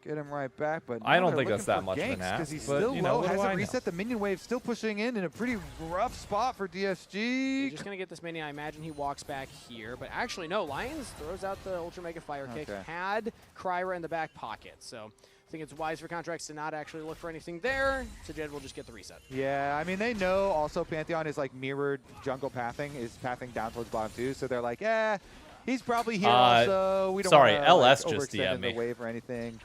get him right back. But I don't think that's that much of an ask. Because he's still low, hasn't reset the minion wave, still pushing in a pretty rough spot for DSG. You're just going to get this minion. I imagine he walks back here. But actually, no. Lions throws out the Ultra Mega Fire Kick. Had Kryra in the back pocket. So I think it's wise for Contracts to not actually look for anything there. Sajed will just get the reset. Yeah, I mean, they know also Pantheon is like mirrored jungle pathing, is pathing down towards bottom too. So they're like, he's probably here also. We don't sorry, wanna, LS like, just overextend DM'd in the me. wave or anything.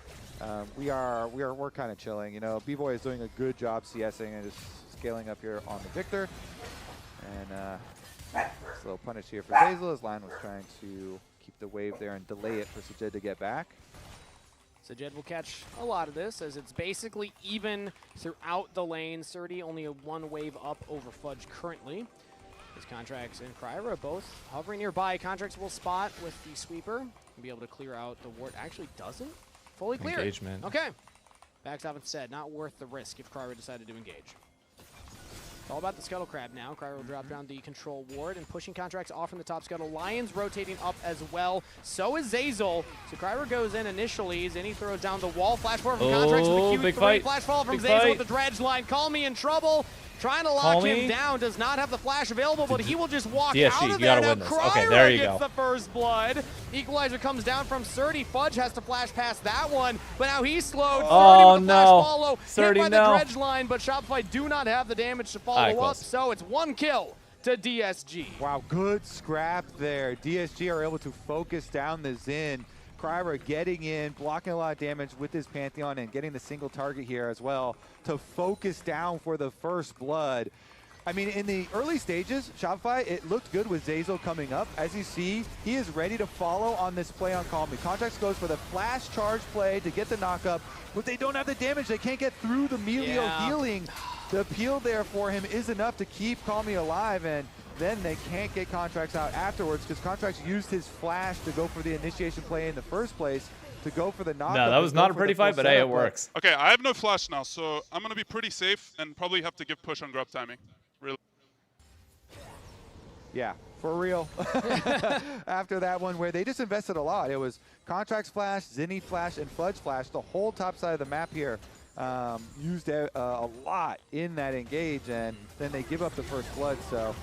We're kind of chilling. B-Boy is doing a good job CSing and just scaling up here on the Victor. And slow punish here for Zeyzal. His line was trying to keep the wave there and delay it for Sajed to get back. Sajed will catch a lot of this as it's basically even throughout the lane. Surdy only a one wave up over Fudge currently. His Contracts and Kryra both hovering nearby. Contracts will spot with the sweeper and be able to clear out the ward. Actually doesn't. Fully clear. Engagement. Okay. Backs off instead. Not worth the risk if Kryra decided to engage. It's all about the Scuttle Crab now. Kryra will drop down the control ward and pushing Contracts off from the top scuttle. Lions rotating up as well. So is Zeyzal. So Kryra goes in initially. Zinni throws down the wall. Flash forward from Contracts with the Q3. Big fight. Flash fall from Big Zeyzal fight. with the dredge line. Calmy in trouble. Trying to lock him down, does not have the flash available, but he will just walk DSG, out of you there. gotta Now win this. Kryra Okay, there you gets go. the first blood. Equalizer comes down from Surdy. Fudge has to flash past that one, but now he's slowed. Oh, Surdy with the flash follow. Surdy, hit by no. the dredge line, but Shopify do not have the damage to follow up, so it's one kill to DSG. Wow, good scrap there. DSG are able to focus down the Xin. Kryra getting in, blocking a lot of damage with his Pantheon and getting the single target here as well to focus down for the first blood. I mean, in the early stages, Shopify, it looked good with Zeyzal coming up. As you see, he is ready to follow on this play on Calmy. Contracts goes for the flash charge play to get the knockup, but they don't have the damage. They can't get through the Melio healing. The appeal there for him is enough to keep Calmy alive, and then they can't get Contracts out afterwards because Contracts used his flash to go for the initiation play in the first place, to go for the knockup. No, that was not a pretty fight, but hey, it works. Okay, I have no flash now, so I'm going to be pretty safe and probably have to give push on grab timing. Really. Yeah, for real. After that one where they just invested a lot. It was Contracts flash, Zinni flash, and Fudge flash. The whole top side of the map here used a lot in that engage, and then they give up the first blood, so.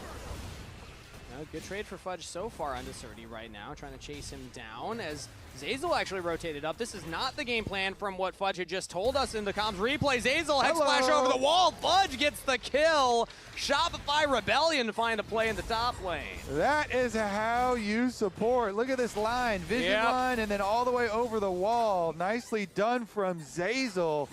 Good trade for Fudge so far on Deserti right now, trying to chase him down as Zeyzal actually rotated up. This is not the game plan from what Fudge had just told us in the comms replay. Zeyzal hex flash over the wall. Fudge gets the kill. Shopify Rebellion find a play in the top lane. That is how you support. Look at this line, vision line, and then all the way over the wall. Nicely done from Zeyzal.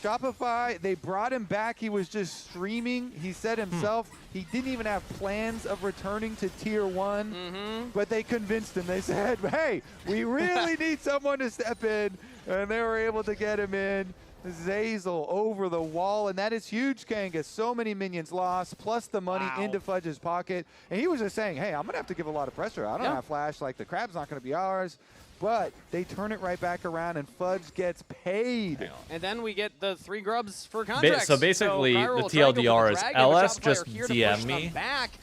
Shopify, they brought him back. He was just streaming. He said himself he didn't even have plans of returning to Tier 1, but they convinced him. They said, hey, we really need someone to step in, and they were able to get him in. Zeyzal over the wall, and that is huge, Kangas. So many minions lost, plus the money into Fudge's pocket. And he was just saying, hey, I'm going to have to give a lot of pressure. I don't have flash. Like, the crab's not going to be ours. But they turn it right back around, and Fudge gets paid. And then we get the 3 grubs for contracts. So basically, the TLDR is LS just DM me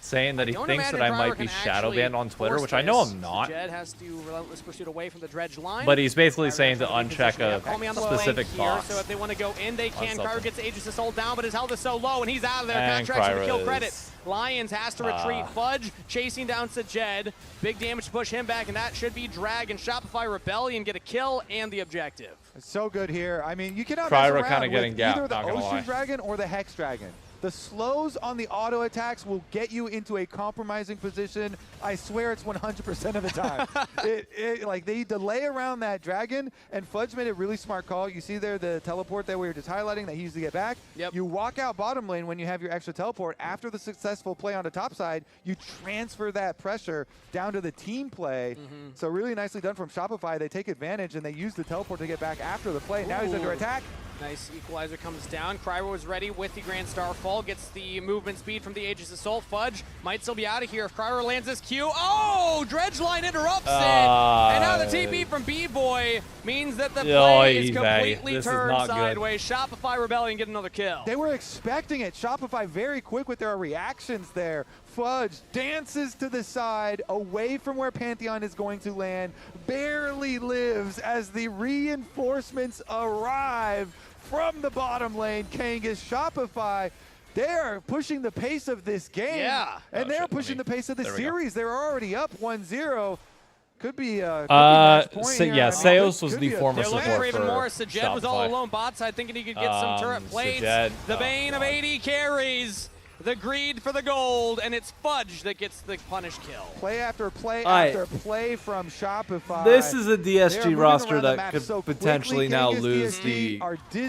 saying that he thinks that I might be shadow banned on Twitter, which I know I'm not. Jed has to relentless pursuit away from the dredge line. But he's basically saying to uncheck a specific box. So if they want to go in, they can. Cryer gets Aegis Assault down, but his health is so low, and he's out of there. Contracts with the kill credit. Lions has to retreat. Fudge chasing down Sajed. Big damage to push him back, and that should be Drag and Shopify Rebellion get a kill and the objective. It's so good here. I mean, you cannot mess around kind of getting with gapped, either the not gonna Ocean lie. Dragon or the Hex Dragon. The slows on the auto attacks will get you into a compromising position. I swear it's 100% of the time. Like they delay around that dragon, and Fudge made a really smart call. You see there the teleport that we were just highlighting that he used to get back. You walk out bottom lane when you have your extra teleport. After the successful play on the top side, you transfer that pressure down to the team play. So really nicely done from Shopify. They take advantage, and they use the teleport to get back after the play. Now he's under attack. Nice equalizer comes down. Cryer was ready with the Grand Starfall. Gets the movement speed from the Aegis Assault. Fudge might still be out of here if Cryer lands this Q. Oh! Dredge line interrupts it! And now the TP from B-Boy means that the play is completely turned sideways. Shopify Rebellion get another kill. They were expecting it. Shopify very quick with their reactions there. Fudge dances to the side, away from where Pantheon is going to land, barely lives as the reinforcements arrive from the bottom lane. Kangas, Shopify, they're pushing the pace of this game. And they're pushing the pace of the series. They're already up 1-0. Could be a match point here. Yeah, Seos was the former support for even more. Sajed was all alone bot side, thinking he could get some turret plates. The Bane of 80 carries. The greed for the gold, and it's Fudge that gets the punish kill. Play after play after play from Shopify. This is a DSG roster that could potentially now lose the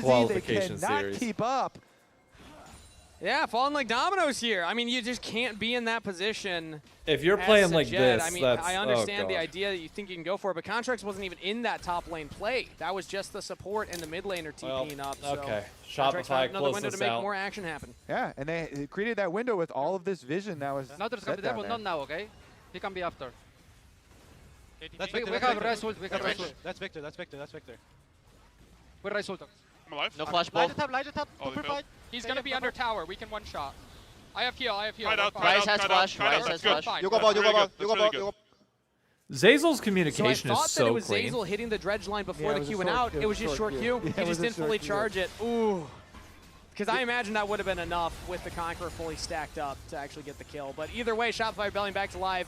qualification series. They cannot keep up. Yeah, falling like dominoes here. I mean, you just can't be in that position. If you're playing like this, I mean, I understand the idea that you think you can go for it, but Contracts wasn't even in that top lane play. That was just the support and the mid laner TPing up. So okay, Shopify another window to make more action happen. Yeah, and they created that window with all of this vision that was not now, okay? He can be after. That's we have Res ult, we have Res ult. That's Victor, that's Victor, that's Victor. We're Res ult. I'm alive. No flash ball. Light it up. He's gonna be under tower. We can one shot. I have heal. Rise has flash. Rise has flash. You go ball. Zeyzal's communication is so clean. I thought that it was Zeyzal hitting the dredge line before the Q went out. It was just short Q. He just didn't fully charge it. Ooh. Because I imagine that would have been enough with the Conqueror fully stacked up to actually get the kill. But either way, Shopify Rebellion back to live,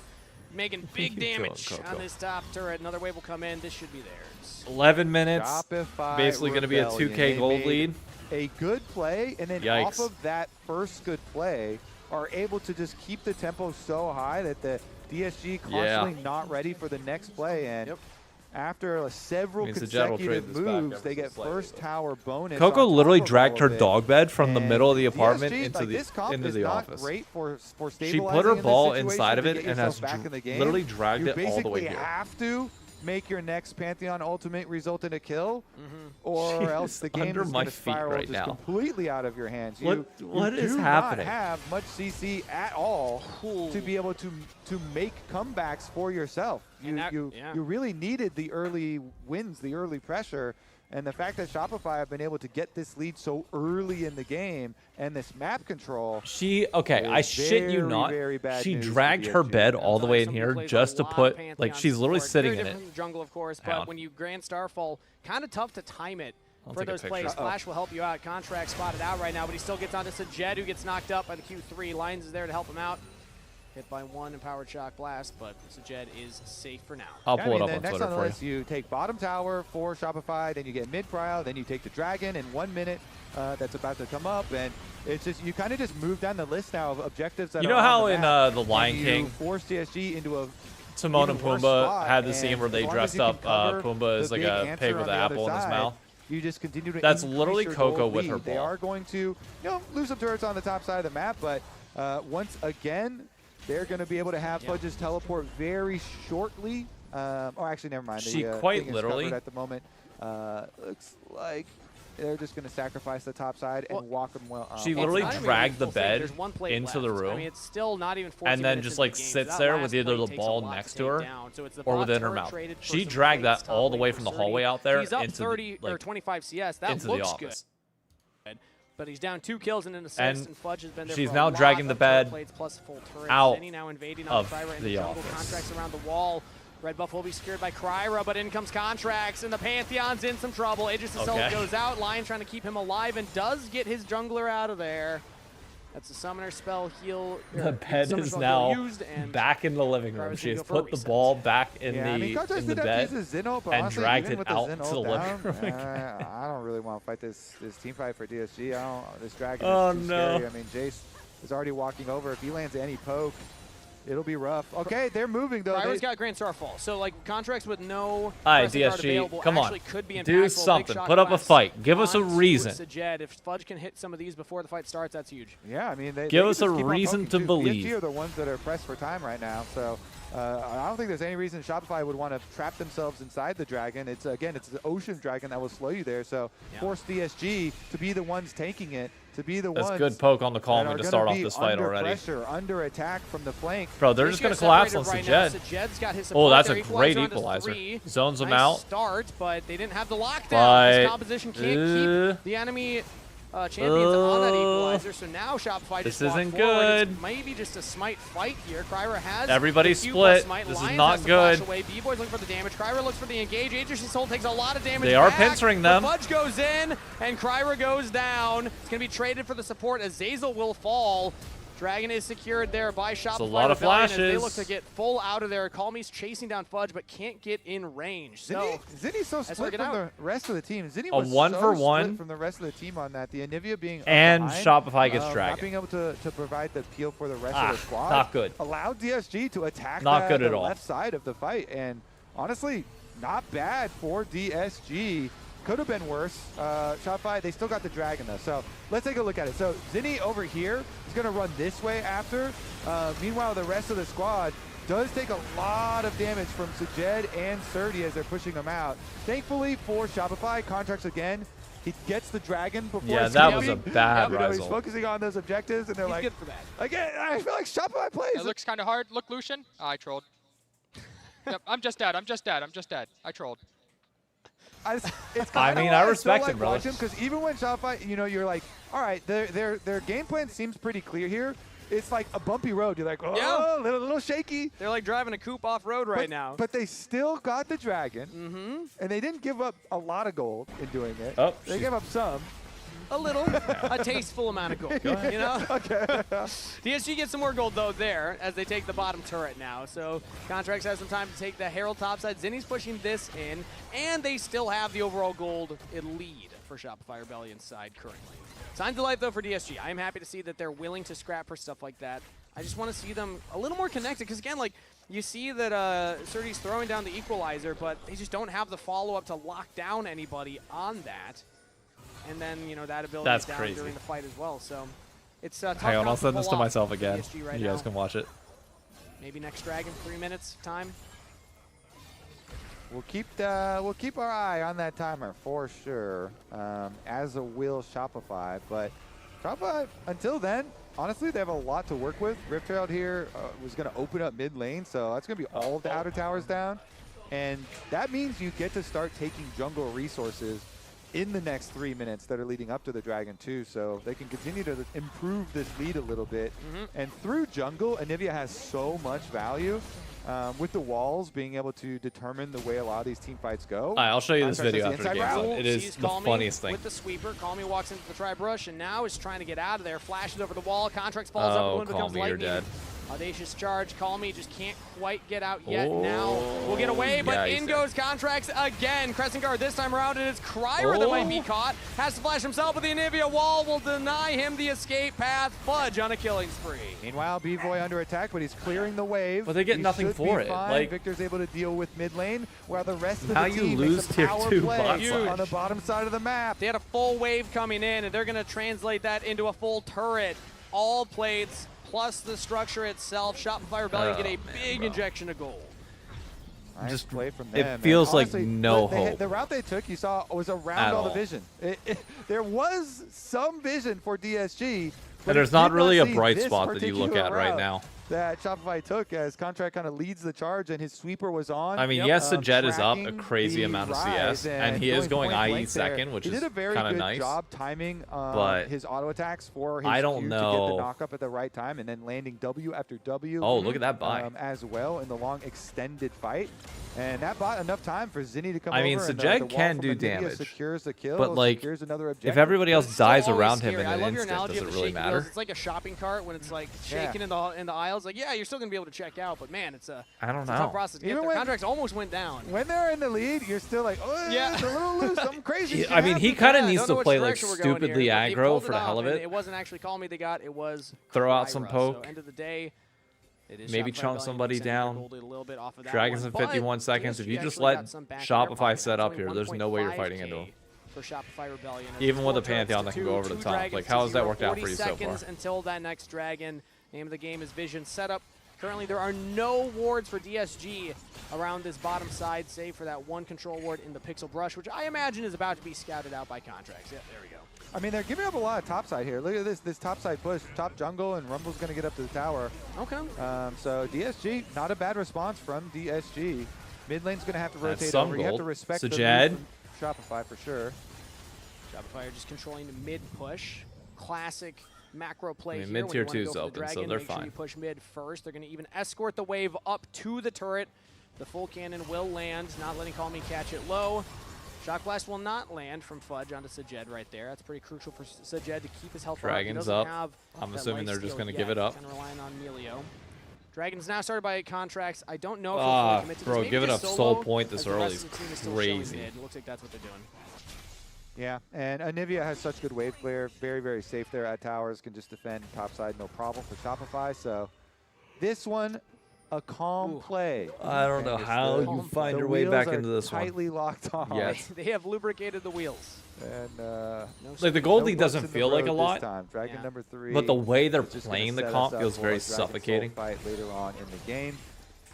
making big damage on this top turret. Another wave will come in. This should be theirs. 11 minutes. Shopify basically going to be a 2K gold lead. A good play, and then off of that first good play, are able to just keep the tempo so high that the DSG constantly not ready for the next play. And after several consecutive moves, they get first tower bonus. Coco literally dragged her dog bed from the middle of the apartment into the office. Great for she put her ball inside of it and has literally dragged it all the way here. You basically have to make your next Pantheon ultimate result in a kill, or else the game is going to spiral just completely out of your hands. What is happening? You do not have much CC at all to be able to make comebacks for yourself. You really needed the early wins, the early pressure. And the fact that Shopify have been able to get this lead so early in the game and this map control. I shit you not. She dragged her bed all the way in here just to put, like, she's literally sitting in it. From the jungle, of course, but when you Grand Starfall, kind of tough to time it for those plays. Flash will help you out. Contract spotted out right now, but he still gets onto Sajed, who gets knocked up by the Q3. Lions is there to help him out. Hit by one Empowered Shock Blast, but Sajed is safe for now. I'll pull it up on next Twitter on the for list, you take bottom tower for Shopify, then you get mid prio, then you take the dragon in 1 minute that's about to come up, and it's just you kind of just move down the list now of objectives that you know how in The Lion King, force DSG into a Timon and Pumbaa had the scene where they dressed up Pumbaa as like a pig with an apple in his mouth. You just continue to That's literally Coco with her ball. They are going to lose some turrets on the top side of the map, but once again, they're going to be able to have Fudge's teleport very shortly. Oh, actually, never mind. She quite literally at the moment. Looks like they're just going to sacrifice the top side and walk them well. She literally dragged the bed into the room, it's still not even and then just like sits there with either the ball next to her or within her mouth. She dragged that all the way from the hallway out there into 30 or 25 CS. That looks good. But he's down 2 kills and an assist, and Fudge has been there. She's now dragging the bed out now invading of Kryra in the jungle. Contracts around the wall. Red buff will be secured by Kryra, but in comes Contracts, and the Pantheon's in some trouble. Aegis Assault goes out. Lion trying to keep him alive and does get his jungler out of there. That's a summoner spell heal. The bed is now back in the living room. She has put the ball back in the bed and dragged it out to the living room. I don't really want to fight this team fight for DSG. This dragon is too scary. I mean, Jace is already walking over. If he lands any poke, it'll be rough. Okay, they're moving though. Kryra's got Grand Starfall, so like contracts with no. All right, DSG, come on, do something. Put up a fight. Give us a reason. Sajed. If Fudge can hit some of these before the fight starts, that's huge. Yeah, I mean, give us a reason to believe. DSG are the ones that are pressed for time right now, so I don't think there's any reason Shopify would want to trap themselves inside the dragon. It's the ocean dragon that will slow you there. So force DSG to be the ones taking it. To be the ones. That's good poke on the Calming to start off this fight already. Pressure, under attack from the flank. Bro, they're just going to collapse on Sajed. Oh, that's a great equalizer. Zones them out. Start, but they didn't have the lockdown. This composition can't keep the enemy champions on that equalizer, so now Shopify just isn't good. It's maybe just a smite fight here. Kryra has everybody split. This is not good. B-Boy's looking for the damage. Kryra looks for the engage. Aegis' Soul takes a lot of damage. They are pincering them. Fudge goes in, and Kryra goes down. It's going to be traded for the support. Azazel will fall. Dragon is secured there by Shopify. A lot of flashes. They look to get full out of there. Calmy's chasing down Fudge, but can't get in range. Zinni's so split from the rest of the team. Zinni was so 1-for-1 split from the rest of the team on that. The Anivia being and behind, Shopify gets dragged. Not being able to provide the peel for the rest of the squad. Not good. Allowed DSG to attack the left side of the fight, and honestly, not bad for DSG. Could have been worse. Shopify, they still got the dragon though. So let's take a look at it. So Zinni over here is going to run this way after. Meanwhile, the rest of the squad does take a lot of damage from Sajed and Surdy as they're pushing them out. Thankfully for Shopify, contracts again. He gets the dragon before. Yeah, that was a bad result. He's focusing on those objectives, and they're like, good for that. Again, I feel like Shopify plays. It looks kind of hard. Look, Lucian. Oh, I trolled. Yep, I'm just dead. I trolled. I mean, I respect it, bro. Because even when Shopify, you're like, all right, their game plan seems pretty clear here. It's like a bumpy road. You're like, oh, a little shaky. They're like driving a coupe off road right now. But they still got the dragon, and they didn't give up a lot of gold in doing it. Oh, they gave up some. A little, a tasteful amount of gold. You know? Okay. DSG gets some more gold, though, there, as they take the bottom turret now. So Contracts has some time to take the Herald topside. Zinni's pushing this in, and they still have the overall gold lead for Shopify Rebellion's side currently. Signs of life, though, for DSG. I am happy to see that they're willing to scrap for stuff like that. I just want to see them a little more connected, because, again, like, you see that Surdy's throwing down the equalizer, but they just don't have the follow-up to lock down anybody on that. And then, that ability is down during the fight as well. So it's tough. Hang on, I'll send this to myself again. Right you guys can watch it. Maybe next dragon, 3 minutes time. We'll keep our eye on that timer for sure, as will Shopify. But Shopify, until then, honestly, they have a lot to work with. Rift Herald here was going to open up mid lane, so that's going to be all of the outer towers down. And that means you get to start taking jungle resources in the next 3 minutes that are leading up to the Dragon 2, so they can continue to improve this lead a little bit. And through jungle, Anivia has so much value. With the walls being able to determine the way a lot of these team fights go. I'll show you this video after the game's done. It is the funniest thing. With the sweeper, Calmy walks into the tri-brush and now is trying to get out of there. Flashes over the wall. Contracts falls up. The wind becomes lightning. You're dead. Audacious charge. Calmy just can't quite get out yet. Now we'll get away, but in goes Contracts again. Crescent Guard this time around, and it's Kryra that might be caught. Has to flash himself, but the Anivia wall will deny him the escape path. Fudge on a killing spree. Meanwhile, B-Boy under attack, but he's clearing the wave. But they get nothing for it. Like Victor's able to deal with mid lane, while the rest of the team you lose tier 2 on the bottom side of the map. They had a full wave coming in, and they're going to translate that into a full turret. All plates plus the structure itself. Shopify Rebellion get a big injection of gold. Nice Just play from them. It feels honestly, like no hope. The route they took, you saw, was around all the vision. There was some vision for DSG. And there's not really a bright spot that you look at right now. That Shopify took as Contract kind of leads the charge, and his sweeper was on. I mean, yes, Sajed is up a crazy amount of CS, and he is going IE second, which is kind of nice. He did a very good job timing his auto attacks for his I don't Q know. to get the knock up at the right time, and then landing W after W. Oh, look at that buy. As well in the long extended fight. And that bought enough time for Zinni to come I mean, over. Sajed can do damage, secures the kill, but like, secures another if everybody else dies around him in I an love your instant, analogy does of it the really shaking matter? wheels. It's like a shopping cart when it's like shaking in the aisles. Like, yeah, you're still gonna be able to check out, but man, it's a tough process to get there. Contracts almost went down. When they're in the lead, you're still like, oh, yeah, it's a little loose, something crazy. I mean, he kind of needs to play like stupidly aggro for the hell of it. It wasn't actually Call Me they got, it was throw out some poke. So end of the day, maybe chunk somebody down. Dragons in 51 seconds. If you just let Shopify set up here, there's no way you're fighting into him. For Shopify Rebellion. Even with a Pantheon that can go over the top. Like, how has that worked out for you so far? 40 seconds until that next dragon. Name of the game is Vision Setup. Currently, there are no wards for DSG around this bottom side, save for that one control ward in the Pixel Brush, which I imagine is about to be scouted out by Contracts. Yeah, there we go. I mean, they're giving up a lot of topside here. Look at this topside push. Top jungle, and Rumble's going to get up to the tower. Okay. So DSG, not a bad response from DSG. Mid lane's going to have to rotate some over. gold. You have to respect Sajed. the Shopify for sure. Shopify are just controlling the mid push. Classic macro play I mean, here. mid-tier When you 2's wanna go for the open, so dragon, they're make sure fine. you push mid first. They're going to even escort the wave up to the turret. The full cannon will land, not letting Call Me catch it low. Shock Blast will not land from Fudge onto Sajed right there. That's pretty crucial for Sajed to keep his health Dragon's up. I'm assuming they're just going to give it up. Kind of relying on Melio. Dragon's now started by Contracts. I don't know if Ah, commit to bro, this. give it Maybe a just soul solo, point this as the early rest is of the team is still showing crazy. mid. It looks like that's what they're doing. Yeah, and Anivia has such good wave clear. Very, very safe there at towers. Can just defend topside, no problem for Shopify. So this one, a calm play. I don't know how you find your way back into this one. Tightly locked on. Yes. They have lubricated the wheels. And like the gold lead doesn't feel like a lot, Dragon number 3. but the way they're playing the comp feels very suffocating. Fight later on in the game.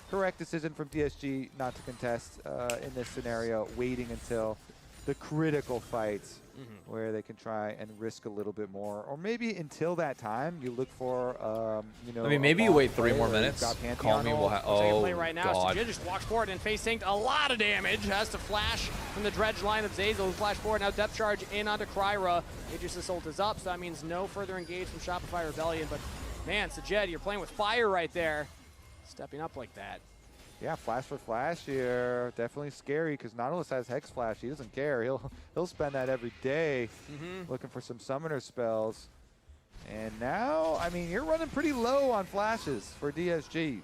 Correct decision from DSG not to contest in this scenario, waiting until the critical fights where they can try and risk a little bit more, or maybe until that time you look for you know, I mean, maybe you wait 3 more minutes. Call Me will have. Oh right now. God! Sajid just walks forward and face tanked a lot of damage. Has to flash from the dredge line of Zazel, who flash forward. Now depth charge in onto Kryra. Aegis ult is up, so that means no further engage from Shopify Rebellion. But man, Sajid, you're playing with fire right there. Stepping up like that. Yeah, flash for flash here. Definitely scary because Nautilus has Hex Flash. He doesn't care. He'll spend that every day looking for some summoner spells. And now, I mean, you're running pretty low on flashes for DSG.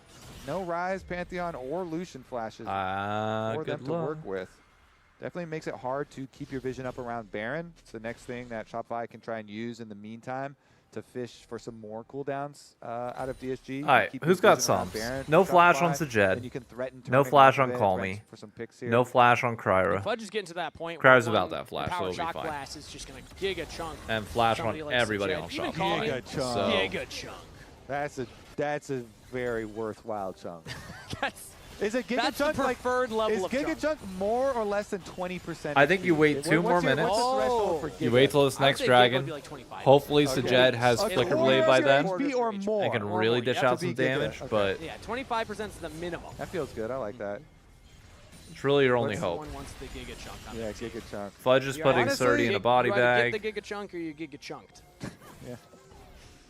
No Rise, Pantheon, or Lucian flashes for them to work with. Definitely makes it hard to keep your vision up around Baron. It's the next thing that Shopify can try and use in the meantime to fish for some more cooldowns out of DSG. All right, who's got some? No flash on Sajed. No flash on Call Me. No flash on Kryra. Fudge is getting to that point. Kryra's about that flash, so it'll be Shock fine. Blast is just going to giga chunk. And flash on like everybody Sajed. on Even Shopify. Call Me, Giga chunk. Giga chunk. That's a very worthwhile chunk. Is it Giga That's the Chunk preferred level of Is Giga chunk. Chunk more or less than 20%? I think you wait 2 more minutes. You wait till this next dragon. Hopefully, Sajed has Flicker Blade by then. Or more. And can really dish out some damage, but yeah, 25% is the minimum. That feels good. I like that. it's really your only hope. Someone wants the Giga Chunk. Yeah, Giga Chunk. Fudge is putting 30 in a body bag. You get the Giga Chunk or you Giga Chunked. Yeah.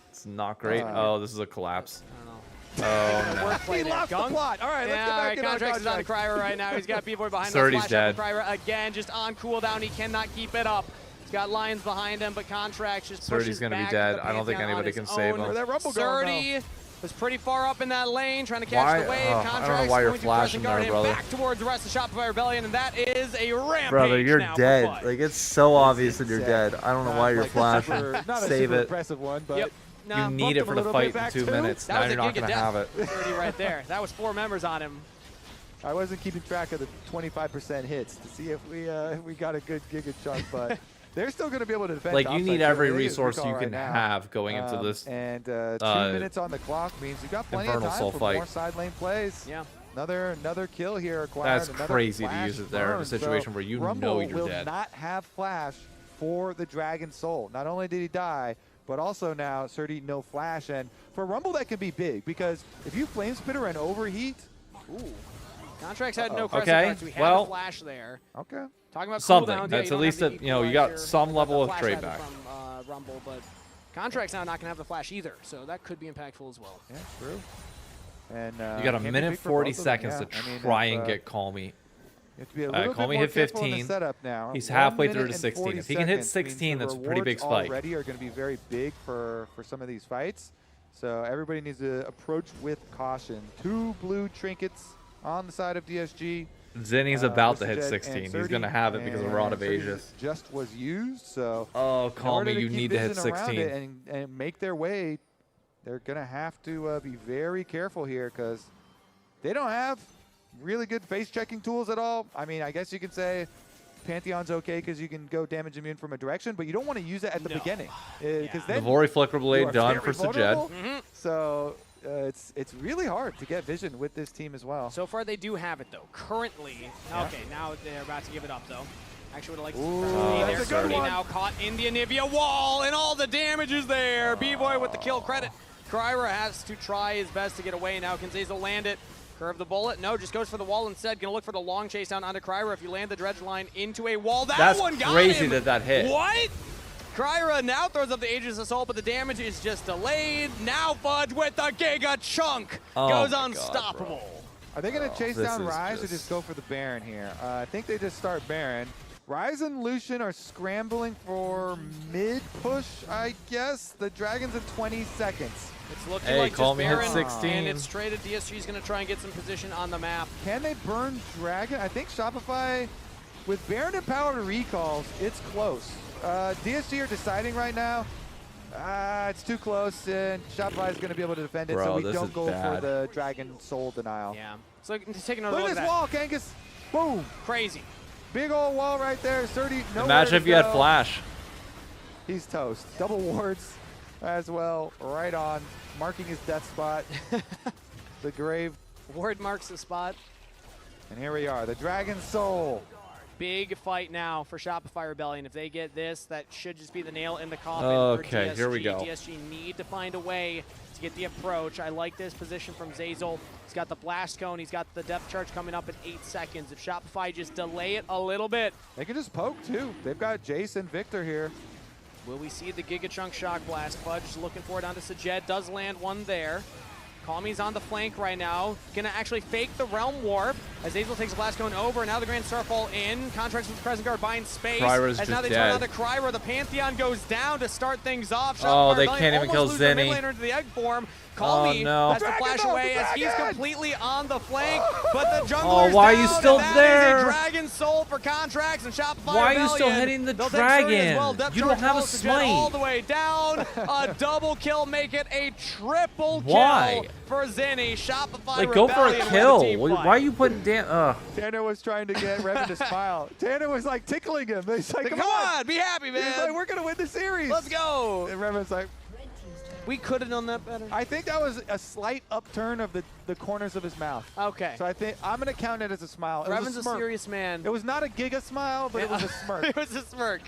It's not great. Oh, this is a collapse. I don't know. Oh, no. He lost the plot. All right, let's get back in Contracts is on the Cryer right now. He's got B-Boy behind him. Surdy's dead. Cryer again, just on cooldown. He cannot keep it up. He's got Lions behind him, but Contracts just pushes Surdy's going to be back dead. the I don't think Pantheon anybody on can his save own. him. Where'd that Rumble go, Surdy was pretty far up in that lane, trying to catch the wave. Contracts I don't know why you're going to flashing press and there, guard him brother. back towards the rest of Shopify Rebellion, and that is a rampage. Brother, you're now dead. for Fudge. Like, it's so obvious that you're dead. I don't know why you're flashing. Not a Save super it. impressive one, but Yep. You need it for the fight in 2 minutes. That Now was you're a not Giga going to have it. 30 right there. That was 4 members on him. I wasn't keeping track of the 25% hits to see if we got a good Giga Chunk, but they're still going to be able to defend. Like, you need every They resource recall you can right now. have going into this. And 2 minutes on the clock means you got plenty of Infernal time Soul for fight. more side lane plays. Yeah. Another kill here acquired. That's another crazy to flash use it there in a burn. situation So where you Rumble know you're will dead. not have flash for the Dragon Soul. Not only did he die, but also now Surdy no flash. And for Rumble, that can be big because if you Flame Spitter and overheat, ooh. Contracts had no crescent Okay, guards, so we had well, a flash there. Okay. Talking about something. cooldowns, That's you at don't least have the you know, you equalizer got some level of flash trade added back. from Rumble, but Contracts now not going to have the flash either, so that could be impactful as well. Yeah, true. And You got a can be minute big for 40 both of them, seconds yeah. to I mean, try if, and get Calmy. You have to be a little Calmy bit more hit careful in the 15. setup now. He's 1 halfway through minute to and 16. 40 If he can hit seconds means 16, the that's a pretty big rewards spike. already are going to be very big for some of these fights. So everybody needs to approach with caution. 2 blue trinkets on the side of DSG. Zinni's about to hit Jet 16. and He's Surdy, going to have it because of Rod of and Surdy Aegis. just was used, so Oh, in call order me. to You keep need to hit vision around 16. it and make their way, they're going to have to be very careful here because they don't have really good face checking tools at all. I mean, I guess you could say Pantheon's okay because you can go damage immune from a direction, but you don't want to use it at the beginning because then Navori Flicker you Blade are done very for Sajed. vulnerable. So it's really hard to get vision with this team as well. So far, they do have it, though. Currently, okay, now they're about to give it up, though. Actually, would have liked to see that's a good one. now caught in the Anivia wall, and all the damage is there. B-Boy with the kill credit. Kryra has to try his best to get away now. Can Zazel land it? Curve the bullet. No, just goes for the wall instead. Gonna look for the long chase down onto Kryra. If you land the dredge line into a wall, that one got crazy him. that hit. What? Kryra now throws up the Aegis Assault, but the damage is just delayed. Now Fudge with the Giga Chunk goes my unstoppable. Are they going to chase this down is Rise or just go for the Baron here? I think they just start Baron. Rise and Lucian are scrambling for mid push, I guess. The Dragon's in 20 seconds. It's looking Hey, like call just me hit Baron, 16. and it's straight at DSG. Is going to try and get some position on the map. Can they burn Dragon? I think Shopify, with Baron and power to recalls, it's close. DSG are deciding right now. It's too close, and Shopify is going to be able to defend it, Bro, so we this don't is go bad. for the Dragon Soul denial. Yeah. So just take another Look look at at this that. wall, Kangas. Boom. Crazy. Big old wall right there. Surdy, nowhere Imagine to if you had go. Flash. He's toast. Double wards as well, right on, marking his death spot. The grave. Ward marks the spot. And here we are, the Dragon Soul. Big fight now for Shopify Rebellion. If they get this, that should just be the nail in the coffin Okay, for DSG. here we go. DSG need to find a way to get the approach. I like this position from Zazel. He's got the blast cone. He's got the depth charge coming up in 8 seconds. If Shopify just delay it a little bit. They can just poke too. They've got Jace and Victor here. Will we see the Giga Chunk Shock Blast? Fudge looking for it onto Sajed. Does land one there. Calmy's on the flank right now. Gonna actually fake the Realm Warp as Azel takes a blast cone over. Now the Grand Starfall in. Contracts with the Crescent Guard buying space. Kryra's as now just they turn dead. on to Kryra. The Pantheon goes down to start things off. Oh, Shopify they Rebellion can't even kill almost lose their mid Zinni. laner into the egg form. Calmy no. has to flash away as he's completely on the flank, but the jungler's Oh, why are you down, still and that there? is a Dragon Soul for Contracts and Shopify Why are you still Rebellion. hitting the They'll take Surdy as well. dragon? Depth You don't charge have a follows the jet smite. all the way down. A double kill, make it a triple Why? kill for Zinni. Shopify Like, go for a Rebellion with kill. team Why fight. are you putting damn? Tanner was trying to get Revan to smile. Tanner was like tickling him. He's like, come on, be happy, man. He's like, we're going to win the series. Let's go. And Revan's like, We could have done that better. I think that was a slight upturn of the corners of his mouth. Okay. So I think I'm going to count it as a smile. Revan's a serious man. It was not a giga smile, but it was a smirk. It was a smirk.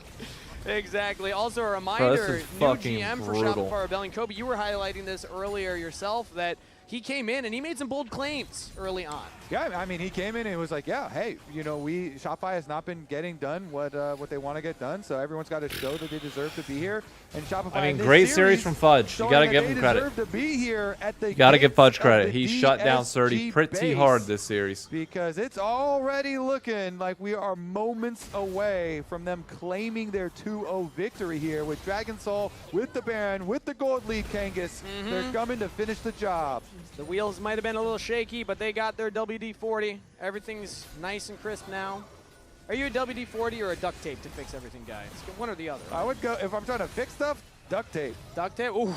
Exactly. Also a reminder, new GM for Shopify Rebellion. Kobe, you were highlighting this earlier yourself, that he came in and he made some bold claims early on. Yeah, I mean, he came in and was like, yeah, hey, you know, Shopify has not been getting done what they want to get done, so everyone's got to show that they deserve to be here. And Shopify, I mean, great series from Fudge. You got to give him credit. To be here at the you got to give Fudge credit. He shut down 30 pretty hard this series. Because it's already looking like we are moments away from them claiming their 2-0 victory here with Dragon Soul, with the Baron, with the gold lead, Kangas. They're coming to finish the job. The wheels might have been a little shaky, but they got their WD-40. Everything's nice and crisp now. Are you a WD-40 or a duct tape to fix everything, guys? One or the other. I would go, if I'm trying to fix stuff, duct tape. Duct tape? Ooh,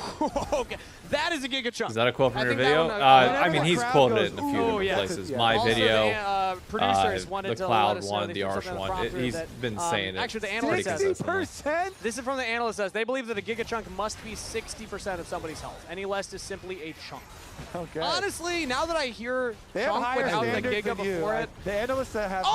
okay. That is a giga chunk. Is that a quote from your video? I mean, he's quoted it in a few different places. My also, video, the producers wanted the to Cloud let us know one, the Arsh one. He's been saying it. Actually, the analyst says 60%? This is from the analyst says they believe that a giga chunk must be 60% of somebody's health. Any less is simply a chunk. Okay. Honestly, now that I hear chunk without the giga before it. The analysts that have.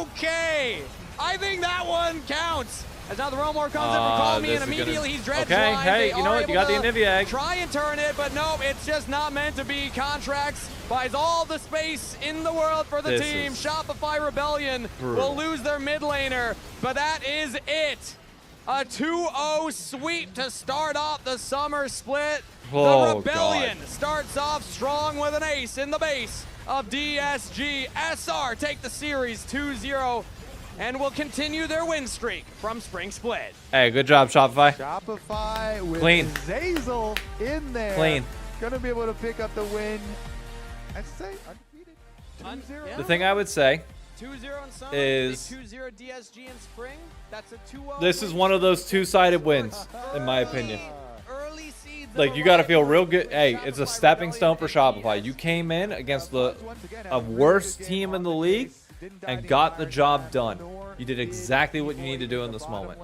Okay! I think that one counts. As now the Romor comes in for Call Me, and immediately he's dredged Okay, line. hey, you know what? You got the Anivia egg. Try and turn it, but no, it's just not meant to be. Contracts buys all the space in the world for the team. Shopify Rebellion will lose their mid laner, but that is it. A 2-0 sweep to start off the summer split. The Rebellion starts off strong with an ace in the base of DSG. SR take the series 2-0 and will continue their win streak from Spring Split. Hey, good job, Shopify. Shopify with Clean. Zazel in there. Clean. Going to be able to pick up the win. I'd say undefeated. 2-0. The thing I would say 2-0 in summer, is 2-0 DSG in spring. That's a 2-0. this is one of those two-sided wins, in my opinion. Like, you got to feel real good. Hey, it's a stepping stone for Shopify. You came in against a worse team in the league and got the job done. You did exactly what you need to do in this moment.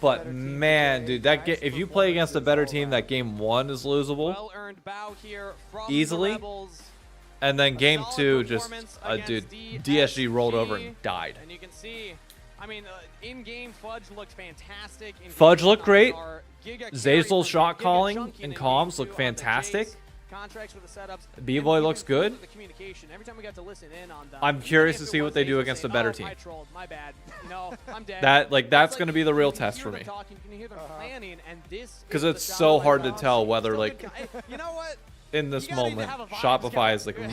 But man, dude, if you play against a better team, that game 1 is losable easily. And then game 2, just dude, DSG rolled over and died. And you can see, I mean, in-game Fudge looked fantastic. Fudge looked great. Zazel's shot calling and comms look fantastic. B-Boy looks good. I'm curious to see what they do against a better team. That's going to be the real test for me. Because it's so hard to tell whether, like, in this moment, Shopify is going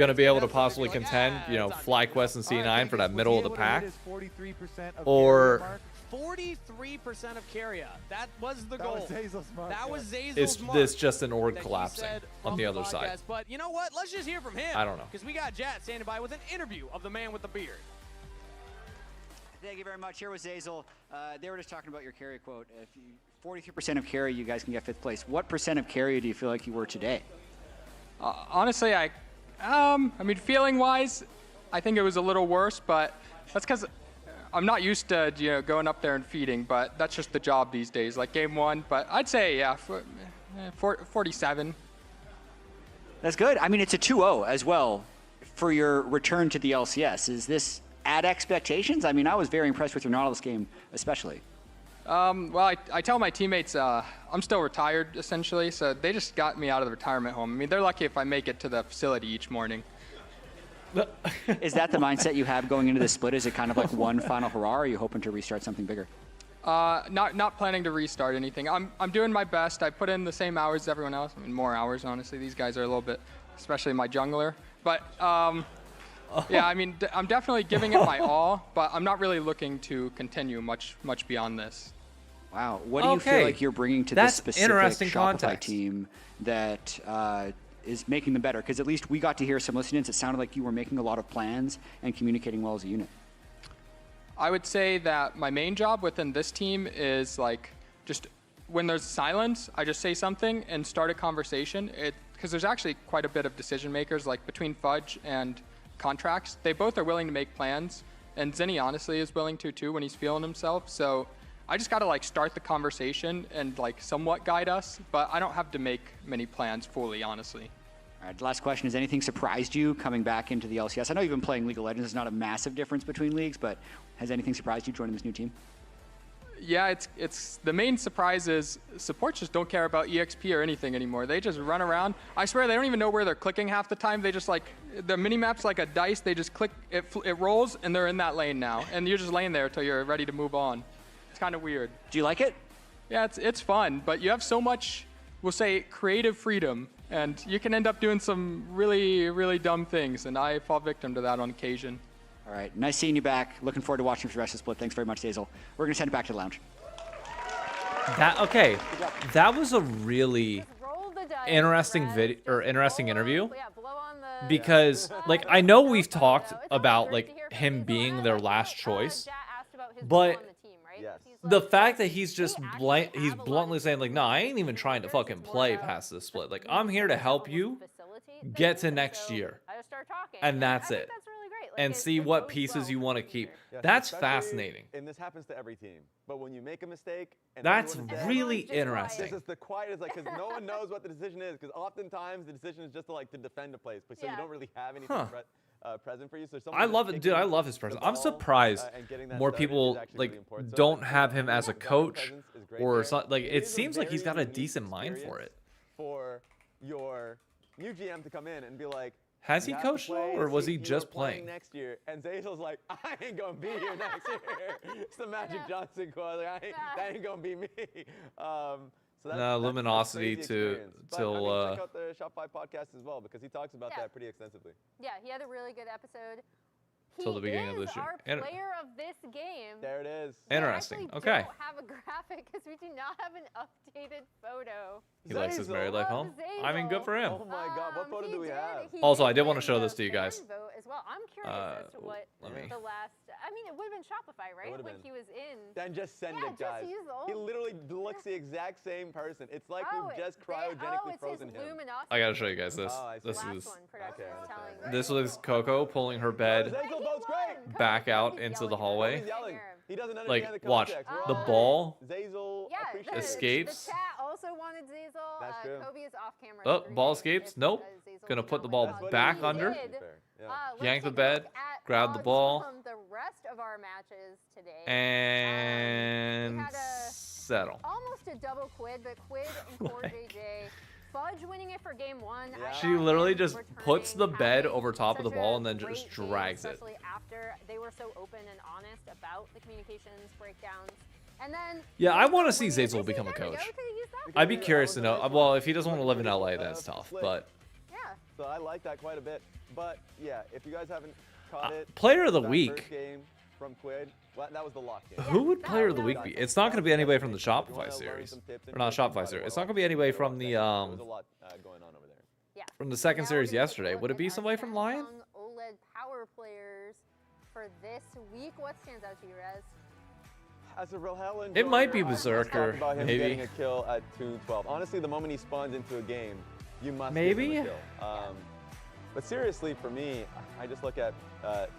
to be able to possibly contend, FlyQuest and C9 for that middle of the pack, or 43% of carry. That was the goal. That was Zazel's is this just an org collapsing on the other side? But you know what? Let's just hear from him. I don't know. Because we got Jat standing by with an interview of the man with the beard. Thank you very much. Here was Zazel. They were just talking about your carry quote. If 43% of carry, you guys can get 5th place. What percent of carry do you feel like you were today? Honestly, I mean, feeling-wise, I think it was a little worse, but that's because I'm not used to going up there and feeding, but that's just the job these days. Like game 1, but I'd say 47. That's good. I mean, it's a 2-0 as well for your return to the LCS. Is this at expectations? I mean, I was very impressed with your Nautilus game, especially. Well, I tell my teammates I'm still retired, essentially, so they just got me out of the retirement home. I mean, they're lucky if I make it to the facility each morning. Is that the mindset you have going into the split? Is it kind of like one final hurrah, or are you hoping to restart something bigger? Not planning to restart anything. I'm doing my best. I put in the same hours as everyone else. I mean, more hours, honestly. These guys are a little bit, especially my jungler. But yeah, I mean, I'm definitely giving it my all, but I'm not really looking to continue much beyond this. Wow. What do you feel like you're bringing to this specific Shopify team that is making them better? Because at least we got to hear some listenings. It sounded like you were making a lot of plans and communicating well as a unit. I would say that my main job within this team is like just when there's silence, I just say something and start a conversation. Because there's actually quite a bit of decision makers, like between Fudge and Contracts. They both are willing to make plans, and Zinni honestly is willing to too when he's feeling himself. So I just got to like start the conversation and like somewhat guide us, but I don't have to make many plans fully, honestly. All right, last question. Has anything surprised you coming back into the LCS? I know you've been playing League of Legends. It's not a massive difference between leagues, but has anything surprised you joining this new team? Yeah, it's the main surprise is supports just don't care about EXP or anything anymore. They just run around. I swear they don't even know where they're clicking half the time. They just like, the minimap's like a dice. They just click, it rolls, and they're in that lane now. And you're just laying there until you're ready to move on. It's kind of weird. Do you like it? Yeah, it's fun, but you have so much, we'll say, creative freedom. And you can end up doing some really, really dumb things, and I fall victim to that on occasion. All right, nice seeing you back. Looking forward to watching for the rest of the split. Thanks very much, Zazel. We're going to send it back to the lounge. Okay, that was a really interesting video or interesting interview. Because, like, I know we've talked about, like, him being their last choice, but the fact that he's just he's bluntly saying, like, no, I ain't even trying to fucking play past this split. Like, I'm here to help you get to next year. And that's it. And see what pieces you want to keep. That's fascinating. And this happens to every team. But when you make a mistake, and that's really interesting. This is the quietest, like, because no one knows what the decision is. Because oftentimes the decision is just to defend a place, but so you don't really have anything present for you. So I love it, dude. I love his presence. I'm surprised more people like don't have him as a coach or something. Like, it seems like he's got a decent mind for it. For your new GM to come in and be like, has he coached or was he just playing? Next year, and Zazel's like, I ain't gonna be here next year. It's the Magic Johnson quote. Like, that ain't gonna be me. So that's luminosity to till. Check out the Shopify podcast as well because he talks about that pretty extensively. Yeah, he had a really good episode. Till the beginning of this year. Our player of this game. There it is. Interesting. Okay. We don't have a graphic because we do not have an updated photo. He likes his married life home. I mean, good for him. Oh my God, what photo do we have? Also, I did want to show this to you guys. Vote as well. I'm curious as to what the last. I mean, it would have been Shopify, right? When he was in. Then just send it, guys. Just use the old. He literally looks the exact same person. It's like we've just cryogenically frozen him. I gotta show you guys this. This This was Coco pulling her bed back out into the hallway. He doesn't understand like, the watch, context. the ball The escapes. chat also wanted Zazel. That's true. Kobe is off camera. Oh, ball escapes. Nope. Gonna put the ball back under. Yank the bed. Grab the ball. The rest of our matches today. And settle. Almost a double Quid, but Quid and Core JJ. Fudge winning it for game one. She literally just puts the bed over top of the ball and then just drags it. Especially after they were so open and honest about the communications breakdowns. And then yeah, I want to see Zazel become a coach. I'd be curious to know. Well, if he doesn't want to live in LA, that's tough. But yeah. So I like that quite a bit. But yeah, if you guys haven't caught it, player of the week. First game from Quid. Well, that was the lock game. Who would player of the week be? It's not going to be anybody from the Shopify series, or not Shopify series. It's not going to be anybody from the from the second series yesterday. Would it be somebody from Lion? OLED power players for this week. What stands out to you, Rez? As a real hell it might be Berserker, about him maybe. Getting a kill at 2-12. Honestly, the moment he spawns into a game, you must maybe. Give him a kill. But seriously, for me, I just look at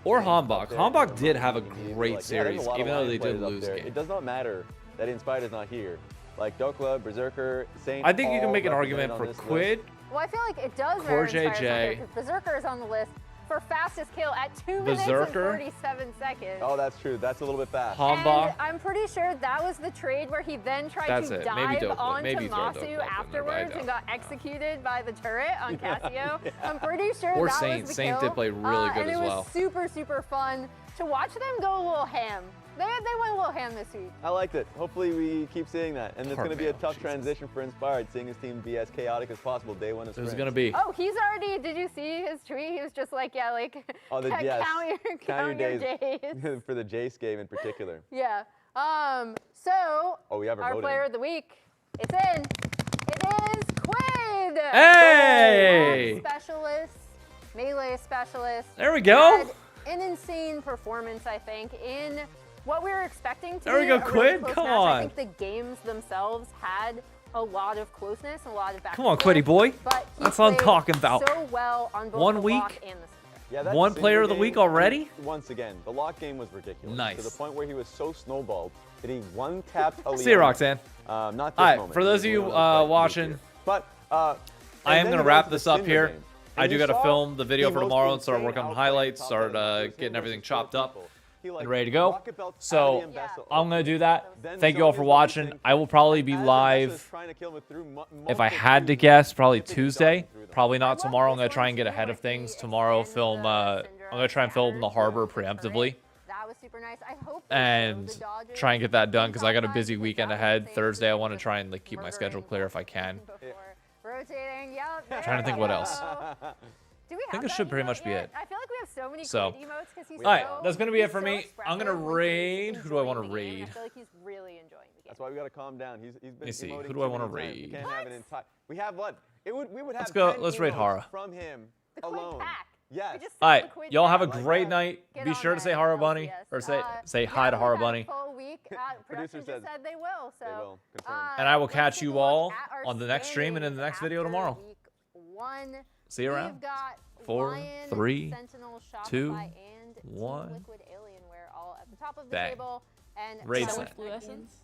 or Hambach. Hambach did have a great series, even though they did lose the game. It does not matter that Inspired is not here. Like Dokla, Berserker, Saint. I think you can make an argument for Quid. Well, I feel like it does Core matter. JJ. Berserker is on the list for fastest kill at 2 minutes and 47 seconds. Oh, that's true. That's a little bit fast. And I'm pretty sure that was the trade where he then tried to dive onto Masu afterwards and got executed by the turret on Casio. I'm pretty sure or that Saint. was the Saint kill. did play really good as well. And it was super, super fun to watch them go a little ham. They went a little ham this week. I liked it. Hopefully we keep seeing that. And it's going to be a tough transition for Inspired, seeing his team be as chaotic as possible day one of spring. There's going to be. Oh, he's already, did you see his tweet? He was just like, yeah, like, count your days. For the Jace game in particular. Yeah. So, we have our player of the week, it's in. It is Quid. Hey! Specialist, melee specialist. There we go. An insane performance, I think, in what we were expecting to there we go, Quid. Come on. I think the games themselves had a lot of closeness, a lot of back. Come on, Quiddy boy. But that's what I'm talking about. So well on both 1 the week. block and the center. Yeah, that One player of the game, week already? Once again, the lock game was ridiculous. Nice. To the point where he was so snowballed that he one-tapped a See you, Roxanne. Not this All right, moment. for those of you watching, but I am going to wrap this up here. I do got to film the video for tomorrow and start working on highlights, start getting everything chopped up and ready to go. So I'm going to do that. Thank you all for watching. I will probably be live, if I had to guess, probably Tuesday. Probably not tomorrow. I'm going to try and get ahead of things. Tomorrow, film. I'm going to try and film the harbor preemptively. That was super nice. I hope and try and get that done because I got a busy weekend ahead. Thursday, I want to try and like keep my schedule clear if I can. Rotating, yep. I'm trying to think what else. Do we I think this should pretty much be it. I feel like we have so many So, Quid emotes because he's all right, that's gonna be it for me. I'm gonna expressive, raid. Who do I want to raid? I feel like he's really enjoying the game. That's why we got to calm down. He's been Let me see. emoting Who do I too want to many times. raid? We can't have an entire. We have what? We would have. Let's go. 10 Let's raid emotes Hara. from him The Quid alone. pack. Yes. All right, y'all have a great night. Be sure to say Hara Bunny or say hi to Hara Bunny. Full week. Producer just said they will. So. They will. Confirmed. And I will catch you all on the next stream and in the next video tomorrow. See you around. 4, 3, 2, 1. Liquid Alienware all at the top of the Bang. table. And Raid so set.